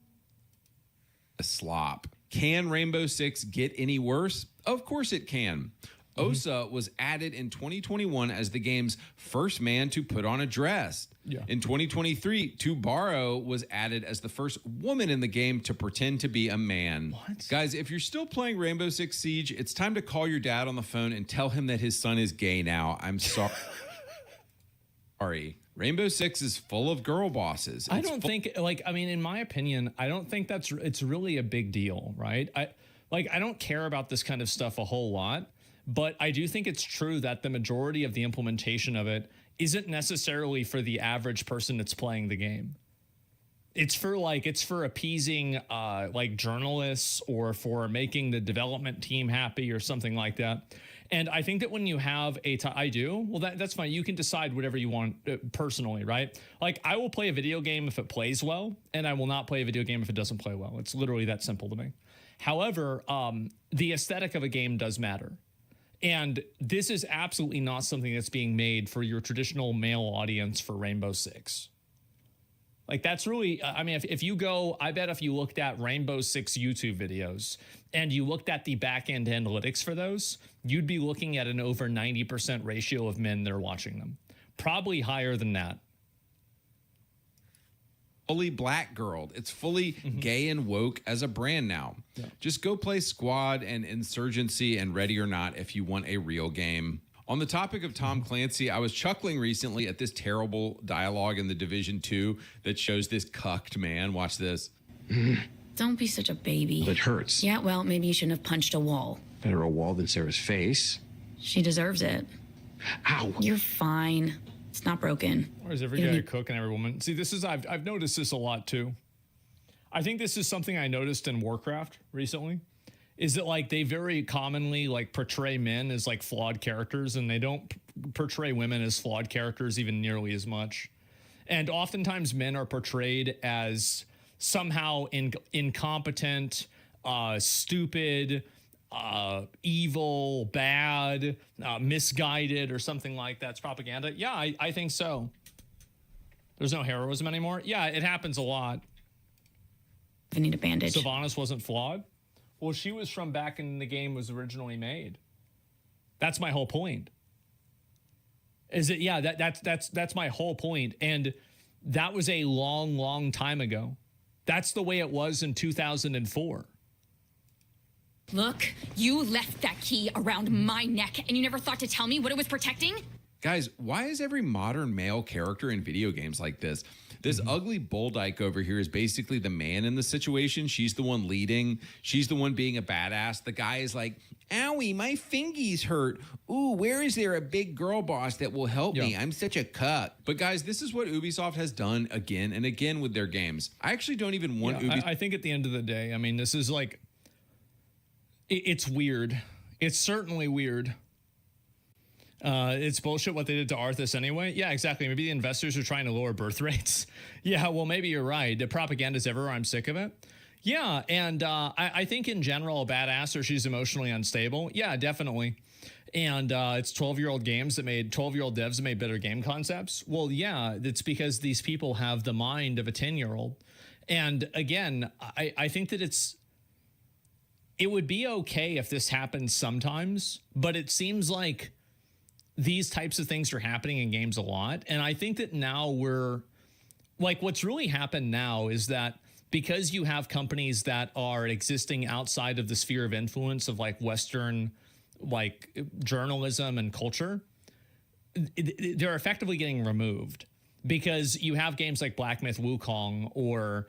A slop. Can Rainbow Six get any worse? Of course it can. Osa was added in 2021 as the game's first man to put on a dress. In 2023, Tubaro was added as the first woman in the game to pretend to be a man. Guys, if you're still playing Rainbow Six Siege, it's time to call your dad on the phone and tell him that his son is gay now. I'm sorry. Sorry. Rainbow Six is full of girl bosses. I don't think, in my opinion, I don't think it's really a big deal, right? I don't care about this kind of stuff a whole lot. But I do think it's true that the majority of the implementation of it isn't necessarily for the average person that's playing the game. It's for appeasing like journalists or for making the development team happy or something like that. And I think that when you have I do, well, that's fine. You can decide whatever you want personally, right? Like I will play a video game if it plays well, and I will not play a video game if it doesn't play well. It's literally that simple to me. However, the aesthetic of a game does matter. And this is absolutely not something that's being made for your traditional male audience for Rainbow Six. Like that's really, I mean, if you go, I bet if you looked at Rainbow Six YouTube videos and you looked at the back end analytics for those, you'd be looking at an over 90% ratio of men that are watching them. Probably higher than that. Fully black girled. It's fully gay and woke as a brand now. Yeah. Just go play Squad and Insurgency and Ready or Not if you want a real game. On the topic of Tom Clancy, I was chuckling recently at this terrible dialogue in The Division 2 that shows this cucked man. Watch this. Don't be such a baby. That hurts. Yeah, well, maybe you shouldn't have punched a wall. Better a wall than Sarah's face. She deserves it. Ow. You're fine. It's not broken. Or is every guy a cook and every woman? See, this is I've noticed this a lot too. I think this is something I noticed in Warcraft recently. Is that like they very commonly like portray men as like flawed characters, and they don't portray women as flawed characters even nearly as much. And oftentimes men are portrayed as somehow incompetent, stupid, evil, bad, misguided, or something like that's propaganda. Yeah, I think so. There's no heroism anymore. Yeah, it happens a lot. I need a bandage. Sylvanas wasn't flawed. Well, she was from back in the game was originally made. That's my whole point. Is it? Yeah, that's my whole point. And that was a long, long time ago. That's the way it was in 2004. Look, you left that key around my neck and you never thought to tell me what it was protecting? Guys, why is every modern male character in video games like this? This ugly bull dyke over here is basically the man in the situation. She's the one leading. She's the one being a badass. The guy is like, owie, my fingies hurt. Ooh, where is there a big girl boss that will help me? I'm such a cuck. But guys, this is what Ubisoft has done again and again with their games. I actually don't even want Ubisoft. I think at the end of the day, I mean, this is like, it's weird. It's certainly weird. It's bullshit what they did to Arthas anyway. Yeah, exactly. Maybe the investors are trying to lower birth rates. Yeah, well, maybe you're right. The propaganda's everywhere. I'm sick of it. Yeah, and I think in general, a badass or she's emotionally unstable. Yeah, definitely. And it's 12-year-old games that made 12-year-old devs that made better game concepts. Well, yeah, it's because these people have the mind of a 10-year-old. And again, I think that it would be okay if this happens sometimes, but it seems like these types of things are happening in games a lot. And I think that now we're like, what's really happened now is that because you have companies that are existing outside of the sphere of influence of like Western, like journalism and culture, they're effectively getting removed because you have games like Black Myth Wukong or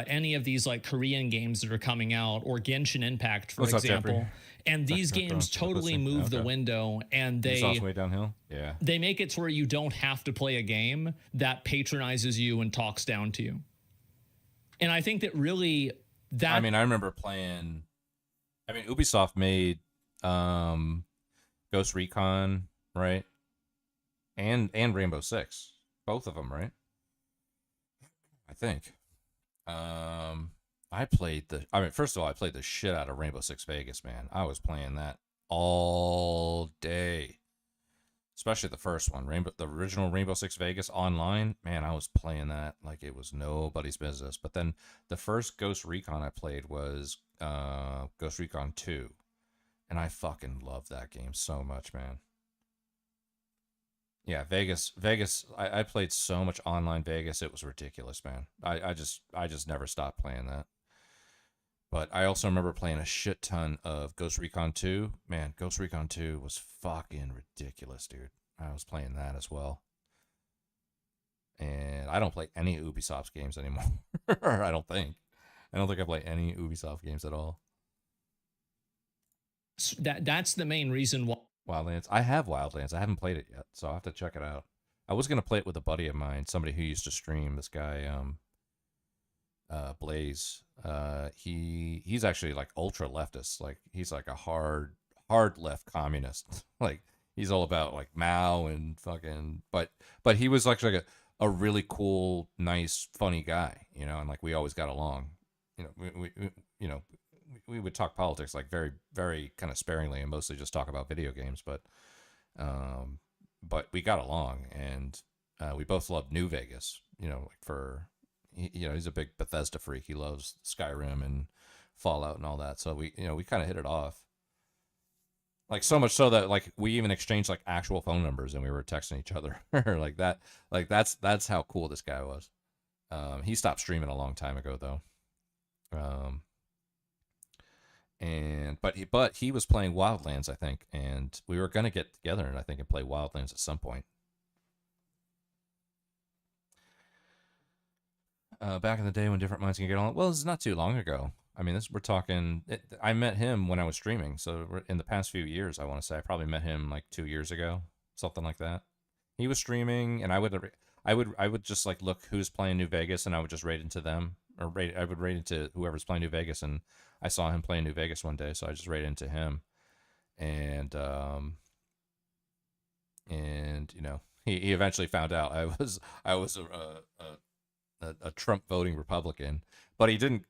any of these like Korean games that are coming out or Genshin Impact, for example. And these games totally move the window, and they way downhill. Yeah, they make it to where you don't have to play a game that patronizes you and talks down to you. And I think that really that. I mean, I remember playing. I mean, Ubisoft made Ghost Recon, right? And Rainbow Six, both of them, right? I think. First of all, I played the shit out of Rainbow Six Vegas, man. I was playing that all day. Especially the first one, the original Rainbow Six Vegas online. Man, I was playing that like it was nobody's business. But then the first Ghost Recon I played was Ghost Recon 2. And I fucking loved that game so much, man. Yeah, Vegas. I played so much online Vegas, it was ridiculous, man. I just never stopped playing that. But I also remember playing a shit ton of Ghost Recon 2. Man, Ghost Recon 2 was fucking ridiculous, dude. I was playing that as well. And I don't play any Ubisoft games anymore. I don't think I play any Ubisoft games at all. That's the main reason why. Wildlands. I have Wildlands. I haven't played it yet, so I'll have to check it out. I was gonna play it with a buddy of mine, somebody who used to stream. This guy, Blaze. He's actually like ultra leftist. Like he's like a hard left communist. Like he's all about like Mao and fucking. But he was like a really cool, nice, funny guy. You know, and like we always got along. You know, we would talk politics like very, very kind of sparingly and mostly just talk about video games. But we got along, and we both loved New Vegas. You know, like he's a big Bethesda freak. He loves Skyrim and Fallout and all that. So we kind of hit it off. Like so much so that like we even exchanged like actual phone numbers and we were texting each other like that. Like that's how cool this guy was. He stopped streaming a long time ago though. But he was playing Wildlands, I think, and we were gonna get together and I think and play Wildlands at some point. Back in the day when different minds can get on. Well, it's not too long ago. I mean, we're talking. I met him when I was streaming. So in the past few years, I want to say I probably met him like 2 years ago, something like that. He was streaming, and I would just like look who's playing New Vegas, and I would just raid into them, or I would raid into whoever's playing New Vegas, and I saw him playing New Vegas one day, so I just raided into him, and you know, he eventually found out I was a Trump voting Republican, but he didn't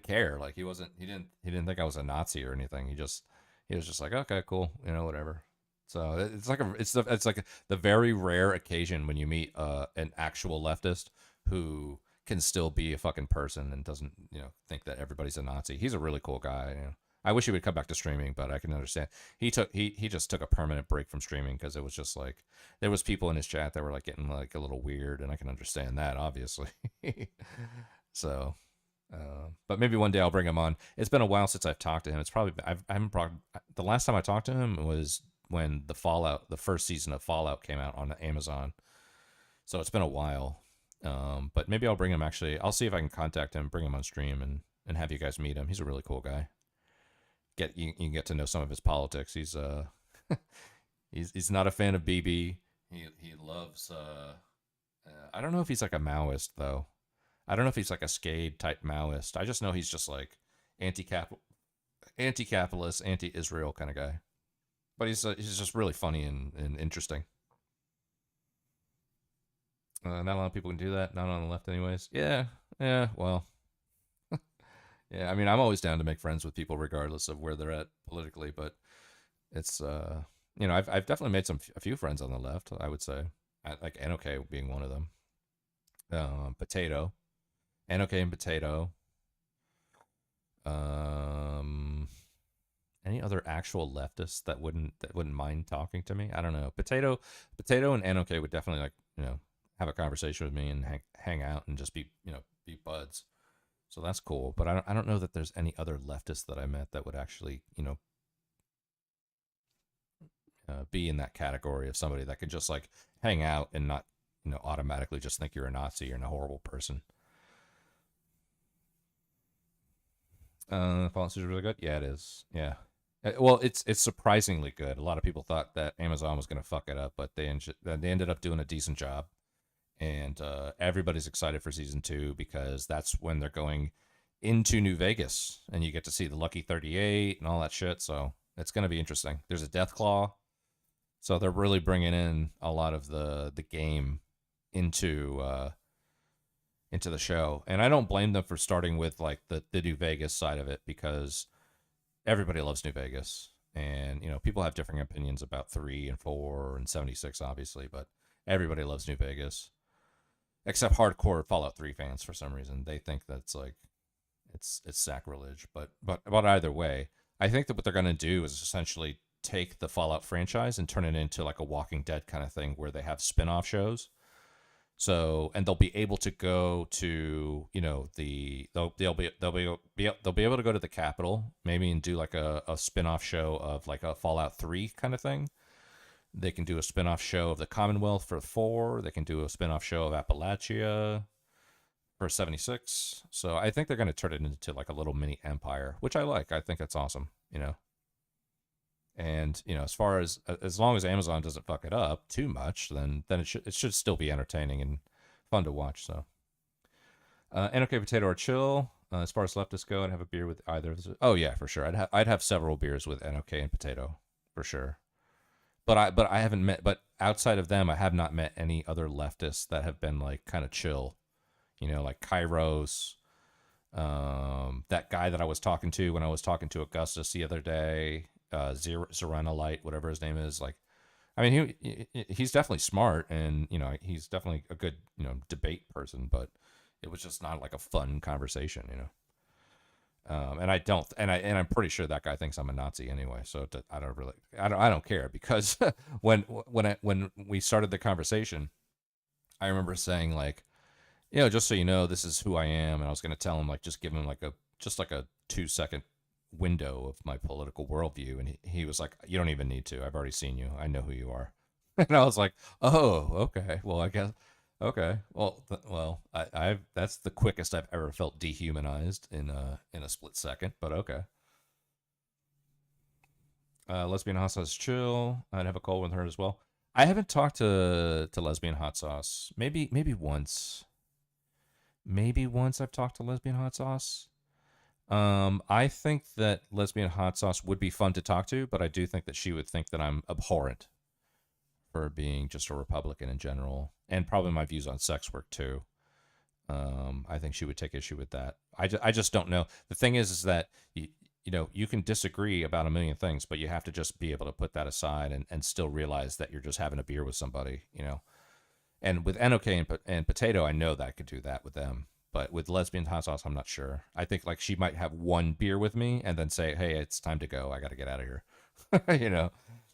care. Like he didn't think I was a Nazi or anything. He was just like, okay, cool, you know, whatever. So it's like the very rare occasion when you meet an actual leftist who can still be a fucking person and doesn't, you know, think that everybody's a Nazi. He's a really cool guy. You know? I wish he would come back to streaming, but I can understand. He just took a permanent break from streaming because it was just like there was people in his chat that were like getting like a little weird, and I can understand that obviously. So, but maybe one day I'll bring him on. It's been a while since I've talked to him. It's probably the last time I talked to him was when the first season of Fallout came out on Amazon. So it's been a while. But maybe I'll bring him. Actually, I'll see if I can contact him, bring him on stream, and have you guys meet him. He's a really cool guy. You can get to know some of his politics. He's he's not a fan of BB. He loves I don't know if he's like a Maoist though. I don't know if he's like a Skade type Maoist. I just know he's just like anti-capitalist, anti-Israel kind of guy. But he's just really funny and interesting. Not a lot of people can do that. Not on the left, anyways. Yeah. Well. Yeah, I mean, I'm always down to make friends with people regardless of where they're at politically, but it's you know, I've definitely made a few friends on the left, I would say. Like NOK being one of them. Potato. NOK and Potato. Any other actual leftists that wouldn't mind talking to me? I don't know. Potato and NOK would definitely, like, you know, have a conversation with me and hang out and just be buds. So that's cool, but I don't know that there's any other leftists that I met that would actually, you know, be in that category of somebody that could just like hang out and not, you know, automatically just think you're a Nazi or a horrible person. Fallout is really good. Yeah, it is. Yeah. Well, it's surprisingly good. A lot of people thought that Amazon was going to fuck it up, but they ended up doing a decent job. And everybody's excited for season 2 because that's when they're going into New Vegas and you get to see the Lucky 38 and all that shit. So it's going to be interesting. There's a Deathclaw. So they're really bringing in a lot of the game into the show. And I don't blame them for starting with like the New Vegas side of it because everybody loves New Vegas. And, you know, people have different opinions about 3 and 4 and 76, obviously, but everybody loves New Vegas. Except hardcore Fallout 3 fans for some reason. They think that's like it's sacrilege. But either way, I think that what they're gonna do is essentially take the Fallout franchise and turn it into like a Walking Dead kind of thing where they have spin-off shows. So, and they'll be able to go to, you know, they'll be able to go to the Capitol, maybe, and do like a spin-off show of like a Fallout 3 kind of thing. They can do a spin-off show of the Commonwealth for 4. They can do a spin-off show of Appalachia for 76. So I think they're going to turn it into like a little mini empire, which I like. I think that's awesome, you know. And as far as long as Amazon doesn't fuck it up too much, then it should still be entertaining and fun to watch. So, NOK Potato or chill. As far as leftists go, I'd have a beer with either of those. Oh yeah, for sure. I'd have several beers with NOK and Potato for sure. But I haven't met. But outside of them, I have not met any other leftists that have been like kind of chill. Like Kairos. That guy that I was talking to when I was talking to Augustus the other day. Zeranolite, whatever his name is. Like, I mean, he's definitely smart, and he's definitely a good debate person, but it was just not like a fun conversation, and I'm pretty sure that guy thinks I'm a Nazi anyway, so I don't care, because when we started the conversation, I remember saying like, just so you know, this is who I am, and I was going to tell him, like, just give him like a 2-second window of my political worldview, and he was like, you don't even need to, I've already seen you, I know who you are. And I was like, oh, okay, well, I guess, okay, well, I've that's the quickest I've ever felt dehumanized in a split second, but okay. Lesbian Hot Sauce chill. I'd have a call with her as well. I haven't talked to Lesbian Hot Sauce. Maybe once. Maybe once I've talked to Lesbian Hot Sauce. I think that Lesbian Hot Sauce would be fun to talk to, but I do think that she would think that I'm abhorrent for being just a Republican in general, and probably my views on sex work too. I think she would take issue with that. I just don't know. The thing is that you can disagree about a million things, but you have to just be able to put that aside and still realize that you're just having a beer with somebody, And with NOK and Potato, I know that I could do that with them. But with Lesbian Hot Sauce, I'm not sure. I think like she might have one beer with me and then say, "Hey, it's time to go. I got to get out of here."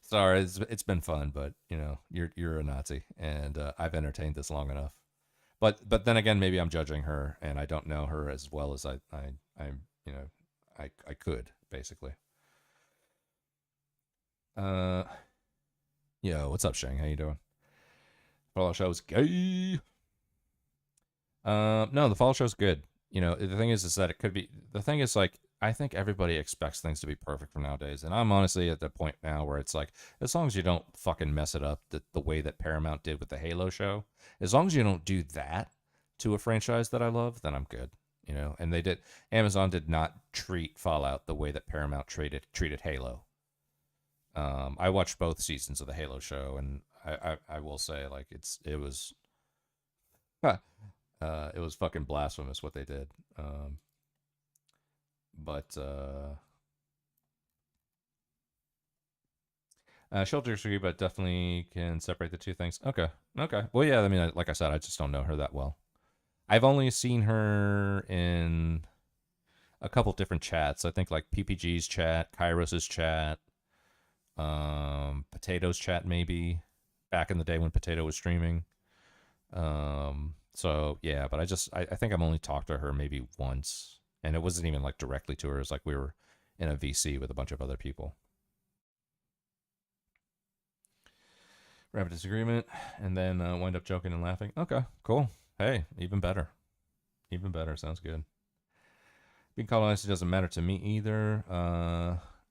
Sorry, it's been fun, but you're a Nazi, and I've entertained this long enough. But then again, maybe I'm judging her, and I don't know her as well as I could, basically. Yo, what's up, Shang? How you doing? Fall Show's gay. No, the Fall Show's good. The thing is that it could be. The thing is, like, I think everybody expects things to be perfect from nowadays, and I'm honestly at the point now where it's like, as long as you don't fucking mess it up the way that Paramount did with the Halo show, as long as you don't do that to a franchise that I love, then I'm good. And they did. Amazon did not treat Fallout the way that Paramount treated Halo. I watched both seasons of the Halo show, and I will say, like, it was fucking blasphemous what they did. She'll disagree, but definitely can separate the two things. Okay. Well, yeah, I mean, like I said, I just don't know her that well. I've only seen her in a couple different chats. I think like PPG's chat, Kairos's chat, Potato's chat, maybe back in the day when Potato was streaming. So yeah, but I think I've only talked to her maybe once, and it wasn't even like directly to her. It was like we were in a VC with a bunch of other people. Rapid disagreement, and then wind up joking and laughing. Okay, cool. Hey, even better. Even better. Sounds good. Being colonized doesn't matter to me either.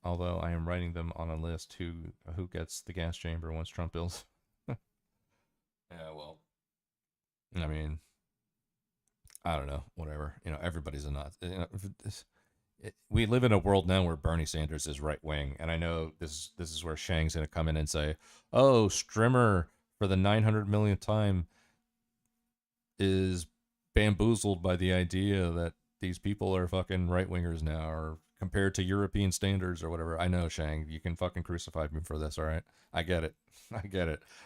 Although I am writing them on a list who gets the gas chamber once Trump builds. Yeah, well, I mean, I don't know. Whatever. Everybody's a nut. We live in a world now where Bernie Sanders is right wing, and I know this is where Shang's gonna come in and say, "Oh, Strimmer for the 900 millionth time is bamboozled by the idea that these people are fucking right wingers now, or compared to European standards or whatever." I know, Shang, you can fucking crucify me for this, all right? I get it.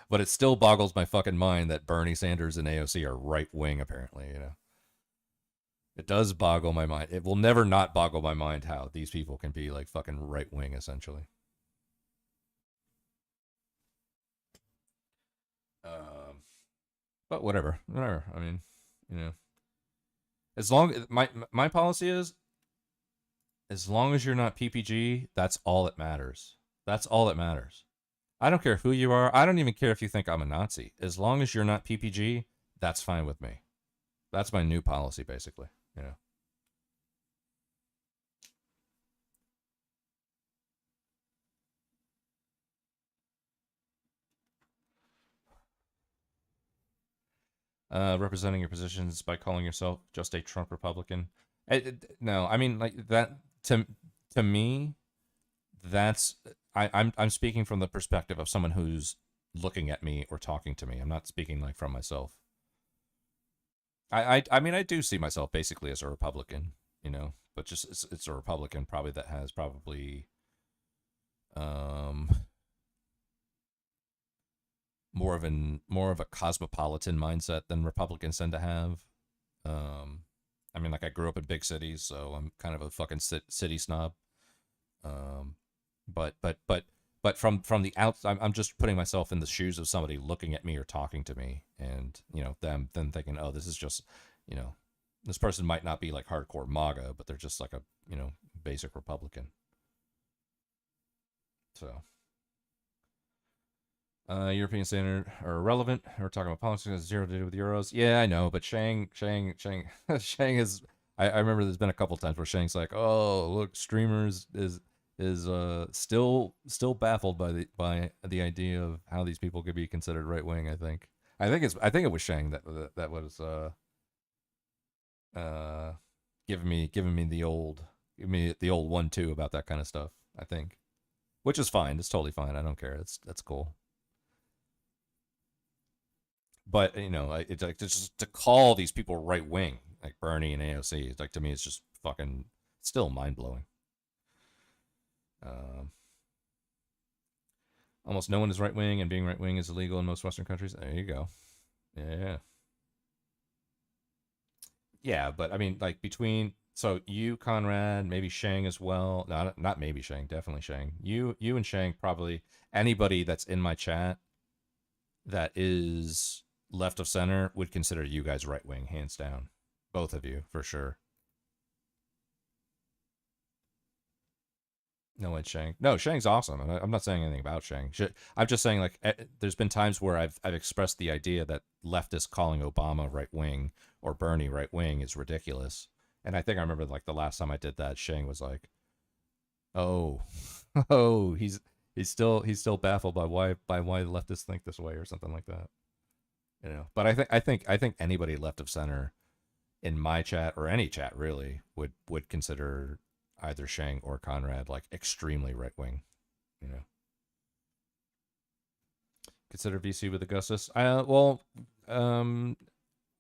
But it still boggles my fucking mind that Bernie Sanders and AOC are right wing, apparently, It does boggle my mind. It will never not boggle my mind how these people can be like fucking right wing, essentially. But whatever. I mean, as long my policy is, as long as you're not PPG, that's all that matters. That's all that matters. I don't care who you are. I don't even care if you think I'm a Nazi. As long as you're not PPG, that's fine with me. That's my new policy, basically. representing your positions by calling yourself just a Trump Republican. No, I mean like that to me, that's I'm speaking from the perspective of someone who's looking at me or talking to me. I'm not speaking like from myself. I mean I do see myself basically as a Republican, you know, but just it's a Republican probably that has probably more of a cosmopolitan mindset than Republicans tend to have. I mean, like I grew up in big cities, so I'm kind of a fucking city snob. But from the outside, I'm just putting myself in the shoes of somebody looking at me or talking to me, and you know, them then thinking, oh, this is just, you know, this person might not be like hardcore MAGA, but they're just like a, you know, basic Republican. So. European standard are irrelevant. We're talking about politics. It has zero to do with euros. Yeah, I know, but Shang Shang is. I remember there's been a couple times where Shang's like, "Oh, look, streamers is still baffled by the idea of how these people could be considered right wing." I think it was Shang that was giving me the old 1-2 about that kind of stuff. I think, which is fine. It's totally fine. I don't care. That's cool. But you know, it's like just to call these people right wing, like Bernie and AOC, it's like, to me, it's just fucking still mind blowing. Almost no one is right wing, and being right wing is illegal in most Western countries. There you go. Yeah, but I mean, like between you, Conrad, maybe Shang as well. Not maybe Shang, definitely Shang. You and Shang, probably anybody that's in my chat that is left of center would consider you guys right wing, hands down. Both of you, for sure. No, it's Shang. No, Shang's awesome. I'm not saying anything about Shang. I'm just saying, like, there's been times where I've expressed the idea that leftists calling Obama right wing or Bernie right wing is ridiculous. And I think I remember, like, the last time I did that, Shang was like, "Oh, he's still baffled by why leftists think this way," or something like that. You know, but I think anybody left of center in my chat, or any chat really, would consider either Shang or Conrad like extremely right wing. You know, consider VC with Augustus. I want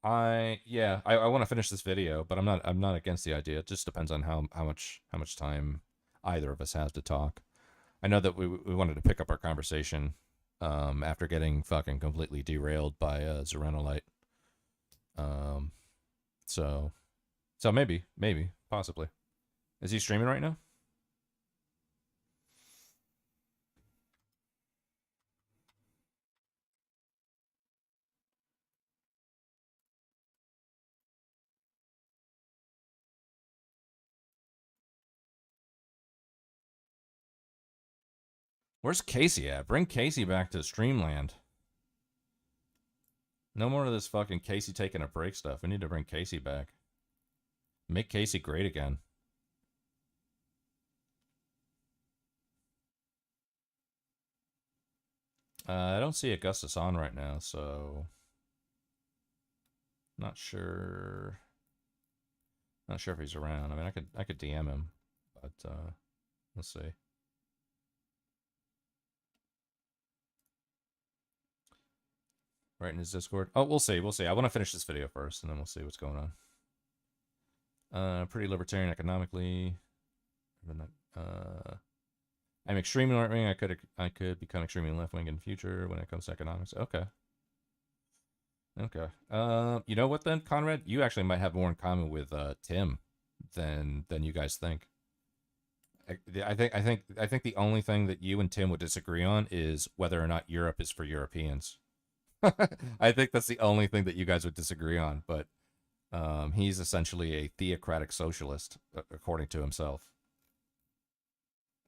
to finish this video, but I'm not against the idea. It just depends on how much time either of us has to talk. I know that we wanted to pick up our conversation after getting fucking completely derailed by Zerenolite. So maybe, possibly. Is he streaming right now? Where's Casey at? Bring Casey back to Streamland. No more of this fucking Casey taking a break stuff. We need to bring Casey back. Make Casey great again. I don't see Augustus on right now, so not sure if he's around. I mean, I could DM him, but let's see. Right in his Discord. Oh, we'll see. I want to finish this video first, and then we'll see what's going on. Pretty libertarian economically. I'm extremely right wing. I could become extremely left wing in the future when it comes to economics. Okay. You know what then, Conrad? You actually might have more in common with Tim than you guys think. I think the only thing that you and Tim would disagree on is whether or not Europe is for Europeans. I think that's the only thing that you guys would disagree on, but he's essentially a theocratic socialist, according to himself.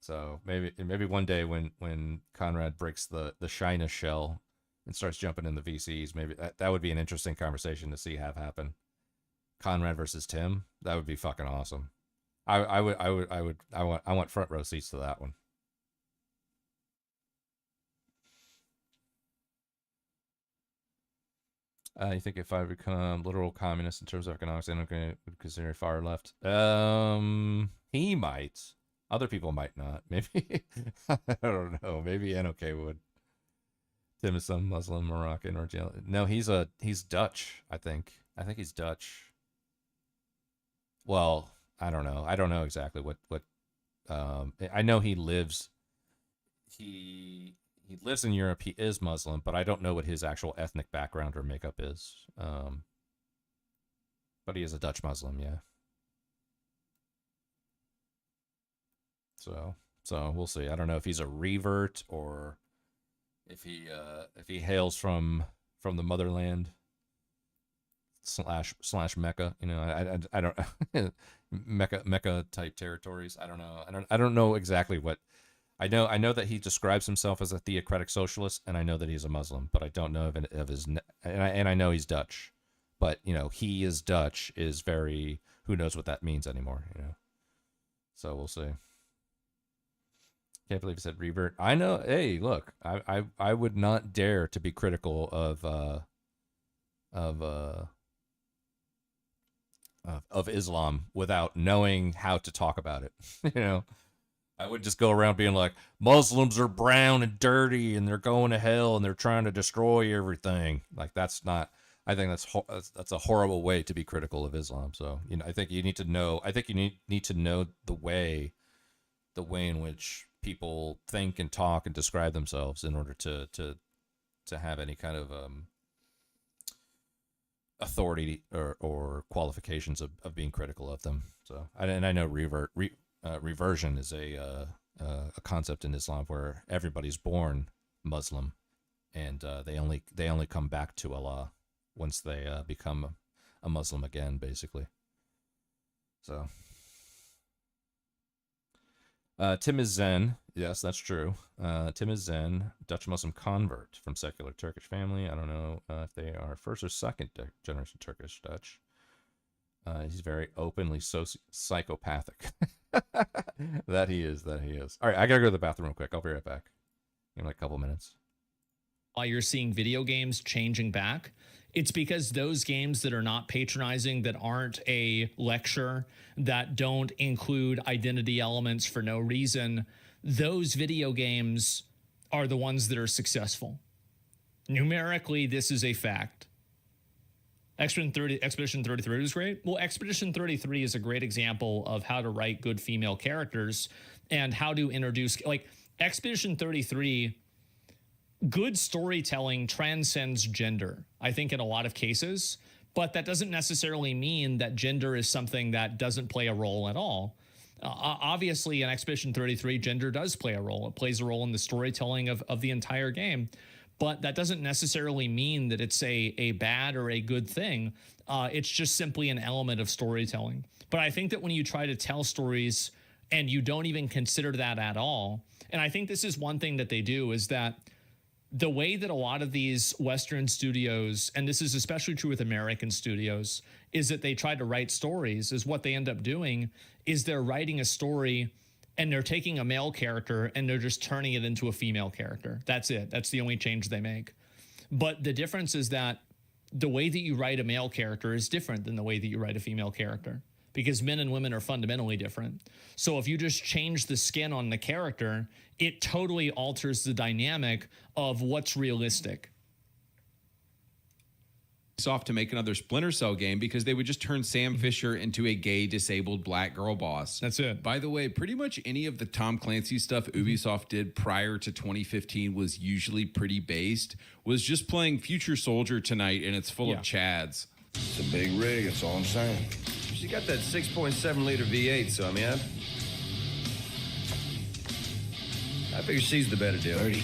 So maybe one day when Conrad breaks the shyness shell and starts jumping in the VCs, maybe that would be an interesting conversation to see have happen. Conrad versus Tim, that would be fucking awesome. I want front row seats to that one. You think if I become literal communist in terms of economics, I don't would consider far left? He might. Other people might not. Maybe. I don't know. Maybe NOK would. Tim is some Muslim, Moroccan, or no, he's Dutch, I think. I think he's Dutch. Well, I don't know. I don't know exactly what I know he lives in Europe. He is Muslim, but I don't know what his actual ethnic background or makeup is. But he is a Dutch Muslim, yeah. So we'll see. I don't know if he's a revert or if he hails from the motherland slash Mecca. You know, I don't Mecca type territories. I don't know. I don't know exactly what. I know that he describes himself as a theocratic socialist, and I know that he's a Muslim, but I don't know of his. And I know he's Dutch, but you know, he is Dutch is very. Who knows what that means anymore? You know. So we'll see. Can't believe he said revert. I know. Hey, look, I would not dare to be critical of Islam without knowing how to talk about it. You know, I would just go around being like, Muslims are brown and dirty and they're going to hell and they're trying to destroy everything. Like, that's not. I think that's a horrible way to be critical of Islam. So, you know, I think you need to know. I think you need to know the way in which people think and talk and describe themselves in order to have any kind of authority or qualifications of being critical of them. So, and I know reversion is a concept in Islam where everybody's born Muslim, and they only come back to Allah once they become a Muslim again, basically. So. Tim is Zen. Yes, that's true. Tim is Zen, Dutch Muslim convert from secular Turkish family. I don't know if they are first or second generation Turkish Dutch. He's very openly psychopathic. That he is. All right, I gotta go to the bathroom real quick. I'll be right back in like a couple minutes. While you're seeing video games changing back, it's because those games that are not patronizing, that aren't a lecture, that don't include identity elements for no reason, those video games are the ones that are successful. Numerically, this is a fact. Expedition 33 was great. Well, Expedition 33 is a great example of how to write good female characters and how to introduce, like, Expedition 33, good storytelling transcends gender, I think, in a lot of cases, but that doesn't necessarily mean that gender is something that doesn't play a role at all. Obviously, in Expedition 33, gender does play a role. It plays a role in the storytelling of the entire game, but that doesn't necessarily mean that it's a bad or a good thing. It's just simply an element of storytelling. But I think that when you try to tell stories and you don't even consider that at all, and I think this is one thing that they do, is that the way that a lot of these Western studios, and this is especially true with American studios, is that they try to write stories, is what they end up doing is they're writing a story and they're taking a male character and they're just turning it into a female character. That's it. That's the only change they make. But the difference is that the way that you write a male character is different than the way that you write a female character, because men and women are fundamentally different. So if you just change the skin on the character, it totally alters the dynamic of what's realistic. Off to make another Splinter Cell game because they would just turn Sam Fisher into a gay, disabled black girl boss. That's it. By the way, pretty much any of the Tom Clancy stuff Ubisoft did prior to 2015 was usually pretty based. Was just playing Future Soldier tonight, and it's full of Chads. It's a big rig, that's all I'm saying. She got that 6.7 liter V8, so I mean, I figure she's the better deal. Birdie,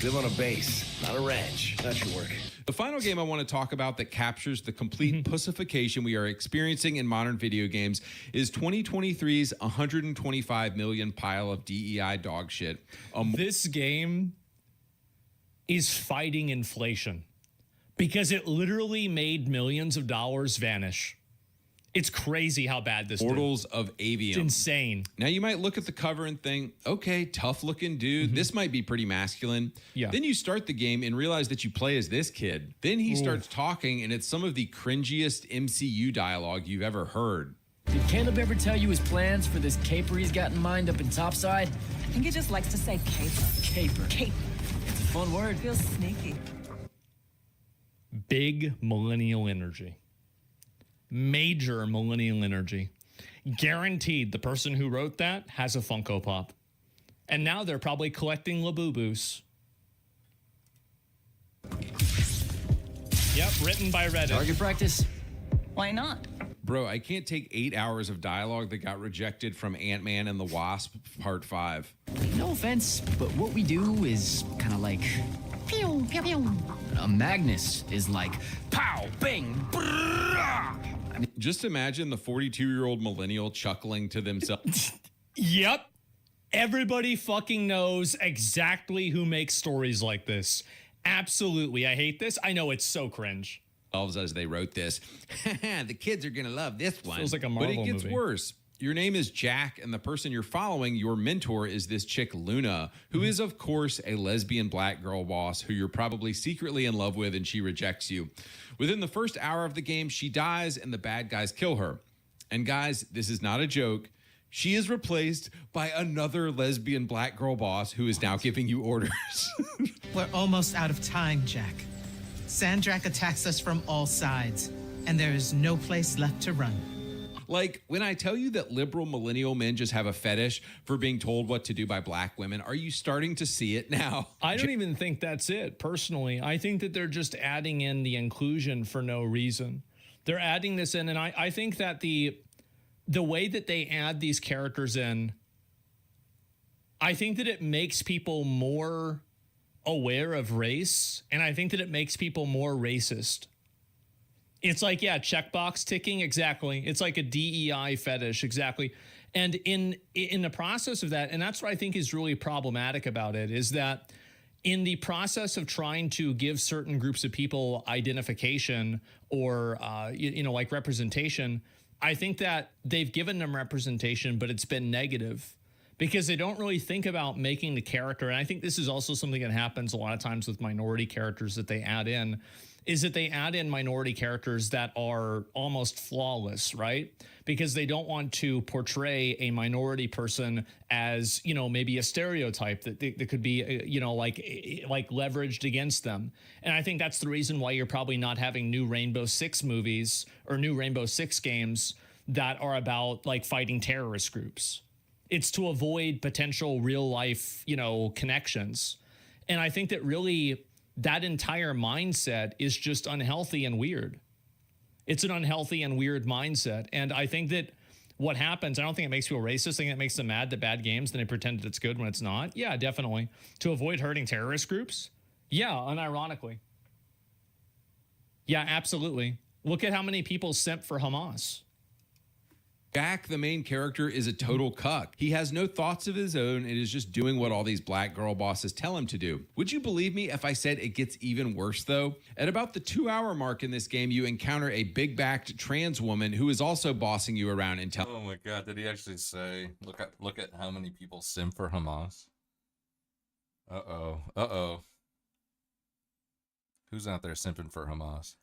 live on a base, not a ranch. That should work. The final game I want to talk about that captures the complete pussification we are experiencing in modern video games is 2023's 125 million pile of DEI dog shit. This game is fighting inflation because it literally made millions of dollars vanish. It's crazy how bad this Portals of Avium. It's insane. Now you might look at the cover and think, okay, tough looking dude. This might be pretty masculine. Yeah. Then you start the game and realize that you play as this kid. Then he starts talking and it's some of the cringiest MCU dialogue you've ever heard. Did Caleb ever tell you his plans for this caper he's got in mind up in Topside? I think he just likes to say caper. Caper. Caper. It's a fun word. Feels sneaky. Big millennial energy. Major millennial energy. Guaranteed the person who wrote that has a Funko Pop. And now they're probably collecting Labubu's. Yep, written by Reddit. Target practice? Why not? Bro, I can't take 8 hours of dialogue that got rejected from Ant-Man and the Wasp Part 5. No offense, but what we do is kind of like pew, pew, pew. Magnus is like pow, bang, brrrah. I mean, just imagine the 42-year-old millennial chuckling to themselves. Yep. Everybody fucking knows exactly who makes stories like this. Absolutely. I hate this. I know it's so cringe. As they wrote this. The kids are going to love this one. Feels like a Marvel But it gets movie. worse. Your name is Jack, and the person you're following, your mentor, is this chick, Luna, who is, of course, a lesbian black girl boss who you're probably secretly in love with, and she rejects you. Within the first hour of the game, she dies, and the bad guys kill her. And guys, this is not a joke. She is replaced by another lesbian black girl boss who is now giving you orders. We're almost out of time, Jack. Sandrak attacks us from all sides, and there is no place left to run. Like, when I tell you that liberal millennial men just have a fetish for being told what to do by black women, are you starting to see it now? I don't even think that's it, personally. I think that they're just adding in the inclusion for no reason. They're adding this in, and I think that the way that they add these characters in, I think that it makes people more aware of race, and I think that it makes people more racist. It's like, yeah, checkbox ticking, exactly. It's like a DEI fetish, exactly. And in the process of that, and that's what I think is really problematic about it, is that in the process of trying to give certain groups of people identification or, like representation, I think that they've given them representation, but it's been negative because they don't really think about making the character. And I think this is also something that happens a lot of times with minority characters that they add in, is that they add in minority characters that are almost flawless, right? Because they don't want to portray a minority person as, maybe a stereotype that could be, like leveraged against them. And I think that's the reason why you're probably not having new Rainbow Six movies or new Rainbow Six games that are about like fighting terrorist groups. It's to avoid potential real life, connections. And I think that really that entire mindset is just unhealthy and weird. It's an unhealthy and weird mindset. And I think that what happens, I don't think it makes people racist. I think it makes them mad that bad games, then they pretend that it's good when it's not. Yeah, definitely. To avoid hurting terrorist groups? Yeah, unironically. Yeah, absolutely. Look at how many people simp for Hamas. Jack, the main character, is a total cuck. He has no thoughts of his own and is just doing what all these black girl bosses tell him to do. Would you believe me if I said it gets even worse, though? At about the 2-hour mark in this game, you encounter a big-backed trans woman who is also bossing you around and telling... Oh my god, did he actually say, look at how many people sim for Hamas? Uh-oh. Who's out there simping for Hamas?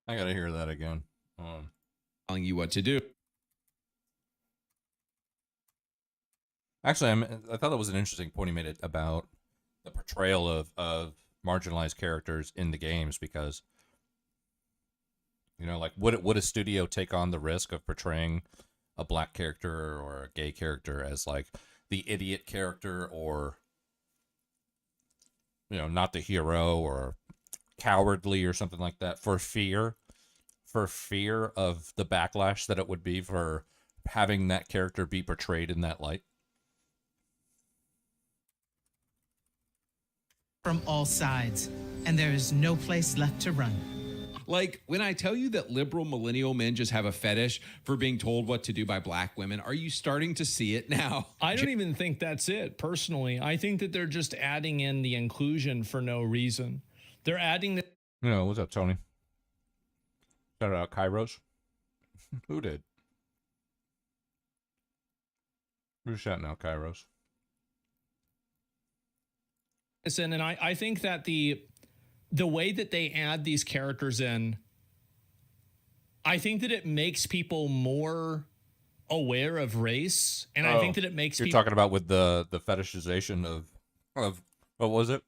I gotta hear that again. Telling you what to do. Actually, I thought that was an interesting point he made about the portrayal of marginalized characters in the games, because like would a studio take on the risk of portraying a black character or a gay character as like the idiot character, or not the hero, or cowardly or something like that, for fear of the backlash that it would be for having that character be portrayed in that light? from all sides, and there is no place left to run. Like, when I tell you that liberal millennial men just have a fetish for being told what to do by black women, are you starting to see it now? I don't even think that's it, personally. I think that they're just adding in the inclusion for no reason. They're adding the... No, what's up, Tony? Shout out Kairos. Who did? Who's shouting out Kairos? And I think that the way that they add these characters in, I think that it makes people more aware of race, and I think that it makes you're people... talking about with the fetishization of what was it?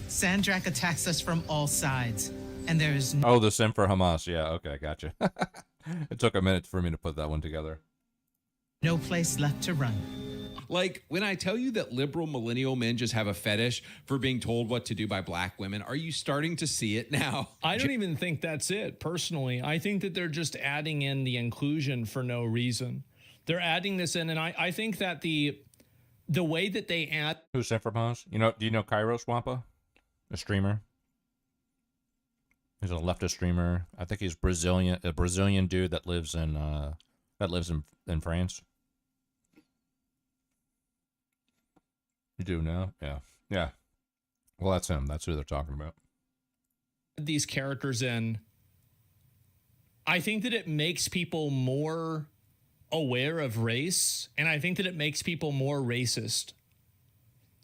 Sandrak attacks us from all sides, and there is Oh, the sim for Hamas. Yeah, okay, gotcha. It took a minute for me to put that one together. no place left to run. Like, when I tell you that liberal millennial men just have a fetish for being told what to do by black women, are you starting to see it now? I don't even think that's it, personally. I think that they're just adding in the inclusion for no reason. They're adding this in, and I think that the way that they add... Who's sim for Hamas? Do you know Kairos Wampa? A streamer? He's a leftist streamer. I think he's a Brazilian dude that lives in France. You do know? Yeah. Yeah. Well, that's him. That's who they're talking about. These characters in, I think that it makes people more aware of race, and I think that it makes people more racist.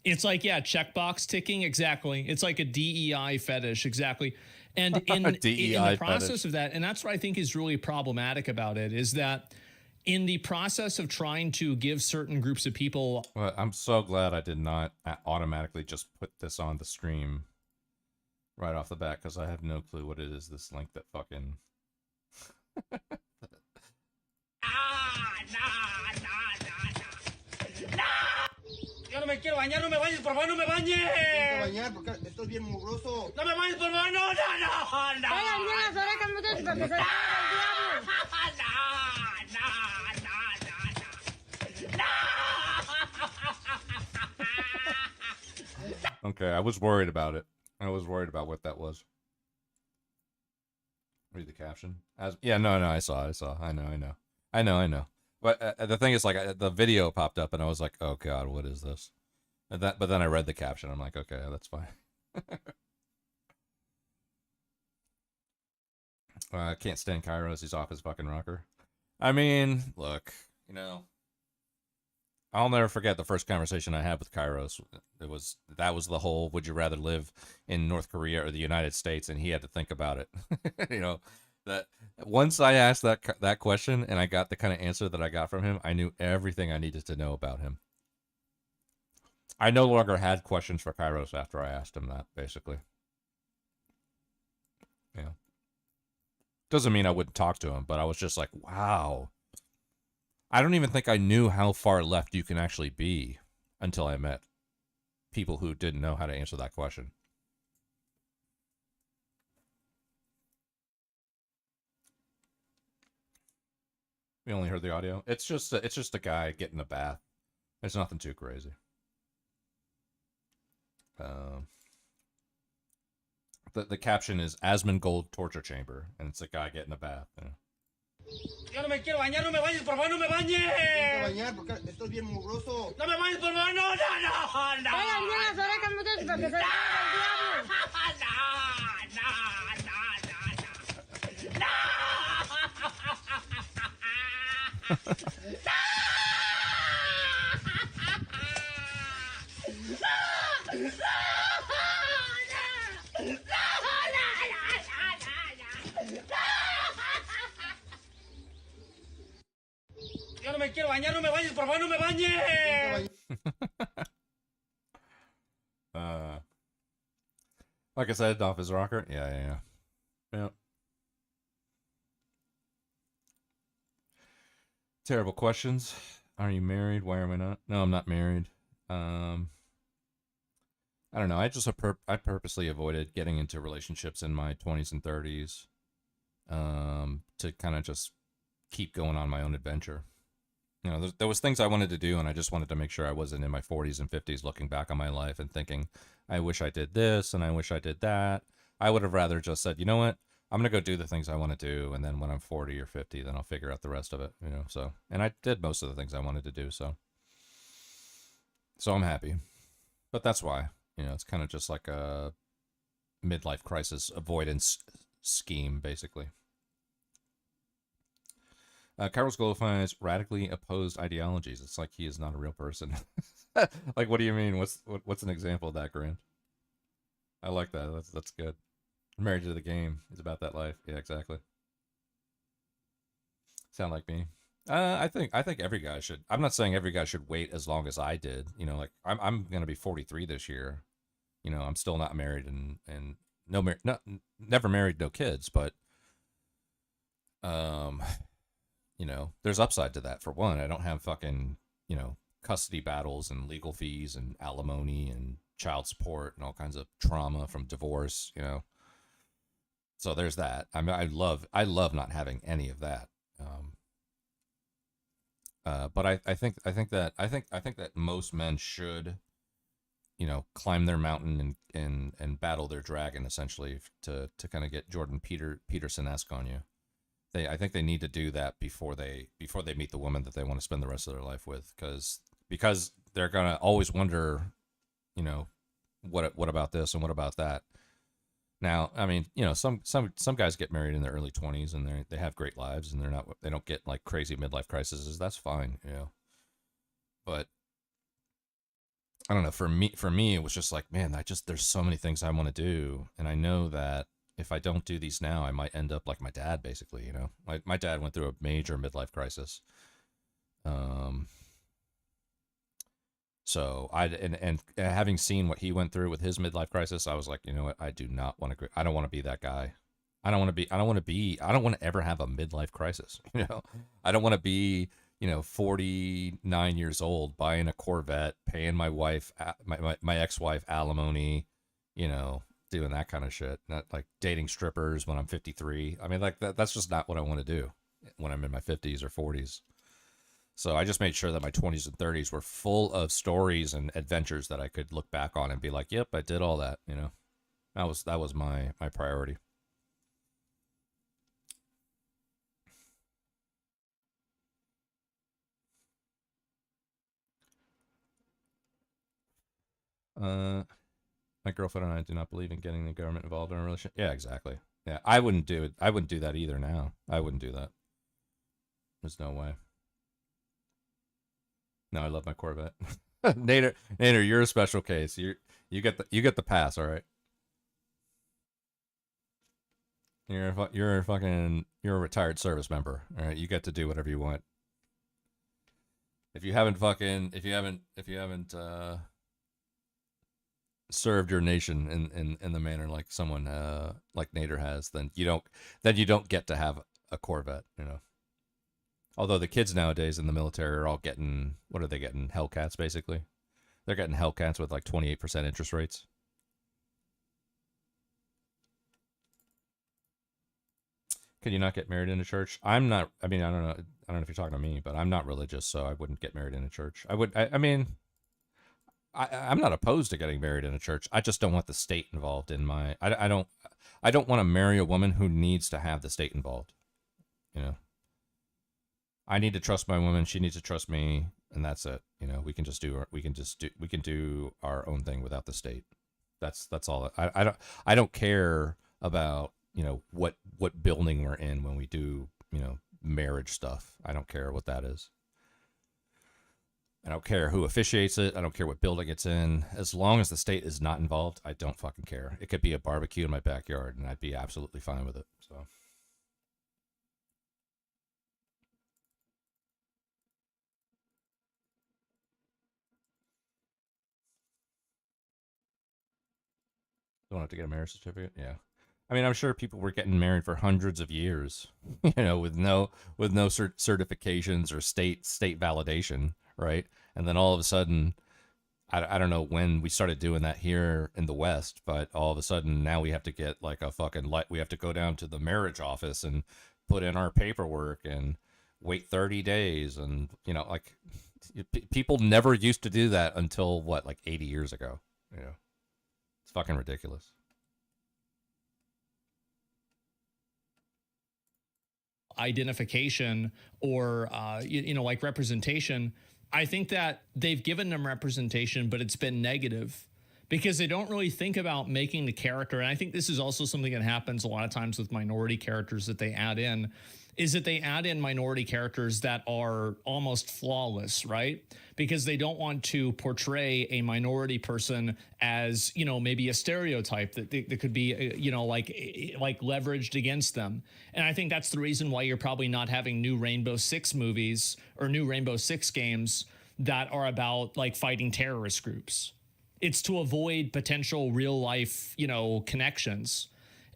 It's like, yeah, checkbox ticking, exactly. It's like a DEI fetish, exactly. And in the process of that, and that's what I think is really problematic about it, is that in the process of trying to give certain groups of people... Well, I'm so glad I did not automatically just put this on the stream right off the bat, because I have no clue what it is, this link that fucking... Yo no me quiero bañar, no me bañes, por favor, no me bañes. Tienes que bañar porque esto es bien mugroso. No me bañes, por favor, no, no, no, no. Oigan, bien las orejas, muchachos, para que se vayan al diablo. Okay, I was worried about it. I was worried about what that was. Read the caption. I saw. I know. But the thing is, like, the video popped up, and I was like, "Oh God, what is this?" But then I read the caption. I'm like, "Okay, that's fine." I can't stand Kairos. He's off his fucking rocker. I mean, look, I'll never forget the first conversation I had with Kairos. That was the whole, would you rather live in North Korea or the United States? And he had to think about it. That once I asked that question and I got the kind of answer that I got from him, I knew everything I needed to know about him. I no longer had questions for Kairos after I asked him that, basically. Yeah. Doesn't mean I wouldn't talk to him, but I was just like, wow. I don't even think I knew how far left you can actually be until I met people who didn't know how to answer that question. We only heard the audio. It's just a guy getting a bath. There's nothing too crazy. The caption is Asmongold torture chamber, and it's a guy getting a bath. Yo no me quiero bañar, no me bañes, por favor, no me bañes. Tienes que bañar porque esto es bien mugroso. No me bañes, por favor, no, no, no, no. Oigan, bien las orejas, muchachos, para que se vayan al diablo. Yo no me quiero bañar, no me bañes, por favor, no me bañes. Like I said, off his rocker. Yeah. Terrible questions. Are you married? Why am I not? No, I'm not married. I don't know. I purposely avoided getting into relationships in my 20s and 30s to kind of just keep going on my own adventure. You know, there was things I wanted to do, and I just wanted to make sure I wasn't in my 40s and 50s looking back on my life and thinking, I wish I did this and I wish I did that. I would have rather just said, you know what, I'm gonna go do the things I want to do, and then when I'm 40 or 50, then I'll figure out the rest of it. You know, so, and I did most of the things I wanted to do, so I'm happy. But that's why, you know, it's kind of just like a midlife crisis avoidance scheme, basically. Carlos glorifies radically opposed ideologies. It's like he is not a real person. Like, what do you mean? What's an example of that, Grant? I like that. That's good. Married to the game. It's about that life. Yeah, exactly. Sound like me. I think every guy should. I'm not saying every guy should wait as long as I did. You know, like I'm gonna be 43 this year. You know, I'm still not married and never married, no kids. But you know, there's upside to that. For one, I don't have fucking, you know, custody battles and legal fees and alimony and child support and all kinds of trauma from divorce, you know. So there's that. I mean, I love not having any of that. But I think that most men should, you know, climb their mountain and battle their dragon, essentially, to kind of get Jordan Peterson-esque on you. I think they need to do that before they meet the woman that they want to spend the rest of their life with, because they're gonna always wonder, you know, what about this and what about that. Now, I mean, you know, some guys get married in their early 20s and they have great lives and they don't get like crazy midlife crises. That's fine, you know. But I don't know. For me, it was just like, man, there's so many things I want to do, and I know that if I don't do these now, I might end up like my dad, basically. You know, my dad went through a major midlife crisis. So and having seen what he went through with his midlife crisis, I was like, you know what? I don't want to be that guy. I don't want to ever have a midlife crisis. You know, I don't want to be, you know, 49 years old, buying a Corvette, paying my wife, my ex-wife alimony, you know, doing that kind of shit. Not like dating strippers when I'm 53. I mean, like that's just not what I want to do when I'm in my 50s or 40s. So I just made sure that my 20s and 30s were full of stories and adventures that I could look back on and be like, yep, I did all that, you know. That was my priority. My girlfriend and I do not believe in getting the government involved in a relationship. Yeah, exactly. Yeah, I wouldn't do it. I wouldn't do that either now. I wouldn't do that. There's no way. No, I love my Corvette. Nader, you're a special case. You get the pass, all right? You're a retired service member, all right? You get to do whatever you want. If you haven't served your nation in the manner like someone like Nader has, then you don't get to have a Corvette, you know. Although the kids nowadays in the military are all getting, what are they getting? Hellcats, basically. They're getting Hellcats with like 28% interest rates. Can you not get married in a church? I'm not. I mean, I don't know if you're talking to me, but I'm not religious, so I wouldn't get married in a church. I mean, I'm not opposed to getting married in a church. I just don't want the state involved in my. I don't want to marry a woman who needs to have the state involved. You know. I need to trust my woman. She needs to trust me, and that's it. You know, we can do our own thing without the state. That's all. I don't care about, you know, what building we're in when we do, you know, marriage stuff. I don't care what that is. I don't care who officiates it. I don't care what building it's in. As long as the state is not involved, I don't fucking care. It could be a barbecue in my backyard, and I'd be absolutely fine with it. So. Don't have to get a marriage certificate. Yeah, I mean, I'm sure people were getting married for hundreds of years, you know, with no certifications or state validation, right? And then all of a sudden, I don't know when we started doing that here in the West, but all of a sudden now we have to get like a fucking we have to go down to the marriage office and put in our paperwork and wait 30 days, and like people never used to do that until what, like 80 years ago. It's fucking ridiculous. Identification or like representation. I think that they've given them representation, but it's been negative because they don't really think about making the character. And I think this is also something that happens a lot of times with minority characters that they add in, is that they add in minority characters that are almost flawless, right? Because they don't want to portray a minority person as, maybe a stereotype that could be, like leveraged against them. And I think that's the reason why you're probably not having new Rainbow Six movies or new Rainbow Six games that are about like fighting terrorist groups. It's to avoid potential real life, connections.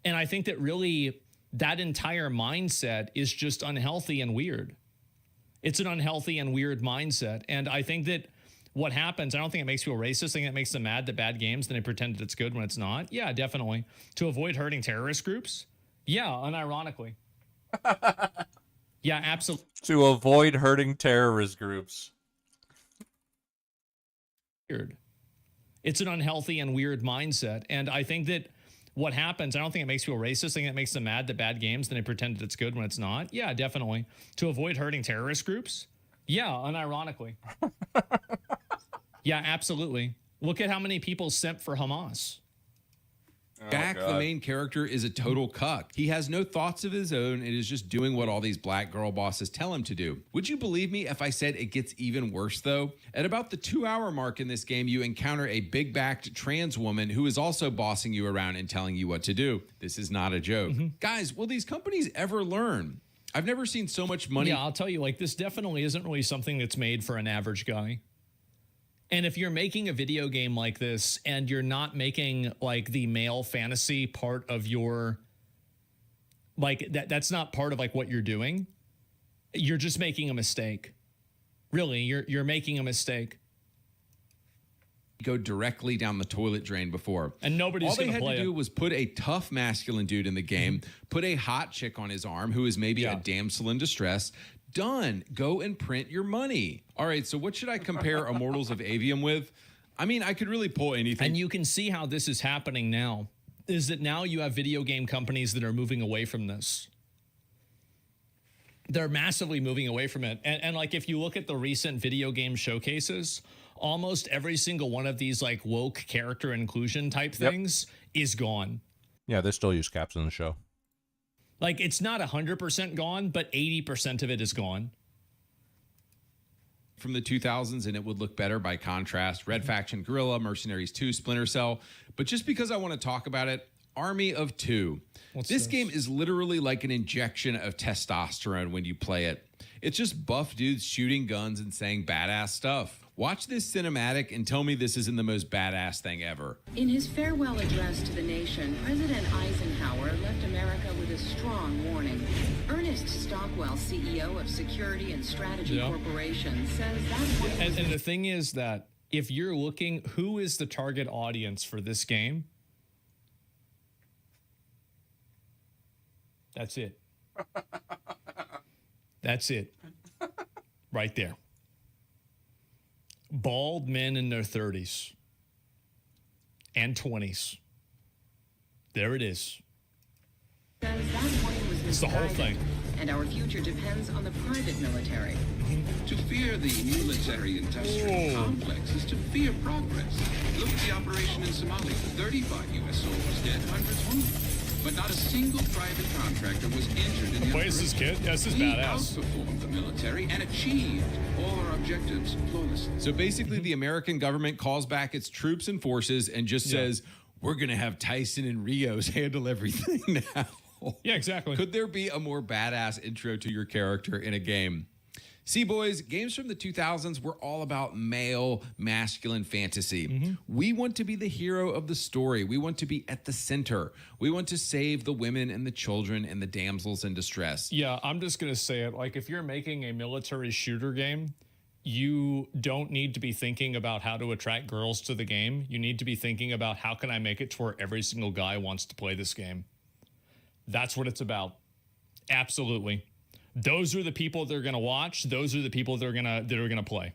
And I think that really that entire mindset is just unhealthy and weird. It's an unhealthy and weird mindset. And I think that what happens, I don't think it makes people racist. I think it makes them mad that bad games, then they pretend that it's good when it's not. Yeah, definitely. To avoid hurting terrorist groups? Yeah, unironically. Yeah, absolutely. To avoid hurting terrorist groups. Weird. It's an unhealthy and weird mindset. And I think that what happens, I don't think it makes people racist. I think it makes them mad that bad games, then they pretend that it's good when it's not. Yeah, definitely. To avoid hurting terrorist groups? Yeah, unironically. Yeah, absolutely. Look at how many people simp for Hamas. Jack, the God. main character, is a total cuck. He has no thoughts of his own and is just doing what all these black girl bosses tell him to do. Would you believe me if I said it gets even worse, though? At about the 2-hour mark in this game, you encounter a big-backed trans woman who is also bossing you around and telling you what to do. This is not a joke. Guys, will these companies ever learn? I've never seen so much money. Yeah, I'll tell you, like, this definitely isn't really something that's made for an average guy. And if you're making a video game like this and you're not making like the male fantasy part of your, like that's not part of like what you're doing, you're just making a mistake. Really, you're making a mistake. Go directly down the toilet drain before. And nobody's all they gonna had play to do it. was put a tough masculine dude in the game, put a hot chick on his arm who is maybe a damsel in distress. Done. Go and print your money. All right, so what should I compare Immortals of Avium with? I mean, I could really pull anything. And you can see how this is happening now, is that now you have video game companies that are moving away from this. They're massively moving away from it. And like, if you look at the recent video game showcases, almost every single one of these like woke character inclusion type things is gone. Yeah, they still use caps in the show. Like, it's not 100% gone, but 80% of it is gone. From the 2000s, and it would look better by contrast. Red Faction Guerrilla, Mercenaries 2, Splinter Cell. But just because I want to talk about it, Army of Two. This game is literally like an injection of testosterone when you play it. It's just buff dudes shooting guns and saying badass stuff. Watch this cinematic and tell me this isn't the most badass thing ever. In his farewell address to the nation, President Eisenhower left America with a strong warning. Ernest Stockwell, CEO of Security and Strategy Corporation, says that... And the thing is that if you're looking, who is the target audience for this game? That's it. That's it. Right there. Bald men in their 30s and 20s. There it is. It's the whole thing. And our future depends on the private military. To fear the military-industrial complex is to fear progress. Look at the operation in Somalia. 35 U.S. soldiers dead, hundreds wounded. But not a single private contractor was injured in the Wait, is this kid? Yeah, this is badass. We outperformed the military and achieved all our objectives flawlessly. So basically, the American government calls back its troops and forces and just says, we're going to have Tyson and Rios handle everything now. Yeah, exactly. Could there be a more badass intro to your character in a game? See, boys, games from the 2000s were all about male, masculine fantasy. We want to be the hero of the story. We want to be at the center. We want to save the women and the children and the damsels in distress. Yeah, I'm just going to say it. Like, if you're making a military shooter game, you don't need to be thinking about how to attract girls to the game. You need to be thinking about how can I make it to where every single guy wants to play this game. That's what it's about. Absolutely. those are the people they're going to watch. Those are the people that are going to play.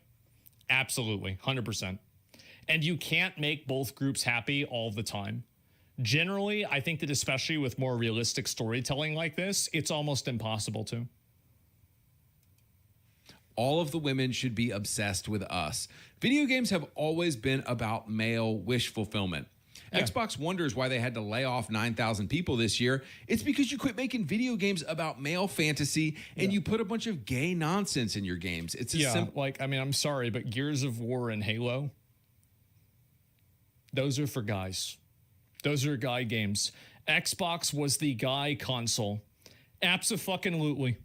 Absolutely, 100%. And you can't make both groups happy all the time. Generally, I think that especially with more realistic storytelling like this, it's almost impossible to. All of the women should be obsessed with us. Video games have always been about male wish fulfillment. Yeah. Xbox wonders why they had to lay off 9,000 people this year. It's because you quit making video games about male fantasy and you put a bunch of gay nonsense in your games. It's a simple. Like, I mean, I'm sorry, but Gears of War and Halo, those are for guys. Those are guy games. Xbox was the guy console. Abso-fucking-lutely.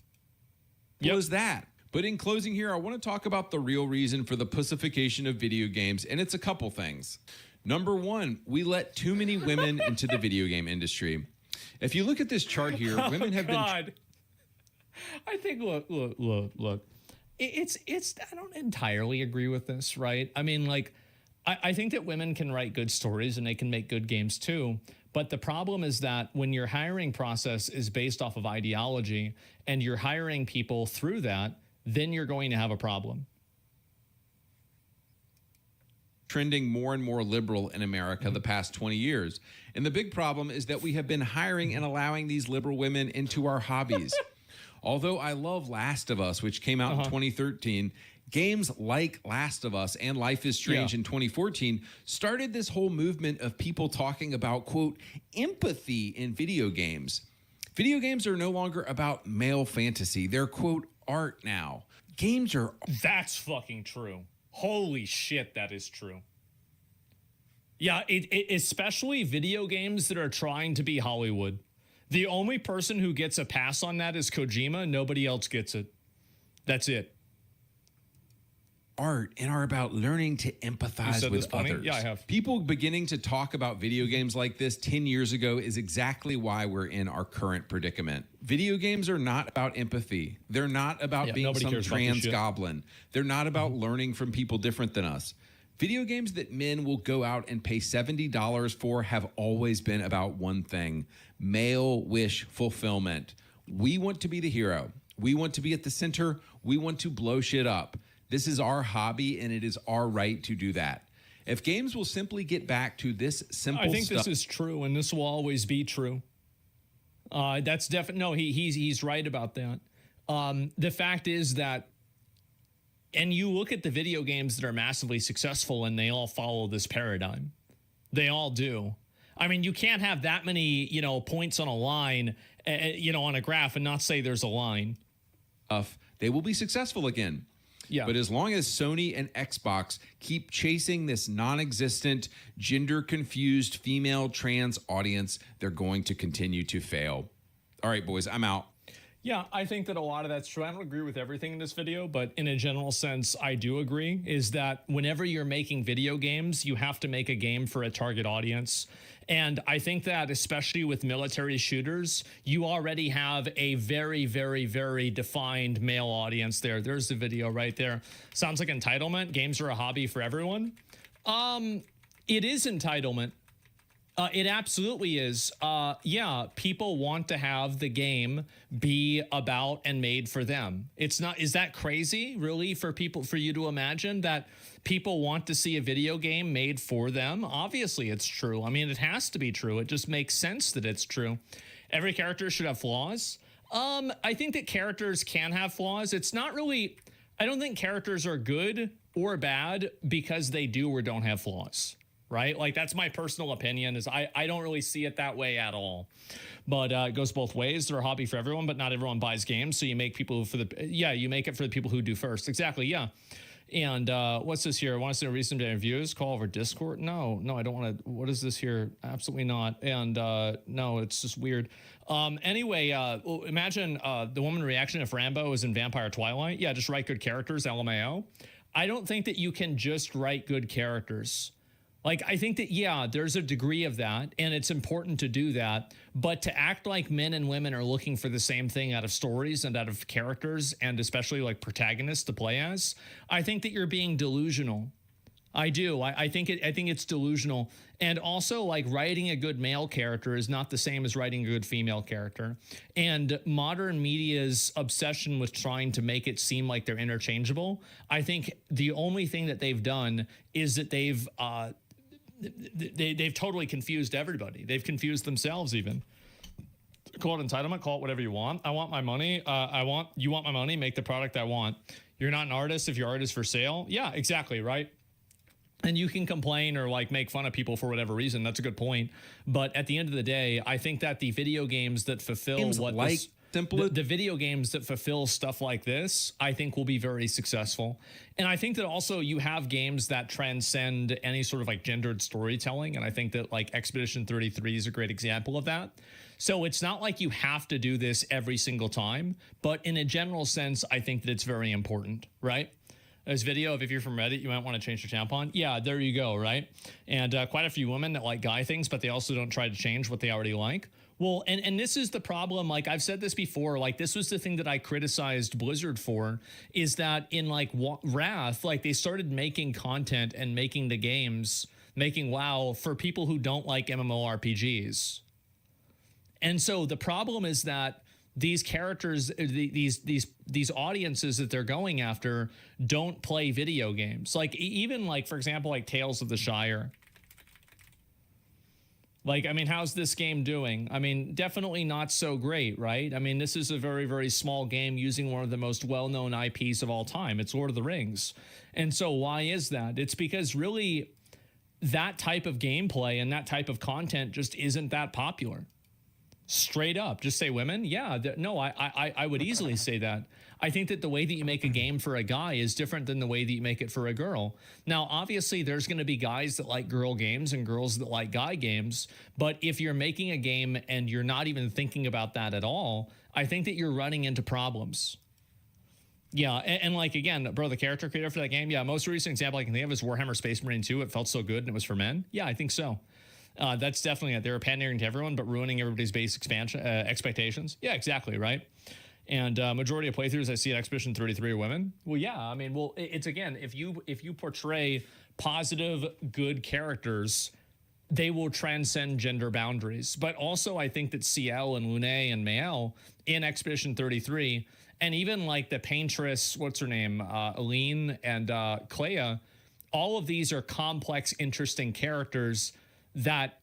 Was that? But in closing here, I want to talk about the real reason for the pussification of video games, and it's a couple things. Number one, we let too many women into the video game industry. If you look at this chart here, women have been. I think look. It's I don't entirely agree with this, right? I mean, like, I think that women can write good stories and they can make good games too. But the problem is that when your hiring process is based off of ideology and you're hiring people through that, then you're going to have a problem. Trending more and more liberal in America the past 20 years. And the big problem is that we have been hiring and allowing these liberal women into our hobbies. Although I love Last of Us, which came out in 2013, games like Last of Us and Life is Strange in 2014 started this whole movement of people talking about, quote, empathy in video games. Video games are no longer about male fantasy. They're, quote, art now. Games are... That's fucking true. Holy shit, that is true. Yeah, especially video games that are trying to be Hollywood. The only person who gets a pass on that is Kojima. Nobody else gets it. That's it. Art and are about learning to empathize with others. Yeah, I have. People beginning to talk about video games like this 10 years ago is exactly why we're in our current predicament. Video games are not about empathy. They're not about being some trans goblin. They're not about learning from people different than us. Video games that men will go out and pay $70 for have always been about one thing: male wish fulfillment. We want to be the hero. We want to be at the center. We want to blow shit up. This is our hobby, and it is our right to do that. If games will simply get back to this simple stuff... I think this is true, and this will always be true. That's definitely... No, he's right about that. The fact is that... And you look at the video games that are massively successful, and they all follow this paradigm. They all do. I mean, you can't have that many, points on a line, on a graph and not say there's a line. They will be successful again. Yeah. But as long as Sony and Xbox keep chasing this non-existent, gender-confused female trans audience, they're going to continue to fail. All right, boys, I'm out. Yeah, I think that a lot of that's true. I don't agree with everything in this video, but in a general sense, I do agree, is that whenever you're making video games, you have to make a game for a target audience. And I think that especially with military shooters, you already have a very, very, very defined male audience there. There's the video right there. Sounds like entitlement. Games are a hobby for everyone. It is entitlement. It absolutely is. Yeah, people want to have the game be about and made for them. It's not, is that crazy, really, for you to imagine that people want to see a video game made for them? Obviously, it's true. I mean, it has to be true. It just makes sense that it's true. Every character should have flaws. I think that characters can have flaws. It's not really, I don't think characters are good or bad because they do or don't have flaws. Right? Like, that's my personal opinion, is I don't really see it that way at all. But it goes both ways. They're a hobby for everyone, but not everyone buys games. So you make people you make it for the people who do first. Exactly. Yeah. And what's this here? I want to see recent reviews, call over Discord. No, I don't want to. What is this here? Absolutely not. And no, it's just weird. Anyway, imagine the woman reaction if Rambo was in Vampire Twilight. Yeah, just write good characters, LMAO. I don't think that you can just write good characters. Like, I think that, yeah, there's a degree of that, and it's important to do that. But to act like men and women are looking for the same thing out of stories and out of characters, and especially like protagonists to play as, I think that you're being delusional. I do. I think it's delusional. And also, like, writing a good male character is not the same as writing a good female character. And modern media's obsession with trying to make it seem like they're interchangeable, I think the only thing that they've done is that they've totally confused everybody. They've confused themselves even. Call it entitlement, call it whatever you want. I want my money. You want my money, make the product I want. You're not an artist if your art is for sale. Yeah, exactly, right? And you can complain or like make fun of people for whatever reason. That's a good point. But at the end of the day, I think that the video games that fulfill the video games that fulfill stuff like this, I think will be very successful. And I think that also you have games that transcend any sort of like gendered storytelling. And I think that like Expedition 33 is a great example of that. So it's not like you have to do this every single time, but in a general sense, I think that it's very important, right? This video of if you're from Reddit, you might want to change your tampon. Yeah, there you go, right? And quite a few women that like guy things, but they also don't try to change what they already like. Well, and this is the problem. Like I've said this before, like this was the thing that I criticized Blizzard for, is that in like Wrath, like they started making content and making the games, making WoW for people who don't like MMORPGs. And so the problem is that these characters, these audiences that they're going after don't play video games. Like even like, for example, like Tales of the Shire. Like, I mean, how's this game doing? I mean, definitely not so great, right? I mean, this is a very, very small game using one of the most well-known IPs of all time. It's Lord of the Rings. And so why is that? It's because really that type of gameplay and that type of content just isn't that popular. Straight up, just say women. Yeah, no, I would easily say that. I think that the way that you make a game for a guy is different than the way that you make it for a girl. Now, obviously, there's going to be guys that like girl games and girls that like guy games. But if you're making a game and you're not even thinking about that at all, I think that you're running into problems. Yeah, and like, again, bro, the character creator for that game, yeah, most recent example I can think of is Warhammer Space Marine 2. It felt so good and it was for men. Yeah, I think so. That's definitely it. They were pandering to everyone, but ruining everybody's base expectations. Yeah, exactly, right? And majority of playthroughs I see at Expedition 33 are women. Well, yeah, I mean, well, it's again, if you portray positive, good characters, they will transcend gender boundaries. But also, I think that Ciel and Lune and Mael in Expedition 33, and even like the paintress, what's her name, Aline and Clea, all of these are complex, interesting characters that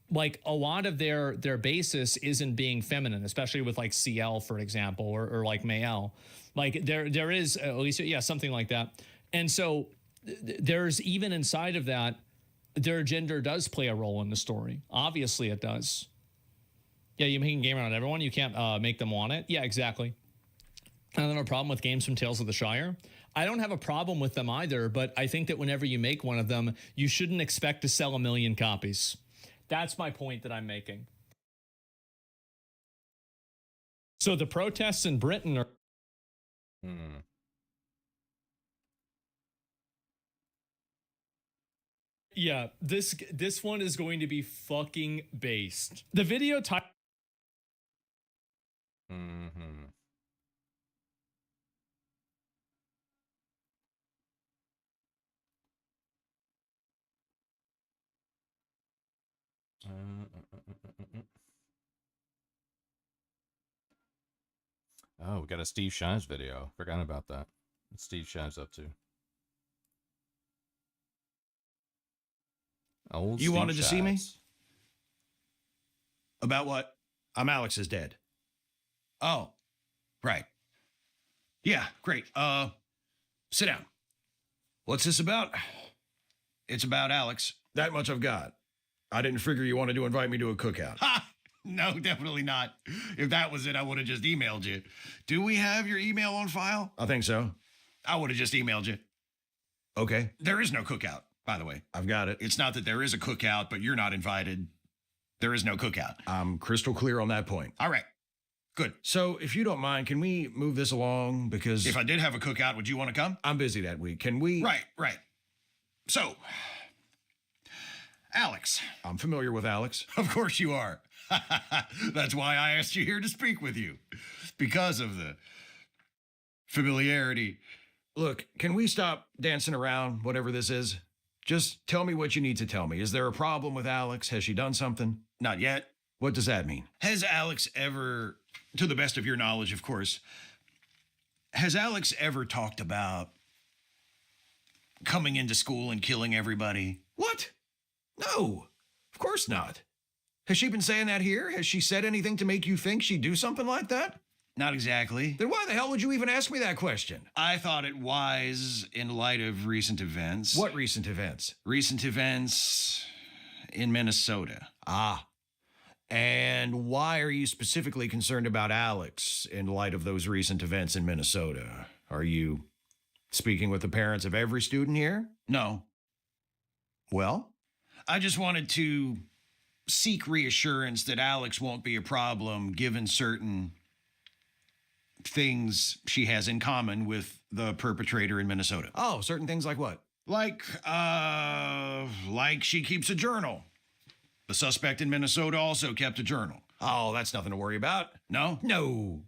like a lot of their basis isn't being feminine, especially with like CL, for example, or like Mael. Like there is at least, yeah, something like that. And so there's even inside of that, their gender does play a role in the story. Obviously it does. Yeah, you make a game around everyone. You can't make them want it. Yeah, exactly. I don't have a problem with games from Tales of the Shire. I don't have a problem with them either, but I think that whenever you make one of them, you shouldn't expect to sell 1 million copies. That's my point that I'm making. So the protests in Britain are... Yeah, this one is going to be fucking based. The video type... Oh, we got a Steve Shives video. Forgot about that. What's Steve Shives up to? Old You Steve wanted to see me? Shives. About what? I'm Alex's dad. Oh, right. Yeah, great. Sit down. What's this about? It's about Alex. That much I've got. I didn't figure you wanted to invite me to a cookout. Ha! No, definitely not. If that was it, I would have just emailed you. Do we have your email on file? I think so. I would have just emailed you. Okay. There is no cookout, by the way. I've got it. It's not that there is a cookout, but you're not invited. There is no cookout. I'm crystal clear on that point. All right. Good. So, if you don't mind, can we move this along? Because if I did have a cookout, would you want to come? I'm busy that week. Can we? Right. So, Alex. I'm familiar with Alex. Of course you are. That's why I asked you here to speak with you. Because of the familiarity Look, can we stop dancing around, whatever this is? Just tell me what you need to tell me. Is there a problem with Alex? Has she done something? Not yet. What does that mean? Has Alex ever, to the best of your knowledge, of course, has Alex ever talked about coming into school and killing everybody? What? No, of course not. Has she been saying that here? Has she said anything to make you think she'd do something like that? Not exactly. Then why the hell would you even ask me that question? I thought it wise in light of recent events. What recent events? Recent events in Minnesota. Ah. And why are you specifically concerned about Alex in light of those recent events in Minnesota? Are you speaking with the parents of every student here? No. Well, I just wanted to seek reassurance that Alex won't be a problem given certain things she has in common with the perpetrator in Minnesota. Oh, certain things like what? Like she keeps a journal. The suspect in Minnesota also kept a journal. Oh, that's nothing to worry about. No?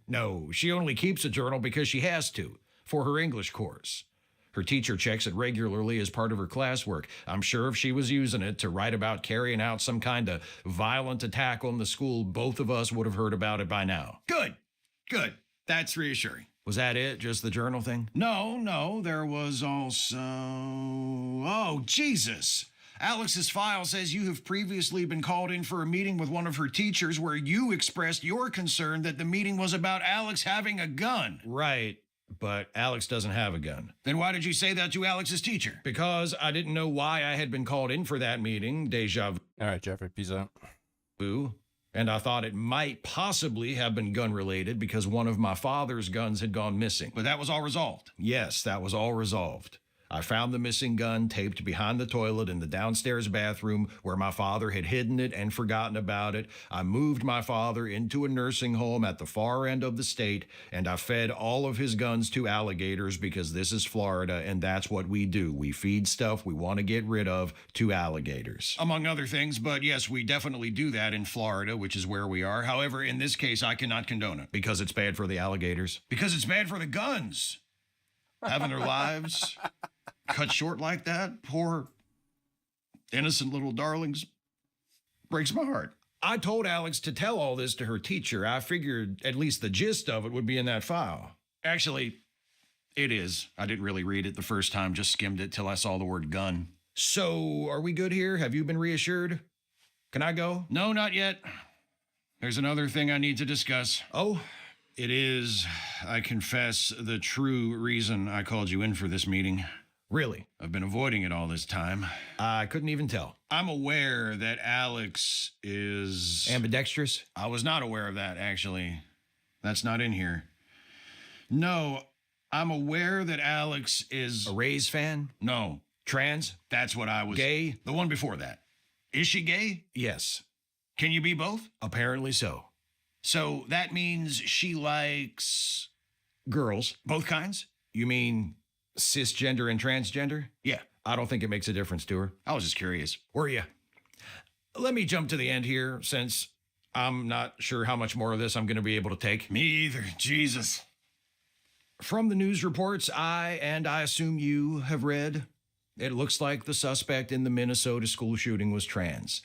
No. She only keeps a journal because she has to, for her English course. Her teacher checks it regularly as part of her classwork. I'm sure if she was using it to write about carrying out some kind of violent attack on the school, both of us would have heard about it by now. Good. That's reassuring. Was that it? Just the journal thing? No. There was also... Oh, Jesus. Alex's file says you have previously been called in for a meeting with one of her teachers where you expressed your concern that the meeting was about Alex having a gun. Right. But Alex doesn't have a gun. Then why did you say that to Alex's teacher? Because I didn't know why I had been called in for that meeting. Deja vu. All right, Jeffrey, peace out. And I thought it might possibly have been gun related because one of my father's guns had gone missing. But that was all resolved? Yes, that was all resolved. I found the missing gun taped behind the toilet in the downstairs bathroom where my father had hidden it and forgotten about it. I moved my father into a nursing home at the far end of the state, and I fed all of his guns to alligators because this is Florida, and that's what we do. We feed stuff we want to get rid of to alligators. Among other things, but yes, we definitely do that in Florida, which is where we are. However, in this case, I cannot condone it. Because it's bad for the alligators? Because it's bad for the guns. Having their lives cut short like that, poor innocent little darlings, breaks my heart. I told Alex to tell all this to her teacher. I figured at least the gist of it would be in that file. Actually, it is. I didn't really read it the first time, just skimmed it till I saw the word gun. So, are we good here? Have you been reassured? Can I go? No, not yet. There's another thing I need to discuss. Oh? It is, I confess, the true reason I called you in for this meeting. Really? I've been avoiding it all this time. I couldn't even tell. I'm aware that Alex is... ambidextrous? I was not aware of that, actually. That's not in here. No, I'm aware that Alex is... a Rays fan? No. Trans? That's what I was... Gay? The one before that. Is she gay? Yes. Can you be both? Apparently so. So that means she likes... girls. Both kinds? You mean... cisgender and transgender? Yeah. I don't think it makes a difference to her. I was just curious. Were you? Let me jump to the end here, since I'm not sure how much more of this I'm going to be able to take. Me either. Jesus. From the news reports I assume you have read, it looks like the suspect in the Minnesota school shooting was trans.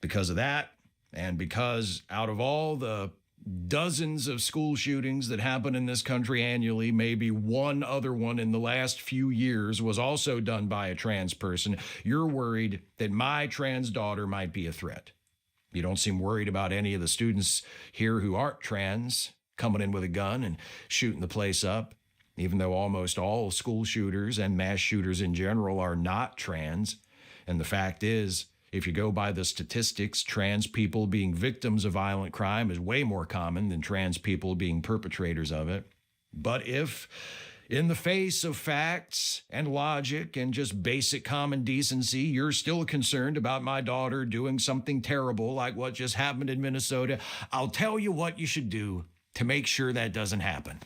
Because of that, and because out of all the dozens of school shootings that happen in this country annually, maybe one other one in the last few years was also done by a trans person, you're worried that my trans daughter might be a threat. You don't seem worried about any of the students here who aren't trans coming in with a gun and shooting the place up, even though almost all school shooters and mass shooters in general are not trans. And the fact is, if you go by the statistics, trans people being victims of violent crime is way more common than trans people being perpetrators of it. But if, in the face of facts and logic and just basic common decency, you're still concerned about my daughter doing something terrible like what just happened in Minnesota, I'll tell you what you should do to make sure that doesn't happen.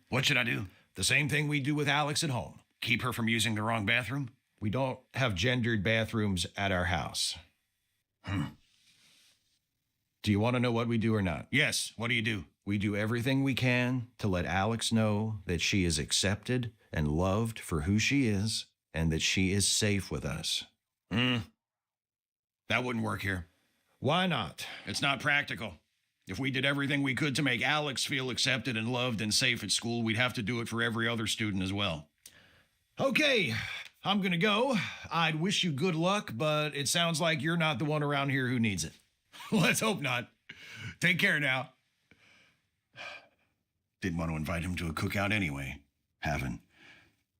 What should I do? The same thing we do with Alex at home. Keep her from using the wrong bathroom? We don't have gendered bathrooms at our house. Do you want to know what we do or not? Yes. What do you do? We do everything we can to let Alex know that she is accepted and loved for who she is, and that she is safe with us. That wouldn't work here. Why not? It's not practical. If we did everything we could to make Alex feel accepted and loved and safe at school, we'd have to do it for every other student as well. Okay, I'm going to go. I'd wish you good luck, but it sounds like you're not the one around here who needs it. Let's hope not. Take care now. Didn't want to invite him to a cookout anyway. Having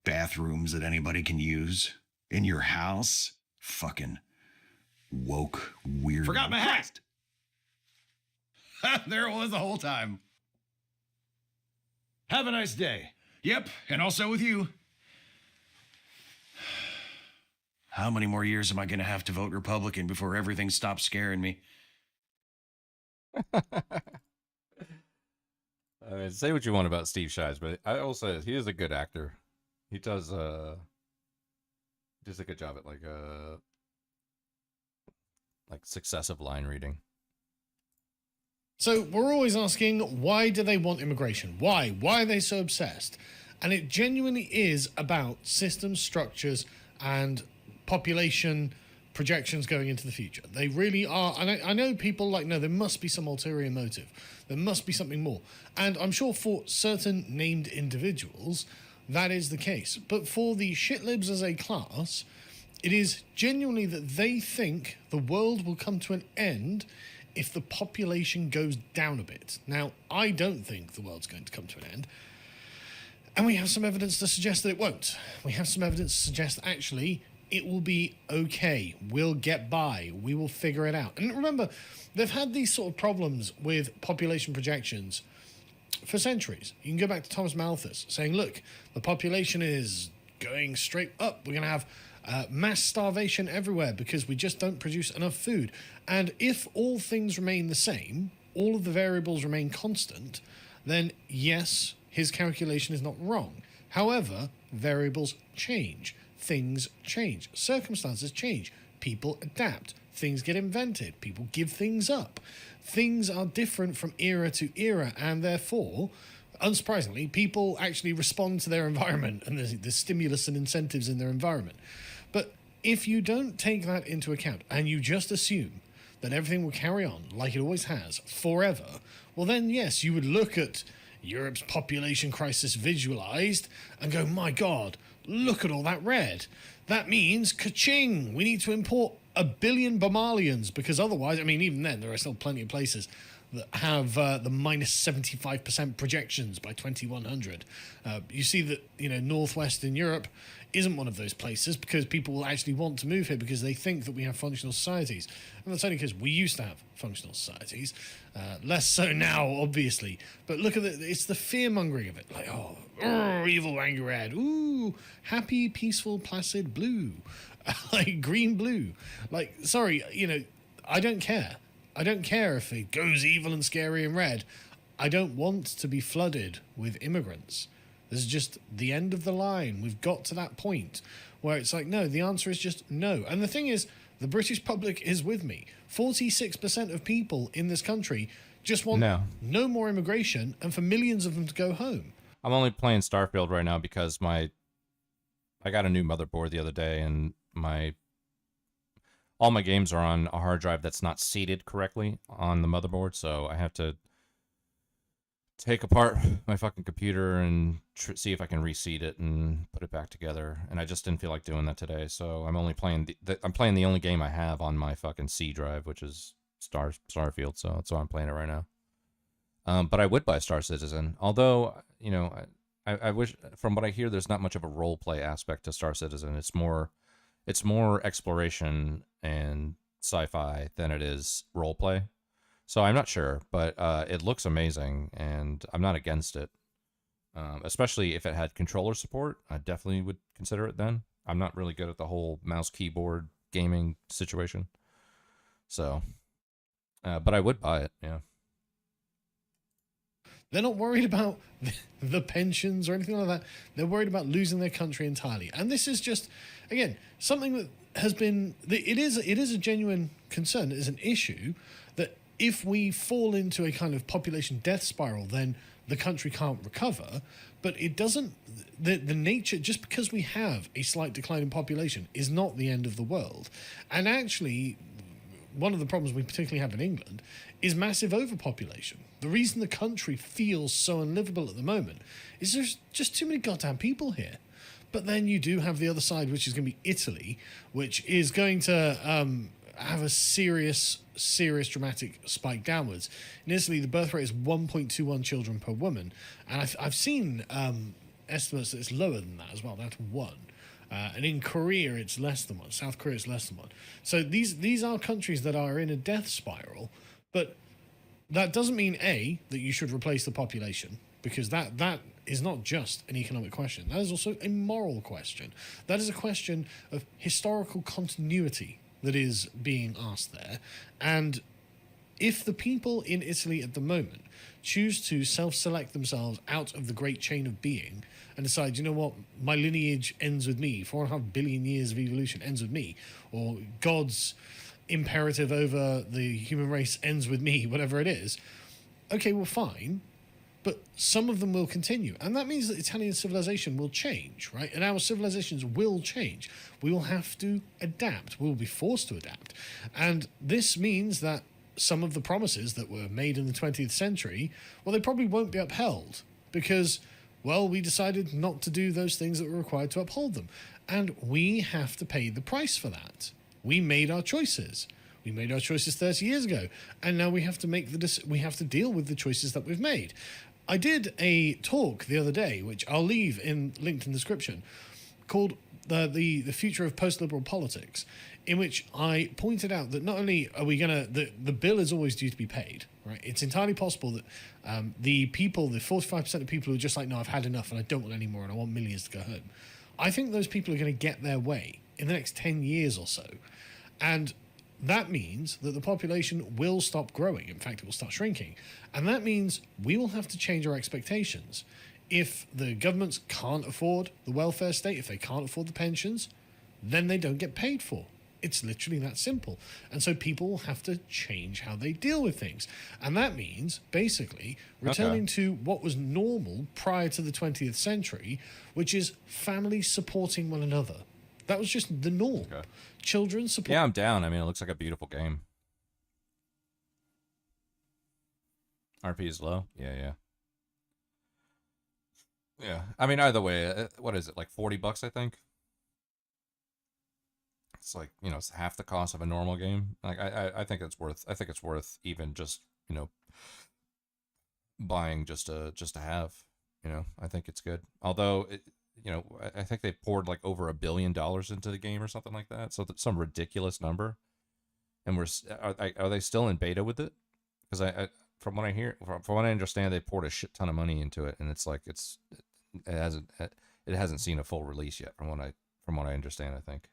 bathrooms that anybody can use in your house? Fucking woke, weird. Forgot my hat! There it was the whole time. Have a nice day. Yep, and also with you. How many more years am I going to have to vote Republican before everything stops scaring me? I mean, say what you want about Steve Shives, but I also he is a good actor. He does a good job at like successive line reading. So we're always asking, why do they want immigration? Why? Why are they so obsessed? And it genuinely is about systems, structures, and population projections going into the future. They really are. And I know people like, no, there must be some ulterior motive. There must be something more. And I'm sure for certain named individuals, that is the case. But for the shitlibs as a class, it is genuinely that they think the world will come to an end if the population goes down a bit. Now, I don't think the world's going to come to an end. And we have some evidence to suggest that it won't. We have some evidence to suggest that actually it will be okay. We'll get by. We will figure it out. And remember, they've had these sort of problems with population projections for centuries. You can go back to Thomas Malthus saying, look, the population is going straight up. We're going to have mass starvation everywhere because we just don't produce enough food. And if all things remain the same, all of the variables remain constant, then yes, his calculation is not wrong. However, variables change. Things change. Circumstances change. People adapt. Things get invented. People give things up. Things are different from era to era, and therefore, unsurprisingly, people actually respond to their environment and the stimulus and incentives in their environment. But if you don't take that into account and you just assume that everything will carry on like it always has forever, well then yes, you would look at Europe's population crisis visualized and go, my God, look at all that red. That means, ka-ching, we need to import 1 billion Bomalians, because otherwise, I mean, even then, there are still plenty of places that have the minus 75% projections by 2100. You see that, Northwestern Europe isn't one of those places because people will actually want to move here because they think that we have functional societies. And that's only because we used to have functional societies. Less so now, obviously. But look at it's the fear-mongering of it. Like, evil, angry red. Ooh, happy, peaceful, placid blue. Like green, blue. Like, sorry, I don't care. I don't care if it goes evil and scary and red. I don't want to be flooded with immigrants. This is just the end of the line. We've got to that point where it's like, no, the answer is just no. And the thing is, the British public is with me. 46% of people in this country just want no more immigration and for millions of them to go home. I'm only playing Starfield right now because I got a new motherboard the other day, and all my games are on a hard drive that's not seated correctly on the motherboard, so I have to take apart my fucking computer and see if I can reseat it and put it back together. And I just didn't feel like doing that today, so I'm only playing I'm playing the only game I have on my fucking C drive, which is Starfield. So that's why I'm playing it right now. But I would buy Star Citizen, although I wish, from what I hear, there's not much of a role play aspect to Star Citizen. It's more exploration and sci-fi than it is role play. So I'm not sure, but it looks amazing, and I'm not against it. Especially if it had controller support, I definitely would consider it then. I'm not really good at the whole mouse keyboard gaming situation. So, but I would buy it, yeah. They're not worried about the pensions or anything like that. They're worried about losing their country entirely. And this is just, again, something that has been, it is a genuine concern. It is an issue that if we fall into a kind of population death spiral, then the country can't recover, but it doesn't. The nature, just because we have a slight decline in population, is not the end of the world. And actually, one of the problems we particularly have in England is massive overpopulation. The reason the country feels so unlivable at the moment is there's just too many goddamn people here. But then you do have the other side, which is going to be Italy, which is going to have a serious dramatic spike downwards. In Italy, the birth rate is 1.21 children per woman. And I've seen estimates that it's lower than that as well. That's 1. And in Korea, it's less than 1. South Korea, it's less than 1. So these are countries that are in a death spiral. But that doesn't mean, A, that you should replace the population, because that is not just an economic question. That is also a moral question. That is a question of historical continuity that is being asked there. And if the people in Italy at the moment choose to self-select themselves out of the great chain of being and decide, you know what, my lineage ends with me, 4.5 billion years of evolution ends with me, or God's imperative over the human race ends with me, whatever it is, okay, well, fine. But some of them will continue. And that means that Italian civilization will change, right? And our civilizations will change. We will have to adapt. We will be forced to adapt. And this means that some of the promises that were made in the 20th century, well, they probably won't be upheld because, well, we decided not to do those things that were required to uphold them. And we have to pay the price for that. We made our choices. We made our choices 30 years ago, and now we have to we have to deal with the choices that we've made. I did a talk the other day, which I'll leave linked in the description, called the future of post-liberal politics, in which I pointed out that not only are we going to the bill is always due to be paid, right? It's entirely possible that the 45% of people who are just like, no, I've had enough and I don't want any more and I want millions to go home. I think those people are going to get their way in the next 10 years or so, and that means that the population will stop growing. In fact, it will start shrinking. And that means we will have to change our expectations. If the governments can't afford the welfare state, if they can't afford the pensions, then they don't get paid for. It's literally that simple. And so people will have to change how they deal with things. And that means, basically, returning to what was normal prior to the 20th century, which is families supporting one another. That was just the norm. Okay. Children support. Yeah, I'm down. I mean, it looks like a beautiful game. RP is low. Yeah. I mean, either way, what is it, like $40? I think it's like, you know, it's half the cost of a normal game. Like, I think it's worth. I think it's worth even just, you know, buying just to have. You know, I think it's good. Although you know, I think they poured like over $1 billion into the game or something like that. So that's some ridiculous number. And are they still in beta with it? Because from what I hear, from what I understand, they poured a shit ton of money into it, and it's like it hasn't seen a full release yet. From what I understand, I think.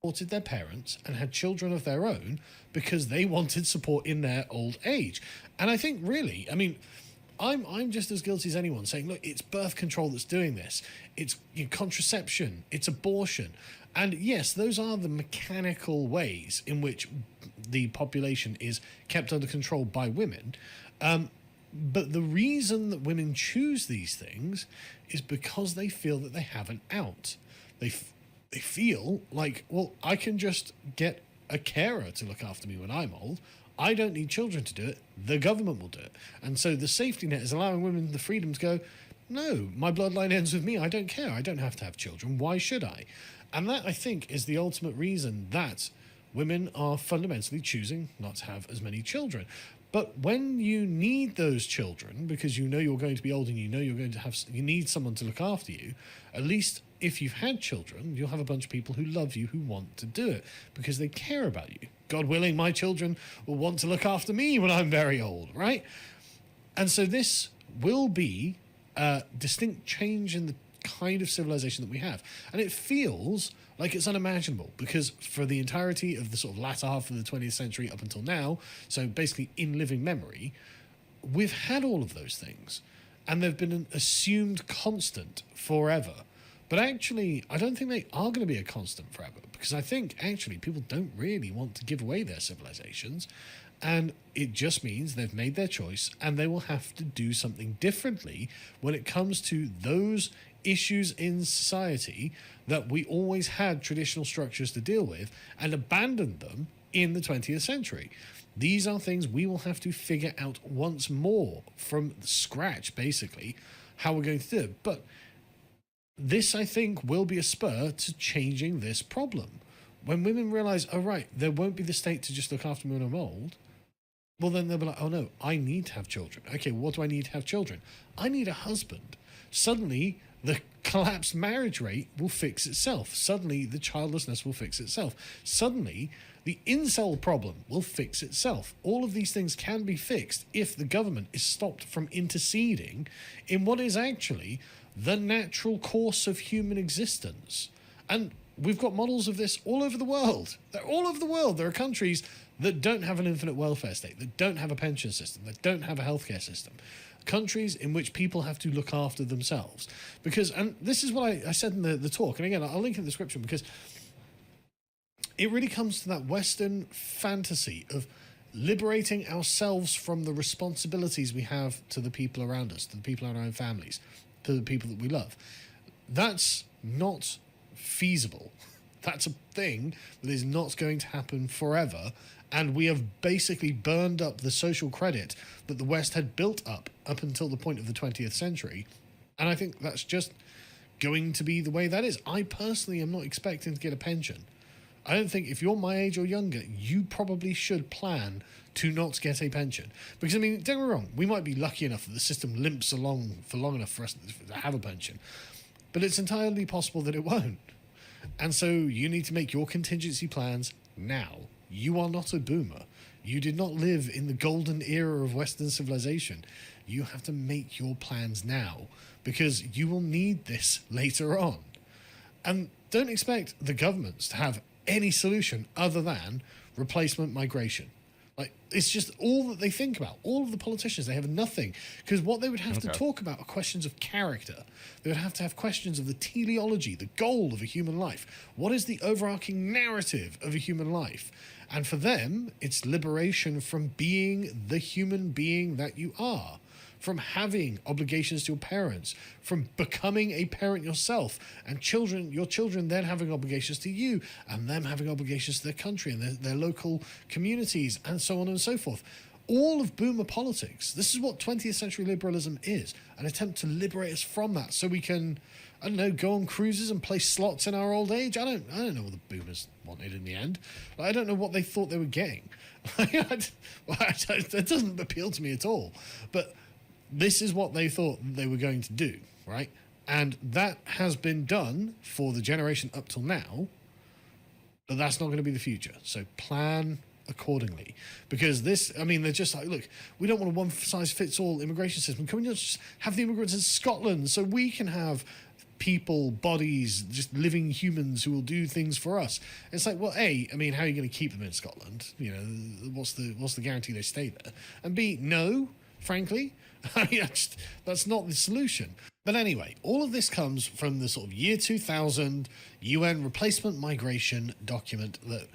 Supported their parents and had children of their own because they wanted support in their old age. And I think really, I mean, I'm just as guilty as anyone saying, look, it's birth control that's doing this. It's contraception. It's abortion. And yes, those are the mechanical ways in which the population is kept under control by women. But the reason that women choose these things is because they feel that they have an out. They feel like, well, I can just get a carer to look after me when I'm old. I don't need children to do it. The government will do it. And so the safety net is allowing women the freedom to go, no, my bloodline ends with me. I don't care. I don't have to have children. Why should I? And that, I think, is the ultimate reason that women are fundamentally choosing not to have as many children. But when you need those children, because you know you're going to be old and you know you need someone to look after you, at least if you've had children, you'll have a bunch of people who love you, who want to do it because they care about you. God willing, my children will want to look after me when I'm very old, right? And so this will be a distinct change in the kind of civilization that we have. And it feels like it's unimaginable because for the entirety of the sort of latter half of the 20th century up until now, so basically in living memory, we've had all of those things. And they've been an assumed constant forever. But actually, I don't think they are going to be a constant forever, because I think actually people don't really want to give away their civilizations, and it just means they've made their choice and they will have to do something differently when it comes to those issues in society that we always had traditional structures to deal with and abandoned them in the 20th century. These are things we will have to figure out once more from scratch, basically, how we're going to do it. But this, I think, will be a spur to changing this problem. When women realize, oh, right, there won't be the state to just look after me when I'm old, well, then they'll be like, oh, no, I need to have children. Okay, what do I need to have children? I need a husband. Suddenly, the collapsed marriage rate will fix itself. Suddenly, the childlessness will fix itself. Suddenly, the incel problem will fix itself. All of these things can be fixed if the government is stopped from interceding in what is actually the natural course of human existence. And we've got models of this all over the world. They're all over the world. There are countries that don't have an infinite welfare state, that don't have a pension system, that don't have a healthcare system. Countries in which people have to look after themselves. Because, and this is what I said in the talk, and again, I'll link in the description, because it really comes to that Western fantasy of liberating ourselves from the responsibilities we have to the people around us, to the people in our own families, to the people that we love. That's not feasible. That's a thing that is not going to happen forever, and we have basically burned up the social credit that the West had built up until the point of the 20th century, and I think that's just going to be the way that is. I personally am not expecting to get a pension. I don't think if you're my age or younger, you probably should plan to not get a pension. Because, I mean, don't get me wrong, we might be lucky enough that the system limps along for long enough for us to have a pension, but it's entirely possible that it won't. And so you need to make your contingency plans now. You are not a boomer. You did not live in the golden era of Western civilization. You have to make your plans now, because you will need this later on. And don't expect the governments to have any solution other than replacement migration. Like, it's just all that they think about. All of the politicians, they have nothing. Because what they would have to talk about are questions of character. They would have to have questions of the teleology, the goal of a human life. What is the overarching narrative of a human life? And for them, it's liberation from being the human being that you are, from having obligations to your parents, from becoming a parent yourself, and your children then having obligations to you, and them having obligations to their country and their local communities, and so on and so forth. All of boomer politics, this is what 20th century liberalism is, an attempt to liberate us from that so we can, I don't know, go on cruises and play slots in our old age. I don't know what the boomers wanted in the end. I don't know what they thought they were getting. That doesn't appeal to me at all. But this is what they thought they were going to do, right? And that has been done for the generation up till now, but that's not going to be the future. So plan accordingly. Because this, I mean, they're just like, look, we don't want a one-size-fits-all immigration system. Can we just have the immigrants in Scotland so we can have people, bodies, just living humans who will do things for us? It's like, well, A, I mean, how are you going to keep them in Scotland? You know, what's the guarantee they stay there? And B, no, frankly, I mean, that's not the solution. But anyway, all of this comes from the sort of year 2000 UN replacement migration document that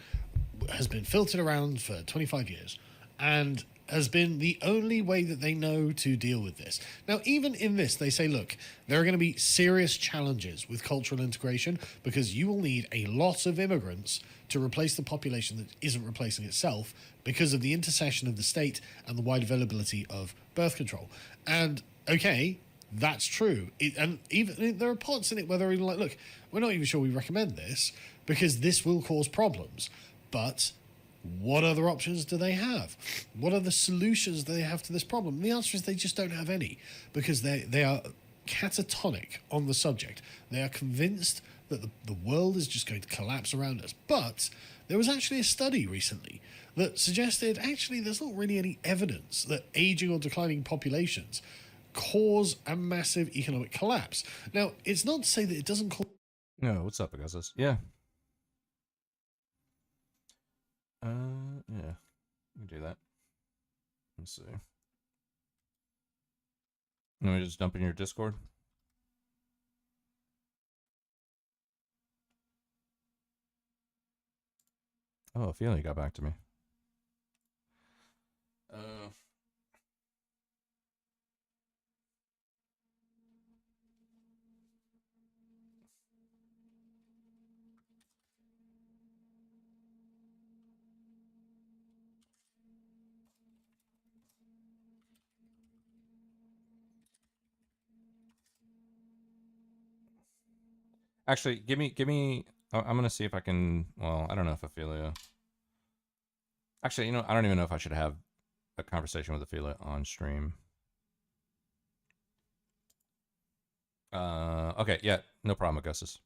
has been filtered around for 25 years and has been the only way that they know to deal with this. Now, even in this, they say, look, there are going to be serious challenges with cultural integration because you will need a lot of immigrants to replace the population that isn't replacing itself because of the intercession of the state and the wide availability of birth control. And, okay, that's true. And even there are parts in it where they're even like, look, we're not even sure we recommend this because this will cause problems. But what other options do they have? What are the solutions they have to this problem? And the answer is they just don't have any, because they are catatonic on the subject. They are convinced that the world is just going to collapse around us. But there was actually a study recently that suggested actually there's not really any evidence that aging or declining populations cause a massive economic collapse. Now, it's not to say that it doesn't cause... No, what's up, Augustus? Yeah. Yeah, we can do that. Let's see. Let me just dump in your Discord. Oh, Ophelia got back to me. Actually, give me. I'm gonna see if I can. Well, I don't know if Ophelia. Actually, you know, I don't even know if I should have a conversation with Ophelia on stream. Okay, yeah, no problem, Augustus.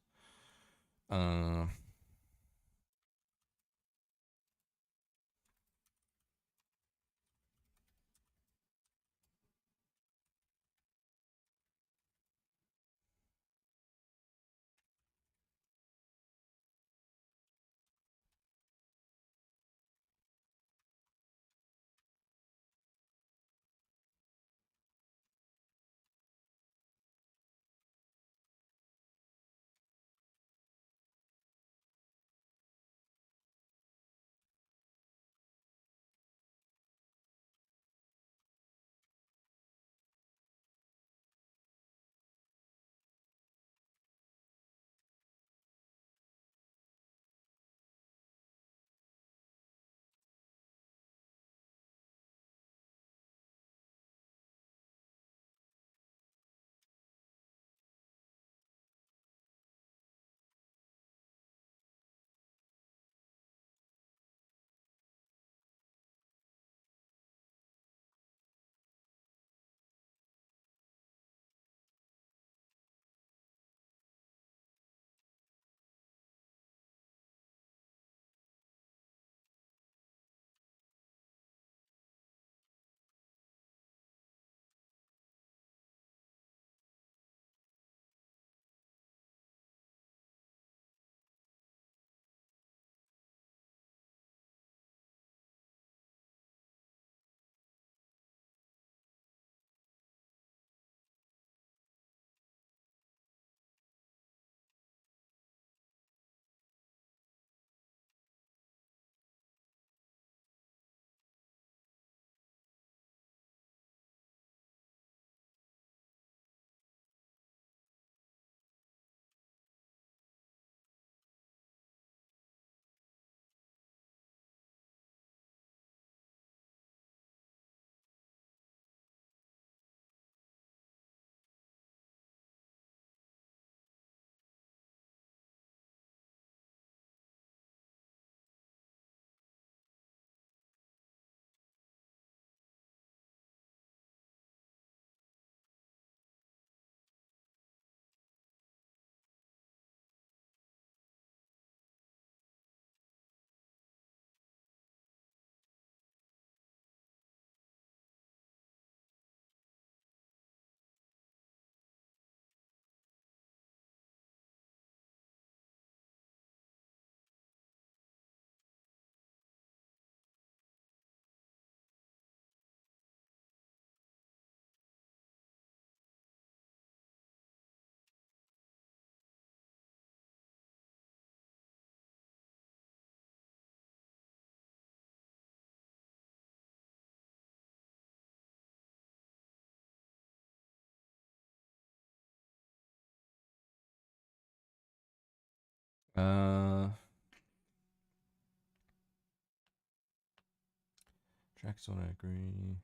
Jackson, I agree.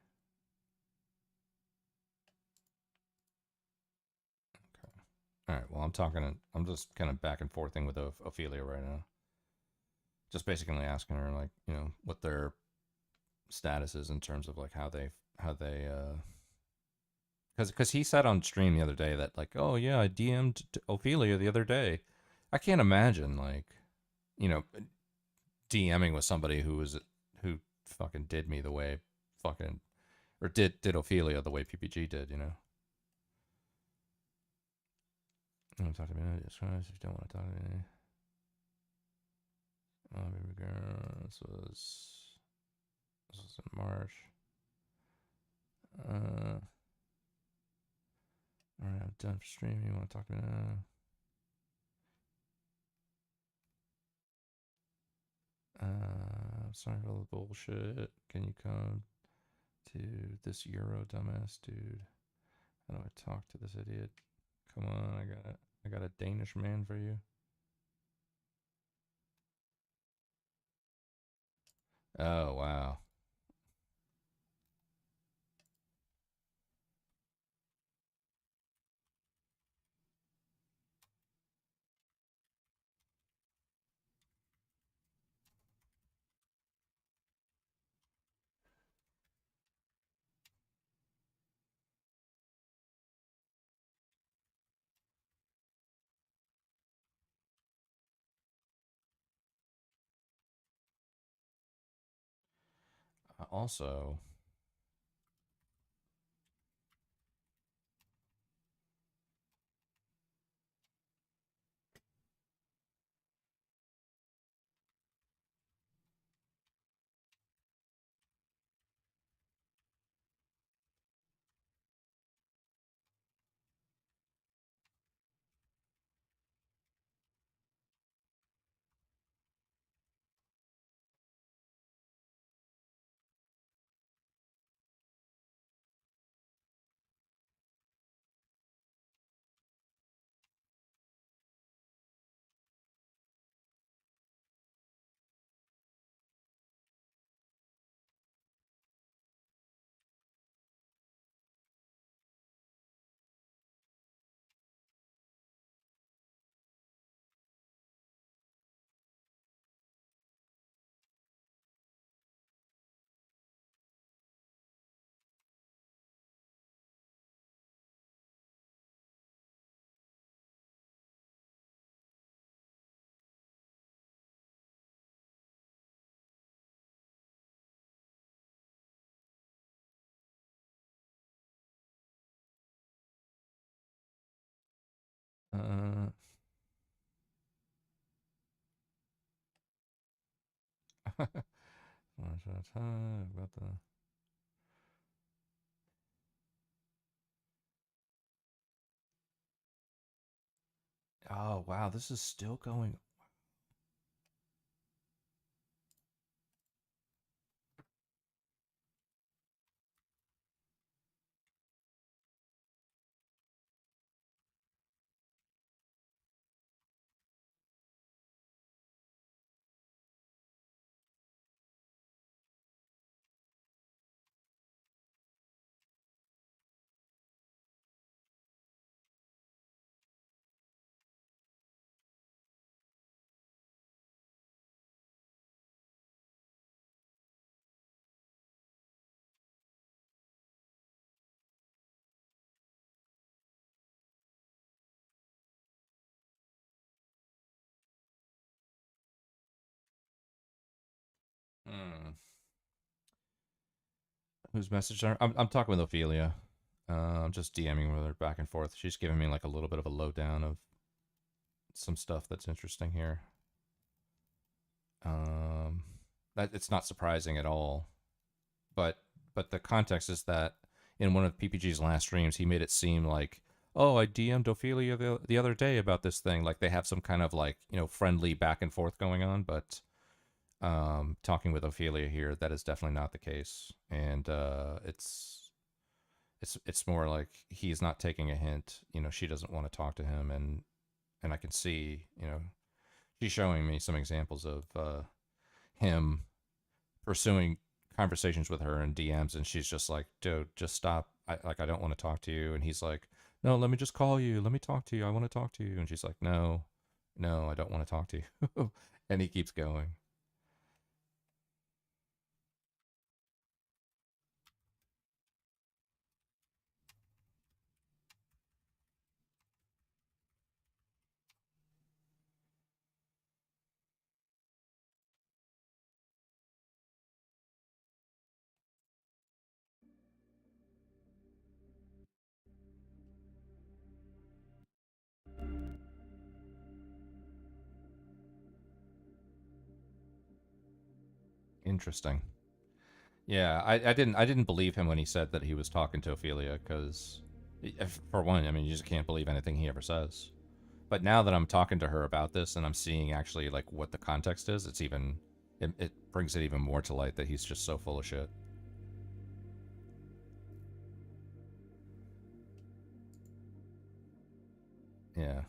Okay. All right. Well, I'm just kind of back and forthing with Ophelia right now. Just basically asking her, like, you know, what their status is in terms of like how they because he said on stream the other day that like, oh yeah, I DM'd Ophelia the other day. I can't imagine like, you know, DMing with somebody who fucking did me the way fucking or did Ophelia the way PPG did, you know. You want to talk to me? If you don't want to talk to me. Oh, baby girl, this was in March. All right, I'm done for streaming. You want to talk to me Sorry for all the bullshit. Can you come to this Euro dumbass dude? How do I talk to this idiot? Come on, I got a Danish man for you. Oh wow. Also, about the Oh wow, this is still going. Hmm. Whose message are I'm talking with Ophelia. I'm just DMing with her back and forth. She's giving me like a little bit of a lowdown of some stuff that's interesting here. That it's not surprising at all, but the context is that in one of PPG's last streams, he made it seem like, oh, I DM'd Ophelia the other day about this thing. Like they have some kind of like, you know, friendly back and forth going on, but talking with Ophelia here, that is definitely not the case. And it's more like he's not taking a hint. You know, she doesn't want to talk to him, and I can see, you know, she's showing me some examples of him pursuing conversations with her in DMs, and she's just like, dude, just stop. I don't want to talk to you. And he's like, no, let me just call you. Let me talk to you. I want to talk to you. And she's like, no, I don't want to talk to you. And he keeps going. Interesting. Yeah, I didn't believe him when he said that he was talking to Ophelia, because for one, I mean, you just can't believe anything he ever says. But now that I'm talking to her about this and I'm seeing actually like what the context is, it's even It brings it even more to light that he's just so full of shit. Yeah.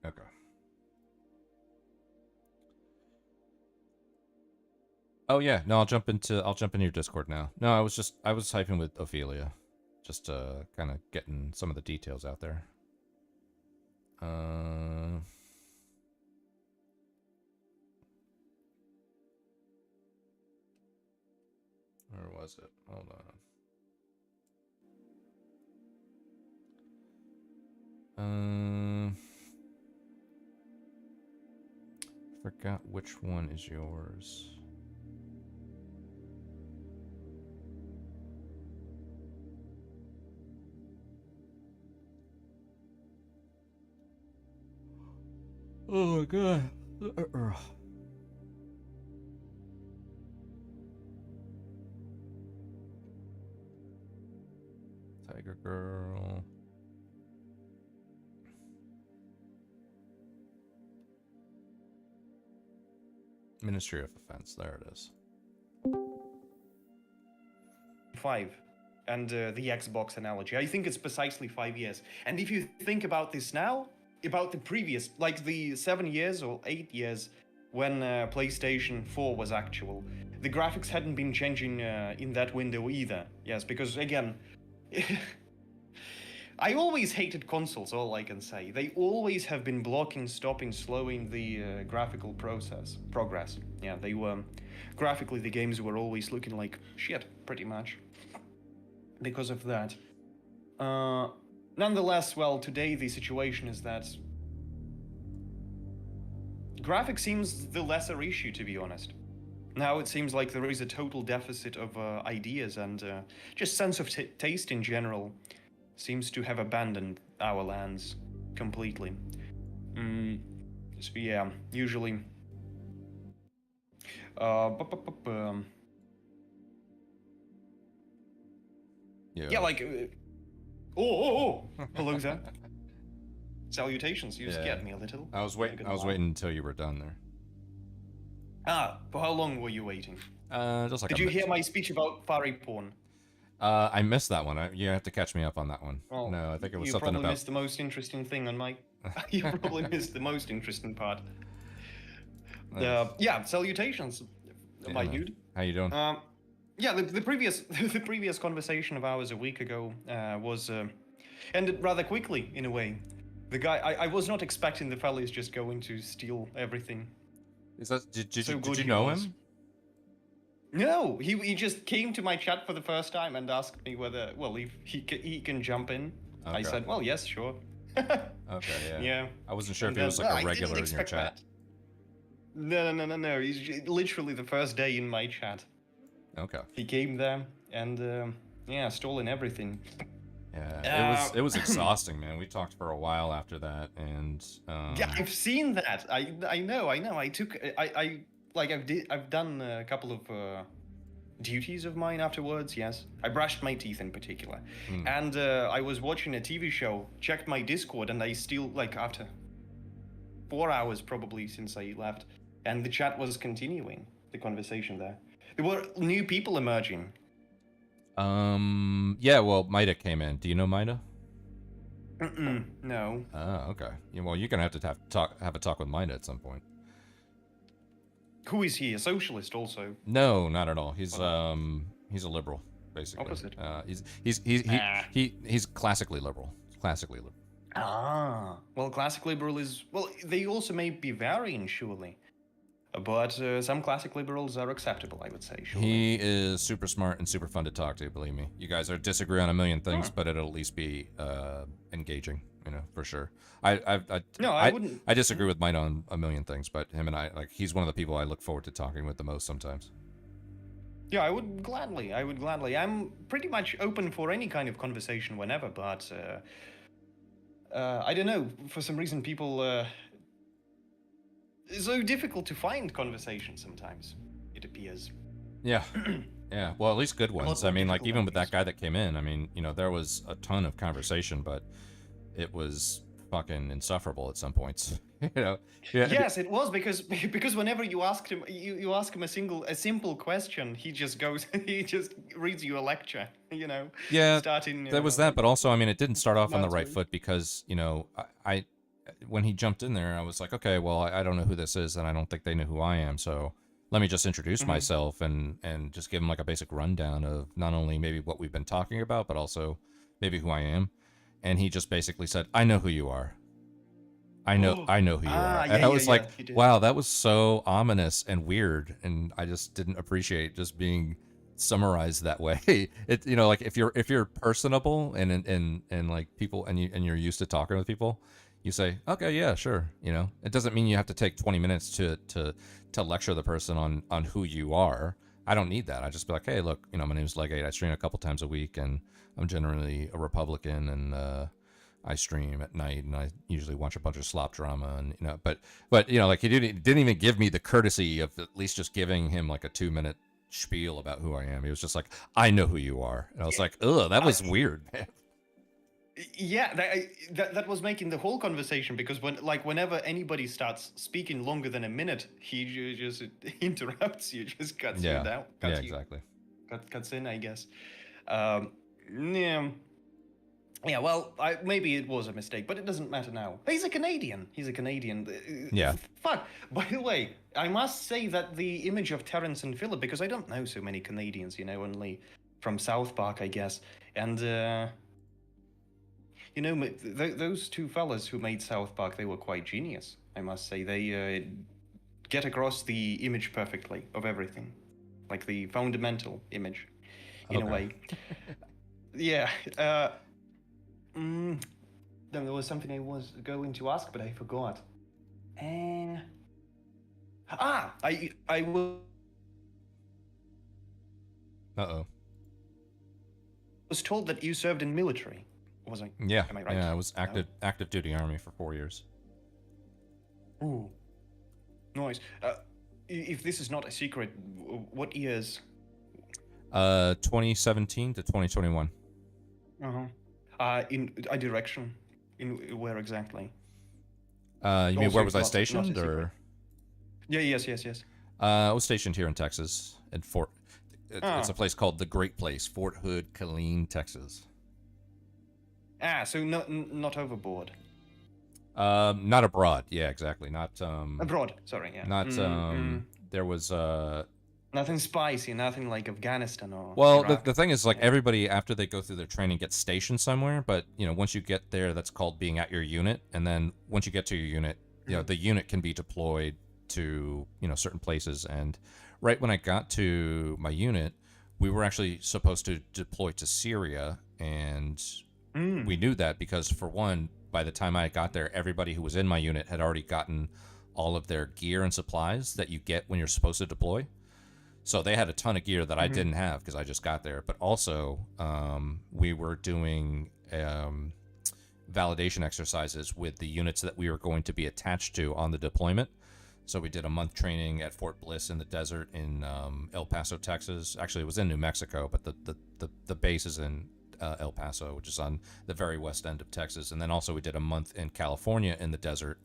Okay. Oh yeah, no, I'll jump into your Discord now. No, I was hyping with Ophelia, just kind of getting some of the details out there. Where was it? Hold on. Forgot which one is yours. Oh my god. Tiger Girl. Ministry of Defense, there it is. 5 and the Xbox analogy. I think it's precisely 5 years. And if you think about this now, about the previous, like the 7 years or 8 years when PlayStation 4 was actual, the graphics hadn't been changing in that window either. Yes, because again, I always hated consoles, all I can say. They always have been blocking, stopping, slowing the graphical progress. Yeah, they were, graphically the games were always looking like shit, pretty much. Because of that. Nonetheless, well, today the situation is that graphics seems the lesser issue, to be honest. Now it seems like there is a total deficit of ideas and just sense of taste in general seems to have abandoned our lands completely. So yeah, usually... Yeah, like... Hello there. Salutations, you scared me a little. I was waiting until you were done there. For how long were you waiting? Just like Did you hear my speech about furry porn? I missed that one. You have to catch me up on that one. Well, no, I think it was you something probably about... missed the most interesting thing on my... You probably missed the most interesting part. Yeah, salutations, my man. dude. How you doing? Yeah, the previous conversation of ours a week ago was ended rather quickly in a way. The guy, I was not expecting the fella is just going to steal everything. Is that did So you good he know was. him? No, he just came to my chat for the first time and asked me whether, well, if he can jump in. I Okay. said, well, yes, sure. Okay, yeah. Yeah. I wasn't sure if And he then- was like no, a I regular didn't in your expect chat. that. No. He's literally the first day in my chat. Okay. He came there and yeah, stolen everything. Yeah, it was exhausting, man. We talked for a while after that, and Yeah, I've seen that. I know. I took I've done a couple of duties of mine afterwards. Yes, I brushed my teeth in particular, and I was watching a TV show. Checked my Discord, and I still after 4 hours probably since I left, and the chat was continuing the conversation there. There were new people emerging. Yeah, well, Maida came in. Do you know Maida? No. Oh, okay. Yeah, well, you're gonna have to have a talk with Maida at some point. Who is he? A socialist also? No, not at all. He's a liberal, basically. Opposite. He's classically liberal. Classically liberal. Well, classic liberal is... Well, they also may be varying, surely. But some classic liberals are acceptable, I would say, surely. He is super smart and super fun to talk to, believe me. You guys are disagree on a million things, but it'll at least be engaging, for sure. I wouldn't... I disagree with mine on a million things, but him and I, he's one of the people I look forward to talking with the most sometimes. Yeah, I would gladly. I'm pretty much open for any kind of conversation whenever, but... I don't know, for some reason people... It's so difficult to find conversation sometimes, it appears. Yeah. Yeah, well, at least good ones. I mean, even with that guy that came in, there was a ton of conversation, but it was fucking insufferable at some points. You know? Yeah. Yes, it was because whenever you asked him, you ask him a simple question, he just goes, he just reads you a lecture. You know. Yeah. Starting. That was that, but also, I mean, it didn't start off on the right Nonsense. foot because, you know, I when he jumped in there, I was like, okay, well, I don't know who this is, and I don't think they know who I am, so let me just introduce Mhm. myself and just give him like a basic rundown of not only maybe what we've been talking about, but also maybe who I am. And he just basically said, I know who you are. I know who you are. And I was like, he did. wow, that was so ominous and weird, and I just didn't appreciate just being summarized that way. It, you know, like if you're personable and like people and you're used to talking with people, you say, okay, yeah, sure. You know, it doesn't mean you have to take 20 minutes to lecture the person on who you are. I don't need that. I just be like, hey, look, you know, my name's Legate. I stream a couple times a week, and I'm generally a Republican, and I stream at night, and I usually watch a bunch of slop drama, and you know, but you know, like he didn't even give me the courtesy of at least just giving him like a 2-minute spiel about who I am. He was just like, I know who you are, and I was like, ugh, that was weird, man. Yeah, that was making the whole conversation because whenever anybody starts speaking longer than a minute, he just interrupts you, just cuts you down. Cuts you, exactly. Cuts in, I guess. Yeah. Yeah, well, maybe it was a mistake, but it doesn't matter now. He's a Canadian. Yeah. Fuck. By the way, I must say that the image of Terrence and Phillip, because I don't know so many Canadians, you know, only from South Park, I guess. And, you know, those two fellas who made South Park, they were quite genius, I must say. They get across the image perfectly of everything. Like the fundamental image, in a way. Yeah. There was something I was going to ask, but I forgot. I will. Was told that you served in military. Was I? Yeah. Am I right? Yeah, I was active duty Army for 4 years. Ooh. Nice. If this is not a secret, what years? 2017 to 2021. In a direction. In where exactly? You mean Also, where was I not a stationed, secret. or? Yeah. Yes. I was stationed here in Texas at Fort. It's Ah. a place called the Great Place, Fort Hood, Killeen, Texas. So not overboard. Not abroad. Yeah, exactly. Not Abroad. Sorry. Yeah. Not there was Nothing spicy. Nothing like Afghanistan or. well, Iraq. the thing is, like, everybody after they go through their training gets stationed somewhere, but you know, once you get there, that's called being at your unit, and then once you get to your unit, you know, the unit can be deployed to, you know, certain places. And right when I got to my unit, we were actually supposed to deploy to Syria, and we knew that because, for one, by the time I got there, everybody who was in my unit had already gotten all of their gear and supplies that you get when you're supposed to deploy. So they had a ton of gear that I didn't have because I just got there. But also, we were doing validation exercises with the units that we were going to be attached to on the deployment. So we did a month training at Fort Bliss in the desert in El Paso, Texas. Actually, it was in New Mexico, but the base is in El Paso, which is on the very west end of Texas. And then also we did a month in California in the desert.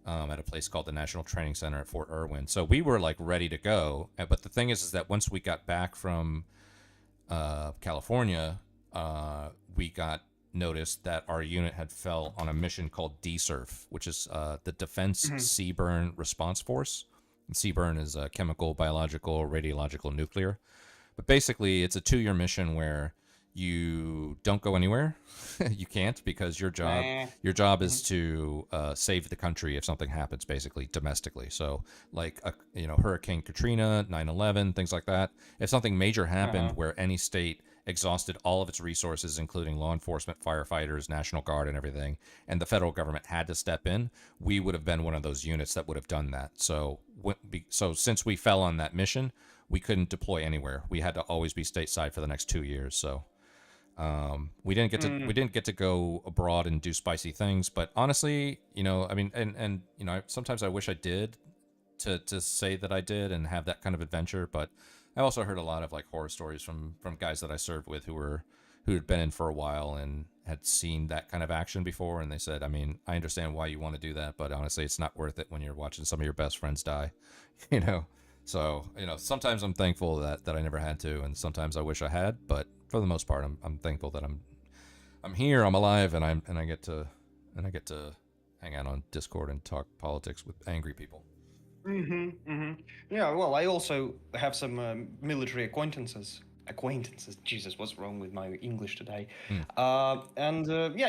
At a place called the National Training Center at Fort Irwin. So we were like ready to go. But the thing is that once we got back from California, we got notice that our unit had fell on a mission called DSURF, which is the Defense Seaburn Response Force. And Seaburn is chemical, biological, radiological, nuclear. But basically, it's a 2-year mission where you don't go anywhere. You can't, because your job is to save the country if something happens, basically domestically. So like you know, Hurricane Katrina, 9/11, things like that. If something major happened where any state exhausted all of its resources, including law enforcement, firefighters, National Guard, and everything, and the federal government had to step in, we would have been one of those units that would have done that. So since we fell on that mission, we couldn't deploy anywhere. We had to always be stateside for the next 2 years. So we didn't get to go abroad and do spicy things. But honestly, you know, I mean, and you know, sometimes I wish I did to say that I did and have that kind of adventure. But I also heard a lot of like horror stories from guys that I served with who had been in for a while and had seen that kind of action before, and they said, I mean, I understand why you want to do that, but honestly, it's not worth it when you're watching some of your best friends die, you know. So, you know, sometimes I'm thankful that I never had to, and sometimes I wish I had, but for the most part, I'm thankful that I'm here, I'm alive, and I get to hang out on Discord and talk politics with angry people. Yeah, well, I also have some military acquaintances. Jesus, what's wrong with my English today? Apparently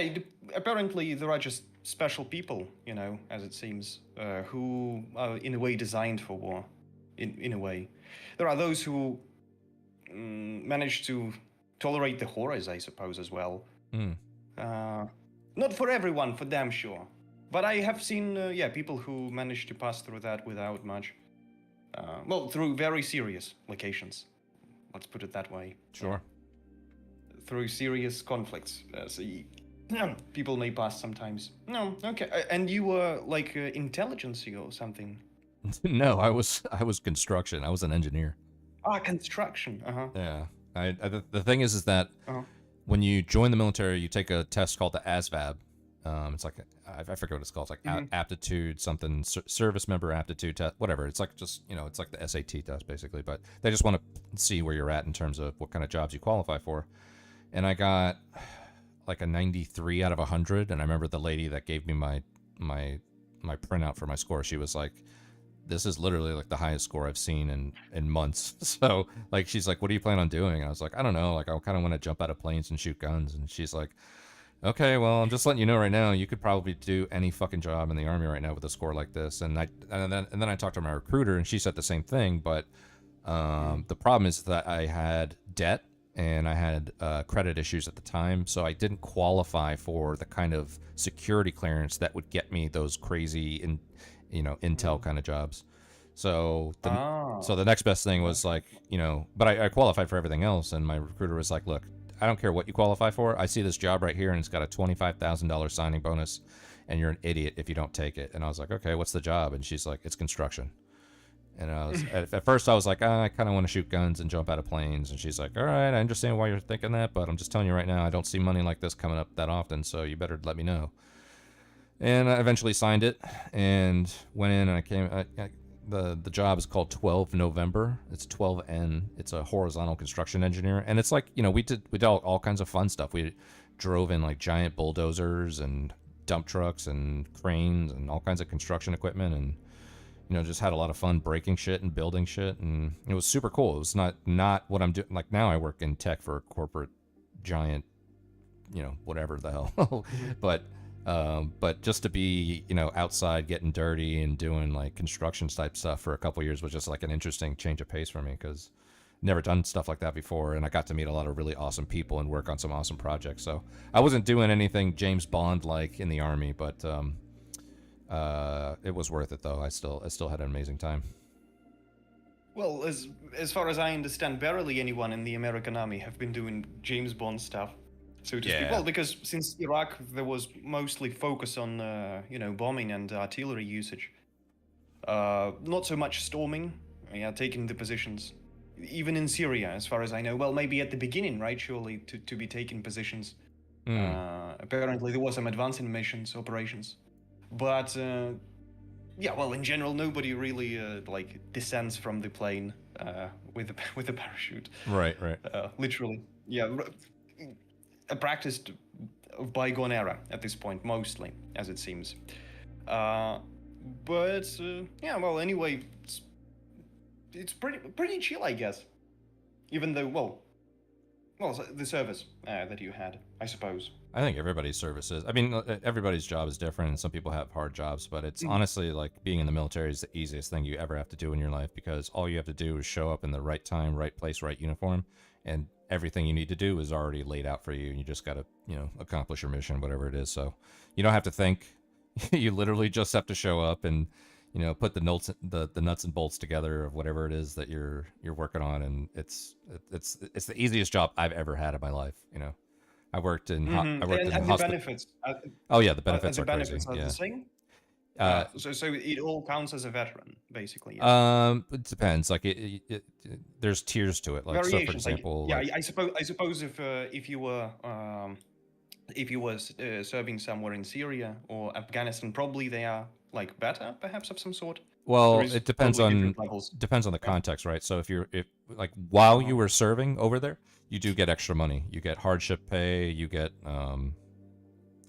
there are just special people, you know, as it seems, who are in a way designed for war. In a way, there are those who manage to tolerate the horrors, I suppose, as well. Not for everyone, for damn sure. But I have seen, people who manage to pass through that without much. Through very serious locations. Let's put it that way. Sure. Through serious conflicts. People may pass sometimes. No, okay. And you were like intelligence or something? No, I was construction. I was an engineer. Construction. Yeah. The thing is that when you join the military, you take a test called the ASVAB. It's like I forget what it's called. It's like aptitude something, service member aptitude test, whatever. It's like just, you know, it's like the SAT test basically. But they just want to see where you're at in terms of what kind of jobs you qualify for. And I got like a 93 out of 100. And I remember the lady that gave me my printout for my score. She was like, "This is literally like the highest score I've seen in months." So like, she's like, "What do you plan on doing?" And I was like, "I don't know. Like, I kind of want to jump out of planes and shoot guns." And she's like, "Okay, well, I'm just letting you know right now, you could probably do any fucking job in the Army right now with a score like this." And then I talked to my recruiter, and she said the same thing. But the problem is that I had debt and I had credit issues at the time, so I didn't qualify for the kind of security clearance that would get me those crazy intel kind of jobs. So the next best thing was like, you know, but I qualified for everything else, and my recruiter was like, "Look, I don't care what you qualify for. I see this job right here, and it's got a $25,000 signing bonus, and you're an idiot if you don't take it." And I was like, "Okay, what's the job?" And she's like, "It's construction." And I was at first I was like, I kind of want to shoot guns and jump out of planes. And she's like, "All right, I understand why you're thinking that, but I'm just telling you right now, I don't see money like this coming up that often, so you better let me know." And I eventually signed it and went in, and I came. The job is called 12 November. It's 12N. It's a horizontal construction engineer, and it's like, you know, we did all kinds of fun stuff. We drove in like giant bulldozers and dump trucks and cranes and all kinds of construction equipment, and you know, just had a lot of fun breaking shit and building shit, and it was super cool. It was not what I'm doing. Like now I work in tech for a corporate giant, you know, whatever the hell. But just to be, you know, outside getting dirty and doing like construction type stuff for a couple of years was just like an interesting change of pace for me, because never done stuff like that before, and I got to meet a lot of really awesome people and work on some awesome projects. So I wasn't doing anything James Bond like in the Army, but it was worth it though. I still had an amazing time. Well, as far as I understand, barely anyone in the American Army have been doing James Bond stuff, so to speak. Well, because since Iraq, there was mostly focus on, bombing and artillery usage. Not so much storming, taking the positions. Even in Syria, as far as I know. Well, maybe at the beginning, right? Surely to be taking positions. Apparently there was some advancing missions, operations. But, in general, nobody really, descends from the plane with a parachute. Right. Literally. Yeah. A practice of bygone era at this point, mostly, as it seems. Anyway, it's pretty chill, I guess. Even though, the service that you had, I suppose. I think everybody's service is. I mean, everybody's job is different, and some people have hard jobs, but it's honestly like being in the military is the easiest thing you ever have to do in your life, because all you have to do is show up in the right time, right place, right uniform, and everything you need to do is already laid out for you, and you just got to, accomplish your mission, whatever it is. So you don't have to think. You literally just have to show up and, put the nuts and bolts together of whatever it is that you're working on, and it's the easiest job I've ever had in my life. I worked in and hospital. The benefits. Oh yeah, the benefits are crazy. Benefits are yeah. the same. So it all counts as a veteran, basically. Yeah. It depends. Like there's tiers to it. Like, so for variations. example, I suppose if you were if you was serving somewhere in Syria or Afghanistan, probably they are like better, perhaps of some sort. Well, There is it depends probably on different levels. the context, right? So if like while you were serving over there, you do get extra money. You get hardship pay. You get I don't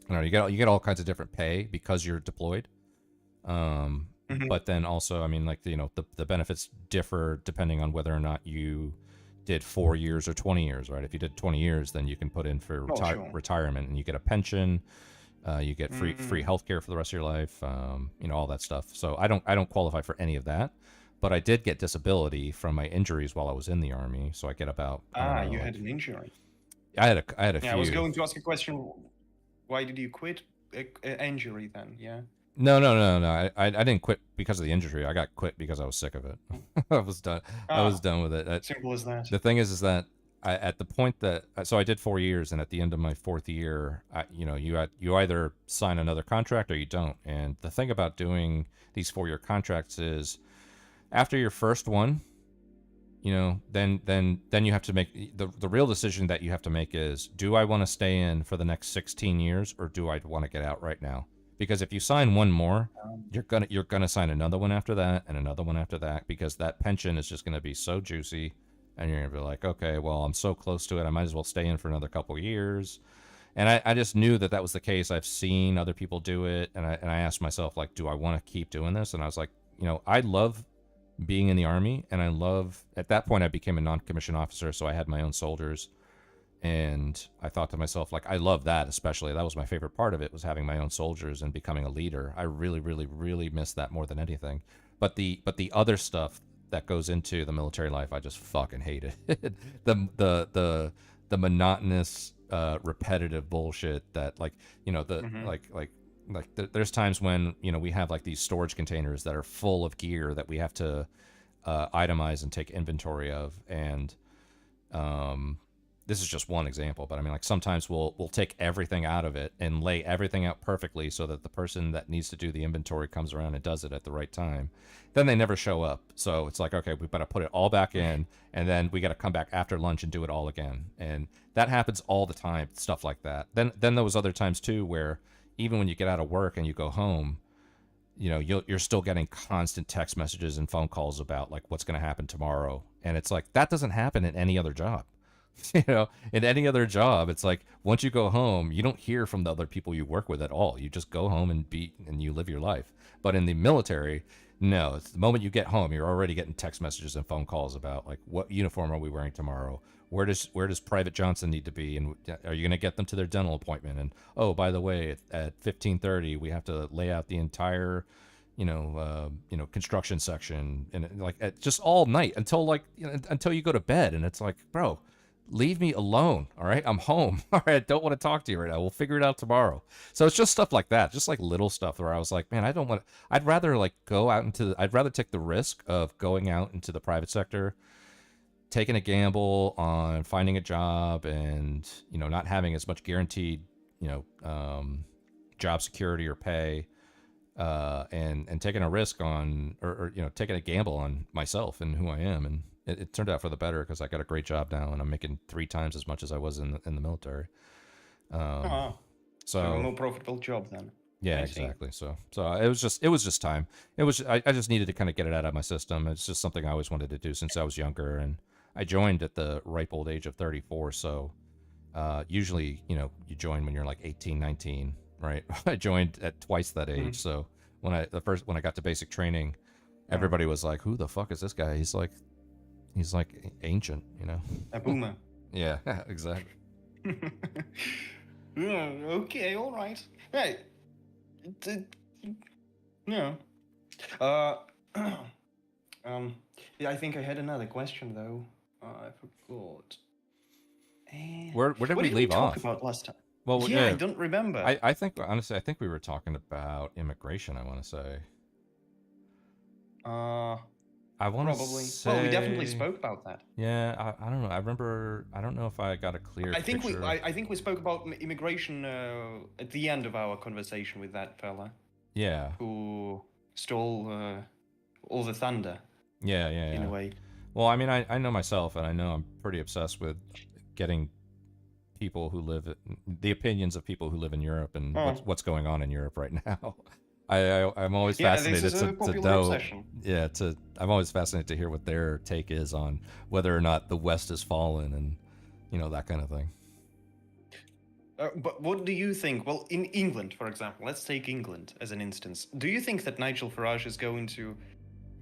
know, you get all kinds of different pay because you're deployed. But then also, I mean, like, you know, the benefits differ depending on whether or not you did 4 years or 20 years, right? If you did 20 years, then you can put in for retirement, and you get a pension. You get free healthcare for the rest of your life. You know, all that stuff. So I don't qualify for any of that, but I did get disability from my injuries while I was in the Army. So I get about You had an injury. I had a few. Yeah, I was going to ask a question. Why did you quit injury then? Yeah. No. I didn't quit because of the injury. I got quit because I was sick of it. I was done. I was done with it. Simple as that. The thing is that at the point that so I did 4 years, and at the end of my fourth year, you either sign another contract or you don't. And the thing about doing these 4-year contracts is, after your first one, you know, then you have to make the real decision that you have to make is, do I want to stay in for the next 16 years or do I want to get out right now? Because if you sign one more, you're gonna sign another one after that and another one after that, because that pension is just gonna be so juicy, and you're gonna be like, okay, well, I'm so close to it, I might as well stay in for another couple of years. And I just knew that was the case. I've seen other people do it, and I asked myself, like, do I want to keep doing this? And I was like, you know, I love being in the Army, and I love, at that point I became a non-commissioned officer, so I had my own soldiers, and I thought to myself, like, I love that, especially. That was my favorite part of it, was having my own soldiers and becoming a leader. I really, really, really miss that more than anything. But the other stuff that goes into the military life, I just fucking hate it. the monotonous, repetitive bullshit that, like, you know, there's times when, you know, we have like these storage containers that are full of gear that we have to itemize and take inventory of, and this is just one example, but I mean, like, sometimes we'll take everything out of it and lay everything out perfectly so that the person that needs to do the inventory comes around and does it at the right time. Then they never show up, so it's like, okay, we've got to put it all back in, and then we got to come back after lunch and do it all again. And that happens all the time, stuff like that. Then there was other times too where, even when you get out of work and you go home, you know, you're still getting constant text messages and phone calls about, like, what's going to happen tomorrow. And it's like, that doesn't happen in any other job. You know, in any other job, it's like, once you go home, you don't hear from the other people you work with at all. You just go home and you live your life. But in the military, no, it's the moment you get home, you're already getting text messages and phone calls about, like, what uniform are we wearing tomorrow? Where does Private Johnson need to be, and are you going to get them to their dental appointment? And, oh, by the way, at 15:30 we have to lay out the entire, construction section, and like, just all night until until you go to bed. And it's like, bro, leave me alone. All right, I'm home. All right, I don't want to talk to you right now. We'll figure it out tomorrow. So it's just stuff like that, just like little stuff where I was like, man, I'd rather I'd rather take the risk of going out into the private sector, taking a gamble on finding a job, and, you know, not having as much guaranteed, job security or pay, and taking a risk on, or taking a gamble on myself and who I am. And it turned out for the better, because I got a great job now, and I'm making 3 times as much as I was in the military. So a more profitable job then. Yeah, exactly. So it was just time. I just needed to kind of get it out of my system. It's just something I always wanted to do since I was younger, and I joined at the ripe old age of 34. So usually, you join when you're like 18, 19, right? I joined at twice that age. So when I got to basic training, everybody was like, "Who the fuck is this guy? He's like ancient, you know." A boomer. Yeah, exactly. Yeah, okay, all right. Hey, yeah. Yeah, I think I had another question though. I forgot. Where did we leave talk off? about last time? Well, yeah, I don't remember. I think, honestly, I think we were talking about immigration, I want to say. I want to Probably. say... Well, we definitely spoke about that. Yeah, I don't know. I don't know if I got a clear I think picture. I think we spoke about immigration at the end of our conversation with that fella. Yeah. Who stole all the thunder. Yeah. In a way. Well, I mean, I know myself, and I know I'm pretty obsessed with getting people who live, the opinions of people who live in Europe and Oh. what's going on in Europe right now. I'm always Yeah, fascinated this is a to popular know. obsession. Yeah, I'm always fascinated to hear what their take is on whether or not the West has fallen and that kind of thing. But what do you think? Well, in England, for example, let's take England as an instance. Do you think that Nigel Farage is going to,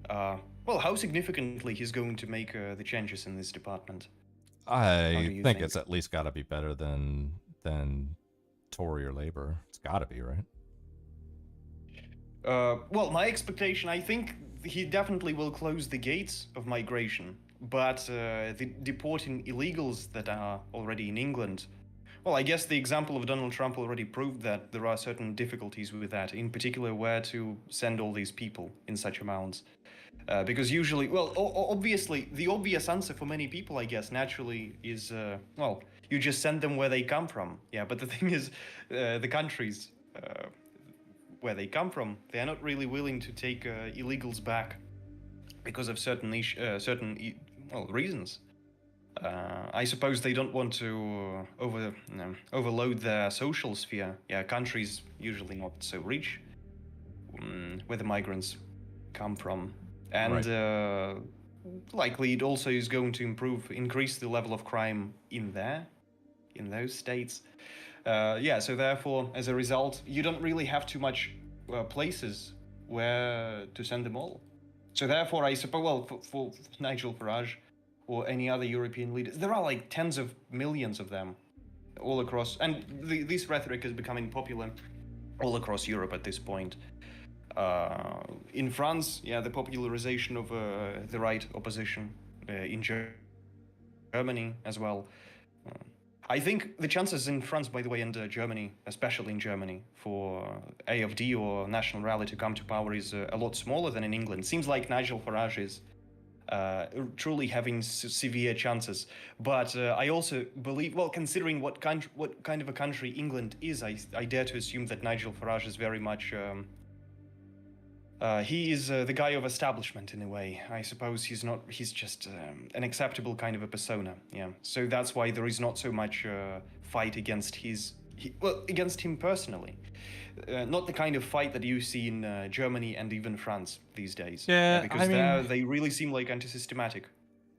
how significantly he's going to make the changes in this department? I think it's at least got to be better than Tory or Labour. It's got to be, right? Well, my expectation, I think he definitely will close the gates of migration, but the deporting illegals that are already in England, well, I guess the example of Donald Trump already proved that there are certain difficulties with that, in particular where to send all these people in such amounts. Because usually, well, obviously, the obvious answer for many people, I guess, naturally is, you just send them where they come from. Yeah, but the thing is, the countries where they come from, they are not really willing to take illegals back because of certain reasons. I suppose they don't want to overload their social sphere. Yeah, countries usually not so rich where the migrants come from. And likely it also is going to increase the level of crime in those states. So therefore, as a result, you don't really have too much places where to send them all. So therefore, I suppose, for Nigel Farage or any other European leaders, there are like tens of millions of them all across, and this rhetoric is becoming popular all across Europe at this point. In France, the popularization of the right opposition in Germany as well. I think the chances in France, by the way, and Germany, especially in Germany, for AfD or National Rally to come to power is a lot smaller than in England. Seems like Nigel Farage is truly having severe chances. But I also believe, well, considering what kind of a country England is, I dare to assume that Nigel Farage is very much... he is the guy of establishment in a way. I suppose he's just an acceptable kind of a persona. Yeah. So that's why there is not so much fight against against him personally. Not the kind of fight that you see in Germany and even France these days. Yeah, because there they really seem like anti-systematic.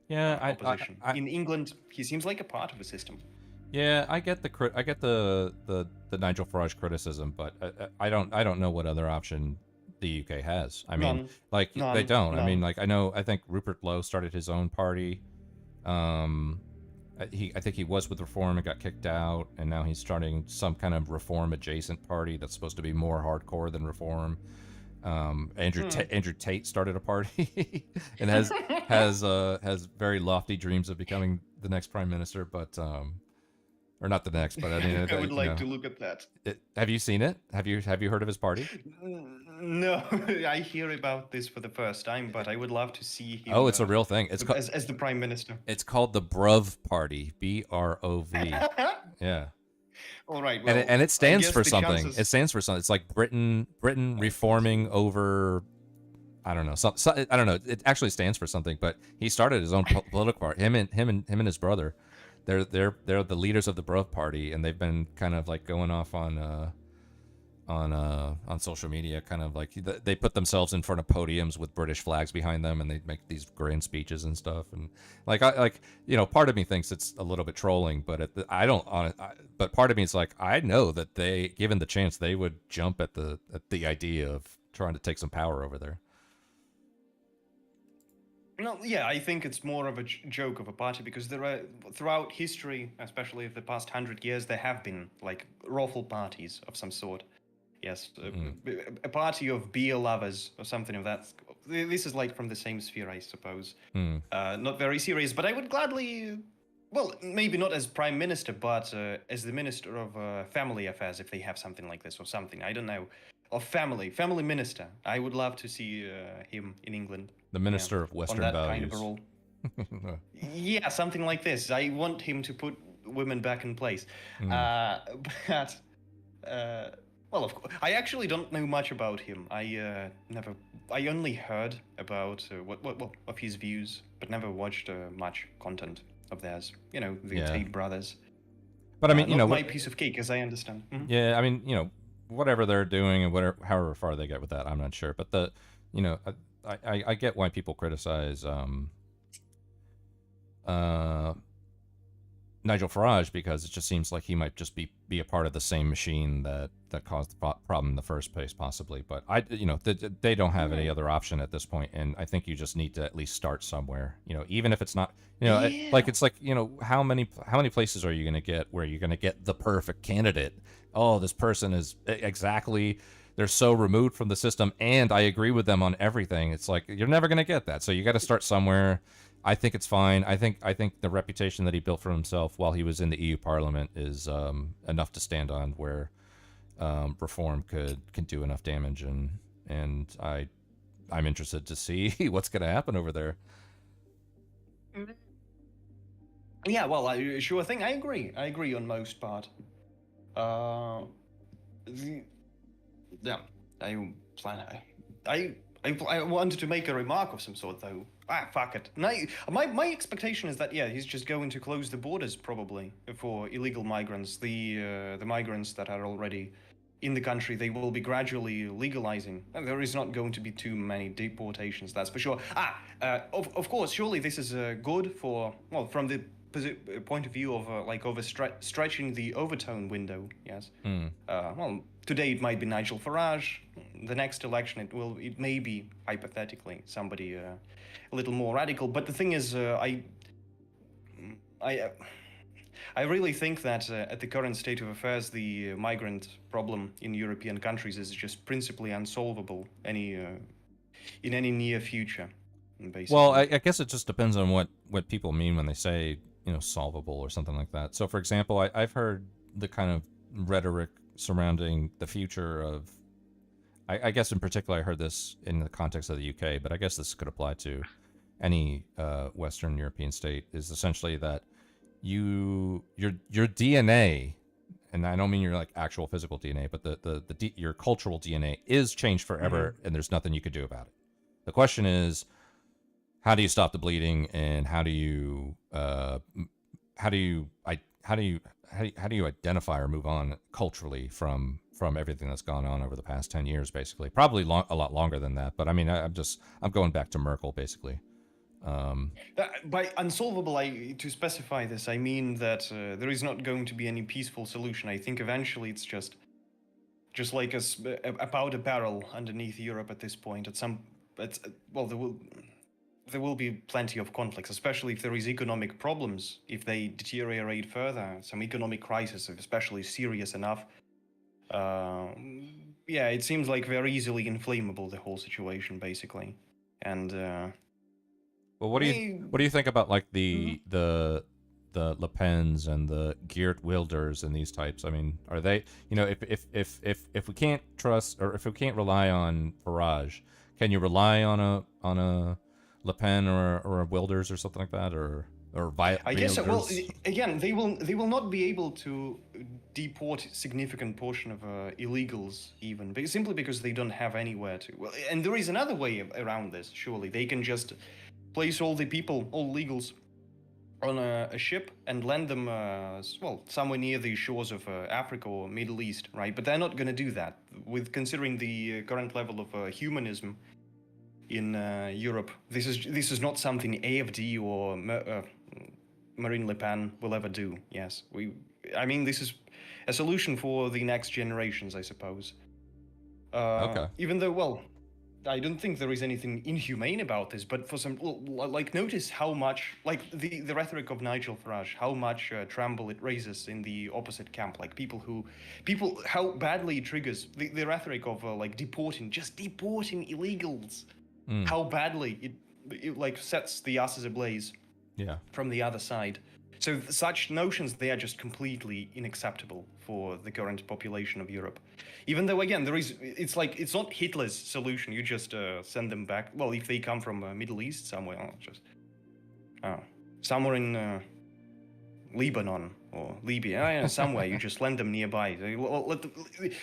Yeah, opposition. In England, he seems like a part of the system. Yeah, I get the Nigel Farage criticism, but I don't know what other option the UK has. I mean, they don't. I mean, I think Rupert Lowe started his own party. I think he was with Reform and got kicked out, and now he's starting some kind of Reform adjacent party that's supposed to be more hardcore than Reform. Andrew Tate started a party and has very lofty dreams of becoming the next prime minister, but or not the next, but I mean, I would like to look at that. Have you seen it? Have you heard of his party? No, I hear about this for the first time, but I would love to see him. Oh, it's a real thing. It's as the prime minister. It's called the Brov Party, BROV. Yeah. All right. Well, and it stands for the something. chances- It stands for something. It's like Britain reforming over. I don't know. I don't know. It actually stands for something. But he started his own political party. Him and his brother. They're the leaders of the Brov Party, and they've been kind of like going off on social media, kind of like they put themselves in front of podiums with British flags behind them, and they make these grand speeches and stuff. And part of me thinks it's a little bit trolling, but but part of me is like, I know that they, given the chance, they would jump at the idea of trying to take some power over there. No, yeah, I think it's more of a joke of a party because there are, throughout history, especially of the past 100 years, there have been like lawful parties of some sort. Yes, a party of beer lovers or something of that. This is like from the same sphere, I suppose. Not very serious, but I would gladly, well, maybe not as prime minister, but as the minister of family affairs, if they have something like this or something. I don't know. Of family minister. I would love to see him in England. The minister of Western on that values. kind of a role. Yeah, something like this. I want him to put women back in place. But well, of course, I actually don't know much about him. I only heard about of his views, but never watched much content of theirs. You know, the Tate brothers. But I mean, you not know, my piece of cake, as I understand. Mhm. yeah, I mean, you know, whatever they're doing and whatever, however far they get with that, I'm not sure. But you know, I get why people criticize Nigel Farage, because it just seems like he might just be a part of the same machine that caused the problem in the first place, possibly. But you know, they don't have any other option at this point, and I think you just need to at least start somewhere. You know, even if it's not, you know, it's like, you know, how many places are you going to get where you're going to get the perfect candidate? Oh, this person is exactly. They're so removed from the system, and I agree with them on everything. It's like you're never going to get that, so you got to start somewhere. I think it's fine. I think the reputation that he built for himself while he was in the EU Parliament is enough to stand on, where reform can do enough damage, and I'm interested to see what's going to happen over there. Yeah, well, sure thing. I agree on most part. Yeah, I wanted to make a remark of some sort, though. Fuck it. My expectation is that, yeah, he's just going to close the borders, probably, for illegal migrants. The migrants that are already in the country, they will be gradually legalizing. And there is not going to be too many deportations, that's for sure. Of course, surely this is good for, well, from the point of view of, stretching the overtone window, yes. Well, today it might be Nigel Farage. The next election, it may be, hypothetically, somebody a little more radical. But the thing is, I really think that at the current state of affairs, the migrant problem in European countries is just principally unsolvable in any near future, basically. Well, I guess it just depends on what people mean when they say, you know, solvable or something like that. So, for example, I've heard the kind of rhetoric surrounding the future of, I guess in particular, I heard this in the context of the UK, but I guess this could apply to any Western European state, is essentially that your DNA, and I don't mean your like actual physical DNA, but your cultural DNA is changed forever, and there's nothing you could do about it. The question is, how do you stop the bleeding, and how do you identify or move on culturally from everything that's gone on over the past 10 years, basically? Probably a lot longer than that, but I mean, I'm going back to Merkel, basically. By unsolvable, to specify this, I mean that there is not going to be any peaceful solution. I think eventually it's just like a powder barrel underneath Europe at this point. There will be plenty of conflicts, especially if there is economic problems. If they deteriorate further, some economic crisis, especially serious enough. Yeah, it seems like very easily inflammable, the whole situation, basically. And well, what do you think about like the Le Pens and the Geert Wilders and these types? I mean, are they, you know, if we can't trust, or if we can't rely on Farage, can you rely on a Le Pen or a Wilders or something like that, or I guess so. Well, again, they will not be able to deport significant portion of illegals, even simply because they don't have anywhere to. Well, and there is another way around this. Surely they can just place all illegals, on a ship and land them, somewhere near the shores of Africa or Middle East, right? But they're not going to do that, considering the current level of humanism in Europe. This is not something AFD or Marine Le Pen will ever do. Yes, I mean, this is a solution for the next generations, I suppose. Okay. Even though, well, I don't think there is anything inhumane about this, but for some, like, notice how much, like, the rhetoric of Nigel Farage, how much tremble it raises in the opposite camp, like how badly it triggers the rhetoric of deporting illegals. How badly it like sets the asses ablaze. Yeah. From the other side. So such notions, they are just completely unacceptable for the current population of Europe. Even though, again, it's not Hitler's solution. You just send them back. Well, if they come from Middle East somewhere, somewhere in Lebanon or Libya, somewhere, you just lend them nearby.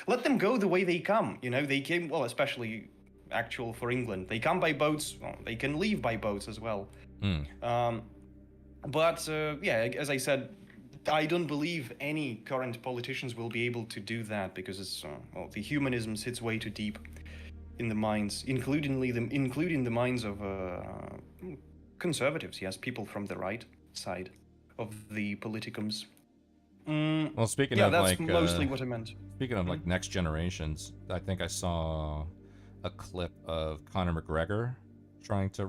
Let them go the way they come. You know, they came, well, especially actual for England. They come by boats. Well, they can leave by boats as well. But yeah, as I said, I don't believe any current politicians will be able to do that because it's well, the humanism sits way too deep in the minds, including the minds of conservatives. Yes, people from the right side of the politicums. Well, speaking yeah, of that's like mostly what I meant. Speaking of like next generations, I think I saw a clip of Conor McGregor trying to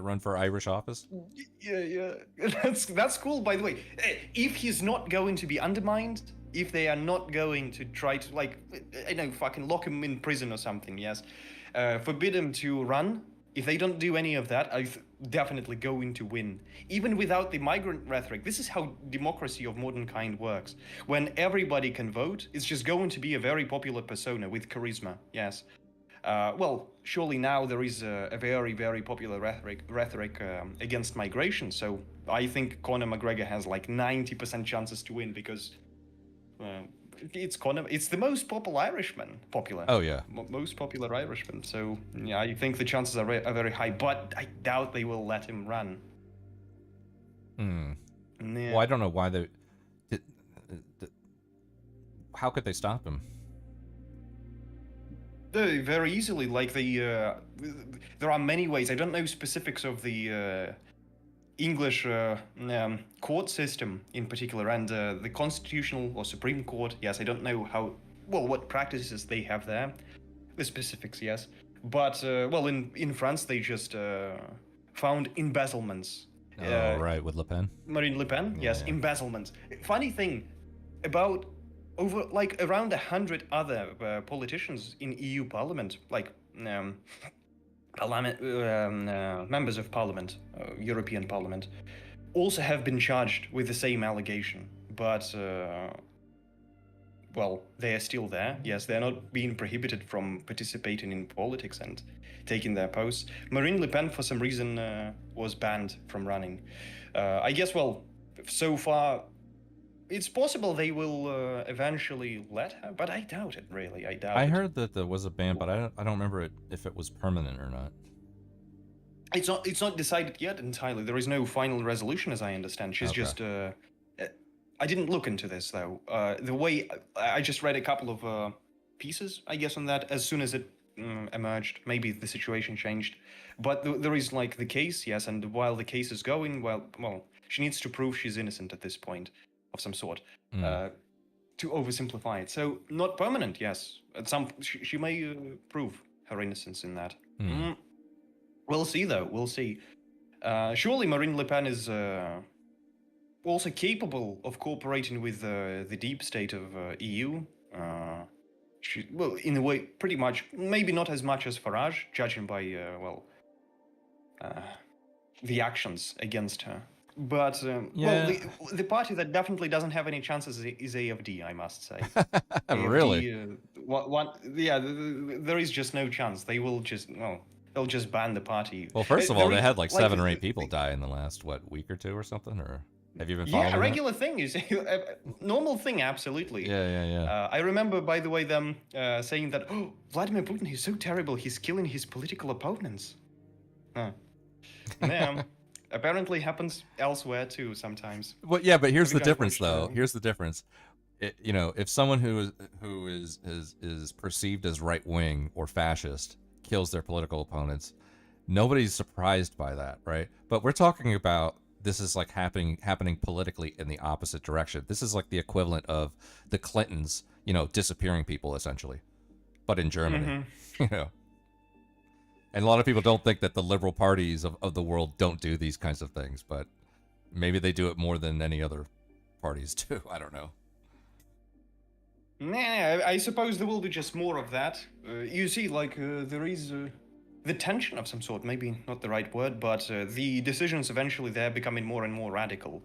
run for Irish office. Yeah. That's cool. By the way, if he's not going to be undermined, if they are not going to try to like, fucking lock him in prison or something, yes, forbid him to run. If they don't do any of that, I'm definitely going to win. Even without the migrant rhetoric, this is how democracy of modern kind works. When everybody can vote, it's just going to be a very popular persona with charisma, yes. Well, surely now there is a very, very popular rhetoric against migration, so I think Conor McGregor has like 90% chances to win because it's the most popular. Oh yeah, most popular Irishman. So yeah, I think the chances are very high, but I doubt they will let him run. Yeah. Yeah. Well, I don't know why they. How could they stop him? Very easily, like there are many ways. I don't know specifics of the English court system in particular, and the Constitutional or Supreme Court. Yes, I don't know what practices they have there, the specifics. Yes, but in France they just found embezzlements. Right, with Le Pen. Marine Le Pen, yes, embezzlement. Funny thing about around 100 other politicians in EU Parliament, members of Parliament, European Parliament, also have been charged with the same allegation, but they are still there. Yes, they're not being prohibited from participating in politics and taking their posts. Marine Le Pen, for some reason, was banned from running. I guess, so far, it's possible they will eventually let her, but I doubt it, really. I doubt it. I heard that there was a ban, but I don't remember if it was permanent or not. It's not decided yet entirely. There is no final resolution, as I understand. She's just... I didn't look into this, though. The way... I just read a couple of pieces, I guess, on that. As soon as it emerged, maybe the situation changed. But there is, the case, yes, and while the case is going, she needs to prove she's innocent at this point. Of some sort, to oversimplify it. So not permanent, yes. At she may prove her innocence in that. We'll see, though. We'll see. Surely Marine Le Pen is also capable of cooperating with the deep state of EU. In a way, pretty much. Maybe not as much as Farage, judging by the actions against her. But the party that definitely doesn't have any chances is AFD, I must say. Really? AFD, there is just no chance. They will they'll just ban the party. Well, first of all, they had 7 or 8 people die in the last week or 2 or something. Or have you been following? Yeah, regular thing is normal thing, absolutely. Yeah. I remember, by the way, them saying that Vladimir Putin, he's so terrible, he's killing his political opponents. Yeah. Apparently happens elsewhere too sometimes. Well, yeah, but here's the difference, though. Here's the difference. If someone who is perceived as right wing or fascist kills their political opponents, nobody's surprised by that, right? But we're talking about this is happening politically in the opposite direction. This is like the equivalent of the Clintons, disappearing people essentially, but in Germany, And a lot of people don't think that the liberal parties of the world don't do these kinds of things, but maybe they do it more than any other parties do. I don't know. Nah, I suppose there will be just more of that. You see, there is the tension of some sort, maybe not the right word, but the decisions eventually they're becoming more and more radical.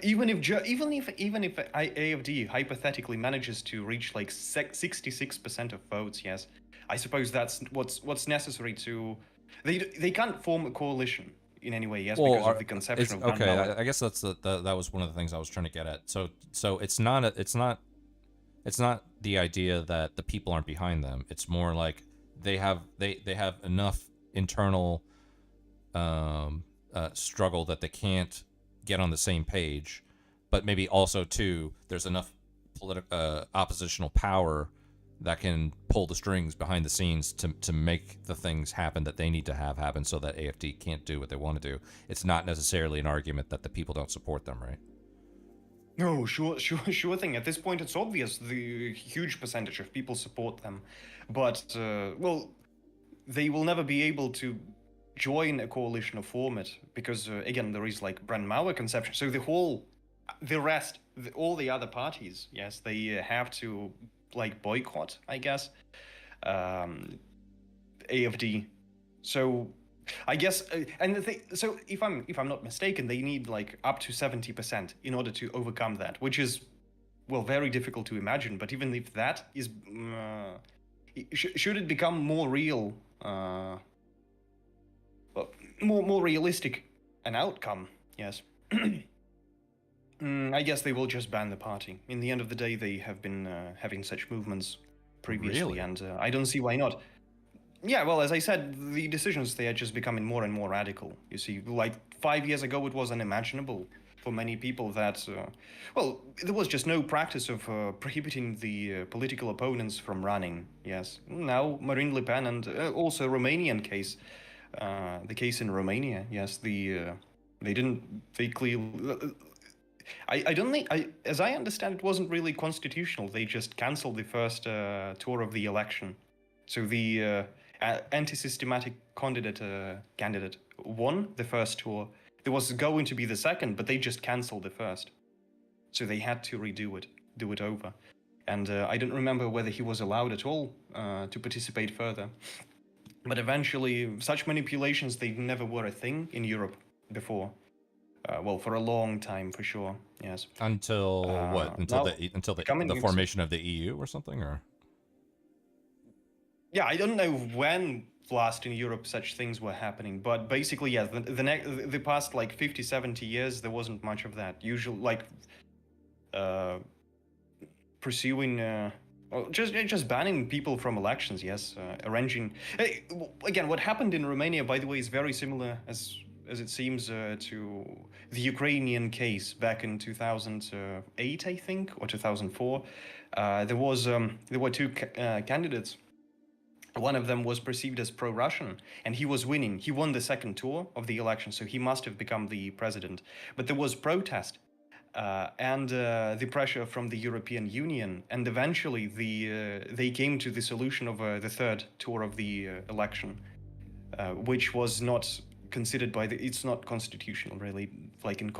Even if AFD hypothetically manages to reach 66% of votes, yes, I suppose that's what's necessary to. They can't form a coalition in any way, yes, because of the conception of okay. I guess that was one of the things I was trying to get at. So it's not the idea that the people aren't behind them. It's more like they have enough internal struggle that they can't get on the same page, but maybe also too, there's enough oppositional power that can pull the strings behind the scenes to make the things happen that they need to have happen, so that AFD can't do what they want to do. It's not necessarily an argument that the people don't support them, right? No, sure thing. At this point, it's obvious the huge percentage of people support them, but well, they will never be able to join a coalition or form it because again, there is like brand malware conception. So all the other parties, yes, they have to like boycott, I guess, AFD. So I guess, and the thing, so if I'm not mistaken, they need like up to 70% in order to overcome that, which is, well, very difficult to imagine. But even if that is, should it become more real, well, more realistic an outcome, yes. I guess they will just ban the party. In the end of the day, they have been having such movements previously, Really? and I don't see why not. Yeah, well, as I said, the decisions, they are just becoming more and more radical. You see, like 5 years ago, it was unimaginable for many people that, well, there was just no practice of prohibiting the political opponents from running, yes. Now, Marine Le Pen and also Romanian case, the case in Romania, yes, they clearly... I don't think, as I understand, it wasn't really constitutional. They just cancelled the first tour of the election. So the anti-systematic candidate won the first tour. There was going to be the second, but they just cancelled the first. So they had to redo it, do it over. And I don't remember whether he was allowed at all to participate further. But eventually, such manipulations, they never were a thing in Europe before. Well, for a long time, for sure. Yes. Until what? Until the formation of the EU or something, or? Yeah, I don't know when last in Europe such things were happening, but basically, yeah, the past like 50, 70 years, there wasn't much of that. Usually, like pursuing, well, just banning people from elections. Yes, arranging. Again, what happened in Romania, by the way, is very similar as it seems to the Ukrainian case back in 2008, I think, or 2004. There were two candidates. One of them was perceived as pro-Russian, and he was winning. He won the second tour of the election, so he must have become the president. But there was protest and the pressure from the European Union, and eventually they came to the solution of the third tour of the election, which was not considered by it's not constitutional, really. Like in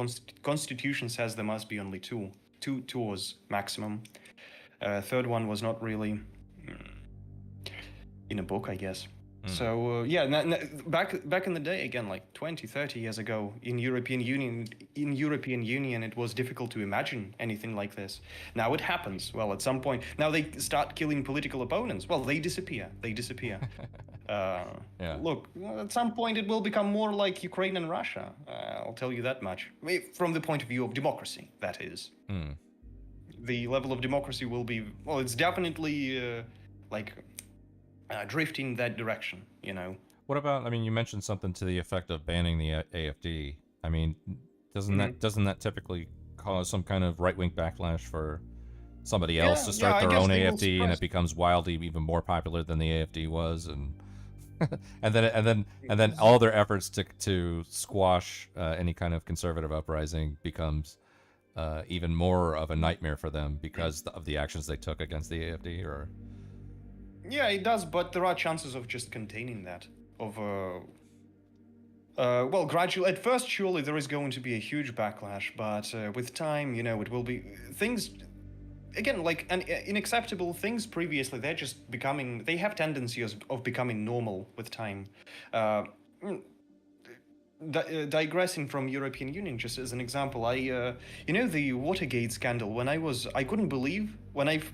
Constitution says there must be only two tours maximum. Third one was not really in a book, I guess. So yeah, back in the day, again, like 20, 30 years ago, in European Union, it was difficult to imagine anything like this. Now it happens. Well, at some point, now they start killing political opponents. Well, they disappear. Yeah. Look, at some point it will become more like Ukraine and Russia. I'll tell you that much. From the point of view of democracy, that is. The level of democracy will be, well, it's definitely drifting that direction, you know. What about, I mean, you mentioned something to the effect of banning the AFD. I mean, doesn't that typically cause some kind of right-wing backlash for somebody else to start their own AFD, and it becomes wildly even more popular than the AFD was, and and then all their efforts to squash any kind of conservative uprising becomes even more of a nightmare for them because of the actions they took against the AFD, or... Yeah, it does, but there are chances of just containing that. Well, gradually. At first, surely there is going to be a huge backlash, but with time, you know, it will be things. Again, like unacceptable things previously, they're just becoming. They have tendencies of becoming normal with time. Digressing from European Union, just as an example, you know, the Watergate scandal. When I couldn't believe when I've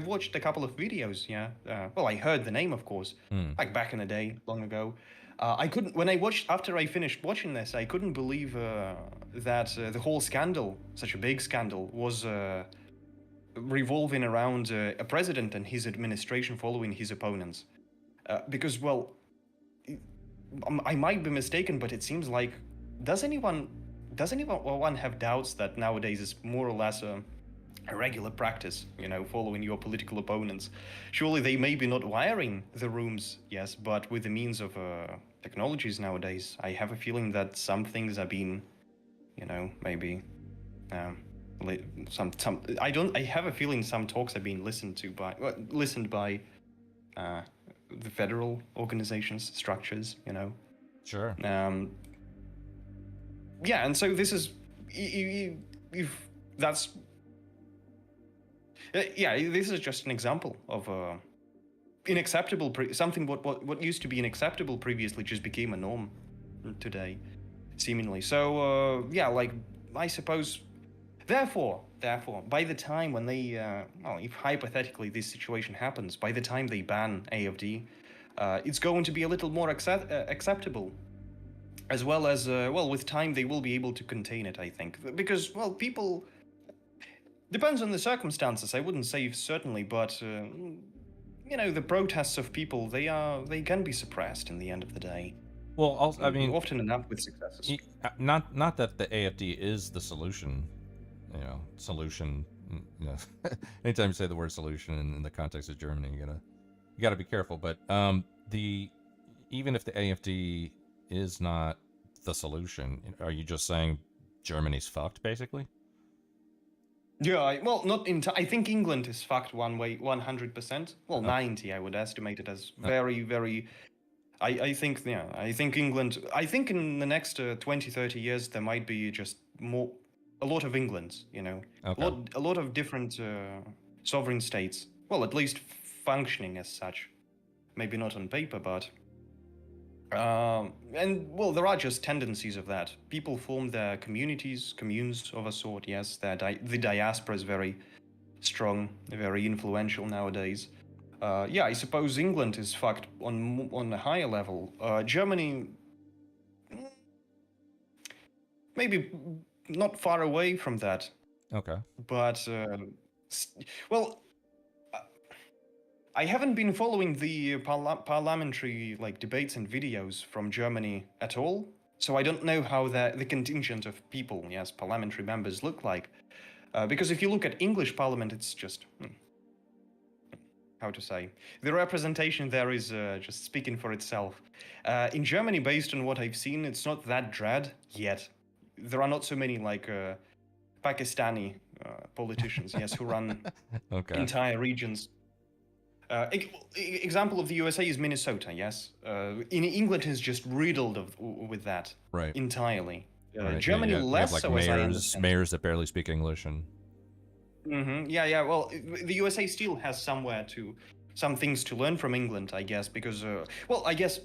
watched a couple of videos, yeah. Well, I heard the name, of course, like back in the day, long ago. After I finished watching this, I couldn't believe that the whole scandal, such a big scandal, was revolving around a president and his administration following his opponents. Because, well, I might be mistaken, but it seems like, does anyone does anyone have doubts that nowadays is more or less a regular practice, following your political opponents? Surely they may be not wiring the rooms, yes, but with the means of technologies nowadays, I have a feeling that some things are being, maybe I have a feeling some talks are being listened by the federal organizations, structures, Sure. Yeah, and so this is, if that's, this is just an example of unacceptable. Something what used to be unacceptable previously just became a norm today, seemingly. So I suppose. Therefore, by the time when they, if hypothetically this situation happens, by the time they ban AFD, it's going to be a little more acceptable. As well as, with time they will be able to contain it, I think. Because, people... Depends on the circumstances, I wouldn't say certainly, but, the protests of people, they can be suppressed in the end of the day. Well, also, I mean... Often enough with successes. Not that the AFD is the solution, solution, anytime you say the word solution in the context of Germany, you gotta be careful, but, even if the AFD is not the solution, are you just saying Germany's fucked, basically? Yeah, I think England is fucked one way, 100%. Well, 90, I would estimate it as very, very... I think England... I think in the next 20, 30 years, there might be just a lot of Englands, Okay. A lot of different sovereign states. Well, at least functioning as such. Maybe not on paper, but... there are just tendencies of that. People form their communes of a sort, yes. The diaspora is very strong, very influential nowadays. I suppose England is fucked on a higher level. Germany, maybe not far away from that. Okay. But, I haven't been following the parliamentary debates and videos from Germany at all, so I don't know how the contingent of people, yes, parliamentary members look like. Because if you look at English parliament, it's just, how to say, the representation there is just speaking for itself. In Germany, based on what I've seen, it's not that dread yet. There are not so many Pakistani politicians, yes, who run entire regions. Example of the USA is Minnesota, yes. In England is just riddled with that entirely. Right, Germany you have, less like so, as I understand. mayors that barely speak English and... Yeah. Well, the USA still has some things to learn from England, I guess, because I guess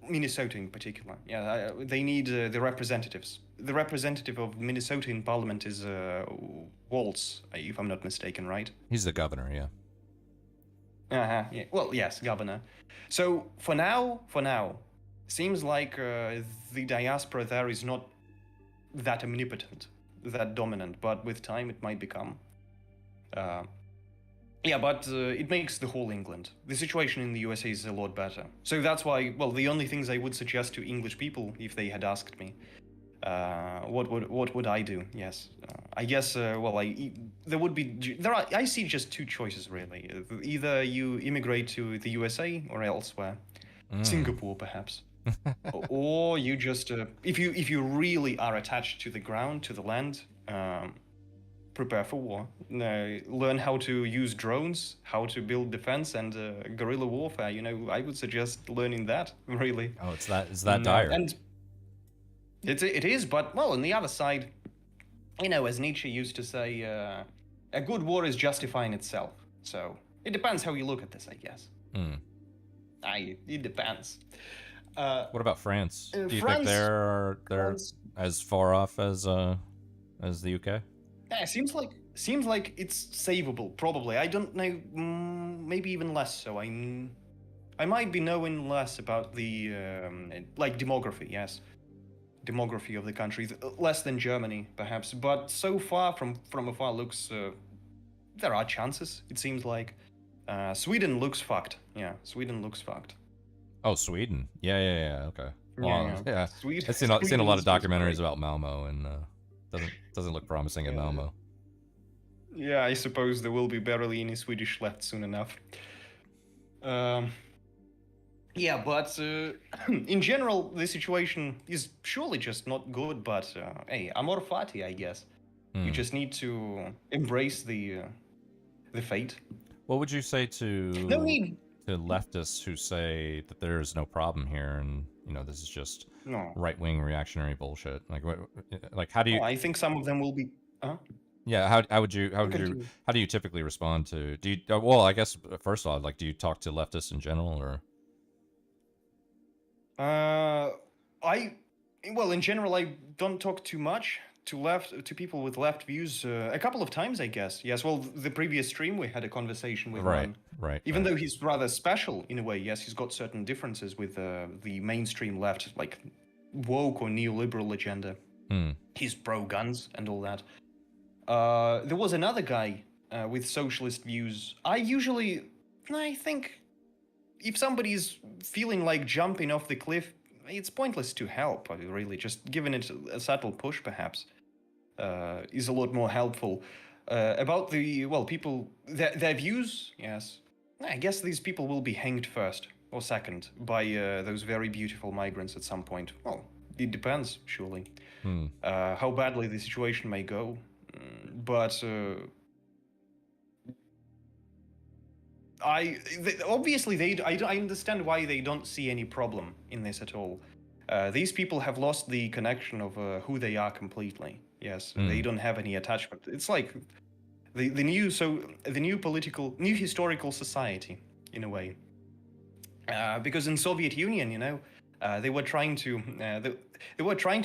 Minnesota in particular. Yeah, they need the representatives. The representative of Minnesota in Parliament is Waltz, if I'm not mistaken, right? He's the governor, yeah. Yeah. Well, yes, governor. So for now, seems like the diaspora there is not that omnipotent, that dominant, but with time it might become. But it makes the whole England. The situation in the USA is a lot better. So that's why, the only things I would suggest to English people, if they had asked me, what would I do? Yes, I guess. I see just two choices really. Either you immigrate to the USA or elsewhere, Singapore perhaps, or you just if you really are attached to the ground, to the land, prepare for war. Learn how to use drones, how to build defense and guerrilla warfare. I would suggest learning that really. Oh, it's that dire. And it is, but on the other side, as Nietzsche used to say, a good war is justifying itself. So it depends how you look at this, I guess. It depends. What about France? Do you think France, they're as far off as the UK? Yeah, seems like it's savable. Probably, I don't know. Maybe even less so. I might be knowing less about the demography. Yes. Demography of the country, less than Germany, perhaps, but so far from afar looks there are chances. It seems like Sweden looks fucked. Yeah, Sweden looks fucked. Oh, Sweden. Yeah. Okay. Well, Yeah. yeah. Sweden- I've seen a lot Sweden of is documentaries great. about Malmo, and doesn't look promising in Malmo. Yeah, I suppose there will be barely any Swedish left soon enough. Yeah, but in general, the situation is surely just not good. But hey, amor fati, I guess. You just need to embrace the fate. What would you say to No need. to leftists who say that there is no problem here, and this is just No. right-wing reactionary bullshit? Like how do you? Oh, I think some of them will be. Yeah, how do you typically respond to? Do you? Well, I guess first of all, like, do you talk to leftists in general, or? Well, in general, I don't talk too much to people with left views. A couple of times, I guess. Yes. Well, the previous stream we had a conversation with one. Right. Even though he's rather special in a way, yes, he's got certain differences with the mainstream left, like woke or neoliberal agenda. He's pro guns and all that. There was another guy with socialist views. I think if somebody's feeling like jumping off the cliff, it's pointless to help, really. Just giving it a subtle push, perhaps, is a lot more helpful. About people, their views, yes. I guess these people will be hanged first or second by those very beautiful migrants at some point. Well, it depends, surely, how badly the situation may go. But I understand why they don't see any problem in this at all. These people have lost the connection of who they are completely. Yes, they don't have any attachment. It's like the new historical society in a way. Because in Soviet Union, they were trying to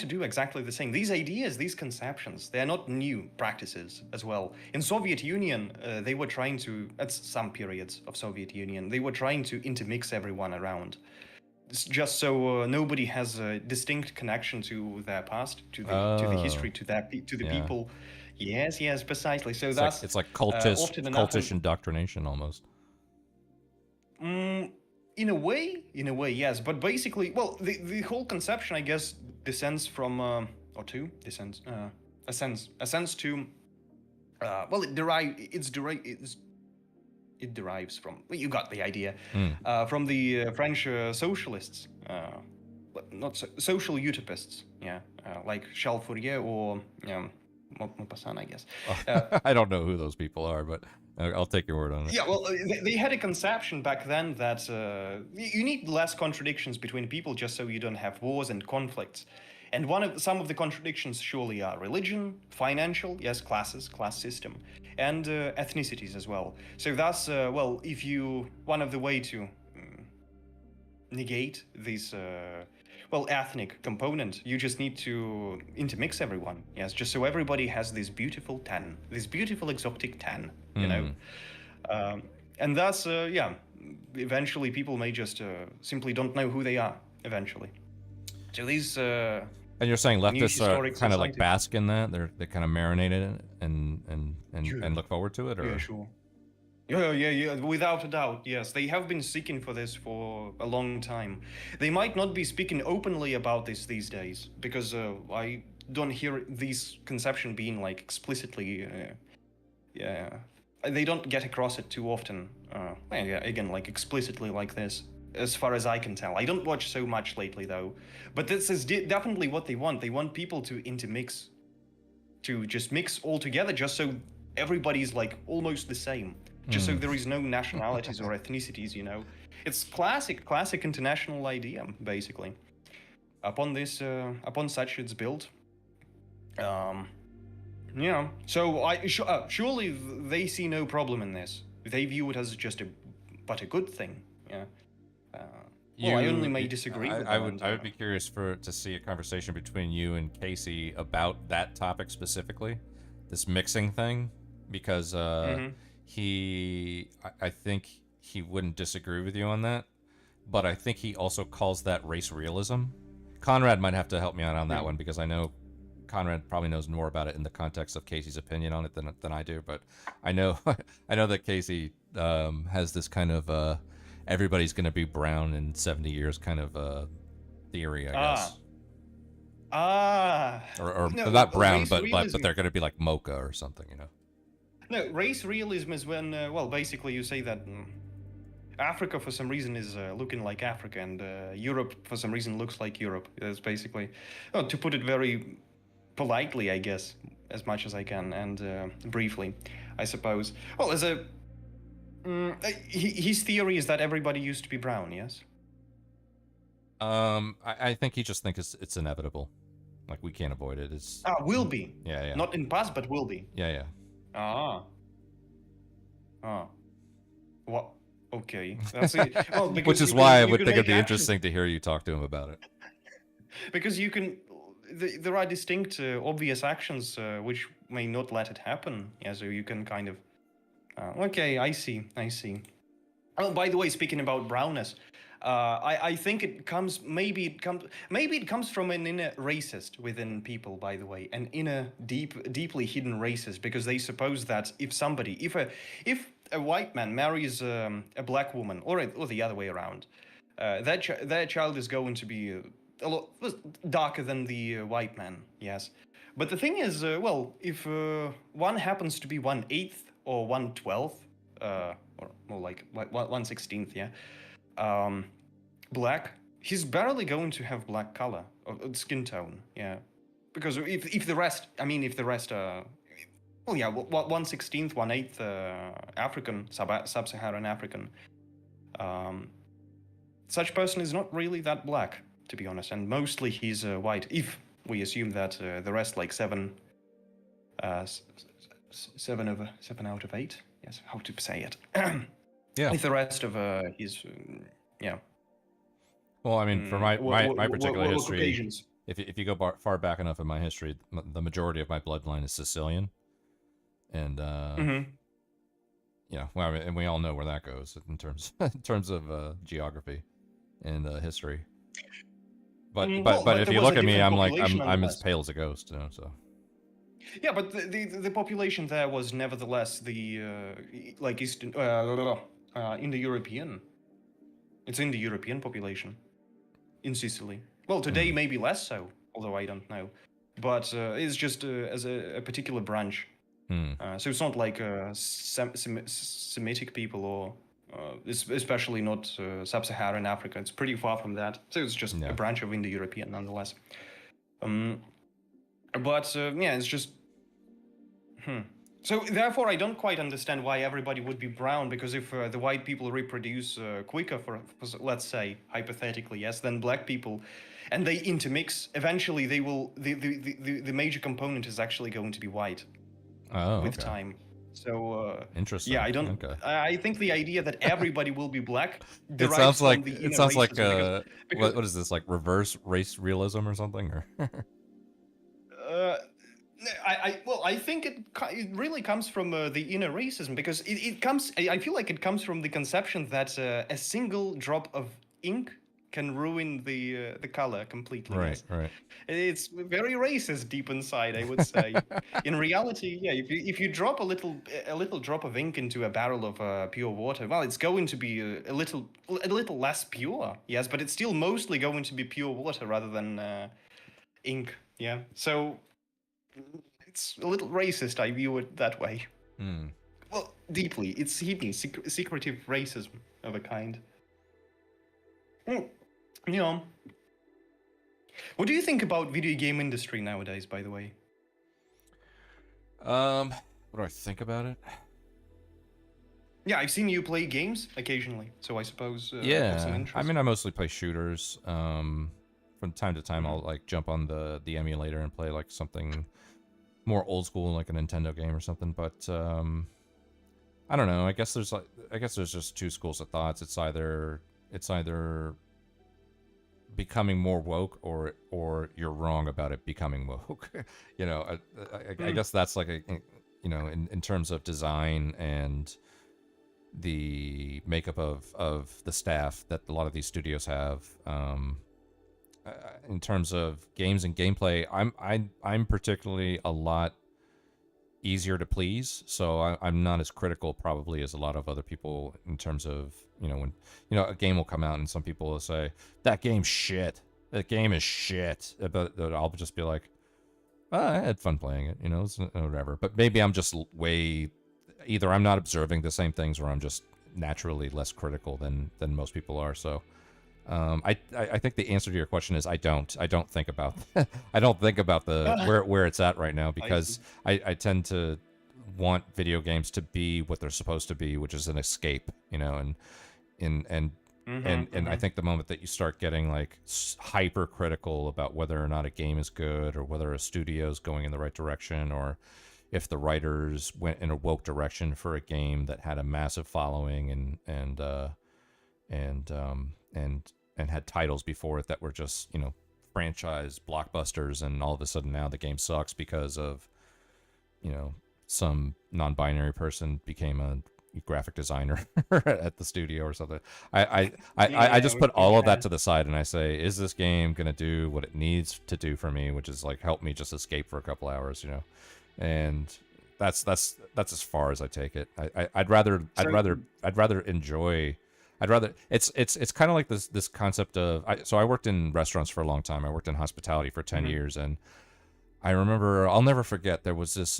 do exactly the same. These ideas, these conceptions, they're not new practices as well. In Soviet Union, they were trying to, at some periods of Soviet Union, they were trying to intermix everyone around, just so nobody has a distinct connection to their past, to the history, to the people. Yes, precisely. So It's like cultish indoctrination almost. In a way, yes. But basically, well, the whole conception, I guess, ascends to, well, it derives from, well, you got the idea, from the French socialists, social utopists, like Charles Fourier or Maupassant, I guess. I don't know who those people are, but I'll take your word on it. Yeah, well, they had a conception back then that you need less contradictions between people just so you don't have wars and conflicts. And some of the contradictions surely are religion, financial, yes, class system, and ethnicities as well. So thus, one of the way to negate this ethnic component, you just need to intermix everyone, yes, just so everybody has this beautiful tan, this beautiful exotic tan, you know. And thus, eventually people may just simply don't know who they are, eventually. So these... and you're saying leftists are kind of like bask in that? They kind of marinate in it and look forward to it? Or? Yeah, sure. Yeah, without a doubt, yes. They have been seeking for this for a long time. They might not be speaking openly about this these days, because I don't hear these conception being like explicitly, they don't get across it too often. Again, like explicitly like this, as far as I can tell. I don't watch so much lately though, but this is definitely what they want. They want people to intermix, to just mix all together, just so everybody's like almost the same. Just so there is no nationalities or ethnicities, It's classic international idea, basically. Upon such it's built. So surely they see no problem in this. They view it as just a good thing. Yeah. I only may disagree with them. I would be curious to see a conversation between you and Casey about that topic specifically, this mixing thing, because I think he wouldn't disagree with you on that, but I think he also calls that race realism. Conrad might have to help me out on that one, because I know Conrad probably knows more about it in the context of Casey's opinion on it than I do, but I know that Casey has this kind of everybody's gonna be brown in 70 years kind of theory, I guess. Or No, not brown, race but realism. they're gonna be like mocha or something, you know. No, race realism is when, well, basically you say that Africa for some reason is looking like Africa, and Europe for some reason looks like Europe. That's basically, to put it very politely, I guess, as much as I can, and briefly, I suppose. Well, as a his theory is that everybody used to be brown. Yes. I think he just thinks it's inevitable, like we can't avoid it. It's Will be. yeah. Not in past, but will be. Yeah. What? Okay. That's it. Well, because Which is you why I can- you would can think it'd make be actions- interesting to hear you talk to him about it. Because you can, there are distinct, obvious actions which may not let it happen. Yeah, so you can kind of. Okay, I see. Oh, by the way, speaking about brownness, I think it comes. Maybe it comes from an inner racist within people. By the way, an inner, deeply hidden racist, because they suppose that if a white man marries a black woman, or the other way around, their child is going to be a lot darker than the white man. Yes, but the thing is, if one happens to be 1/8 or 1/12, or more like 1/16, yeah, black, he's barely going to have black color or skin tone. Yeah, because if the rest are. Well, yeah, 1/16, 1/8 African, sub-Saharan African. Such person is not really that black, to be honest, and mostly he's white. If we assume that the rest, like 7 out of 8, yes, how to say it? Yeah. If the rest of his, yeah. Well, I mean, for my particular what history, Caucasians? if you go far back enough in my history, the majority of my bloodline is Sicilian, and yeah, well, I mean, and we all know where that goes in terms of geography and history. But but if there you was look a at me, different I'm like population I'm as nonetheless. pale as a ghost, you know. So Yeah, but the population there was nevertheless the like Eastern in the European. It's in the European population in Sicily. Well, today maybe less so, although I don't know. But it's just as a particular branch. So it's not like Semitic people or especially not sub-Saharan Africa. It's pretty far from that. So it's just a branch of Indo-European nonetheless. But yeah, it's just. So therefore, I don't quite understand why everybody would be brown. Because if the white people reproduce quicker, for let's say hypothetically, yes, than black people, and they intermix, eventually they will. The major component is actually going to be white. Oh, with okay. time. So Interesting. Yeah, I don't. Okay. I think the idea that everybody will be black. It derives sounds from like the it inner sounds like racism, because what is this, like reverse race realism or something? Or I think it really comes from the inner racism, because it comes. I feel like it comes from the conception that a single drop of ink can ruin the color completely. Right, yes. right. It's very racist deep inside, I would say. In reality, yeah, if you drop a little drop of ink into a barrel of pure water, well, it's going to be a little less pure, yes, but it's still mostly going to be pure water rather than ink. Yeah, so it's a little racist. I view it that way. Well, deeply, it's hidden, secretive racism of a kind. You know. What do you think about video game industry nowadays, by the way? What do I think about it? Yeah, I've seen you play games occasionally, so I suppose you have some Yeah, interest. I mean, I mostly play shooters. From time to time, I'll like jump on the emulator and play like something more old school, like a Nintendo game or something. But I don't know. I guess there's just two schools of thoughts. It's either becoming more woke, or you're wrong about it becoming woke. You know, I guess that's like in terms of design and the makeup of the staff that a lot of these studios have. In terms of games and gameplay, I'm particularly a lot easier to please, so I'm not as critical probably as a lot of other people in terms of, you know, when, you know, a game will come out and some people will say that game's shit, that game is shit, but I'll just be like, I had fun playing it, you know, it's whatever. But maybe I'm just either I'm not observing the same things, or I'm just naturally less critical than most people are. So I think the answer to your question is I don't think about I don't think about the where it's at right now, because I tend to want video games to be what they're supposed to be, which is an escape, you know, and I think the moment that you start getting like hyper critical about whether or not a game is good, or whether a studio's going in the right direction, or if the writers went in a woke direction for a game that had a massive following and had titles before it that were just, you know, franchise blockbusters, and all of a sudden now the game sucks because of, you know, some non-binary person became a graphic designer at the studio or something. I just put all of that to the side and I say, is this game gonna do what it needs to do for me, which is like help me just escape for a couple hours, you know? And that's as far as I take it. I'd rather enjoy. It's kind of like this concept of, so I worked in restaurants for a long time. I worked in hospitality for 10 years, and I remember, I'll never forget, there was this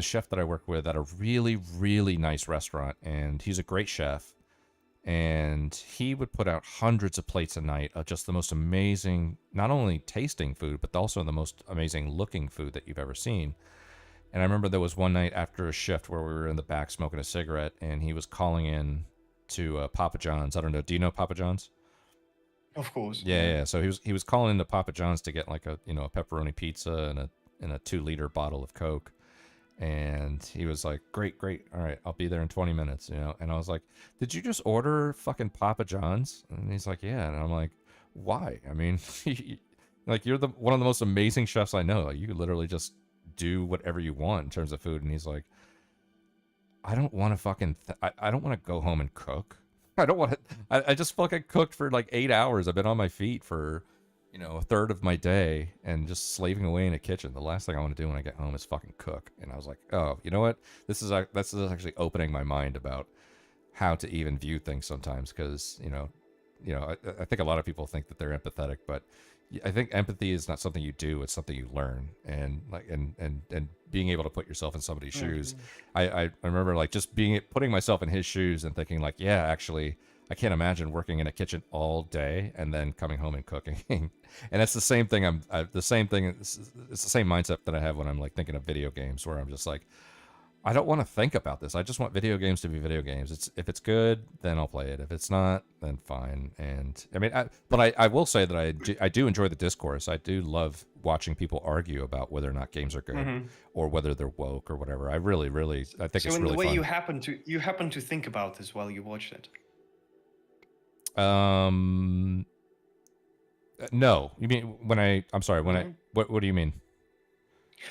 chef that I worked with at a really, really nice restaurant, and he's a great chef, and he would put out hundreds of plates a night of just the most amazing, not only tasting food, but also the most amazing looking food that you've ever seen. And I remember there was one night after a shift where we were in the back smoking a cigarette, and he was calling in to Papa John's. I don't know. Do you know Papa John's? Of course. Yeah. So he was calling into Papa John's to get like a pepperoni pizza and a 2-liter bottle of Coke. And he was like, great. All right, I'll be there in 20 minutes, you know? And I was like, did you just order fucking Papa John's? And he's like, yeah. And I'm like, why? I mean, like, you're one of the most amazing chefs I know. Like, you literally just do whatever you want in terms of food. And he's like, I don't want to fucking, I don't want to go home and cook. I don't want to, I just fucking cooked for like 8 hours. I've been on my feet for, you know, a third of my day and just slaving away in a kitchen. The last thing I want to do when I get home is fucking cook. And I was like, oh, you know what? This is actually opening my mind about how to even view things sometimes. Cause you know, I think a lot of people think that they're empathetic, but I think empathy is not something you do, it's something you learn. And like, and being able to put yourself in somebody's shoes. I remember like just putting myself in his shoes and thinking like, yeah, actually, I can't imagine working in a kitchen all day and then coming home and cooking. And it's the same thing. It's the same mindset that I have when I'm like thinking of video games, where I'm just like, I don't want to think about this. I just want video games to be video games. If it's good, then I'll play it. If it's not, then fine. And I mean, but I will say that I do enjoy the discourse. I do love watching people argue about whether or not games are good or whether they're woke or whatever. I really, I think it's really fun. So in the way you happen to think about this while you watched it? No. You mean I'm sorry, what do you mean?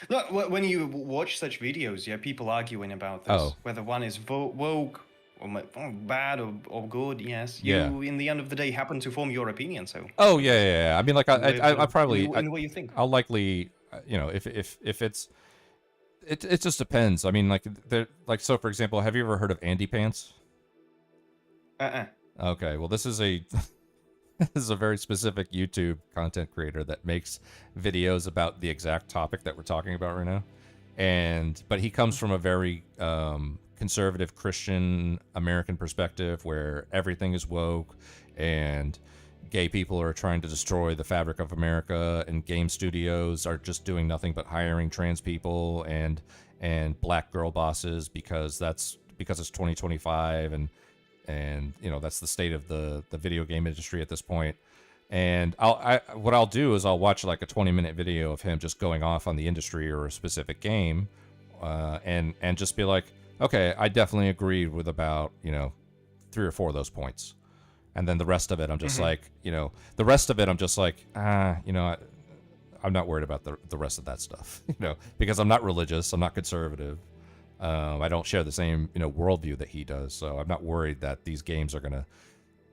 Look, when you watch such videos, yeah, people arguing about this, whether one is woke or bad or good. Yes, you in the end of the day happen to form your opinion. So. Oh yeah. I mean, like I probably in the way you think. I'll likely, you know, if it's, it just depends. I mean, like so for example, have you ever heard of Andy Pants? Okay, well this is a very specific YouTube content creator that makes videos about the exact topic that we're talking about right now. But he comes from a very conservative Christian American perspective where everything is woke and gay people are trying to destroy the fabric of America, and game studios are just doing nothing but hiring trans people and black girl bosses because it's 2025 and you know, that's the state of the video game industry at this point. And what I'll do is I'll watch like a 20-minute video of him just going off on the industry or a specific game, and just be like, okay, I definitely agreed with about, you know, 3 or 4 of those points. And then the rest of it, I'm just like, you know, you know, I'm not worried about the rest of that stuff, you know, because I'm not religious, I'm not conservative. I don't share the same, you know, worldview that he does, so I'm not worried that these games are going to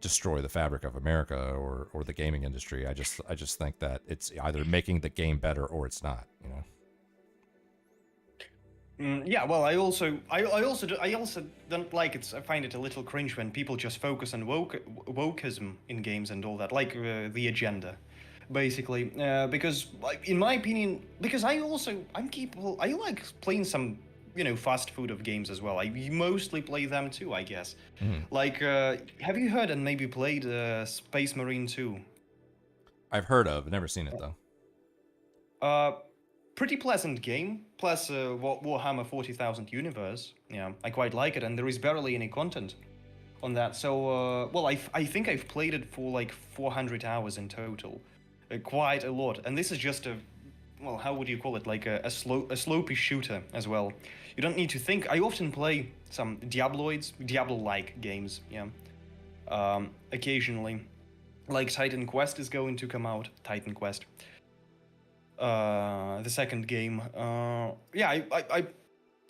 destroy the fabric of America or the gaming industry. I just think that it's either making the game better or it's not, you know. Yeah, well, I also don't like it. I find it a little cringe when people just focus on wokeism in games and all that, like the agenda, basically. Because, like, in my opinion, because I like playing some, fast food of games as well. I mostly play them too, I guess. Like, have you heard and maybe played Space Marine 2? I've heard of, never seen it though. Pretty pleasant game, plus Warhammer 40,000 universe. Yeah, I quite like it, and there is barely any content on that. So, well, I think I've played it for like 400 hours in total, quite a lot. And this is just well, how would you call it? Like a slopey shooter as well. You don't need to think. I often play some Diablo-like games. Yeah, occasionally, like Titan Quest is going to come out. Titan Quest. The second game. Yeah, I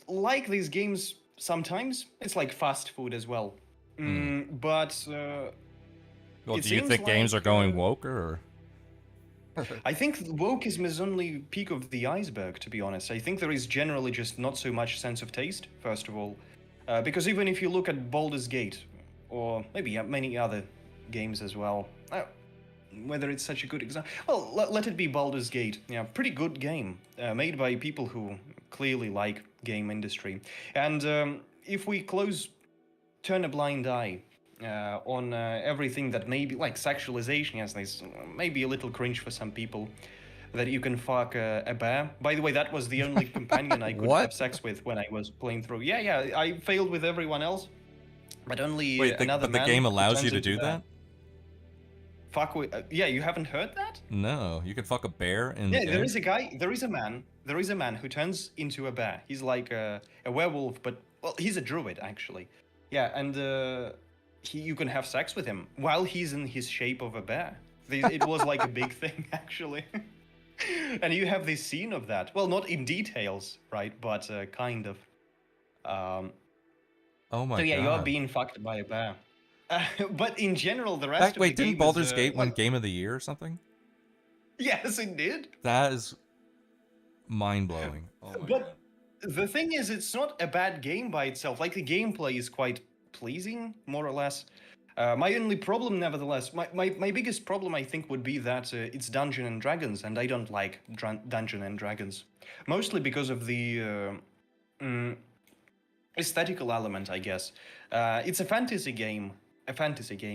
like these games sometimes. It's like fast food as well. But well, do you think games are going woke or? I think wokeism is only peak of the iceberg, to be honest. I think there is generally just not so much sense of taste, first of all. Because even if you look at Baldur's Gate, or maybe many other games as well, whether it's such a good example. Well, let it be Baldur's Gate. Yeah, pretty good game, made by people who clearly like game industry. And if we turn a blind eye on everything that may be like sexualization, yes, there's maybe a little cringe for some people that you can fuck a bear. By the way, that was the only companion I could have sex with when I was playing through. Yeah, I failed with everyone else, but only another man. But the game allows you to turns do into that? Fuck with, yeah, you haven't heard that? No, you can fuck a bear in Yeah, the there is a man who turns into a bear. He's like a werewolf, but, well, he's a druid, actually. Yeah, and you can have sex with him while he's in his shape of a bear. It was like a big thing, actually. And you have this scene of that. Well, not in details, right, but kind of. Oh my god. So yeah, you're being fucked by a bear. But in general, the rest of the Wait, game didn't Baldur's is, Gate win Game of the Year or something? Yes, it did. That is mind-blowing. But the thing is, it's not a bad game by itself. Like, the gameplay is quite pleasing, more or less. My only problem, nevertheless, my biggest problem, I think, would be that it's Dungeons and Dragons, and I don't like Dungeons and Dragons. Mostly because of the aesthetical element, I guess. It's a fantasy game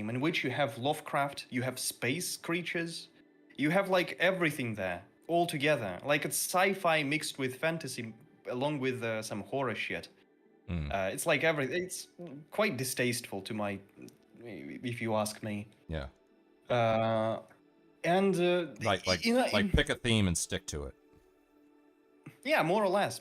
in which you have Lovecraft, you have space creatures, you have like everything there all together. Like, it's sci-fi mixed with fantasy, along with some horror shit. It's like everything. It's quite distasteful to my, if you ask me. Yeah. And like pick a theme and stick to it. Yeah, more or less.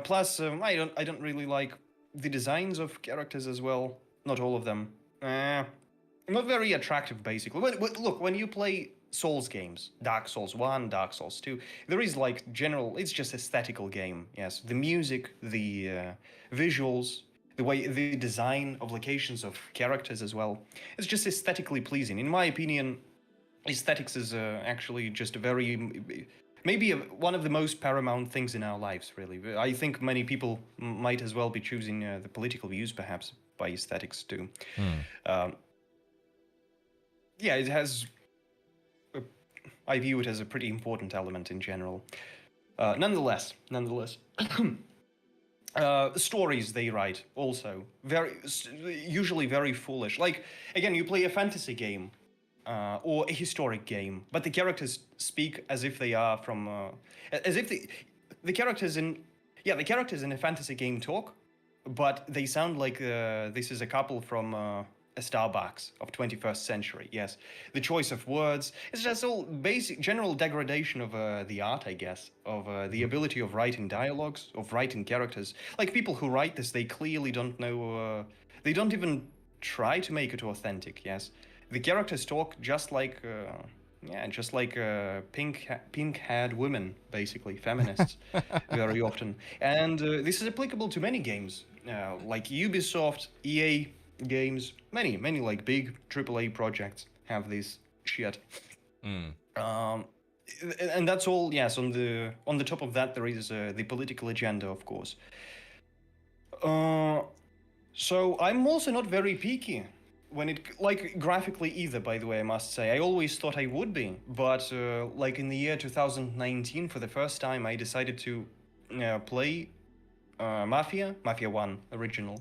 Plus, I don't really like the designs of characters as well. Not all of them. Not very attractive, basically. Look, when you play Souls games, Dark Souls 1, Dark Souls 2, there is like it's just aesthetical game, yes. The music, the visuals, the design of locations of characters as well. It's just aesthetically pleasing. In my opinion, aesthetics is actually just a very... maybe one of the most paramount things in our lives, really. I think many people might as well be choosing the political views, perhaps, by aesthetics too. Yeah, it has... I view it as a pretty important element in general. Nonetheless, stories they write also usually very foolish. Like, again, you play a fantasy game or a historic game, but the characters speak as if they are from as if the characters in a fantasy game talk, but they sound like this is a couple from a Starbucks of 21st century. Yes, the choice of words, it's just all basic general degradation of the art, I guess, of the ability of writing dialogues, of writing characters. Like, people who write this, they clearly don't know, they don't even try to make it authentic. Yes, the characters talk just like pink-haired women, basically feminists, very often. And this is applicable to many games, like Ubisoft, EA games, many like big AAA projects have this shit. and that's all. Yes, on the top of that, there is the political agenda, of course. So I'm also not very picky when it like graphically either. By the way, I must say I always thought I would be, but like in the year 2019, for the first time, I decided to play Mafia 1 original,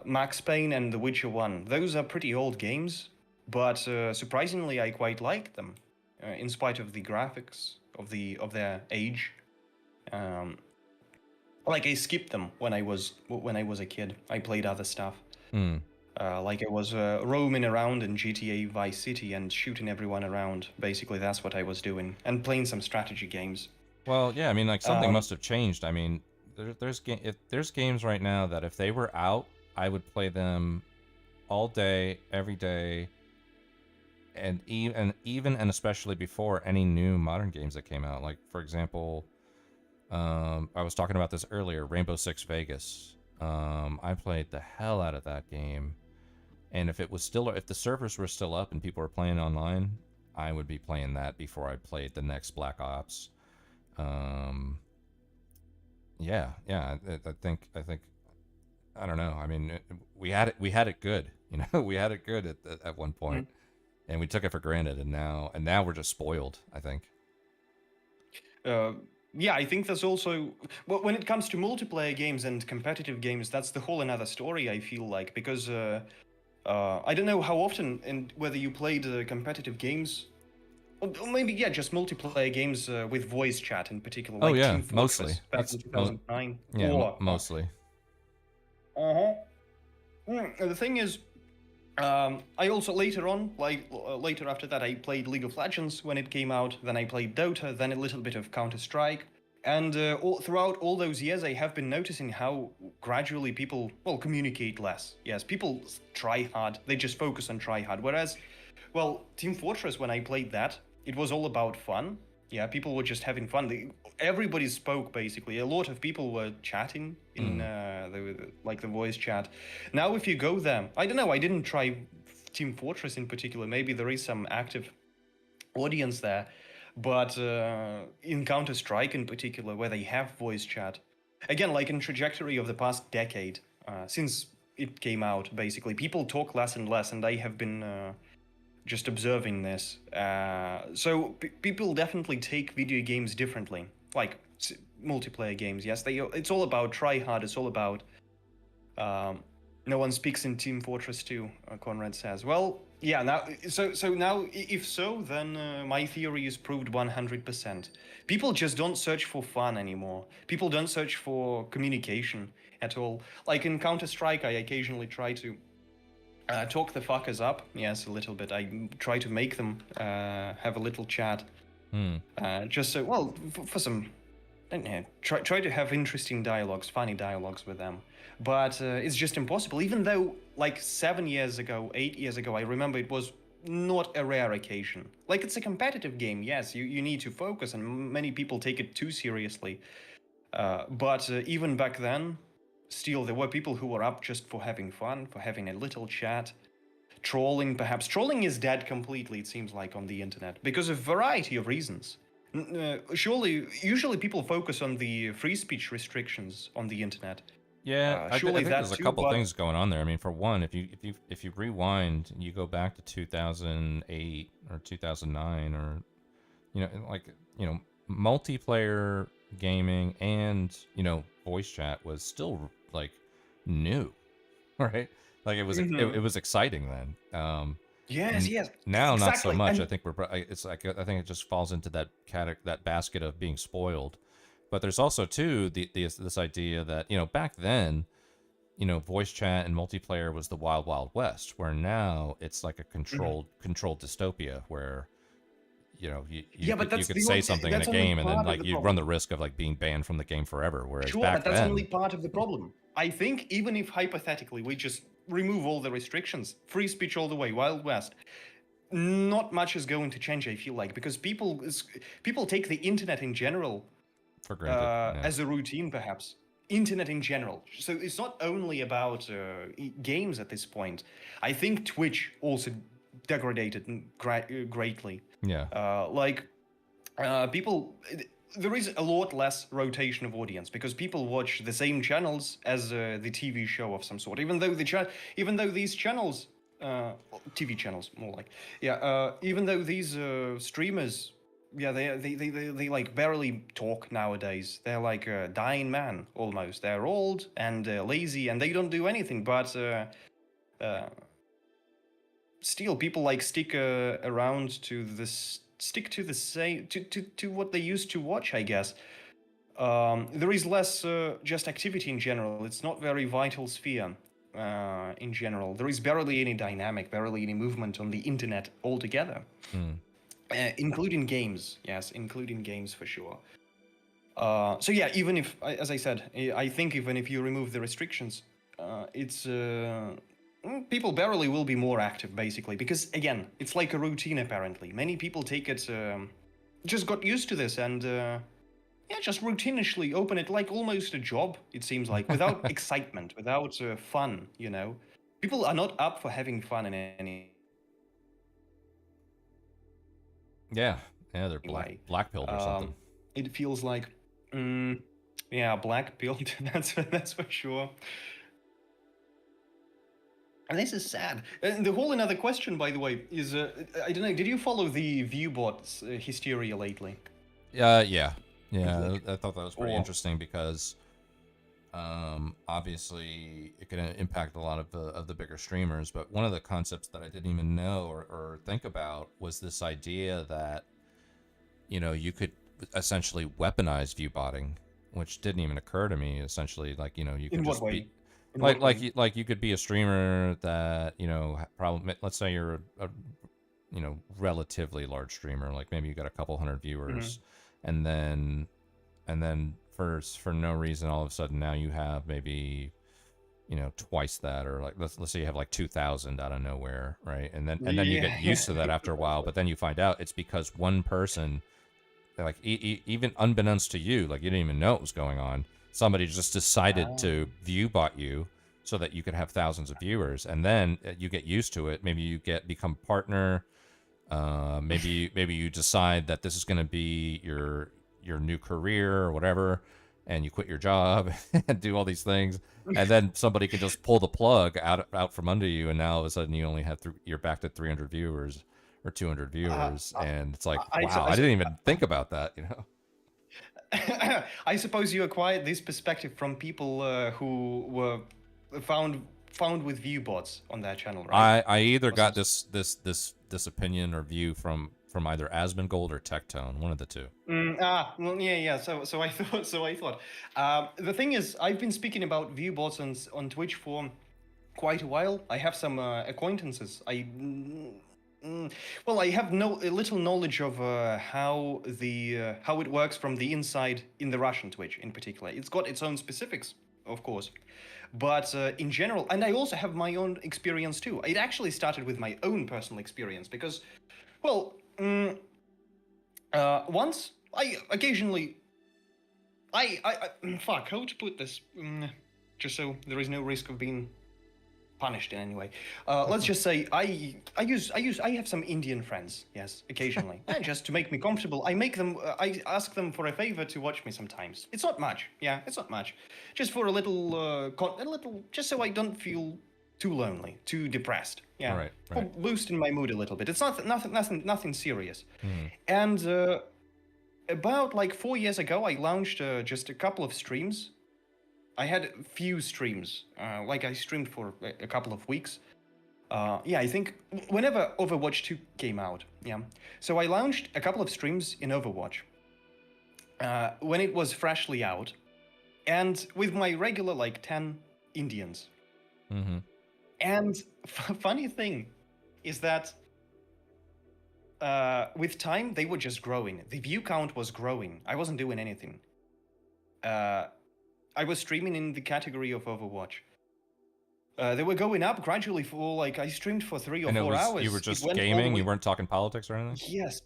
Max Payne, and The Witcher 1. Those are pretty old games, but surprisingly, I quite liked them, in spite of the graphics of their age. Like I skipped them when I was a kid. I played other stuff. Like I was roaming around in GTA Vice City and shooting everyone around. Basically, that's what I was doing, and playing some strategy games. Well, yeah, I mean, like something must have changed. I mean, there's games right now that if they were out, I would play them all day, every day, and even and especially before any new modern games that came out. Like, for example, I was talking about this earlier, Rainbow Six Vegas. I played the hell out of that game, and if the servers were still up and people were playing online, I would be playing that before I played the next Black Ops. Yeah, I think I don't know. I mean, we had it good, you know. We had it good at one point, and we took it for granted, and now we're just spoiled, I think. Yeah, I think that's also when it comes to multiplayer games and competitive games, that's the whole another story. I feel like, because I don't know how often and whether you played competitive games. Or maybe, yeah, just multiplayer games with voice chat in particular. Oh, like yeah, Team Fortress mostly. back in 2009. Yeah, mostly. The thing is, I also later on, later after that, I played League of Legends when it came out. Then I played Dota, then a little bit of Counter-Strike. And throughout all those years, I have been noticing how gradually people, communicate less. Yes, people try hard. They just focus on try hard. Whereas, Team Fortress, when I played that, it was all about fun. Yeah, people were just having fun. Everybody spoke, basically. A lot of people were chatting in the voice chat. Now, if you go there, I don't know, I didn't try Team Fortress in particular. Maybe there is some active audience there. But in Counter-Strike in particular, where they have voice chat, again, like in trajectory of the past decade, since it came out, basically, people talk less and less, and I have been just observing this. So people definitely take video games differently, like multiplayer games. Yes, it's all about try hard. It's all about no one speaks in Team Fortress 2, Conrad says. Well, yeah. Now, so now, if so, then my theory is proved 100%. People just don't search for fun anymore. People don't search for communication at all. Like in Counter-Strike, I occasionally try to talk the fuckers up. Yes, a little bit. I try to make them have a little chat. Just so, for some, I don't know, try to have interesting dialogues, funny dialogues with them. But it's just impossible. Even though, like 7 years ago, 8 years ago, I remember it was not a rare occasion. Like, it's a competitive game, yes, you need to focus, and many people take it too seriously. But even back then, still, there were people who were up just for having fun, for having a little chat. Trolling, perhaps. Trolling is dead completely, it seems like, on the internet, because of a variety of reasons. Usually people focus on the free speech restrictions on the internet. Yeah, I think there's a couple but... things going on there. I mean, for one, if you rewind, you go back to 2008 or 2009, or multiplayer gaming and voice chat was still like new, right? Like it was it was exciting then. Yes. Now, exactly. not so much. I think I think it just falls into that basket of being spoiled. But there's also too this idea that back then, voice chat and multiplayer was the wild wild west, where now it's like a controlled dystopia where you could say something in a game and then like you run the risk of like being banned from the game forever. Whereas back that's then, only part of the problem. I think even if hypothetically we just remove all the restrictions, free speech all the way, Wild West, not much is going to change, I feel like, because people take the internet in general for granted, as a routine, perhaps. Internet in general. So it's not only about games at this point. I think Twitch also degraded greatly. Yeah. People, there is a lot less rotation of audience because people watch the same channels as the TV show of some sort. Even though these channels, TV channels more like, even though these streamers, they like barely talk nowadays. They're like a dying man almost. They're old and lazy and they don't do anything. But still, people like stick around to this. Stick to the same to what they used to watch, I guess. There is less just activity in general. It's not very vital sphere in general. There is barely any dynamic, barely any movement on the internet altogether, including games. Yes, including games for sure. So yeah, even if, as I said, I think even if you remove the restrictions, it's people barely will be more active, basically, because again, it's like a routine. Apparently, many people take it, just got used to this, and just routinely open it like almost a job. It seems like without excitement, without fun. You know, people are not up for having fun in any. Yeah, they're black pilled or something. It feels like, black pilled. That's for sure. And this is sad. And the whole another question, by the way, is I don't know. Did you follow the Viewbots hysteria lately? Yeah. I thought that was pretty interesting because, obviously, it can impact a lot of the bigger streamers. But one of the concepts that I didn't even know or think about was this idea that, you could essentially weaponize viewbotting, which didn't even occur to me. Essentially, like, you could just be. Like you could be a streamer that probably, let's say you're a relatively large streamer, like maybe you got a couple hundred viewers, and then for no reason all of a sudden now you have maybe twice that, or like let's say you have like 2,000 out of nowhere, right? And then you get used to that after a while, but then you find out it's because one person, like even unbeknownst to you, like you didn't even know it was going on. Somebody just decided to viewbot you so that you could have thousands of viewers, and then you get used to it. Maybe you become partner. Maybe you decide that this is going to be your new career or whatever, and you quit your job and do all these things, and then somebody can just pull the plug out from under you, and now all of a sudden you only have you're back to 300 viewers or 200 viewers, and it's like, wow, I didn't even think about that, I suppose you acquired this perspective from people who were found with Viewbots on that channel, right? I either got this opinion or view from either Asmongold or Tectone, one of the two. So I thought. The thing is, I've been speaking about Viewbots on Twitch for quite a while. I have some acquaintances. I have a little knowledge of how it works from the inside in the Russian Twitch in particular. It's got its own specifics, of course, but in general, and I also have my own experience too. It actually started with my own personal experience because, once I occasionally, fuck, how to put this, just so there is no risk of being punished in any way. Let's just say I have some Indian friends, yes, occasionally, and just to make me comfortable, I ask them for a favor to watch me sometimes. It's not much, it's not much, just for a little, just so I don't feel too lonely, too depressed, right. For boosting my mood a little bit. It's nothing serious. And about like 4 years ago, I launched just a couple of streams. I had a few streams, I streamed for a couple of weeks. I think whenever Overwatch 2 came out, So I launched a couple of streams in Overwatch when it was freshly out, and with my regular 10 Indians. Mm-hmm. And funny thing is that with time, they were just growing. The view count was growing. I wasn't doing anything. I was streaming in the category of Overwatch. They were going up gradually for I streamed for 3 or 4 hours. You were just gaming? You weren't talking politics or anything? Yes.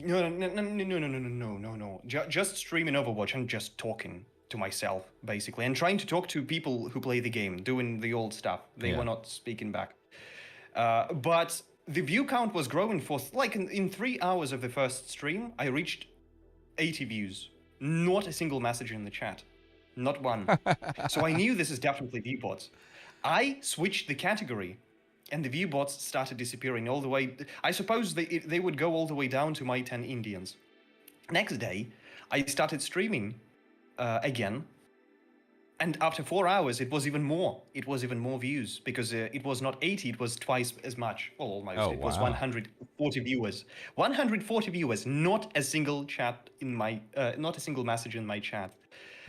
No. Just streaming Overwatch and just talking to myself, basically, and trying to talk to people who play the game, doing the old stuff. They were not speaking back. But the view count was growing for like in 3 hours of the first stream, I reached 80 views. Not a single message in the chat. Not one. So I knew this is definitely viewbots. I switched the category and the viewbots started disappearing all the way. I suppose they would go all the way down to my 10 Indians. Next day, I started streaming again. And after 4 hours, it was even more. It was even more views because it was not 80, it was twice as much. Well, almost. Oh, It was wow. 140 viewers. 140 viewers, not a single chat in my, not a single message in my chat.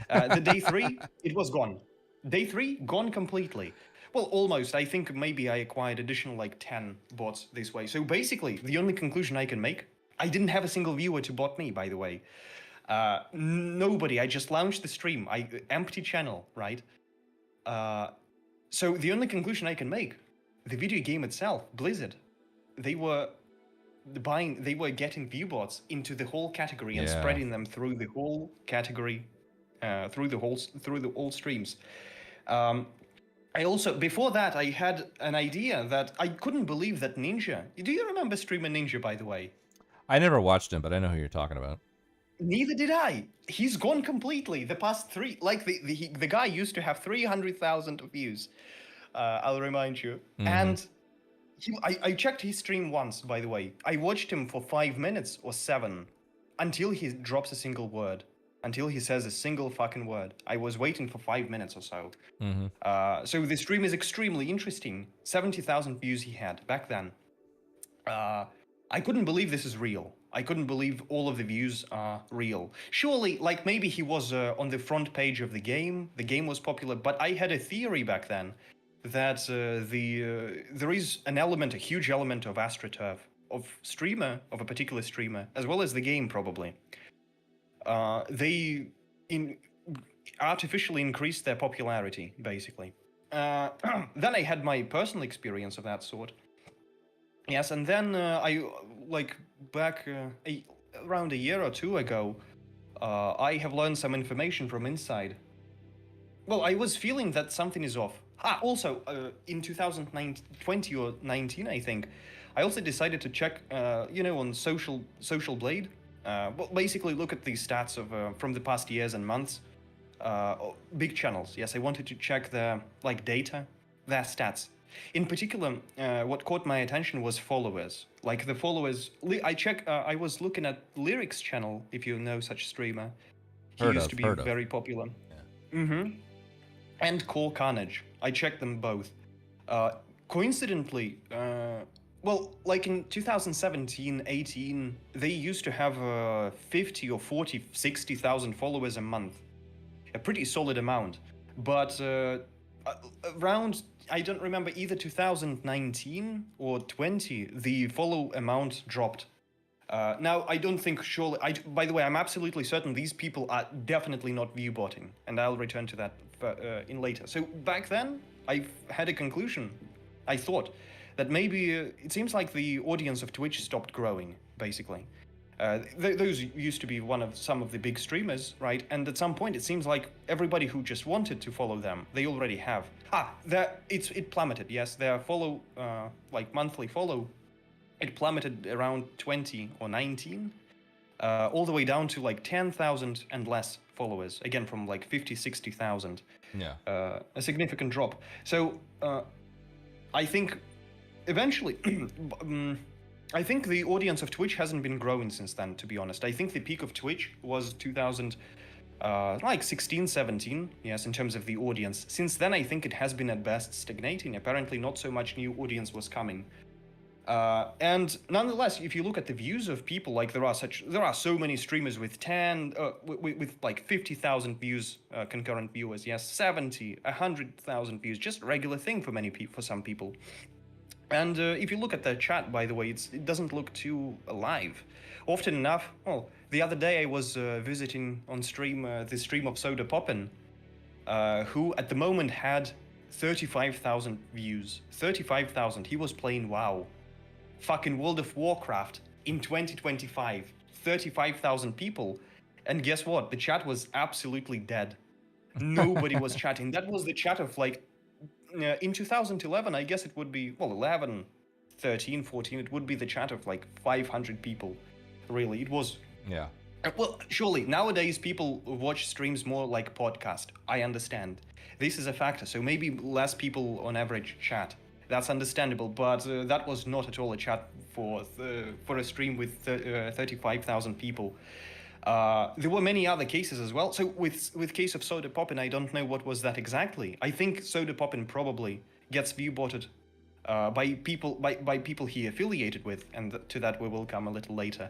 The day 3, it was gone. Day 3, gone completely. Well, almost. I think maybe I acquired additional like 10 bots this way. So basically, the only conclusion I can make, I didn't have a single viewer to bot me, by the way. Nobody. I just launched the stream. Empty channel, right? So the only conclusion I can make, the video game itself, Blizzard, they were getting viewbots into the whole category and Yeah. spreading them through the whole category, through the all streams. I also, before that, I had an idea that I couldn't believe that Ninja. Do you remember streamer Ninja, by the way? I never watched him, but I know who you're talking about. Neither did I. He's gone completely. The past 3, like the guy used to have 300,000 views. I'll remind you. Mhm. And I checked his stream once, by the way. I watched him for 5 minutes or 7 until he drops a single word, until he says a single fucking word. I was waiting for 5 minutes or so. Mhm. So the stream is extremely interesting. 70,000 views he had back then. I couldn't believe this is real. I couldn't believe all of the views are real. Surely, like maybe he was on the front page of the game was popular, but I had a theory back then that there is an element, a huge element of AstroTurf, of a particular streamer, as well as the game probably. They artificially increased their popularity, basically. Then I had my personal experience of that sort. Yes, and then I, like, back around a year or two ago, I have learned some information from inside. Well, I was feeling that something is off. Also, in 2020 or 19, I think, I also decided to check, on Social Blade. Well, basically look at the stats of from the past years and months. Big channels. Yes, I wanted to check their data, their stats. In particular, what caught my attention was followers. Like the followers, I was looking at Lyrics channel, if you know such streamer. He used to be very popular. And Core Carnage. I checked them both. Coincidentally, well, like in 2017, 18, they used to have 50 or 40, 60,000 followers a month. A pretty solid amount. But around, I don't remember, either 2019 or 20, the follow amount dropped. Now, I don't think surely, by the way, I'm absolutely certain these people are definitely not viewbotting, and I'll return to that in later. So back then, I had a conclusion. I thought that maybe it seems like the audience of Twitch stopped growing, basically. Those used to be some of the big streamers, right? And at some point, it seems like everybody who just wanted to follow them, they already have. It plummeted. Yes, their follow, monthly follow, it plummeted around 20 or 19, all the way down to 10,000 and less followers. Again, from 50, 60,000. Yeah. A significant drop. So I think eventually. I think the audience of Twitch hasn't been growing since then, to be honest. I think the peak of Twitch was 2016, 17, yes, in terms of the audience. Since then, I think it has been at best stagnating. Apparently, not so much new audience was coming. And nonetheless, if you look at the views of people, there are so many streamers with 50,000 views, concurrent viewers, yes, 70, 100,000 views, just a regular thing for for some people. And if you look at their chat, by the way, it doesn't look too alive. Often enough, well, the other day I was visiting on stream the stream of Soda Poppin, who at the moment had 35,000 views. 35,000. He was playing WoW. Fucking World of Warcraft in 2025. 35,000 people. And guess what? The chat was absolutely dead. Nobody was chatting. That was the chat of in 2011, I guess it would be, 11, 13, 14, it would be the chat of like 500 people. Really, it was. Yeah. Well, surely nowadays people watch streams more like podcast. I understand. This is a factor, so maybe less people on average chat. That's understandable, but that was not at all a chat for a stream with 35,000 people. There were many other cases as well. So with case of Soda Poppin, I don't know what was that exactly. I think Soda Poppin probably gets viewbotted by people he affiliated with, and to that we will come a little later.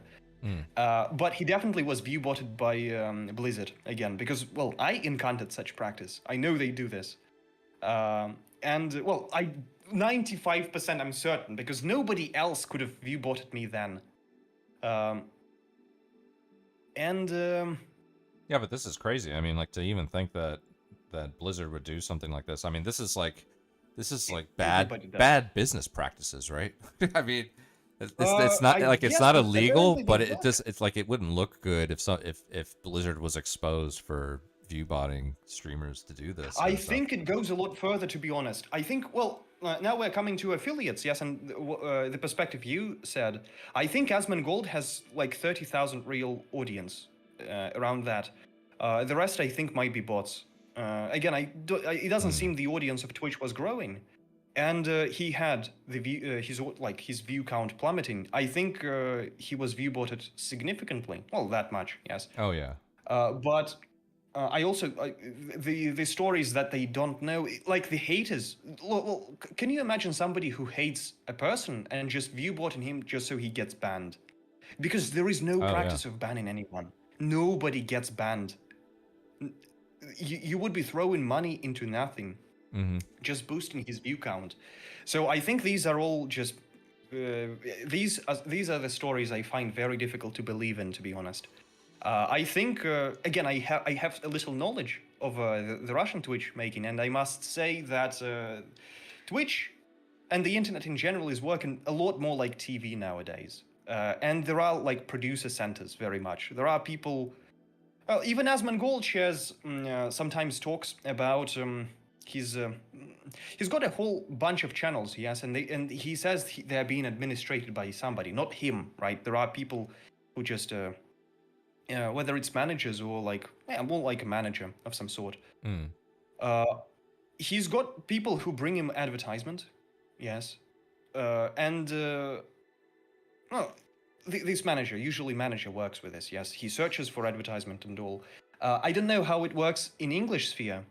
But he definitely was viewbotted by Blizzard again, because, well, I encountered such practice. I know they do this. And, well, 95% I'm certain, because nobody else could have viewbotted me then. Yeah, but this is crazy. I mean, like, to even think that Blizzard would do something like this. I mean, this is like bad business practices, right? I mean, it's not like it's not illegal, but it's like it wouldn't look good if Blizzard was exposed for viewbotting streamers to do this. I think it goes a lot further, to be honest. I think, well, now we're coming to affiliates, yes, and the perspective you said. I think Asmongold has like 30,000 real audience, around that. The rest, I think, might be bots. Again, it doesn't seem the audience of Twitch was growing, and he had his view count plummeting. I think he was viewbotted significantly. Well, that much, yes. Oh yeah. But I also the stories that they don't know, like the haters. Well, can you imagine somebody who hates a person and just viewbotting him just so he gets banned? Because there is no practice of banning anyone. Nobody gets banned. You would be throwing money into nothing, just boosting his view count. So I think these are all just these are the stories I find very difficult to believe in, to be honest. I think again I have a little knowledge of the Russian Twitch making, and I must say that Twitch and the internet in general is working a lot more like TV nowadays. And there are like producer centers very much. There are people. Well, even Asmongold shares sometimes talks about he's got a whole bunch of channels, yes, and he says they're being administrated by somebody, not him, right? There are people who just whether it's managers or like more like a manager of some sort. He's got people who bring him advertisement, yes, and well. This manager, usually manager works with this, yes. He searches for advertisement and all. I don't know how it works in English sphere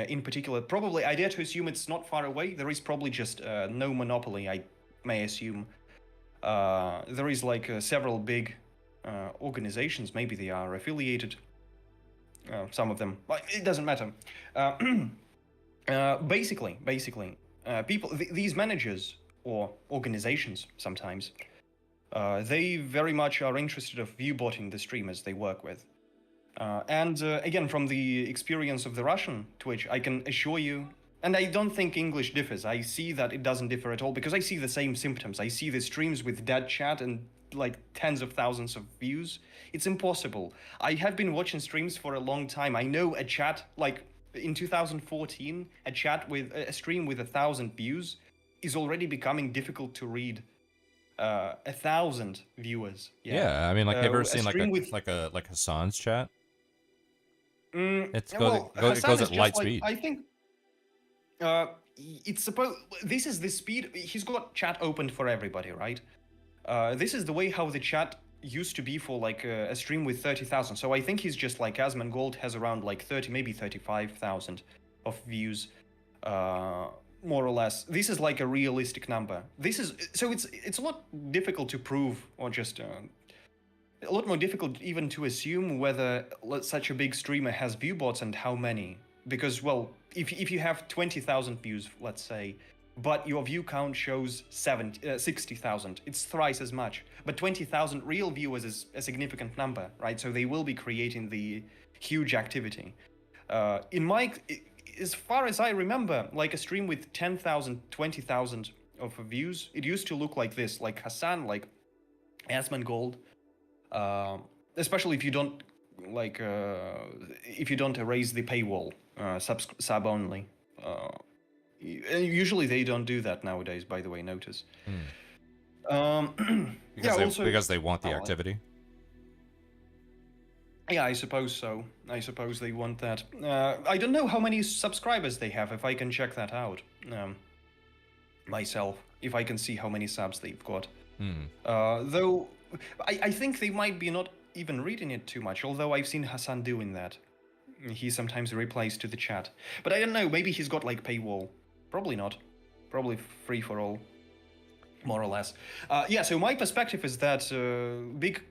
in particular. Probably, I dare to assume it's not far away. There is probably just no monopoly, I may assume. There is like several big organizations, maybe they are affiliated. Some of them, but it doesn't matter. Basically, people, these managers or organizations sometimes, they very much are interested of viewbotting the streamers they work with. And again, from the experience of the Russian Twitch, I can assure you, and I don't think English differs. I see that it doesn't differ at all, because I see the same symptoms. I see the streams with dead chat and like tens of thousands of views. It's impossible. I have been watching streams for a long time. I know a chat, like in 2014, a stream with 1,000 views is already becoming difficult to read. 1,000 viewers. Yeah, I mean, like, have you ever seen like Hassan's chat? It goes at light speed. I think it's supposed. This is the speed. He's got chat opened for everybody, right? This is the way how the chat used to be for like a stream with 30,000. So I think he's just like Asmongold has around like 30, maybe 35,000 of views. More or less. This is like a realistic number. This is so it's a lot difficult to prove, or just a lot more difficult even to assume whether such a big streamer has viewbots and how many. Because, well, if you have 20,000 views, let's say, but your view count shows 60,000, it's thrice as much. But 20,000 real viewers is a significant number, right? So they will be creating the huge activity. As far as I remember, like a stream with 10,000, 20,000 of views, it used to look like this, like Hassan, like Asmongold, especially if you don't erase the paywall, sub only. Usually they don't do that nowadays, by the way, notice. Because they want the activity. Yeah, I suppose so. I suppose they want that. I don't know how many subscribers they have, if I can check that out myself, if I can see how many subs they've got. Though, I think they might be not even reading it too much, although I've seen Hassan doing that. He sometimes replies to the chat. But I don't know, maybe he's got like paywall. Probably not. Probably free for all. More or less. Yeah, so my perspective is that big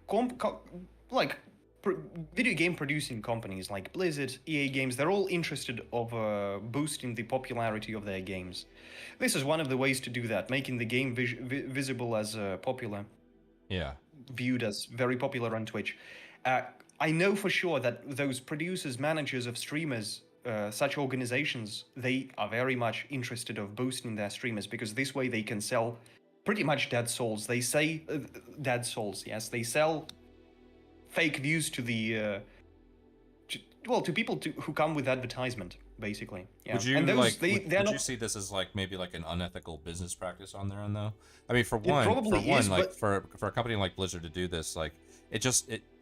video game producing companies like Blizzard, EA Games, they're all interested of boosting the popularity of their games. This is one of the ways to do that, making the game visible as popular. Yeah. Viewed as very popular on Twitch. I know for sure that those producers, managers of streamers, such organizations, they are very much interested of boosting their streamers because this way they can sell pretty much dead souls. They say dead souls, yes. They sell fake views to the to people who come with advertisement, basically. Yeah. Would you and those, would you see this as like maybe like an unethical business practice on their end though? I mean, for one, like for a company like Blizzard to do this, like it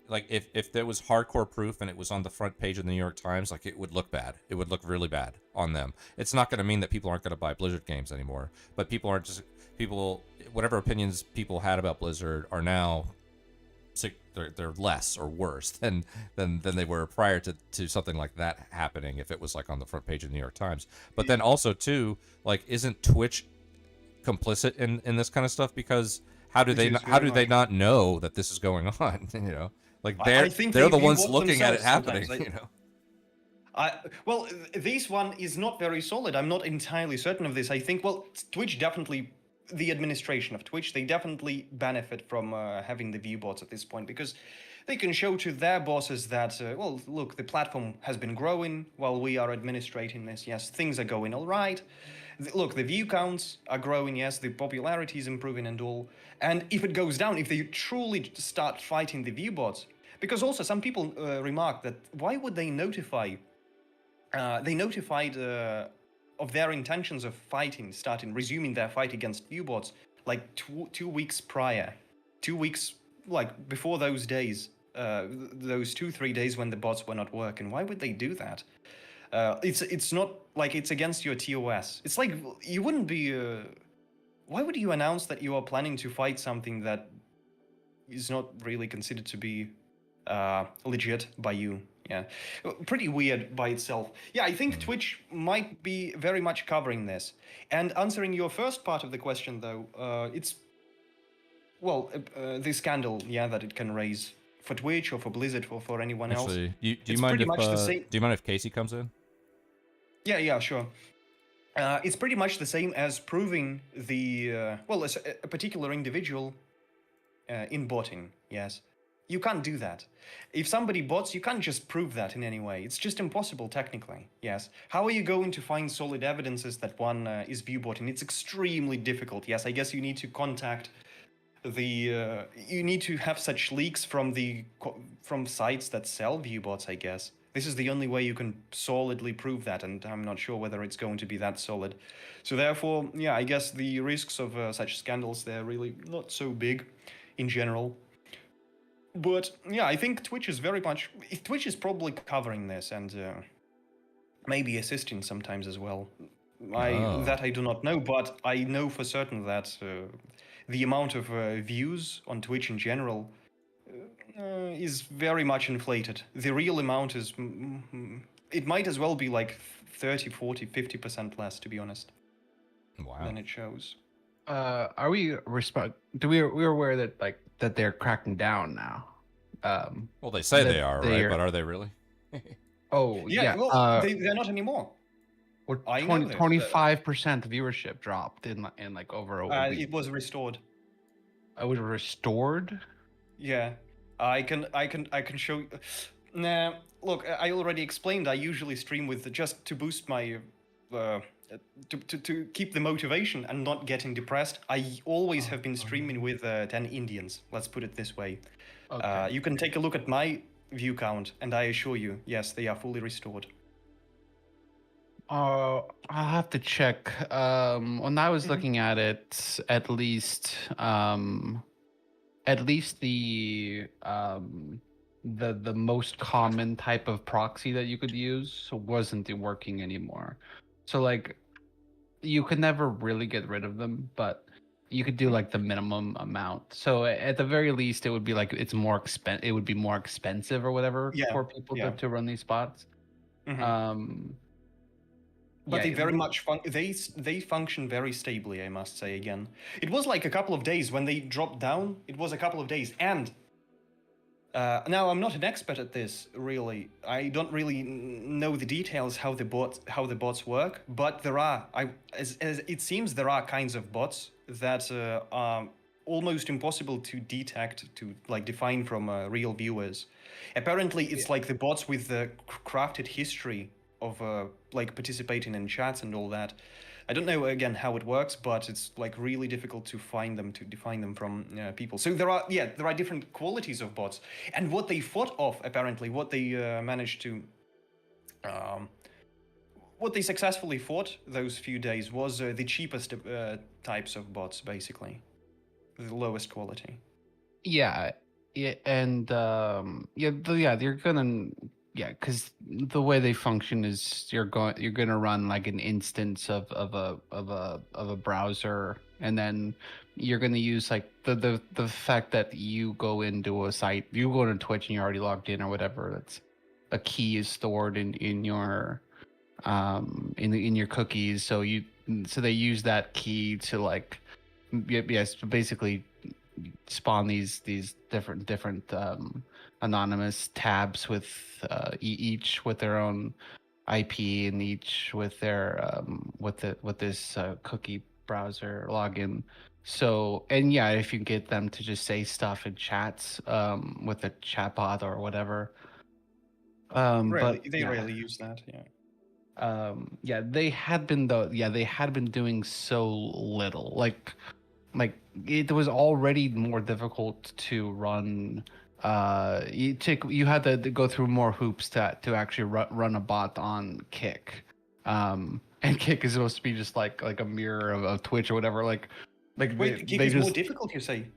like if there was hardcore proof and it was on the front page of the New York Times, like it would look bad. It would look really bad on them. It's not going to mean that people aren't going to buy Blizzard games anymore, but whatever opinions people had about Blizzard are now they're less or worse than they were prior to something like that happening if it was like on the front page of the New York Times. But then also too, like, isn't Twitch complicit in this kind of stuff? Because how do they not know that this is going on? You know, like they're the ones looking at it happening. You know. Well, this one is not very solid. I'm not entirely certain of this. I think, well, Twitch definitely, the administration of Twitch, they definitely benefit from having the view bots at this point because they can show to their bosses that, well, look, the platform has been growing while we are administrating this. Yes, things are going all right. Look, the view counts are growing. Yes, the popularity is improving and all. And if it goes down, if they truly start fighting the view bots, because also some people remark that why would they notify? They notified of their intentions of resuming their fight against viewbots like 2 weeks prior. 2 weeks, like, before those days, those 2-3 days when the bots were not working. Why would they do that? It's not like it's against your TOS. It's like you wouldn't be... why would you announce that you are planning to fight something that is not really considered to be legit by you? Yeah, pretty weird by itself. Yeah, I think Twitch might be very much covering this. And answering your first part of the question, though, it's, well, the scandal, yeah, that it can raise for Twitch or for Blizzard or for anyone else. Do you mind if Casey comes in? Yeah, sure. It's pretty much the same as proving the, a particular individual in botting, yes. You can't do that. If somebody bots, you can't just prove that in any way. It's just impossible technically, yes. How are you going to find solid evidences that one is viewbotting? It's extremely difficult, yes. I guess you need to contact the... you need to have such leaks from sites that sell viewbots, I guess. This is the only way you can solidly prove that, and I'm not sure whether it's going to be that solid. So therefore, yeah, I guess the risks of such scandals, they're really not so big in general. But yeah, I think Twitch is probably covering this and maybe assisting sometimes as well. That I do not know, but I know for certain that the amount of views on Twitch in general is very much inflated. The real amount is, it might as well be like 30, 40, 50% less, to be honest. Wow. Than it shows. Are we we're aware that that they're cracking down now? Well, they say they are, right? But are they really? Oh yeah. Well, they're not anymore. 25% viewership dropped in like over a week. It was restored. It was restored. Yeah, I can show. Nah, look, I already explained. I usually stream with just to boost my. To keep the motivation and not getting depressed. I always have been streaming with 10 Indians. Let's put it this way. Okay. You can take a look at my view count, and I assure you, yes, they are fully restored. I'll have to check. When I was looking at it, at least the most common type of proxy that you could use wasn't working anymore. So like, you could never really get rid of them, but you could do like the minimum amount. So at the very least, it would be like it would be more expensive or whatever for people to run these bots. But they very much they function very stably, I must say. Again, it was like a couple of days when they dropped down. It was a couple of days, and now I'm not an expert at this. Really, I don't really know the details how the bots work. But there are, as it seems, there are kinds of bots that are almost impossible to detect, to like define from real viewers. Apparently, it's like the bots with the crafted history of like participating in chats and all that. I don't know again how it works, but it's like really difficult to find them, to define them from people. So there are different qualities of bots, and what they fought off, apparently, what they managed to, what they successfully fought those few days was the cheapest types of bots, basically, the lowest quality. Yeah, and they're gonna. Yeah, because the way they function is you're gonna run like an instance of a browser, and then you're gonna use like the fact that you go into a site, you go to Twitch and you're already logged in or whatever. That's a key is stored in your in your cookies, so they use that key to like basically spawn these different anonymous tabs with each with their own IP and each with their with this cookie browser login. So, and yeah, if you get them to just say stuff in chats with a chatbot or whatever. They rarely use that. Yeah. They had been doing so little. Like it was already more difficult to run. You had to go through more hoops to actually run a bot on Kick, and Kick is supposed to be just like a mirror of Twitch or whatever. Wait, Kick is more difficult, you say?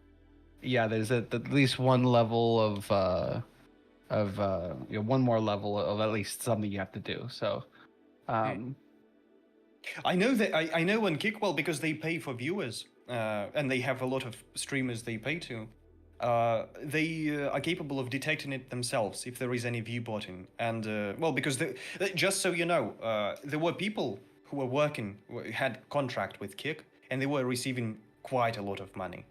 Yeah, there's at least one level of one more level of at least something you have to do. So, I know that I know on Kick, well, because they pay for viewers, and they have a lot of streamers they pay to. They are capable of detecting it themselves if there is any view botting. And, because just so you know, there were people who were had contract with Kick, and they were receiving quite a lot of money.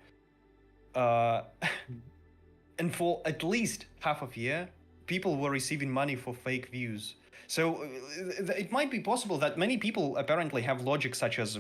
And for at least half of a year, people were receiving money for fake views. So it might be possible that many people apparently have logic such as,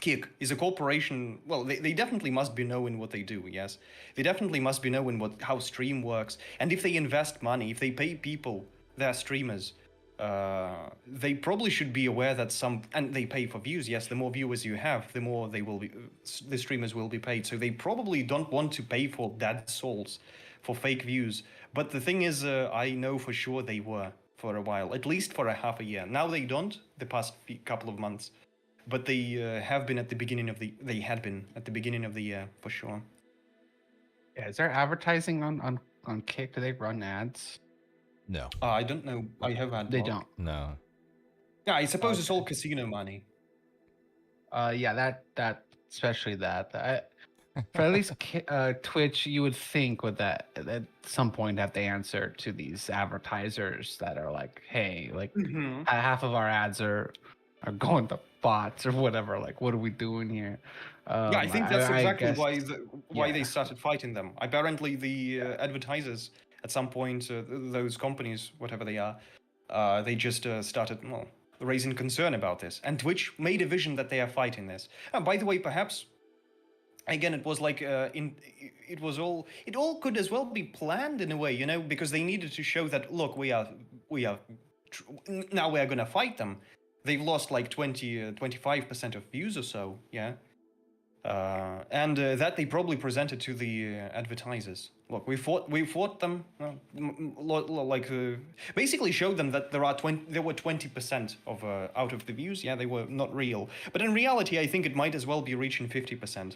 Kick is a corporation. Well, they definitely must be knowing what they do. Yes, they definitely must be knowing how stream works. And if they invest money, if they pay people, their streamers, they probably should be aware that and they pay for views. Yes, the more viewers you have, the more the streamers will be paid. So they probably don't want to pay for dead souls, for fake views. But the thing is, I know for sure they were for a while, at least for a half a year. Now they don't. The past couple of months. But they have been at the beginning of they had been at the beginning of the year for sure. Yeah, is there advertising on Kick? Do they run ads? No. I don't know. I have had. They don't. No. Yeah, I suppose it's all casino money. Yeah, that especially that. For at least Twitch, you would think would that at some point have to answer to these advertisers that are like, hey, like half of our ads are going to bots or whatever. Like, what are we doing here? I think that's exactly why they started fighting them. Apparently, the advertisers at some point, those companies, whatever they are, they just started raising concern about this. And Twitch made a vision that they are fighting this. By the way, perhaps again, it was like it all could as well be planned in a way, because they needed to show that look, we are now we are gonna fight them. They've lost like 25% of views or so, yeah. And that they probably presented to the advertisers. look, we fought them, basically showed them that there were 20% of out of the views. Yeah, they were not real. But in reality, I think it might as well be reaching 50%.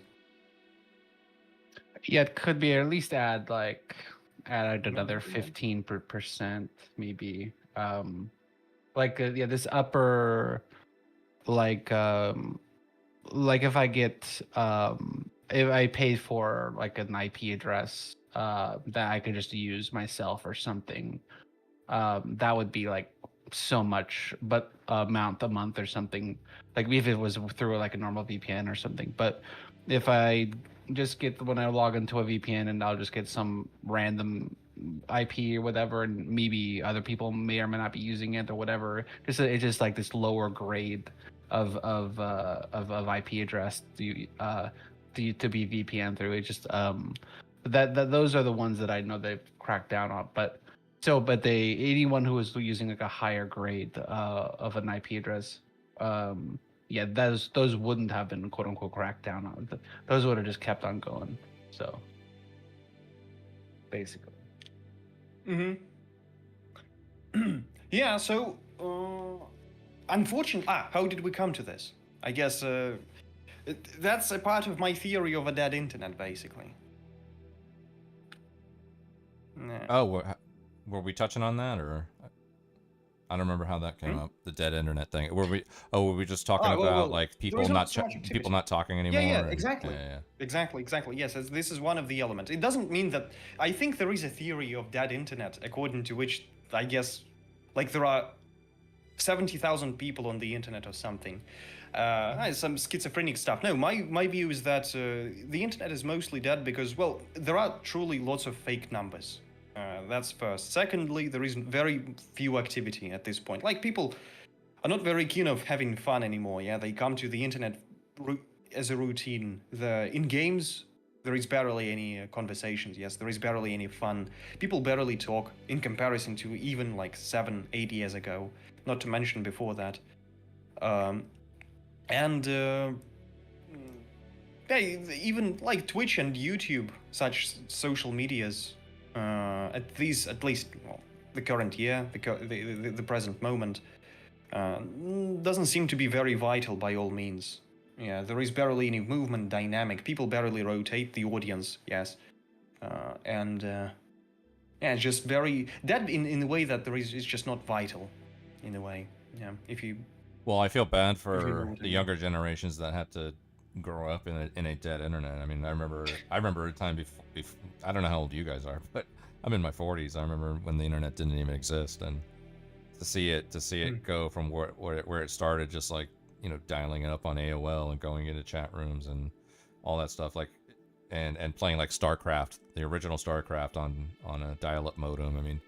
Yeah, it could be, or at least add another 15% maybe. This upper, if I get if I paid for like an IP address that I could just use myself or something, that would be like so much, but amount a month or something. Like if it was through like a normal VPN or something. But if I just get, when I log into a VPN and I'll just get some random IP or whatever, and maybe other people may or may not be using it or whatever. It's just like this lower grade of IP address to be VPN through. It just that those are the ones that I know they've cracked down on. But anyone who is using like a higher grade of an IP address, those wouldn't have been quote unquote cracked down on. Those would have just kept on going. So basically. Yeah, so unfortunately, how did we come to this? I guess that's a part of my theory of a dead internet, basically. Oh, were we touching on that, or I don't remember how that came up? The dead internet thing. Were we just talking about like people not talking anymore? Yeah, exactly. Exactly. Yes, this is one of the elements. It doesn't mean that. I think there is a theory of dead internet, according to which I guess, like there are 70,000 people on the internet or something. Some schizophrenic stuff. No, my view is that the internet is mostly dead because, well, there are truly lots of fake numbers. That's first. Secondly, there is very few activity at this point. Like, people are not very keen of having fun anymore. Yeah, they come to the internet as a routine. In games, there is barely any conversations. Yes, there is barely any fun. People barely talk in comparison to even like 7-8 years ago. Not to mention before that. Even like Twitch and YouTube, such social medias, at least well, the current year, the present moment, doesn't seem to be very vital by all means. Yeah, there is barely any movement dynamic. People barely rotate the audience. Yes, it's just very dead in the way that it's just not vital, in a way. Yeah, Well, I feel bad for the younger generations that had to grow up in a dead internet. I mean, I remember a time before. I don't know how old you guys are, but I'm in my 40s. I remember when the internet didn't even exist, and to see it go from where it started, just like, you know, dialing it up on AOL and going into chat rooms and all that stuff, like, and playing like StarCraft, the original StarCraft on a dial-up modem. I mean,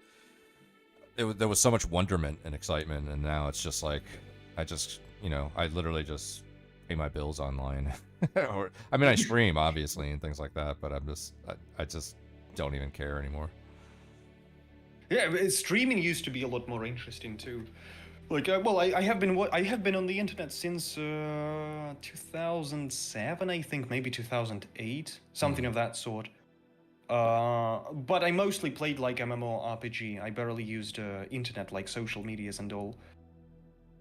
there was so much wonderment and excitement, and now it's just like, I literally just pay my bills online. Or, I mean, I stream obviously and things like that, but I just don't even care anymore. Yeah, streaming used to be a lot more interesting too. Like, I have been on the internet since 2007, I think, maybe 2008, something of that sort. But I mostly played like MMORPG. I barely used internet, like social medias and all.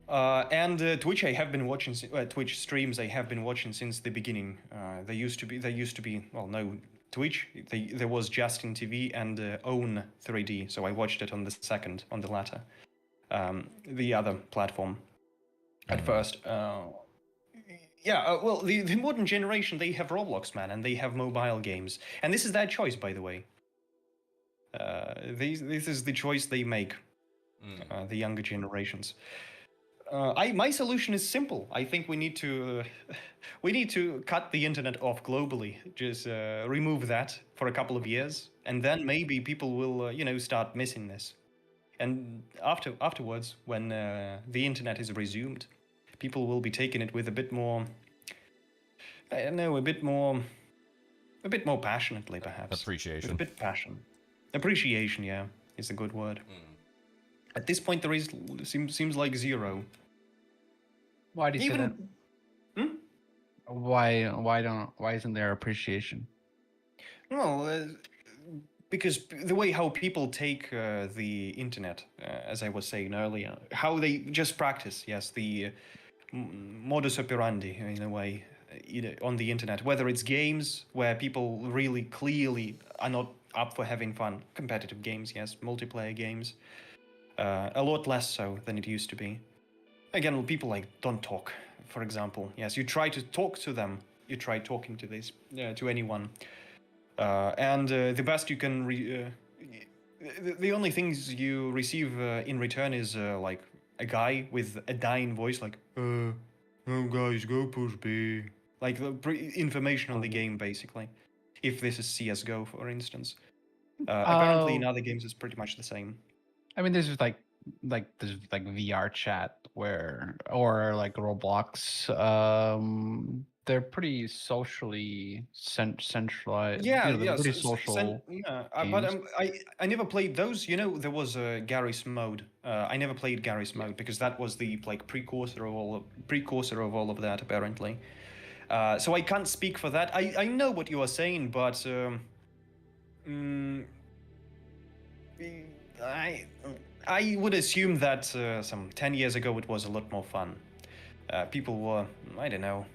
And Twitch, I have been watching Twitch streams. I have been watching since the beginning. There used to be Twitch. There was Justin TV and Own 3D. So I watched it on the latter, the other platform. At first, well, the modern generation, they have Roblox, man, and they have mobile games, and this is their choice, by the way. This is the choice they make, the younger generations. My solution is simple. I think we need to cut the internet off globally. Just remove that for a couple of years, and then maybe people will, start missing this. And afterwards, when the internet is resumed, people will be taking it with a bit more, I don't know, a bit more passionately, perhaps. Appreciation. With a bit passion. Appreciation, yeah, is a good word. At this point, there seems like zero. Why do you say that? Why isn't there appreciation? Well, because the way how people take the internet, as I was saying earlier, how they just practice, yes, the modus operandi in a way, on the internet, whether it's games where people really clearly are not up for having fun, competitive games, yes, multiplayer games, a lot less so than it used to be. Again, people like don't talk, for example. Yes, you try to talk to them, you try talking to this, to anyone, and the best you can, the only things you receive in return is like a guy with a dying voice, like, oh guys, go push B. Like the information on the game, basically. If this is CSGO, for instance. Apparently in other games it's pretty much the same. I mean, there's there's like VR chat or like Roblox. They're pretty socially centralized. Yeah, you know, they're yeah, pretty social. but I never played those. You know, there was Garry's Mode. I never played Garry's Mode because that was the like precursor of all of that, apparently. So I can't speak for that. I know what you are saying, but I would assume that some 10 years ago it was a lot more fun. People were, I don't know,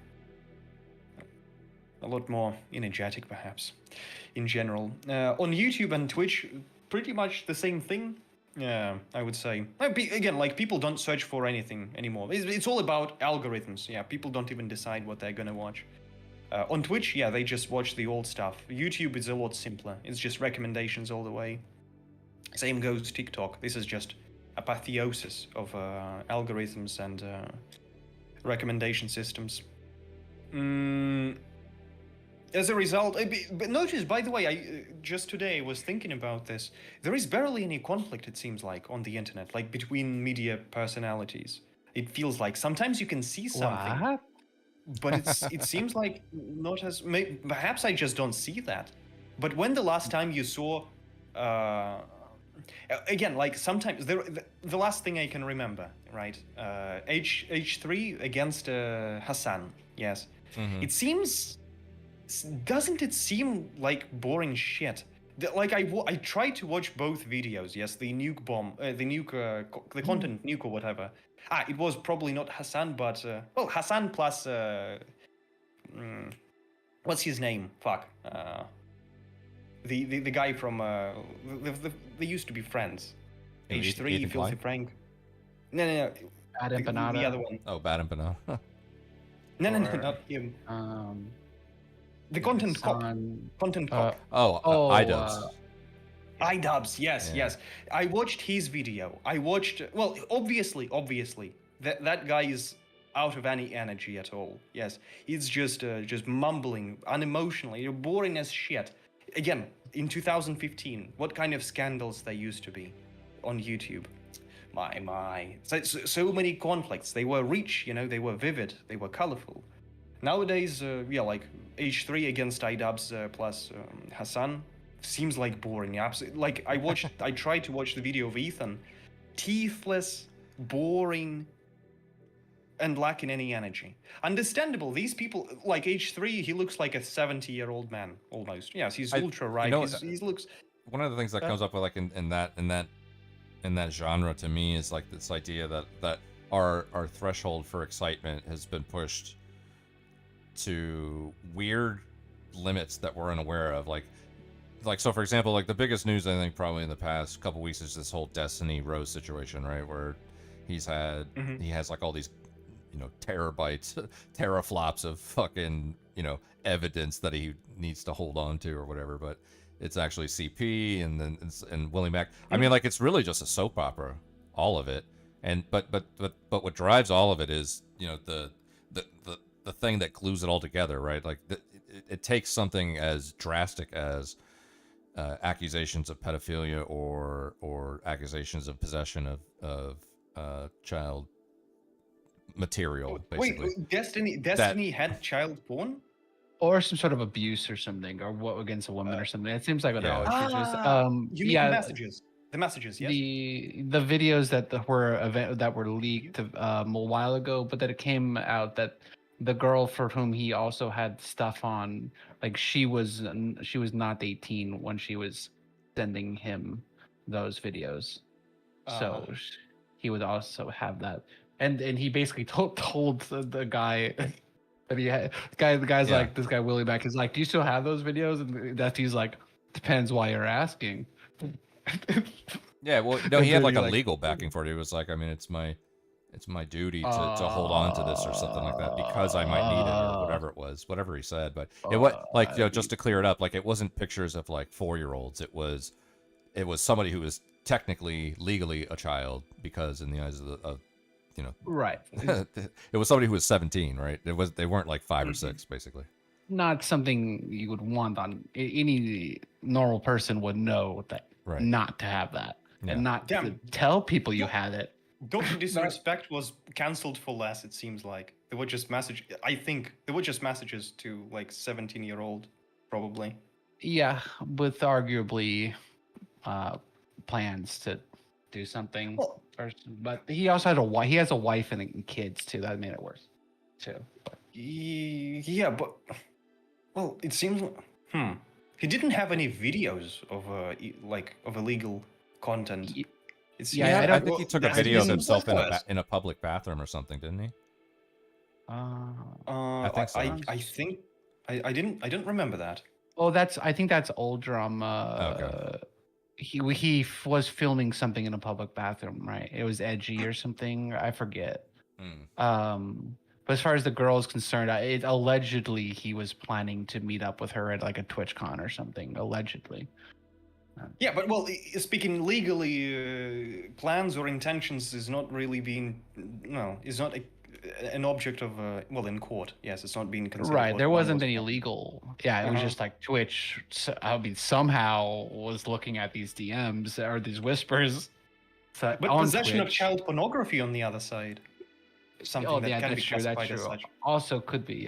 a lot more energetic, perhaps, in general. On YouTube and Twitch, pretty much the same thing. Yeah, I would say. Again, like, people don't search for anything anymore. It's all about algorithms. Yeah, people don't even decide what they're gonna watch. On Twitch, yeah, they just watch the old stuff. YouTube is a lot simpler. It's just recommendations all the way. Same goes TikTok. This is just apotheosis of algorithms and recommendation systems. As a result, but notice, by the way, I just today was thinking about this. There is barely any conflict, it seems like, on the internet, like between media personalities. It feels like sometimes you can see something, What? but it seems like not as. Perhaps I just don't see that. But when the last time you saw, again, like sometimes the last thing I can remember, right? H3 against Hassan. Yes, it seems. Doesn't it seem like boring shit? Like I tried to watch both videos. Yes, the nuke bomb, the content nuke or whatever. It was probably not Hassan, but well, Hassan plus what's his name? Fuck. The guy from they used to be friends. H3, Filthy Frank. No. Bad The Empanada. other one. Oh, Bad Empanada. No, not him. The content cop. Content cop. iDubbbz. iDubbbz, yes, Yeah. yes. I watched his video. I watched, well, obviously, that guy is out of any energy at all. Yes, he's just mumbling unemotionally, boring as shit. Again, in 2015, what kind of scandals there used to be on YouTube? My. So many conflicts. They were rich, you know, they were vivid, they were colorful. Nowadays, like H3 against iDubbbz plus Hassan seems like boring. Absolutely. Like I tried to watch the video of Ethan, teethless, boring, and lacking any energy. Understandable. These people, like H3, he looks like a 70-year-old man almost. Yes, he's ultra right. He looks. One of the things that comes up with like in that genre to me is like this idea that our threshold for excitement has been pushed to weird limits that we're unaware of. Like so for example, like the biggest news I think probably in the past couple weeks is this whole Destiny Rose situation, right? Where he has like all these, you know, terabytes, teraflops of fucking, you know, evidence that he needs to hold on to or whatever, but it's actually CP and Willie Mack. I mean, like, it's really just a soap opera, all of it. And but what drives all of it is, you know, the thing that glues it all together, right? Like it takes something as drastic as accusations of pedophilia or accusations of possession of child material. Basically. Wait, Destiny had child porn? Or some sort of abuse or something, or what against a woman or something. It seems like what Yeah. always is. You mean the messages? The messages, yes. The videos that were leaked a while ago, but that it came out that the girl for whom he also had stuff on, like she was not 18 when she was sending him those videos, so he would also have that. And he basically told the guy that he had. The guy's like, this guy Willie Mack is like, do you still have those videos? And he's like, depends why you're asking. Yeah, well, no, he had like a legal backing for it. He was like, I mean, it's my duty to hold on to this or something like that because I might need it or whatever it was, whatever he said. But it was like, just to clear it up, like it wasn't pictures of like 4-year-olds. It was somebody who was technically legally a child because in the eyes of right. It was somebody who was 17, right? They weren't like 5 or 6, basically. Not something you would want on any normal person would know that not to have that and not to tell people you had it. Dr. Disrespect was cancelled for less, it seems like. There were just I think there were just messages to like 17-year-old, probably. Yeah, with arguably plans to do something. But he also had he has a wife and kids too. That made it worse, too. Yeah, but well, it seems he didn't have any videos of of illegal content. I think he took a video of himself in a public bathroom or something, didn't he? I think so. I didn't remember that. Oh, I think that's old drama. Okay. He was filming something in a public bathroom, right? It was edgy or something. I forget. But as far as the girl is concerned, allegedly he was planning to meet up with her at like a TwitchCon or something. Allegedly. Yeah, but well, speaking legally, plans or intentions is not really is not an object of in court. Yes, it's not being considered. Right, there wasn't any legal. Yeah, it was just like Twitch. Somehow was looking at these DMs or these whispers. But possession of child pornography on the other side. Something that can be classified as such. Also could be,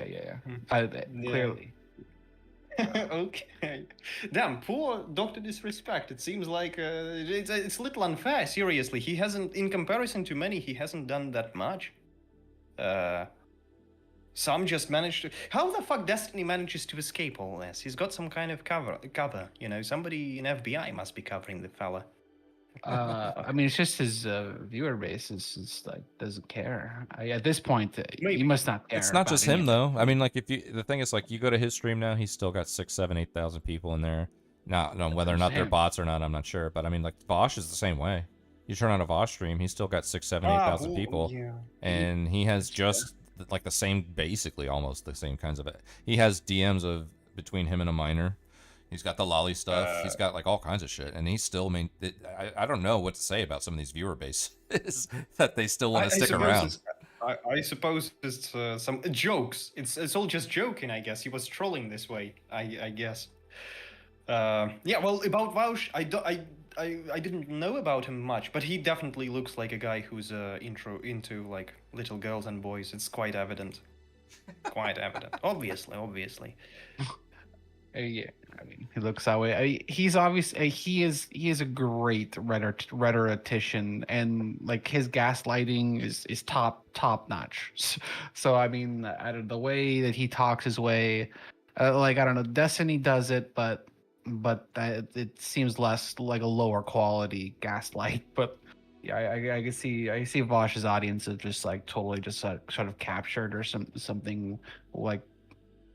clearly. Okay. Damn, poor Dr. Disrespect. It seems like it's a little unfair, seriously. He hasn't, in comparison to many, he hasn't done that much. Some just managed to... How the fuck Destiny manages to escape all this? He's got some kind of cover, somebody in FBI must be covering the fella. I mean, it's just his viewer base is like doesn't care. At this point, he must not care. It's not just him though. I mean, like the thing is, like you go to his stream now, he's still got 6, 7, 8,000 people in there. Now, whether or not they're bots or not, I'm not sure. But I mean, like Vosh is the same way. You turn on a Vosh stream, he's still got 6, 7, 8,000 people, and he has just like the same, basically almost the same kinds of it. He has DMs between him and a minor. He's got the lolly stuff. He's got like all kinds of shit, and he's still. I don't know what to say about some of these viewer bases that they still want to stick around. I suppose it's some jokes. It's all just joking. I guess he was trolling this way. I guess. Yeah. Well, about Vaush, I didn't know about him much, but he definitely looks like a guy who's into like little girls and boys. It's quite evident. Quite evident. Obviously. Yeah, I mean, he looks that way. I mean, he's obviously he is a great rhetorician, and like his gaslighting is top notch. So I mean, the way that he talks his way, I don't know, Destiny does it, but it seems less like a lower quality gaslight. But yeah, I can see Vosh's audience is just like totally just sort of captured or something like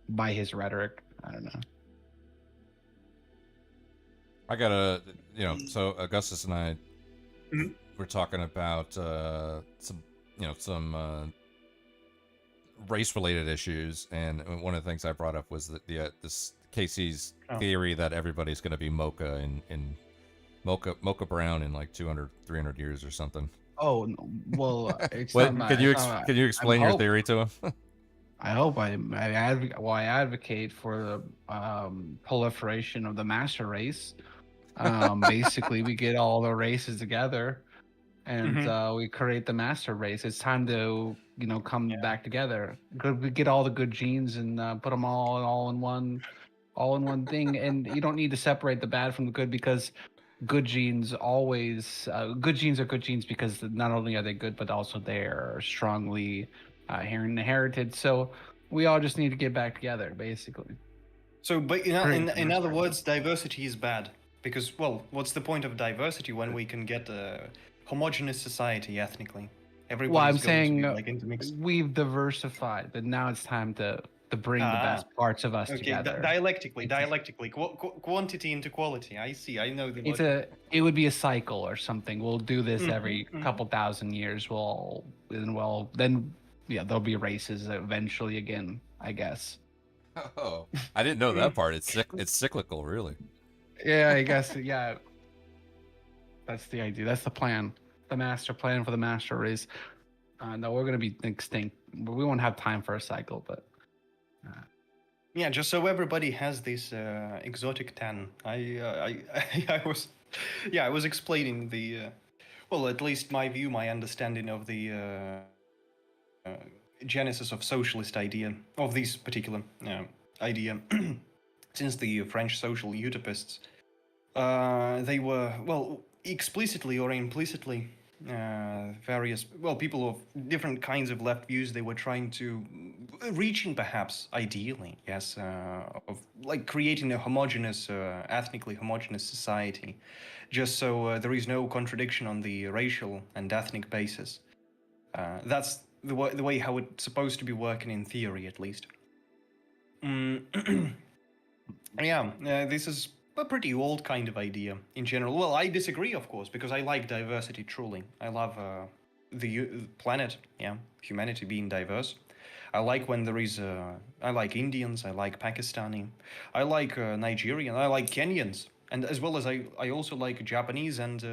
by his rhetoric. I don't know. I gotta, so Augustus and I were talking about some race-related issues, and one of the things I brought up was that this Casey's theory that everybody's going to be Mocha in Mocha Brown in like 200, 300 years or something. Oh well, can you explain your theory to him? I hope I advocate for the proliferation of the master race. Basically, we get all the races together, and we create the master race. It's time to come back together. We get all the good genes and put them all in one thing. And you don't need to separate the bad from the good, because good genes always good genes are good genes because not only are they good, but also they're strongly inherited. So we all just need to get back together, basically. So, but in other words, diversity is bad. Because, well, what's the point of diversity when we can get a homogeneous society ethnically? Everybody's Well, I'm going to saying be, like, intermixed. we've diversified, but now it's time to bring the best parts of us Okay, together. dialectically, quantity into quality. I see. I know the. It would be a cycle or something. We'll do this Mhm, every couple thousand years. Then there'll be races eventually again, I guess. Oh, I didn't know that part. It's cyclical, really. Yeah, I guess. Yeah, that's the idea. That's the plan. The master plan for the master race. No, we're gonna be extinct. We won't have time for a cycle, but. Yeah, just so everybody has this exotic tan. I was explaining the, well, at least my view, my understanding of the genesis of socialist idea, of this particular idea. Since the French social utopists, they were, well, explicitly or implicitly, various, well, people of different kinds of left views, they were trying to, reaching perhaps ideally, yes, of like creating a homogeneous, ethnically homogeneous society, just so there is no contradiction on the racial and ethnic basis. That's the way how it's supposed to be working in theory, at least. Yeah, this is a pretty old kind of idea in general. Well, I disagree, of course, because I like diversity truly. I love the planet, yeah, humanity being diverse. I like when there is, I like Indians, I like Pakistani, I like Nigerian, I like Kenyans, and as well as I also like Japanese and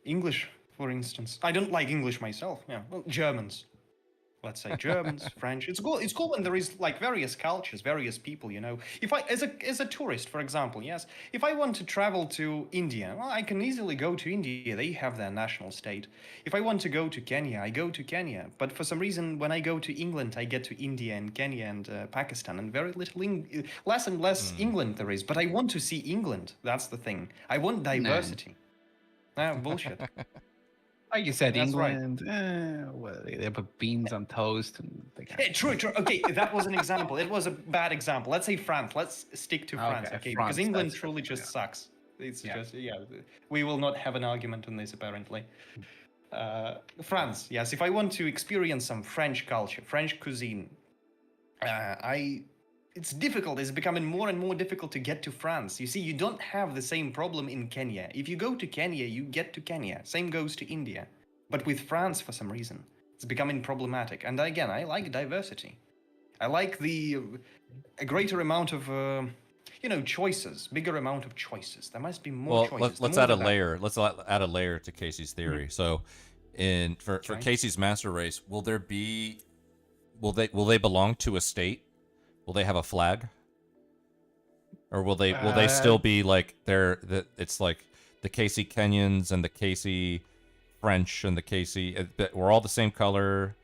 English, for instance. I don't like English myself, yeah, well, Germans. Let's say Germans, French. It's cool when there is like various cultures, various people, you know. If I, as a tourist, for example, yes, if I want to travel to India, well, I can easily go to India. They have their national state. If I want to go to Kenya, I go to Kenya. But for some reason, when I go to England, I get to India and Kenya and Pakistan, and very little, less and less England there is. But I want to see England. That's the thing. I want diversity. Bullshit. Like you said, That's right. England. Well, they put beans on toast and. True. Okay, that was an example. It was a bad example. Let's say France. Let's stick to France, okay? France, Because England that's truly just sucks. It's just we will not have an argument on this apparently. France, yes. If I want to experience some French culture, French cuisine, it's difficult. It's becoming more and more difficult to get to France. You see, you don't have the same problem in Kenya. If you go to Kenya, you get to Kenya. Same goes to India. But with France, for some reason, it's becoming problematic. And again, I like diversity. I like a greater amount of, choices, bigger amount of choices. There must be more choices. Let's add a layer. Let's add a layer to Casey's theory. So, for Casey's master race, will they belong to a state? Will they have a flag, or will they still be like it's like the Casey Kenyans and the Casey French and the Casey? We're all the same color.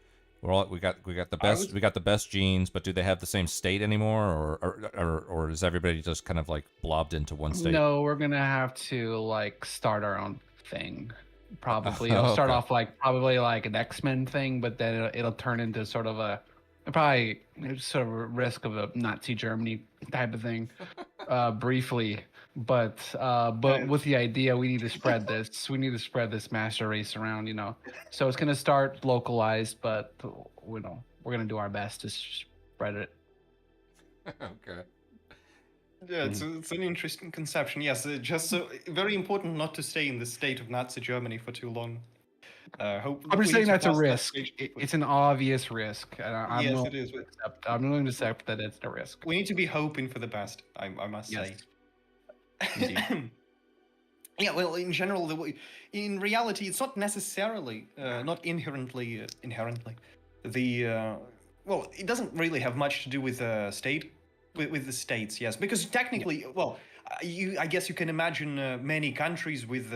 We got the best genes, but do they have the same state anymore, or is everybody just kind of like blobbed into one state? No, we're gonna have to like start our own thing. Probably it'll start off probably like an X-Men thing, but then it'll turn into sort of a risk of a Nazi Germany type of thing, briefly. But with the idea, we need to spread this. We need to spread this master race around, So it's gonna start localized, but we're gonna do our best to spread it. Okay. Yeah, it's an interesting conception. Yes, just so very important not to stay in the state of Nazi Germany for too long. I'm just saying that's a risk. It's an obvious risk. And Yes, it is. I'm willing to accept that it's a risk. We need to be hoping for the best. I must say. Yeah, well, in general, in reality, it's not necessarily, not inherently, well, it doesn't really have much to do with the state, with the states, yes, because technically, well, I guess you can imagine many countries with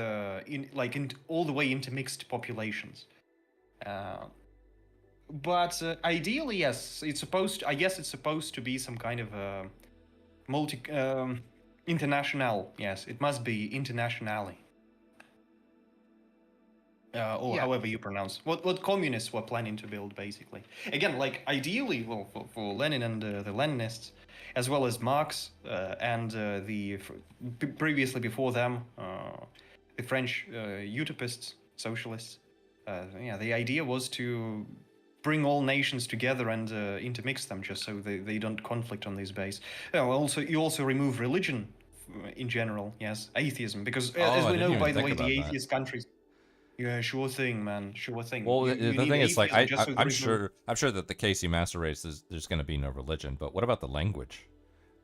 all the way intermixed populations. But ideally, yes, I guess it's supposed to be some kind of international. Yes, it must be internationally. However you pronounce what communists were planning to build, basically. Again, like ideally, well, for Lenin and the Leninists, as well as Marx and previously before them, the French utopists, socialists. Yeah, the idea was to bring all nations together and intermix them, just so they don't conflict on this base. You also remove religion in general, yes, atheism, because as we know, by the way, the atheist countries. Yeah, sure thing, man, sure thing. Well, the thing is, like, I'm sure that the Casey Master Race there's going to be no religion, but what about the language?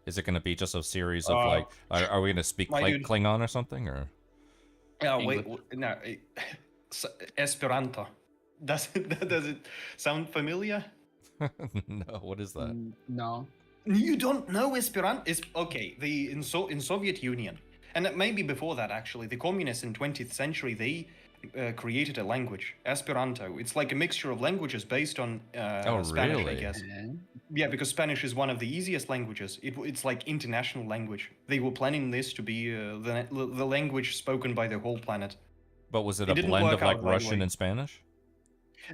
Is it going to be just a series of like, are we going to speak Klingon or something, or? Oh wait, no, Esperanto. Does it sound familiar? No, what is that? No. You don't know Esperanto? Okay, in Soviet Union, and maybe before that actually, the communists in 20th century, they created a language, Esperanto. It's like a mixture of languages based on Spanish, really? I guess. Yeah, because Spanish is one of the easiest languages. It's like international language. They were planning this to be the language spoken by the whole planet. But was it a blend of like Russian and Spanish?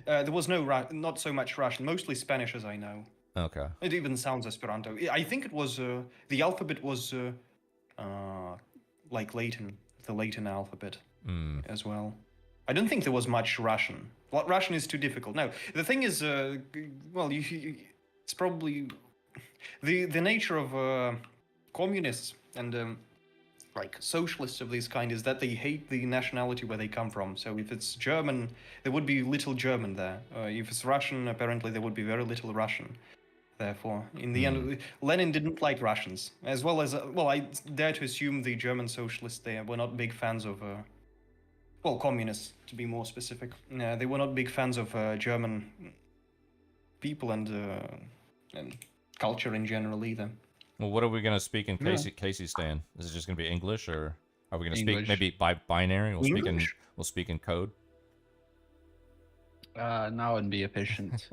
There was not so much Russian, mostly Spanish, as I know. Okay. It even sounds Esperanto. I think it was the alphabet was like Latin, the Latin alphabet as well. I don't think there was much Russian. Well, Russian is too difficult. No, the thing is, well, it's probably the nature of communists and like socialists of this kind is that they hate the nationality where they come from. So if it's German, there would be little German there. If it's Russian, apparently there would be very little Russian. Therefore, in the end, Lenin didn't like Russians, as well as well, I dare to assume the German socialists there were not big fans of. Well, communists, to be more specific. They were not big fans of German people and culture in general either. Well, what are we going to speak in Casey-stan? Is it just going to be English, or are we going to speak maybe by binary? We'll speak in code. No, wouldn't be efficient.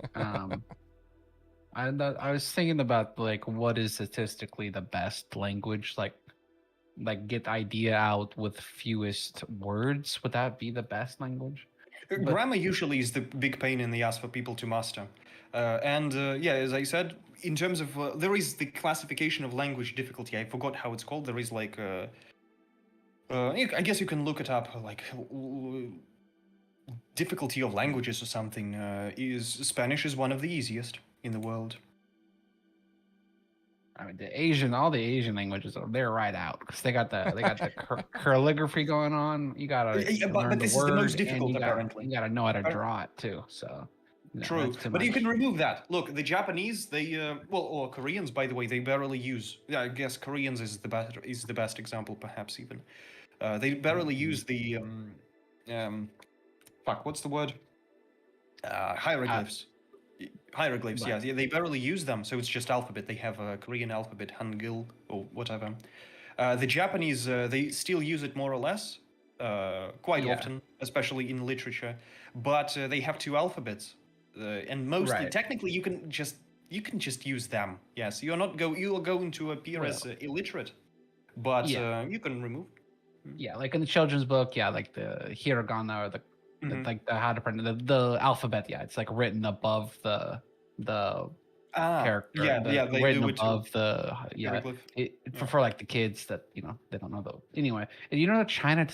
I was thinking about like what is statistically the best language, like get the idea out with fewest words. Would that be the best language? Grammar usually is the big pain in the ass for people to master. Yeah, as I said, in terms of there is the classification of language difficulty. I forgot how it's called. There is like I guess you can look it up, like difficulty of languages or something. Spanish is one of the easiest in the world. I mean, all the Asian languages, they're right out because they got the calligraphy going on. You gotta learn this the word, is the most difficult, apparently. You gotta know how to draw it too. So true, but you can remove that. Look, the Japanese, or Koreans, by the way, they barely use. Yeah, I guess Koreans is the best example, perhaps even. They barely use the what's the word? Hieroglyphs. Hieroglyphs, yeah, they barely use them, so it's just alphabet. They have a Korean alphabet, Hangul or whatever. The Japanese, they still use it more or less, quite often, especially in literature. But they have two alphabets, and mostly, technically, you can just use them. Yes, you're going to appear as illiterate, but you can remove. Yeah, like in the children's book, like the hiragana or the like the how to pronounce the alphabet. Yeah, it's like written above the character. They written do it above the for like the kids that they don't know though. Anyway, that China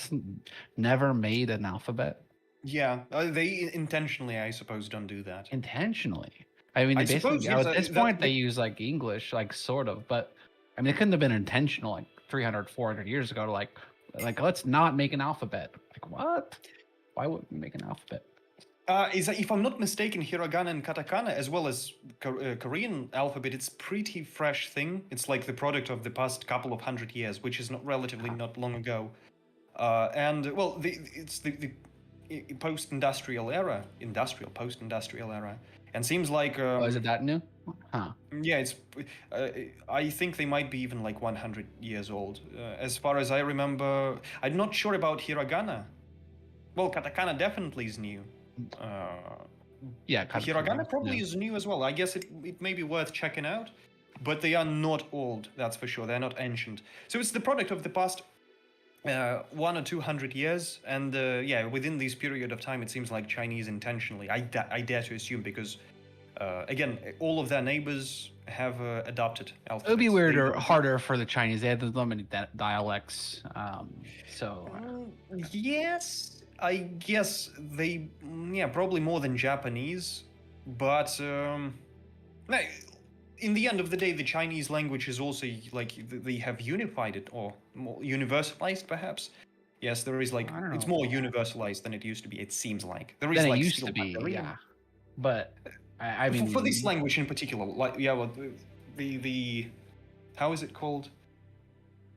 never made an alphabet. Yeah, they intentionally, I suppose, don't do that. Intentionally, I mean, at this point they use like English, like sort of, but I mean, it couldn't have been intentional like 300, 400 years ago to like let's not make an alphabet. Like what? Why would we make an alphabet? If I'm not mistaken, hiragana and katakana, as well as Korean alphabet, it's pretty fresh thing. It's like the product of the past couple of 100 years, which is not long ago. It's the post-industrial era, post-industrial era, and seems like. Is it that new? Huh. Yeah, it's. I think they might be even like 100 years old. As far as I remember, I'm not sure about hiragana. Well, katakana definitely is new. Hiragana probably is new as well. I guess it may be worth checking out, but they are not old, that's for sure. They're not ancient. So it's the product of the past 100 or 200 years, and within this period of time, it seems like Chinese intentionally, I dare to assume, because Again, all of their neighbors have adopted alphabets. It would be weird They or don't- harder for the Chinese. They have so many dialects. Yes, I guess they, probably more than Japanese, but in the end of the day, the Chinese language is also like they have unified it or more universalized, perhaps. Yes, there is like it's more universalized than it used to be. It seems like there is Than it like used still to be, Mandarin. yeah. But I mean, for this language in particular, like well, the how is it called?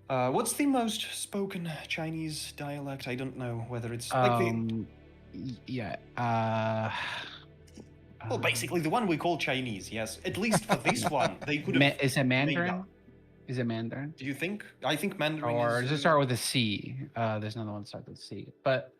What's the most spoken Chinese dialect? I don't know whether it's like well, basically the one we call Chinese. Yes, at least for this one, they could have. Is it made Mandarin? up. Is it Mandarin? Do you think? I think Mandarin. Or does it start with a C? There's another one that starts with a C. But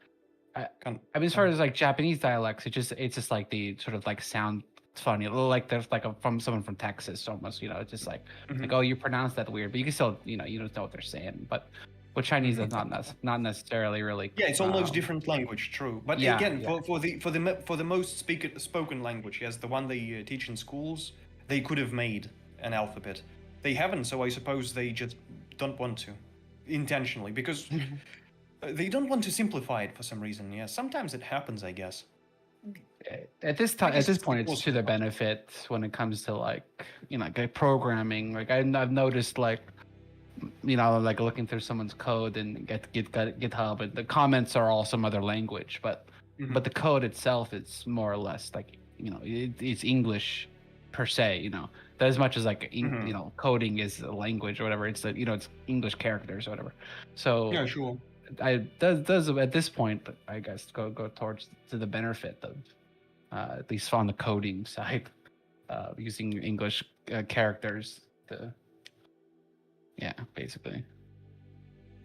I mean, as far as like Japanese dialects, it's just like the sort of like sound funny, a little like there's like from someone from Texas almost. It's just like like, oh, you pronounce that weird, but you can still you don't know what they're saying. But with Chinese, that's not necessarily really. Yeah, it's almost different language, true. But yeah, again, yeah. for the most spoken language, yes, the one they teach in schools, they could have made an alphabet. They haven't, so I suppose they just don't want to, intentionally, because they don't want to simplify it for some reason. Yeah, sometimes it happens, I guess. At this point, it's to their benefit when it comes to like like programming. Like I've noticed like like looking through someone's code and GitHub, and the comments are all some other language, but the code itself is more or less like it's English per se. As much as like coding is a language or whatever, it's it's English characters or whatever. So yeah, sure. Does at this point, I guess, go towards to the benefit of at least on the coding side, using English characters to basically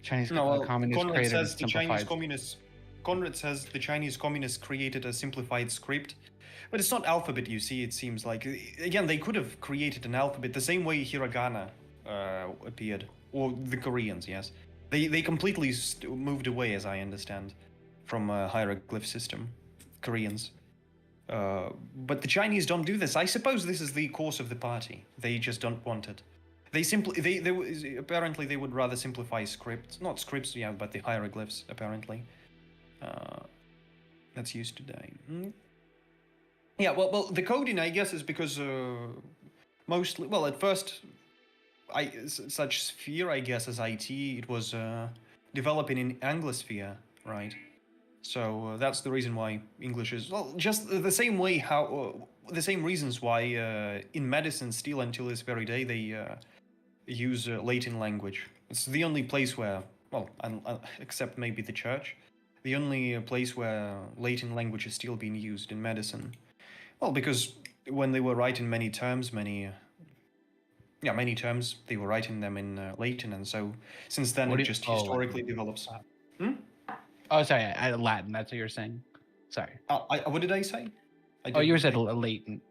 Chinese communists Conrad created says the Chinese simplified. communists. Conrad says the Chinese communists created a simplified script, but it's not alphabet. You see, it seems like again they could have created an alphabet the same way hiragana appeared, or the Koreans. Yes, they completely moved away, as I understand, from a hieroglyph system. Koreans. But the Chinese don't do this. I suppose this is the course of the party. They just don't want it. They apparently they would rather simplify scripts, not scripts, but the hieroglyphs apparently. That's used today. Yeah, well, the coding I guess is because mostly, well, at first, such sphere I guess as IT, it was developing in Anglosphere, right? So that's the reason why English is just the same way the same reasons why in medicine still until this very day they use Latin language. It's the only place where, well, except maybe the church, the only place where Latin language is still being used in medicine. Well, because when they were writing many terms, they were writing them in Latin, and so since then it just historically develops. Oh, sorry, Latin. That's what you're saying. Sorry. What did I say? You said Latin.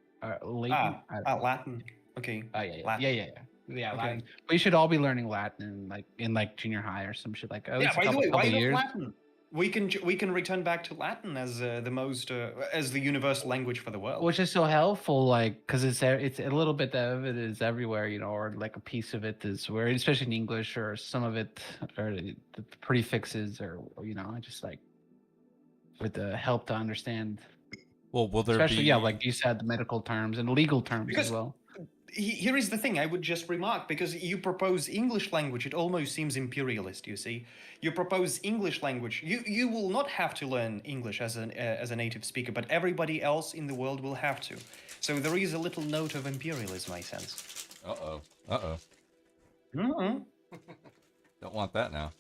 Latin. Latin. Okay. Yeah. Latin. Yeah, Okay. Latin. We should all be learning Latin, in junior high or some shit like that. Yeah. By the way, why not Latin? We can return back to Latin as the most as the universal language for the world. Which is so helpful, because it's a little bit of it is everywhere, or like a piece of it is where, especially in English, or some of it, or the prefixes, or just like with the help to understand. Well, will there especially be... like you said, the medical terms and legal terms as well. Here is the thing I would just remark, because you propose English language, it almost seems imperialist, you see. You propose English language, you will not have to learn English as a native speaker, but everybody else in the world will have to. So there is a little note of imperialism, I sense. Uh-oh. Mm-hmm. Don't want that now.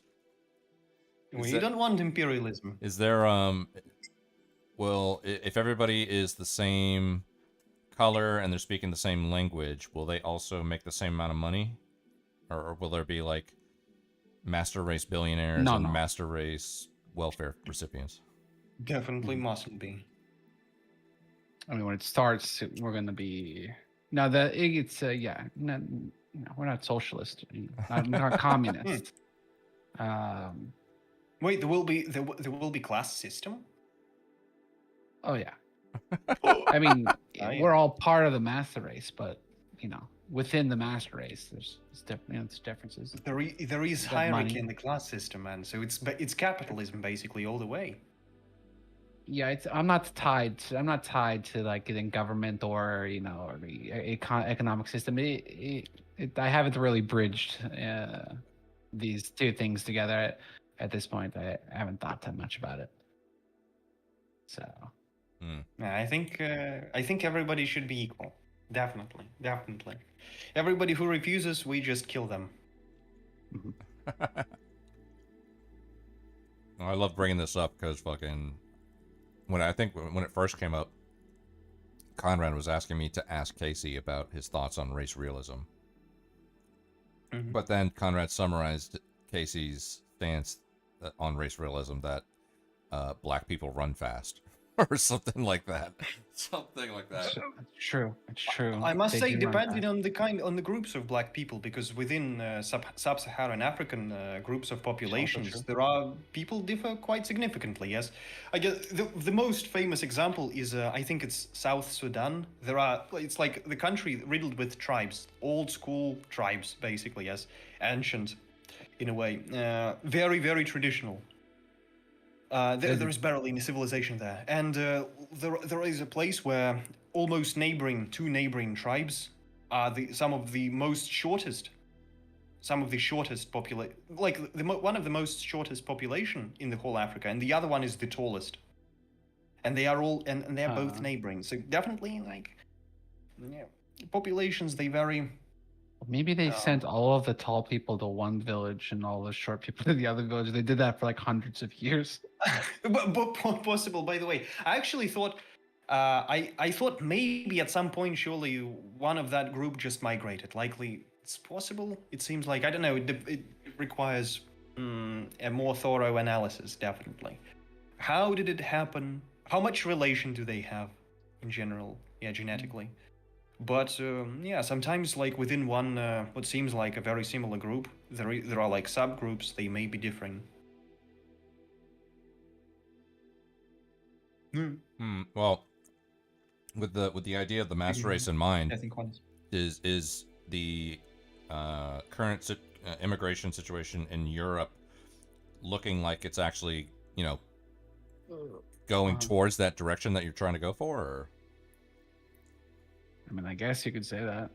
We don't want imperialism. Is there, well, if everybody is the same color and they're speaking the same language, will they also make the same amount of money? Or will there be like master race billionaires and master race welfare recipients? Definitely mustn't be. I mean, when it starts, we're going to be... No, it's we're not socialist. We're not communist. Wait, there will be class system? Oh yeah. I mean, I- we're all part of the master race, but you know, within the master race, there's there's differences. There is Got hierarchy money. in the class system, man. So it's capitalism basically all the way. Yeah, I'm not tied to like in government or you know or the economic system. I haven't really bridged these two things together at this point. I haven't thought that much about it. So Yeah, I think everybody should be equal. Definitely. Everybody who refuses, we just kill them. I love bringing this up because fucking when it first came up, Conrad was asking me to ask Casey about his thoughts on race realism. But then Conrad summarized Casey's stance on race realism that black people run fast or something like that. Something like that. It's true. It's true. I must They say, do run depending on the groups of black people, because within sub-Saharan African groups of populations, there are people differ quite significantly. Yes, I guess the most famous example is I think it's South Sudan. It's like the country riddled with tribes, old school tribes, basically. Yes, ancient, in a way, very very traditional. There is barely any civilization there, and there is a place where almost two neighboring tribes are some of the shortest population, like one of the most shortest population in the whole Africa, and the other one is the tallest, and they are both neighboring. So definitely, like, yeah, populations they vary. Maybe they sent all of the tall people to one village and all the short people to the other village. They did that for like hundreds of years. but possible, by the way. I actually thought, I thought maybe at some point, surely one of that group just migrated. Likely, it's possible. It seems like, I don't know. It requires a more thorough analysis, definitely. How did it happen? How much relation do they have in general? Yeah, genetically. But yeah, sometimes like within one, what seems like a very similar group, there are like subgroups. They may be differing. Well, with the idea of the master race in mind, I think once. is the current immigration situation in Europe looking like it's actually, you know, going towards that direction that you're trying to go for? Or? I mean, I guess you could say that.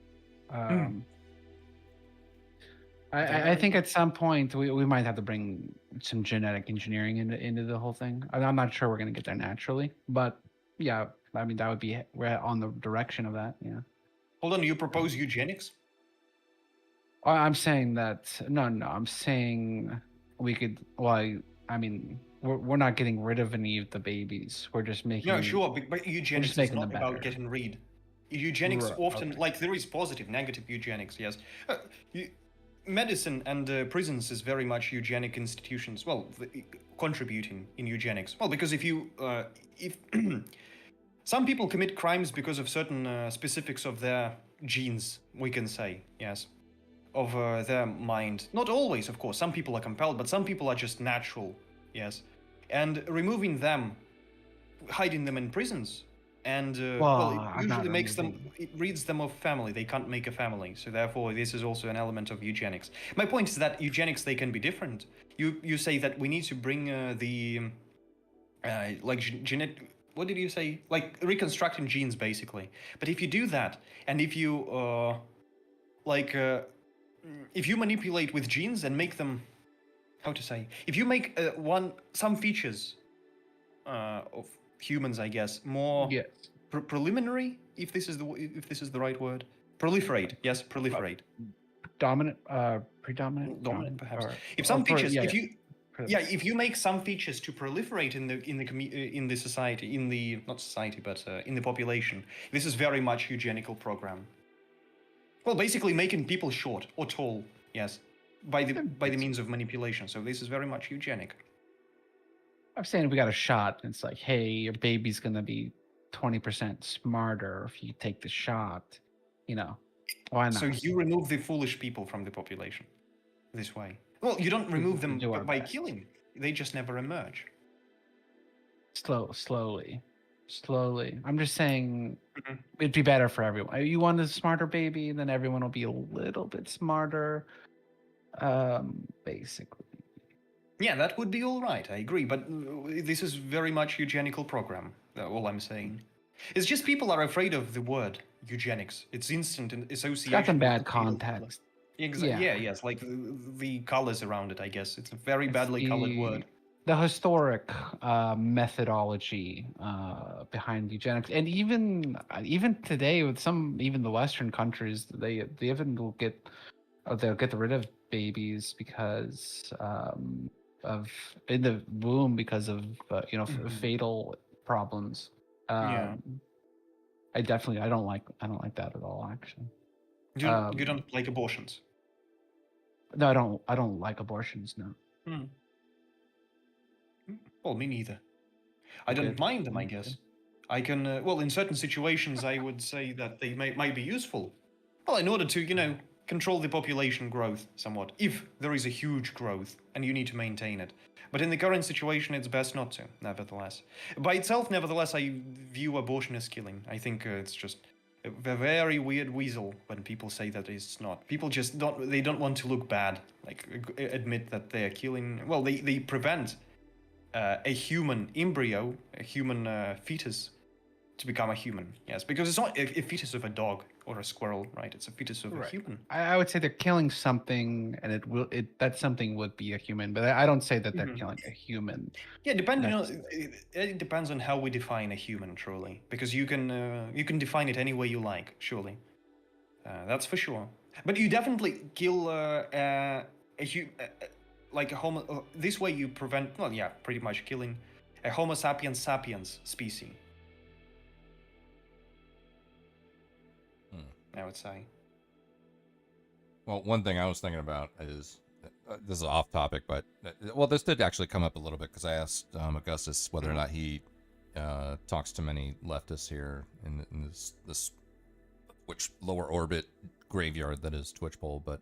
I think at some point we might have to bring some genetic engineering into the whole thing. I'm not sure we're going to get there naturally, but yeah, I mean, that would be, we're on the direction of that. Yeah. Hold on, you propose eugenics? I'm saying that, no, I'm saying we could, well, I mean, we're not getting rid of any of the babies. We're just making. No, sure, but eugenics is not them better. about getting rid. Eugenics Right, often, okay. like, there is positive, negative eugenics, yes. Medicine and prisons is very much eugenic institutions, well, contributing in eugenics. Well, because if some people commit crimes because of certain specifics of their genes, we can say, yes, of their mind. Not always, of course. Some people are compelled, but some people are just natural, yes. And removing them, hiding them in prisons, and it usually makes them, it reads them of family. They can't make a family, so therefore this is also an element of eugenics. My point is that eugenics, they can be different. You say that we need to bring genetic, what did you say? Like reconstructing genes, basically. But if you do that, and if you if you manipulate with genes and make them, how to say, if you make some features of humans, I guess, more preliminary, if this is the right word, proliferate. Yes, proliferate. Predominant, perhaps. Or, If some features, yeah, if you make some features to proliferate in the society, in the not society, but in the population, this is very much eugenical program. Well, basically making people short or tall, yes, by the means of manipulation. So this is very much eugenic. I'm saying if we got a shot, it's like, hey, your baby's gonna be 20% smarter if you take the shot. You know, why not? So you remove the foolish people from the population this way. Well, you don't remove them by killing. They just never emerge. Slowly. slowly. I'm just saying it'd be better for everyone. You want a smarter baby, then everyone will be a little bit smarter. Basically. Yeah, that would be all right. I agree, but this is very much eugenical program. All I'm saying, it's just people are afraid of the word eugenics. It's instant association. Got some with bad the field. context. Exactly. Yeah. Yes. Like the colors around it. I guess it's a very badly colored word. The historic methodology behind eugenics, and even today with even the Western countries, they even will they'll get rid of babies because of in the womb because of fatal problems. Yeah. I don't like that at all, actually. You don't like abortions? No, I don't like abortions. No. Well, me neither. I don't mind them, I guess. I can, in certain situations, I would say that they might be useful. Well, in order to, control the population growth somewhat, if there is a huge growth and you need to maintain it. But in the current situation, it's best not to, nevertheless. By itself, nevertheless, I view abortion as killing. I think it's just a very weird weasel when people say that it's not. People just don't want to look bad, admit that they're killing. Well, they prevent a human embryo, a human fetus, to become a human. Yes, because it's not a fetus of a dog or a squirrel, right? It's a fetus of a human. I would say they're killing something, and that something would be a human, but I don't say that they're killing a human. Yeah, it depends on how we define a human, truly, because you can define it any way you like, surely. That's for sure. But you definitely kill this way you prevent, pretty much killing a Homo sapiens sapiens species. I would say. Well, one thing I was thinking about is, this is off topic, but, this did actually come up a little bit because I asked Augustus whether or not he talks to many leftists here in this which lower orbit graveyard that is Twitchpole, but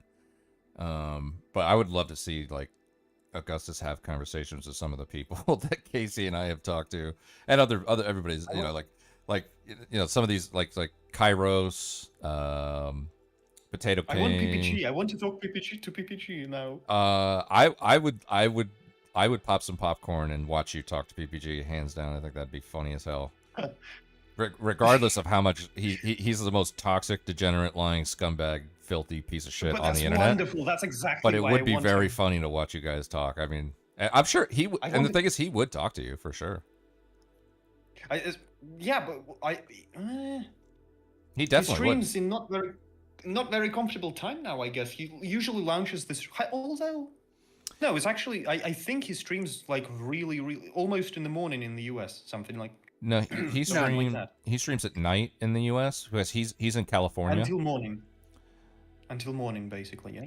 I would love to see, Augustus have conversations with some of the people that Casey and I have talked to, and other everybody's, some of these like Kairos, Potato King. I want PPG. I want to talk PPG now. I would pop some popcorn and watch you talk to PPG, hands down. I think that'd be funny as hell. Regardless of how much he's the most toxic, degenerate, lying scumbag, filthy piece of shit on the internet. Wonderful. That's exactly. But it would be very funny to watch you guys talk. I mean, I'm sure he would. And the thing is, he would talk to you for sure. He definitely streams in not very comfortable time now. I guess he usually launches this. Although, no, it's actually I think he streams really almost in the morning in the US, something like. No, he streams at night in the US because he's in California until morning basically.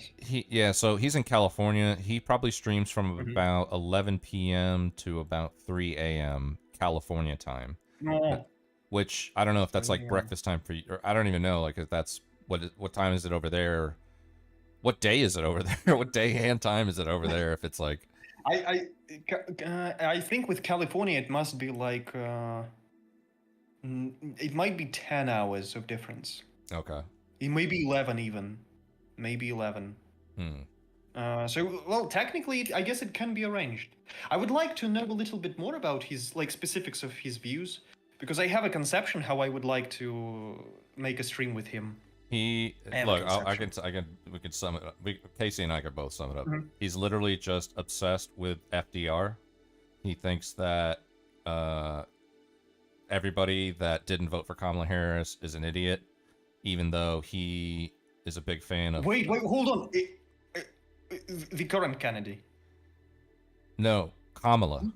Yes. So he's in California. He probably streams from about 11 p.m. to about 3 a.m. California time. No. Which I don't know if that's breakfast time for you, or I don't even know if that's what time is it over there? What day is it over there? What day and time is it over there? If it's like, I think with California it must be it might be 10 hours of difference. Okay. It may be 11 even, maybe 11. Technically, I guess it can be arranged. I would like to know a little bit more about his specifics of his views, because I have a conception how I would like to make a stream with him. We can sum it up. Casey and I could both sum it up. He's literally just obsessed with FDR. He thinks that everybody that didn't vote for Kamala Harris is an idiot, even though he is a big fan of. Wait, hold on. The current Kennedy. No, Kamala.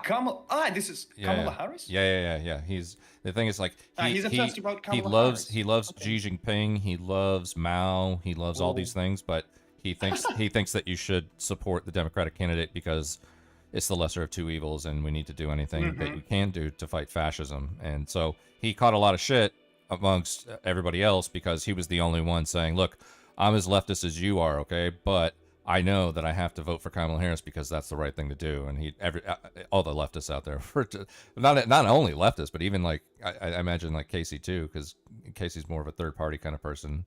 Kamala. This is Kamala Harris? Yeah. He's obsessed about Kamala Harris. He loves Xi Jinping, he loves Mao, he loves all these things, but he thinks that you should support the Democratic candidate because it's the lesser of two evils and we need to do anything that we can do to fight fascism. And so he caught a lot of shit amongst everybody else because he was the only one saying, look, I'm as leftist as you are, okay? But I know that I have to vote for Kamala Harris because that's the right thing to do. And all the leftists out there, not only leftists, but even like I imagine like Casey too, because Casey's more of a third party kind of person,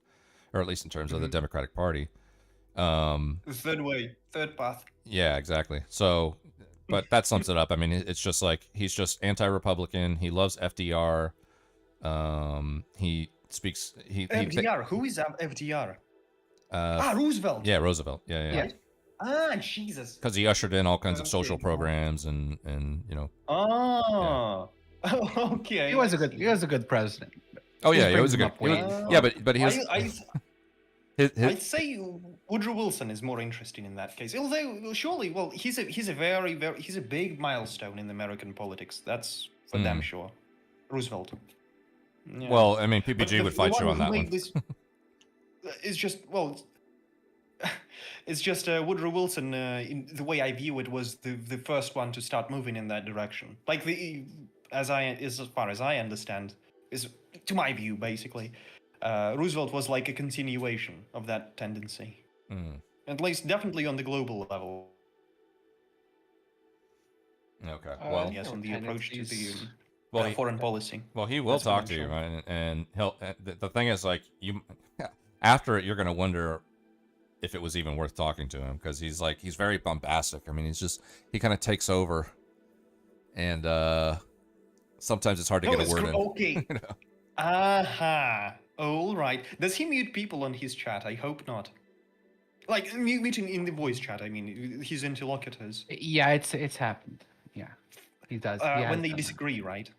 or at least in terms of the Democratic Party. Third way, third path. Yeah, exactly. So, but that sums it up. I mean, it's just like he's just anti-Republican. He loves FDR. He speaks. FDR. Who is FDR? Roosevelt. Yeah, Roosevelt. Yeah. Right? Ah, Jesus. Because he ushered in all kinds of social programs and you know. Oh. Yeah. Okay. He was a good president. Oh yeah, he was a good. But he was. I'd say Woodrow Wilson is more interesting in that case. Although surely, well, he's a big milestone in American politics. That's for damn sure. Roosevelt. Yeah. Well, I mean, PPG would fight you on that one. It's just Woodrow Wilson. In the way I view it, was the first one to start moving in that direction. Like as far as I understand, is to my view basically. Roosevelt was like a continuation of that tendency, at least definitely on the global level. Okay, well, yes, on the approach to the foreign policy. Well, he will talk to you, right? And he'll. The thing is, like you, after it, you're gonna wonder if it was even worth talking to him because he's very bombastic. I mean, he kind of takes over, and sometimes it's hard to get a word in. Okay. You know? Aha. All right. Does he mute people on his chat? I hope not. Like muting in the voice chat. I mean, his interlocutors. Yeah, it's happened. Yeah, he does. When they disagree, right?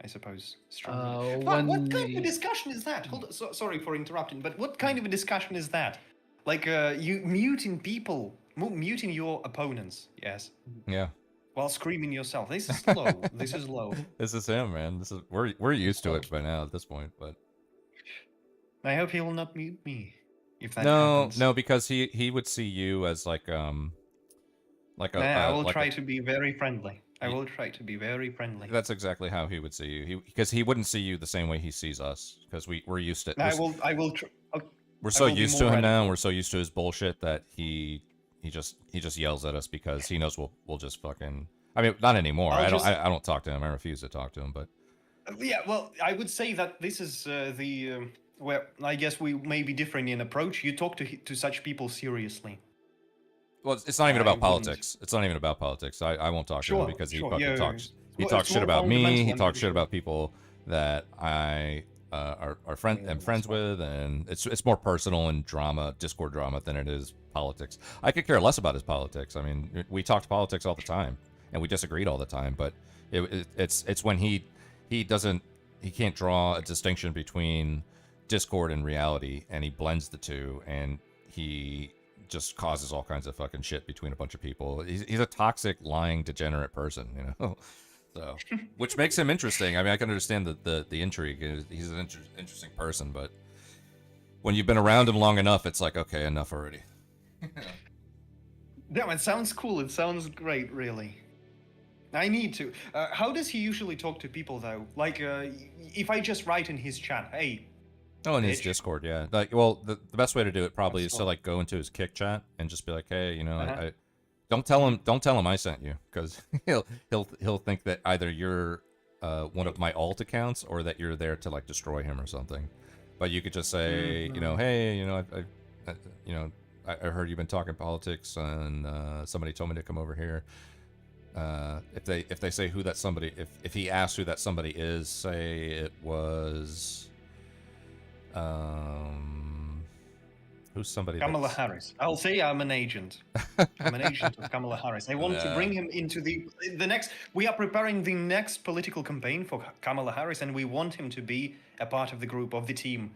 I suppose. What kind of discussion is that? Hold on. Sorry for interrupting, but what kind of a discussion is that? Like you muting people, muting your opponents. Yes. Yeah. While screaming yourself. This is low. This is low. This is him, man. We're used to it by now at this point, but. I hope he will not mute me. If that happens. No, because he would see you as I will try to be very friendly. I will try to be very friendly. That's exactly how he would see you. Because he wouldn't see you the same way he sees us. Because we're used to. We're so used to him now. And we're so used to his bullshit that he just yells at us because he knows we'll just fucking. I mean, not anymore. I don't talk to him. I refuse to talk to him. But yeah, well, I would say that this is where I guess we may be differing in approach. You talk to such people seriously. Well, it's not even about politics. It's not even about politics. I won't talk to him because he fucking talks. He talks shit about me. He talks shit about people that I am friends with, and it's more personal and Discord drama than it is politics. I could care less about his politics. I mean, we talked politics all the time, and we disagreed all the time. But it's when he can't draw a distinction between Discord and reality, and he blends the two, and he just causes all kinds of fucking shit between a bunch of people. He's a toxic, lying, degenerate person, you know. So, which makes him interesting. I mean, I can understand the intrigue. He's an interesting person, but when you've been around him long enough, it's like, okay, enough already. Damn, it sounds cool. It sounds great, really. I need to. How does he usually talk to people, though? Like, if I just write in his chat, hey. Oh, in his Discord, yeah. Like, well, the best way to do it probably is to like go into his Kick chat and just be like, hey, you know, I don't tell him I sent you, because he'll think that either you're one of my alt accounts or that you're there to like destroy him or something. But you could just say, you know, hey, you know, I heard you've been talking politics, and somebody told me to come over here. If they say who that somebody, if he asks who that somebody is, say it was. Who's somebody? Kamala Harris. I'll say I'm an agent. I'm an agent of Kamala Harris. I want to bring him into the next. We are preparing the next political campaign for Kamala Harris, and we want him to be a part of the group, of the team.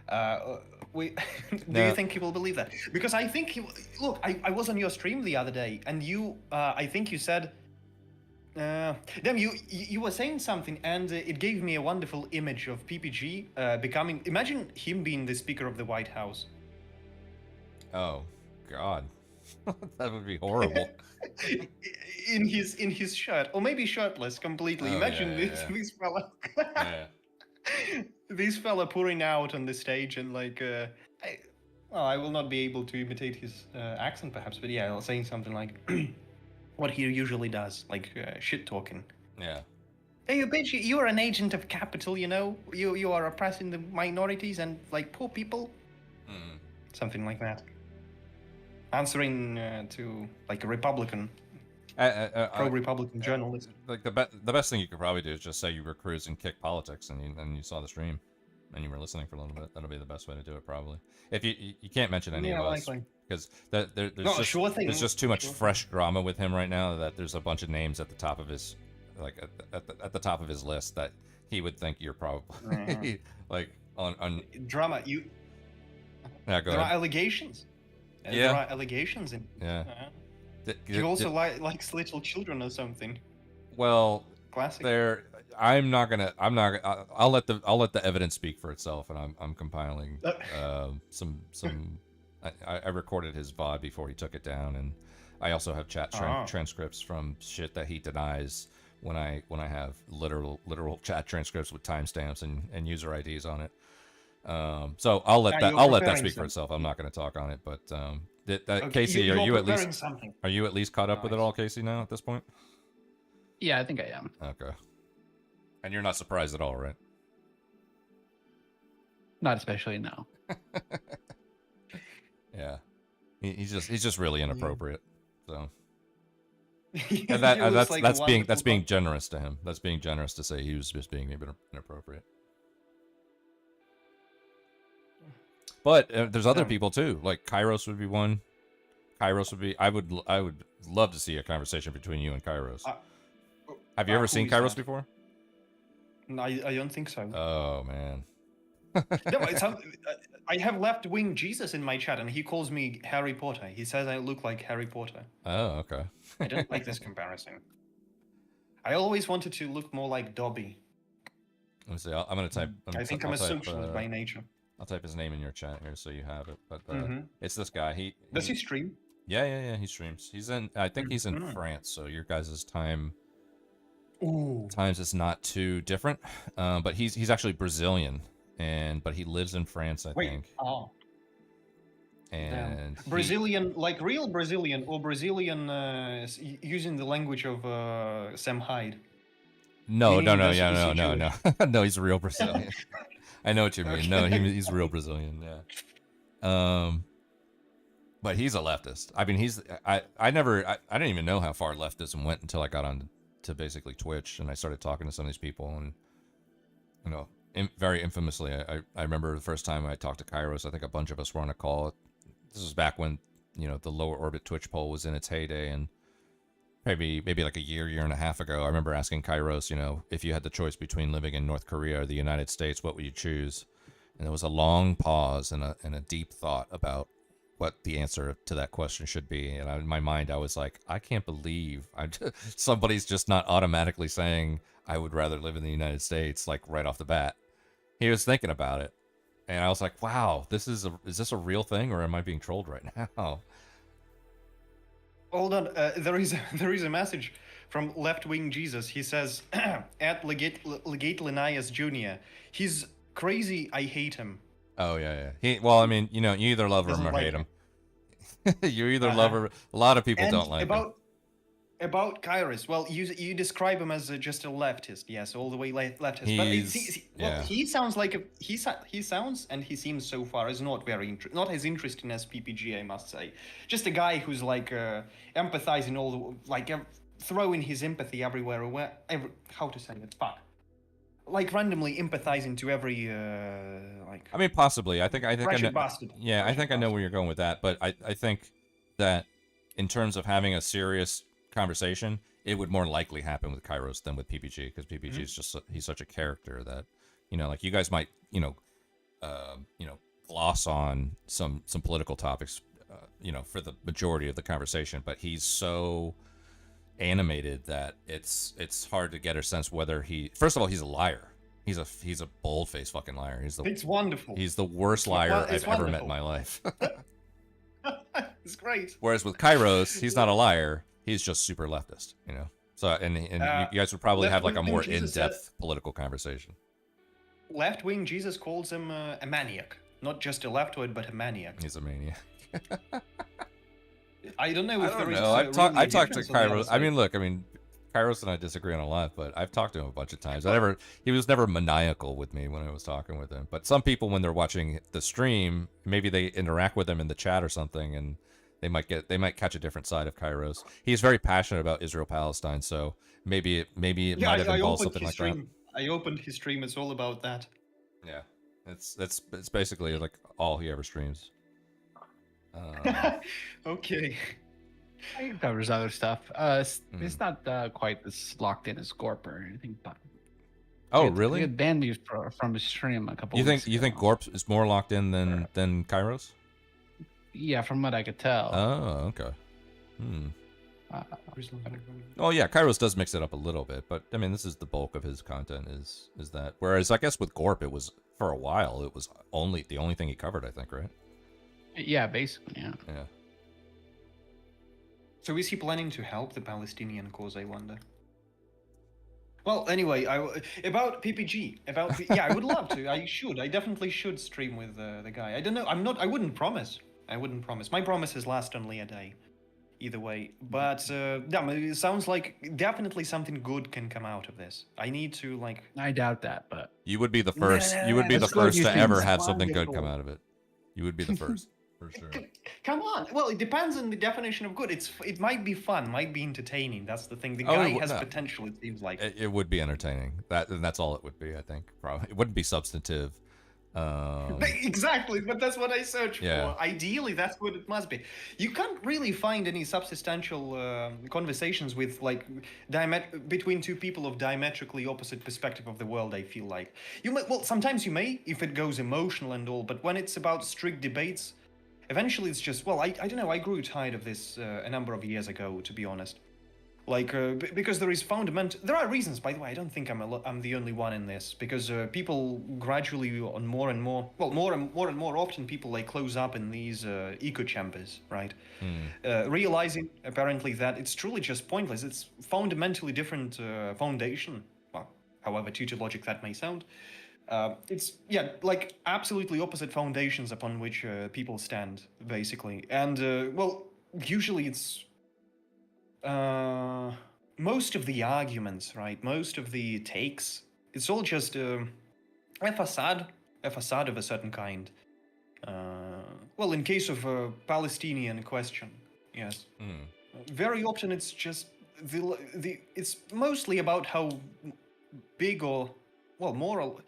Do you think he will believe that? Because I think look, I was on your stream the other day, and I think you said. Damn, you were saying something, and it gave me a wonderful image of PPG becoming. Imagine him being the Speaker of the White House. Oh, God, that would be horrible. in his shirt, or maybe shirtless completely. Oh, Imagine this fella. This fella pouring out on the stage and like. well, I will not be able to imitate his accent, perhaps, but yeah, saying something like what he usually does, like shit talking. Yeah. Hey, you bitch! You are an agent of capital. You know, you are oppressing the minorities and like poor people. Something like that. Answering to like a Republican, pro-Republican journalist. Like the best thing you could probably do is just say you were cruising Kick Politics and you saw the stream, and you were listening for a little bit. That'll be the best way to do it, probably. If you can't mention any of us because there's just too much fresh drama with him right now that there's a bunch of names at the top of his at the top of his list that he would think you're probably like on drama. Yeah, go there ahead. are allegations. Yeah. There are allegations in. Yeah. He also likes little children or something. Well, classic. I'll let the evidence speak for itself, and I'm compiling some. I recorded his VOD before he took it down, and I also have chat transcripts from shit that he denies when I have literal chat transcripts with timestamps and user IDs on it. So I'll let that speak for itself. I'm not going to talk on it, but Okay, Casey, are you at something. least caught up with it all, Casey? Now at this point? Yeah, I think I am. Okay. And you're not surprised at all, right? Not especially, no. Yeah. He's just really inappropriate. So. He And was like a that's being wonderful generous to him. That's being generous to say he was just being a bit inappropriate. But there's other people too. Like Kairos would be one. Kairos would be. I would love to see a conversation between you and Kairos. Have you ever seen Kairos before? No, I don't think so. Oh man. No, I have left-wing Jesus in my chat, and he calls me Harry Potter. He says I look like Harry Potter. Oh, okay. I don't like this comparison. I always wanted to look more like Dobby. Let me see. I'm gonna type. I think I'm a socialist by nature. I'll type his name in your chat here so you have it. But Mhm. it's this guy. Does he stream? Yeah. He streams. He's in. I think he's in France. So your guys' times is not too different. But he's actually Brazilian, but he lives in France, I think. Oh. And Brazilian, like real Brazilian, or Brazilian using the language of Sam Hyde. No. Meaning does- Yeah, is he no. No, he's a real Brazilian. I know what you mean. No, he's real Brazilian. Yeah. But he's a leftist. I mean, I didn't even know how far leftism went until I got on to basically Twitch and I started talking to some of these people, and very infamously, I remember the first time I talked to Kairos. I think a bunch of us were on a call. This was back when the lower orbit Twitch poll was in its heyday, and maybe like a year and a half ago, I remember asking Kairos, if you had the choice between living in North Korea or the United States, what would you choose? And there was a long pause and a deep thought about what the answer to that question should be. And in my mind, I was like, I can't believe somebody's just not automatically saying I would rather live in the United States, like right off the bat. He was thinking about it, and I was like, wow, is this a real thing, or am I being trolled right now? Hold on, there is a message from left-wing Jesus. He says, at Legate Linnaeus Jr. He's crazy, I hate him. Oh, yeah. You either love him or hate him. You either love or... A lot of people don't like him. About Kairos, well, you describe him as just a leftist, yes, all the way leftist. He sounds like he sounds and he seems so far as not as interesting as PPG, I must say. Just a guy who's like empathizing throwing his empathy everywhere. How to say it? Fuck. Like randomly empathizing to every I mean, possibly. I think I know. Bastard. Yeah, I think I know where you're going with that, but I think that in terms of having a serious conversation, it would more likely happen with Kairos than with PPG, because PPG is just he's such a character that like you guys might gloss on some political topics for the majority of the conversation, but he's so animated that it's hard to get a sense whether first of all, he's a liar. He's a bold-faced fucking liar. It's wonderful. He's the worst liar I've ever met in my life. It's great. Whereas with Kairos, he's not a liar. He's just super leftist, So and you guys would probably have like a more in-depth political conversation. Left-wing Jesus calls him a maniac, not just a leftoid, but a maniac. He's a maniac. I don't know if I there don't is. know. I've talked to difference on the other Kairos. I mean, side. look. I mean, Kairos and I disagree on a lot, but I've talked to him a bunch of times. He was never maniacal with me when I was talking with him. But some people, when they're watching the stream, maybe they interact with him in the chat or something, and they might catch a different side of Kairos. He's very passionate about Israel-Palestine, so maybe it might have involved something like that. I opened his stream. It's all about that. Yeah, it's basically like all he ever streams. Okay. It covers other stuff. It's not quite as locked in as Gorp or anything, but Oh, we really? had banned me from his stream a couple. You weeks think ago. Gorp is more locked in than Kairos? Yeah, from what I could tell. Oh, okay. Oh yeah, Kairos does mix it up a little bit, but I mean, this is the bulk of his content is that. Whereas I guess with Gorp, it was for a while, it was the only thing he covered, I think, right? Yeah, basically, yeah. Yeah. So is he planning to help the Palestinian cause, I wonder? Well, anyway, about PPG, yeah, I would love to. I definitely should stream with the guy. I don't know. I wouldn't promise. My promises last only a day. Either way, but yeah, it sounds like definitely something good can come out of this. I need to like. I doubt that, but you would be the first. You would be the first to ever have something good come out of it. You would be the first, for sure. Come on. Well, it depends on the definition of good. It might be fun, might be entertaining. That's the thing. The guy has potential. It seems like it would be entertaining. That's all it would be. I think probably it wouldn't be substantive. Exactly, but that's what I search Yeah. for. Ideally, that's what it must be. You can't really find any substantial conversations with like between two people of diametrically opposite perspective of the world. I feel like sometimes you may if it goes emotional and all, but when it's about strict debates, eventually it's just I don't know. I grew tired of this a number of years ago, to be honest. Like because there are reasons, by the way. I don't think I'm the only one in this, because people gradually on more and more often people like close up in these echo chambers, right? Realizing apparently that it's truly just pointless. It's fundamentally different foundation, well, however tautologic that may sound. It's like absolutely opposite foundations upon which people stand, basically. And usually it's most of the arguments, right? Most of the takes, it's all just a facade of a certain kind. In case of a Palestinian question, yes. Very often it's just it's mostly about how big or moral,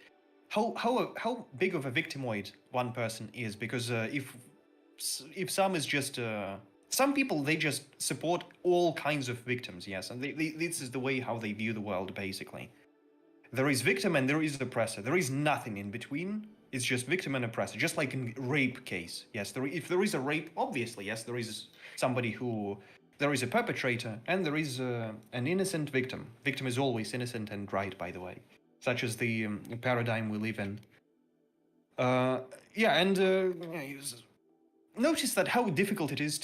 how big of a victimoid one person is, because if some is just some people, they just support all kinds of victims, yes, and this is the way how they view the world, basically. There is victim and there is oppressor. There is nothing in between. It's just victim and oppressor, just like in rape case. Yes, if there is a rape, obviously, yes, there is somebody there is a perpetrator and there is an innocent victim. Victim is always innocent and right, by the way, such as the paradigm we live in. Notice that how difficult it is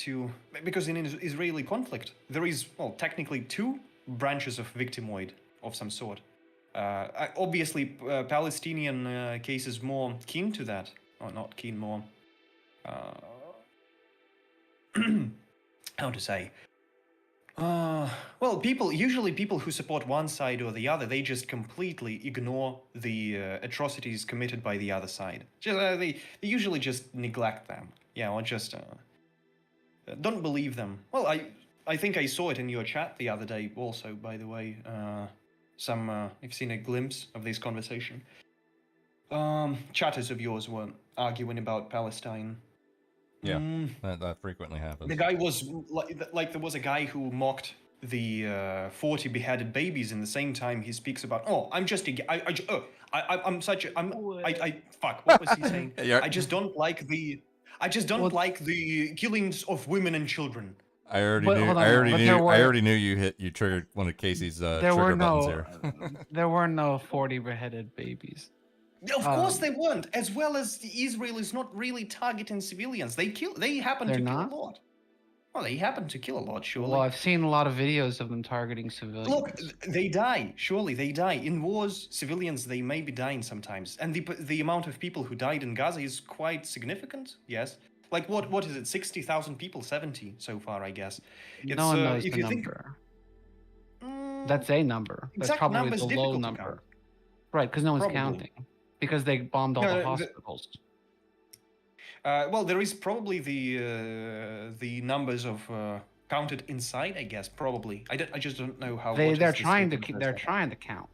because in Israeli conflict, there is, technically two branches of victimoid of some sort. Obviously, Palestinian case is more keen to that. Or not keen, more... how to say? Usually people who support one side or the other, they just completely ignore the atrocities committed by the other side. They usually just neglect them. Yeah, or just don't believe them. Well, I think I saw it in your chat the other day also, by the way. I've seen a glimpse of this conversation. Chatters of yours were arguing about Palestine. Yeah, that frequently happens. The guy was like there was a guy who mocked the 40 beheaded babies in the same time he speaks about, I'm just fuck, what was he saying? I just don't like the killings of women and children. I already knew you triggered one of Casey's trigger buttons here. There were no 40 beheaded babies. Of course they weren't. As well as Israel is not really targeting civilians. They happen to kill a lot. Well, they happen to kill a lot, surely. Well, I've seen a lot of videos of them targeting civilians. Look, they die. Surely they die. In wars, civilians, they may be dying sometimes. And the amount of people who died in Gaza is quite significant, yes. Like, what is it, 60,000 people? 70 so far, I guess. No one knows the number. That's a number. That's Exact probably number's the low difficult to number. count. Right, because no one's Probably. counting. Because they bombed all No, the no, hospitals. Well, there is probably the numbers of counted inside, I guess. Probably. I just don't know how. They're trying to they're trying to count.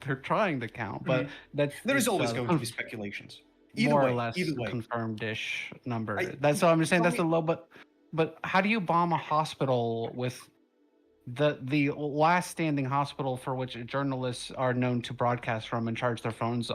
They're trying to count, but that's There is it's, always going to be speculations. Either more way, or less either way. confirmed-ish number. That's what I'm just saying. That's the low, but how do you bomb a hospital with the last standing hospital for which journalists are known to broadcast from and charge their phones?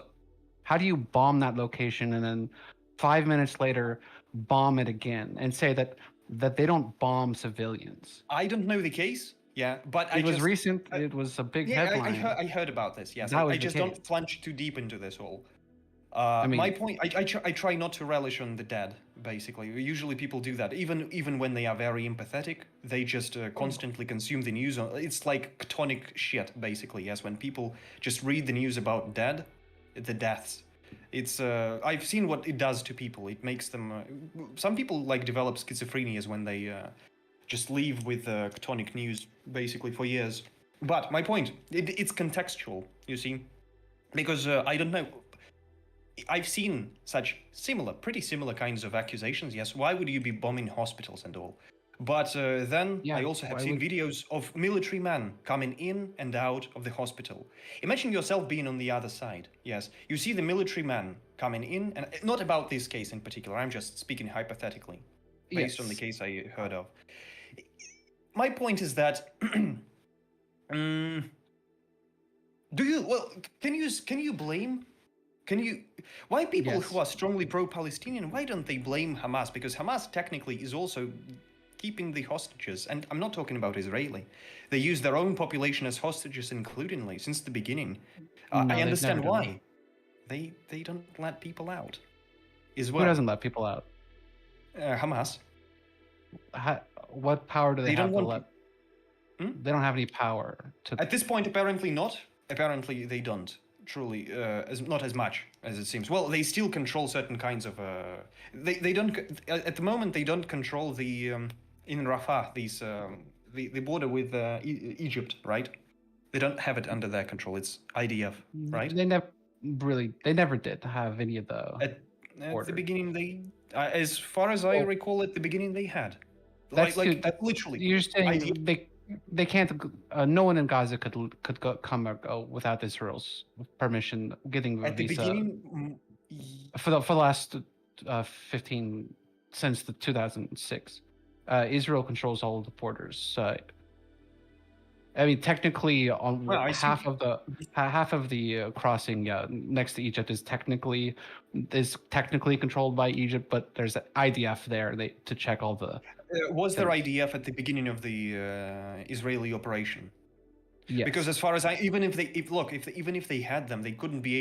How do you bomb that location and then 5 minutes later bomb it again and say that they don't bomb civilians? I don't know the case. Yeah, but It was recent. It was a big headline. I heard about this. Yes, That was I the just case. don't plunge too deep into this all. mean- My point, I try not to relish on the dead. Basically, usually people do that. Even when they are very empathetic, they just constantly consume the news. It's like chthonic shit, basically. Yes, when people just read the news about the deaths. It's I've seen what it does to people. It makes them. Some people like develop schizophrenia when they just leave with chthonic news basically for years. But my point, it's contextual. You see, because I don't know. I've seen such pretty similar kinds of accusations. Yes, why would you be bombing hospitals and all? But then I also have seen videos of military men coming in and out of the hospital. Imagine yourself being on the other side. Yes, you see the military men coming in, and not about this case in particular. I'm just speaking hypothetically, based on the case I heard of. My point is that. Can you blame? Why people who are strongly pro-Palestinian, why don't they blame Hamas? Because Hamas technically is also keeping the hostages, and I'm not talking about Israeli. They use their own population as hostages, includingly since the beginning. No, I they've understand never done why. They don't let people out. As Who well. doesn't let people out? Hamas. What power do they, They have don't to want let? They don't have any power to. At this point, apparently not. Apparently they don't. Truly, not as much as it seems. Well, they still control certain kinds of. They don't at the moment. They don't control the in Rafah the border with Egypt, right? They don't have it under their control. It's IDF, right? They never did have any of the. At the beginning, they, as far as I recall, at the beginning they had. That's Literally. You're saying they can't. No one in Gaza could come or go without Israel's permission, getting a At the visa. beginning, For the last 15 since the 2006, Israel controls all of the borders. I mean, technically, on half of the crossing next to Egypt is technically controlled by Egypt, but there's IDF there to check all the. was there IDF at the beginning of the Israeli operation? Yes. Because as far as even if they had them, they couldn't be able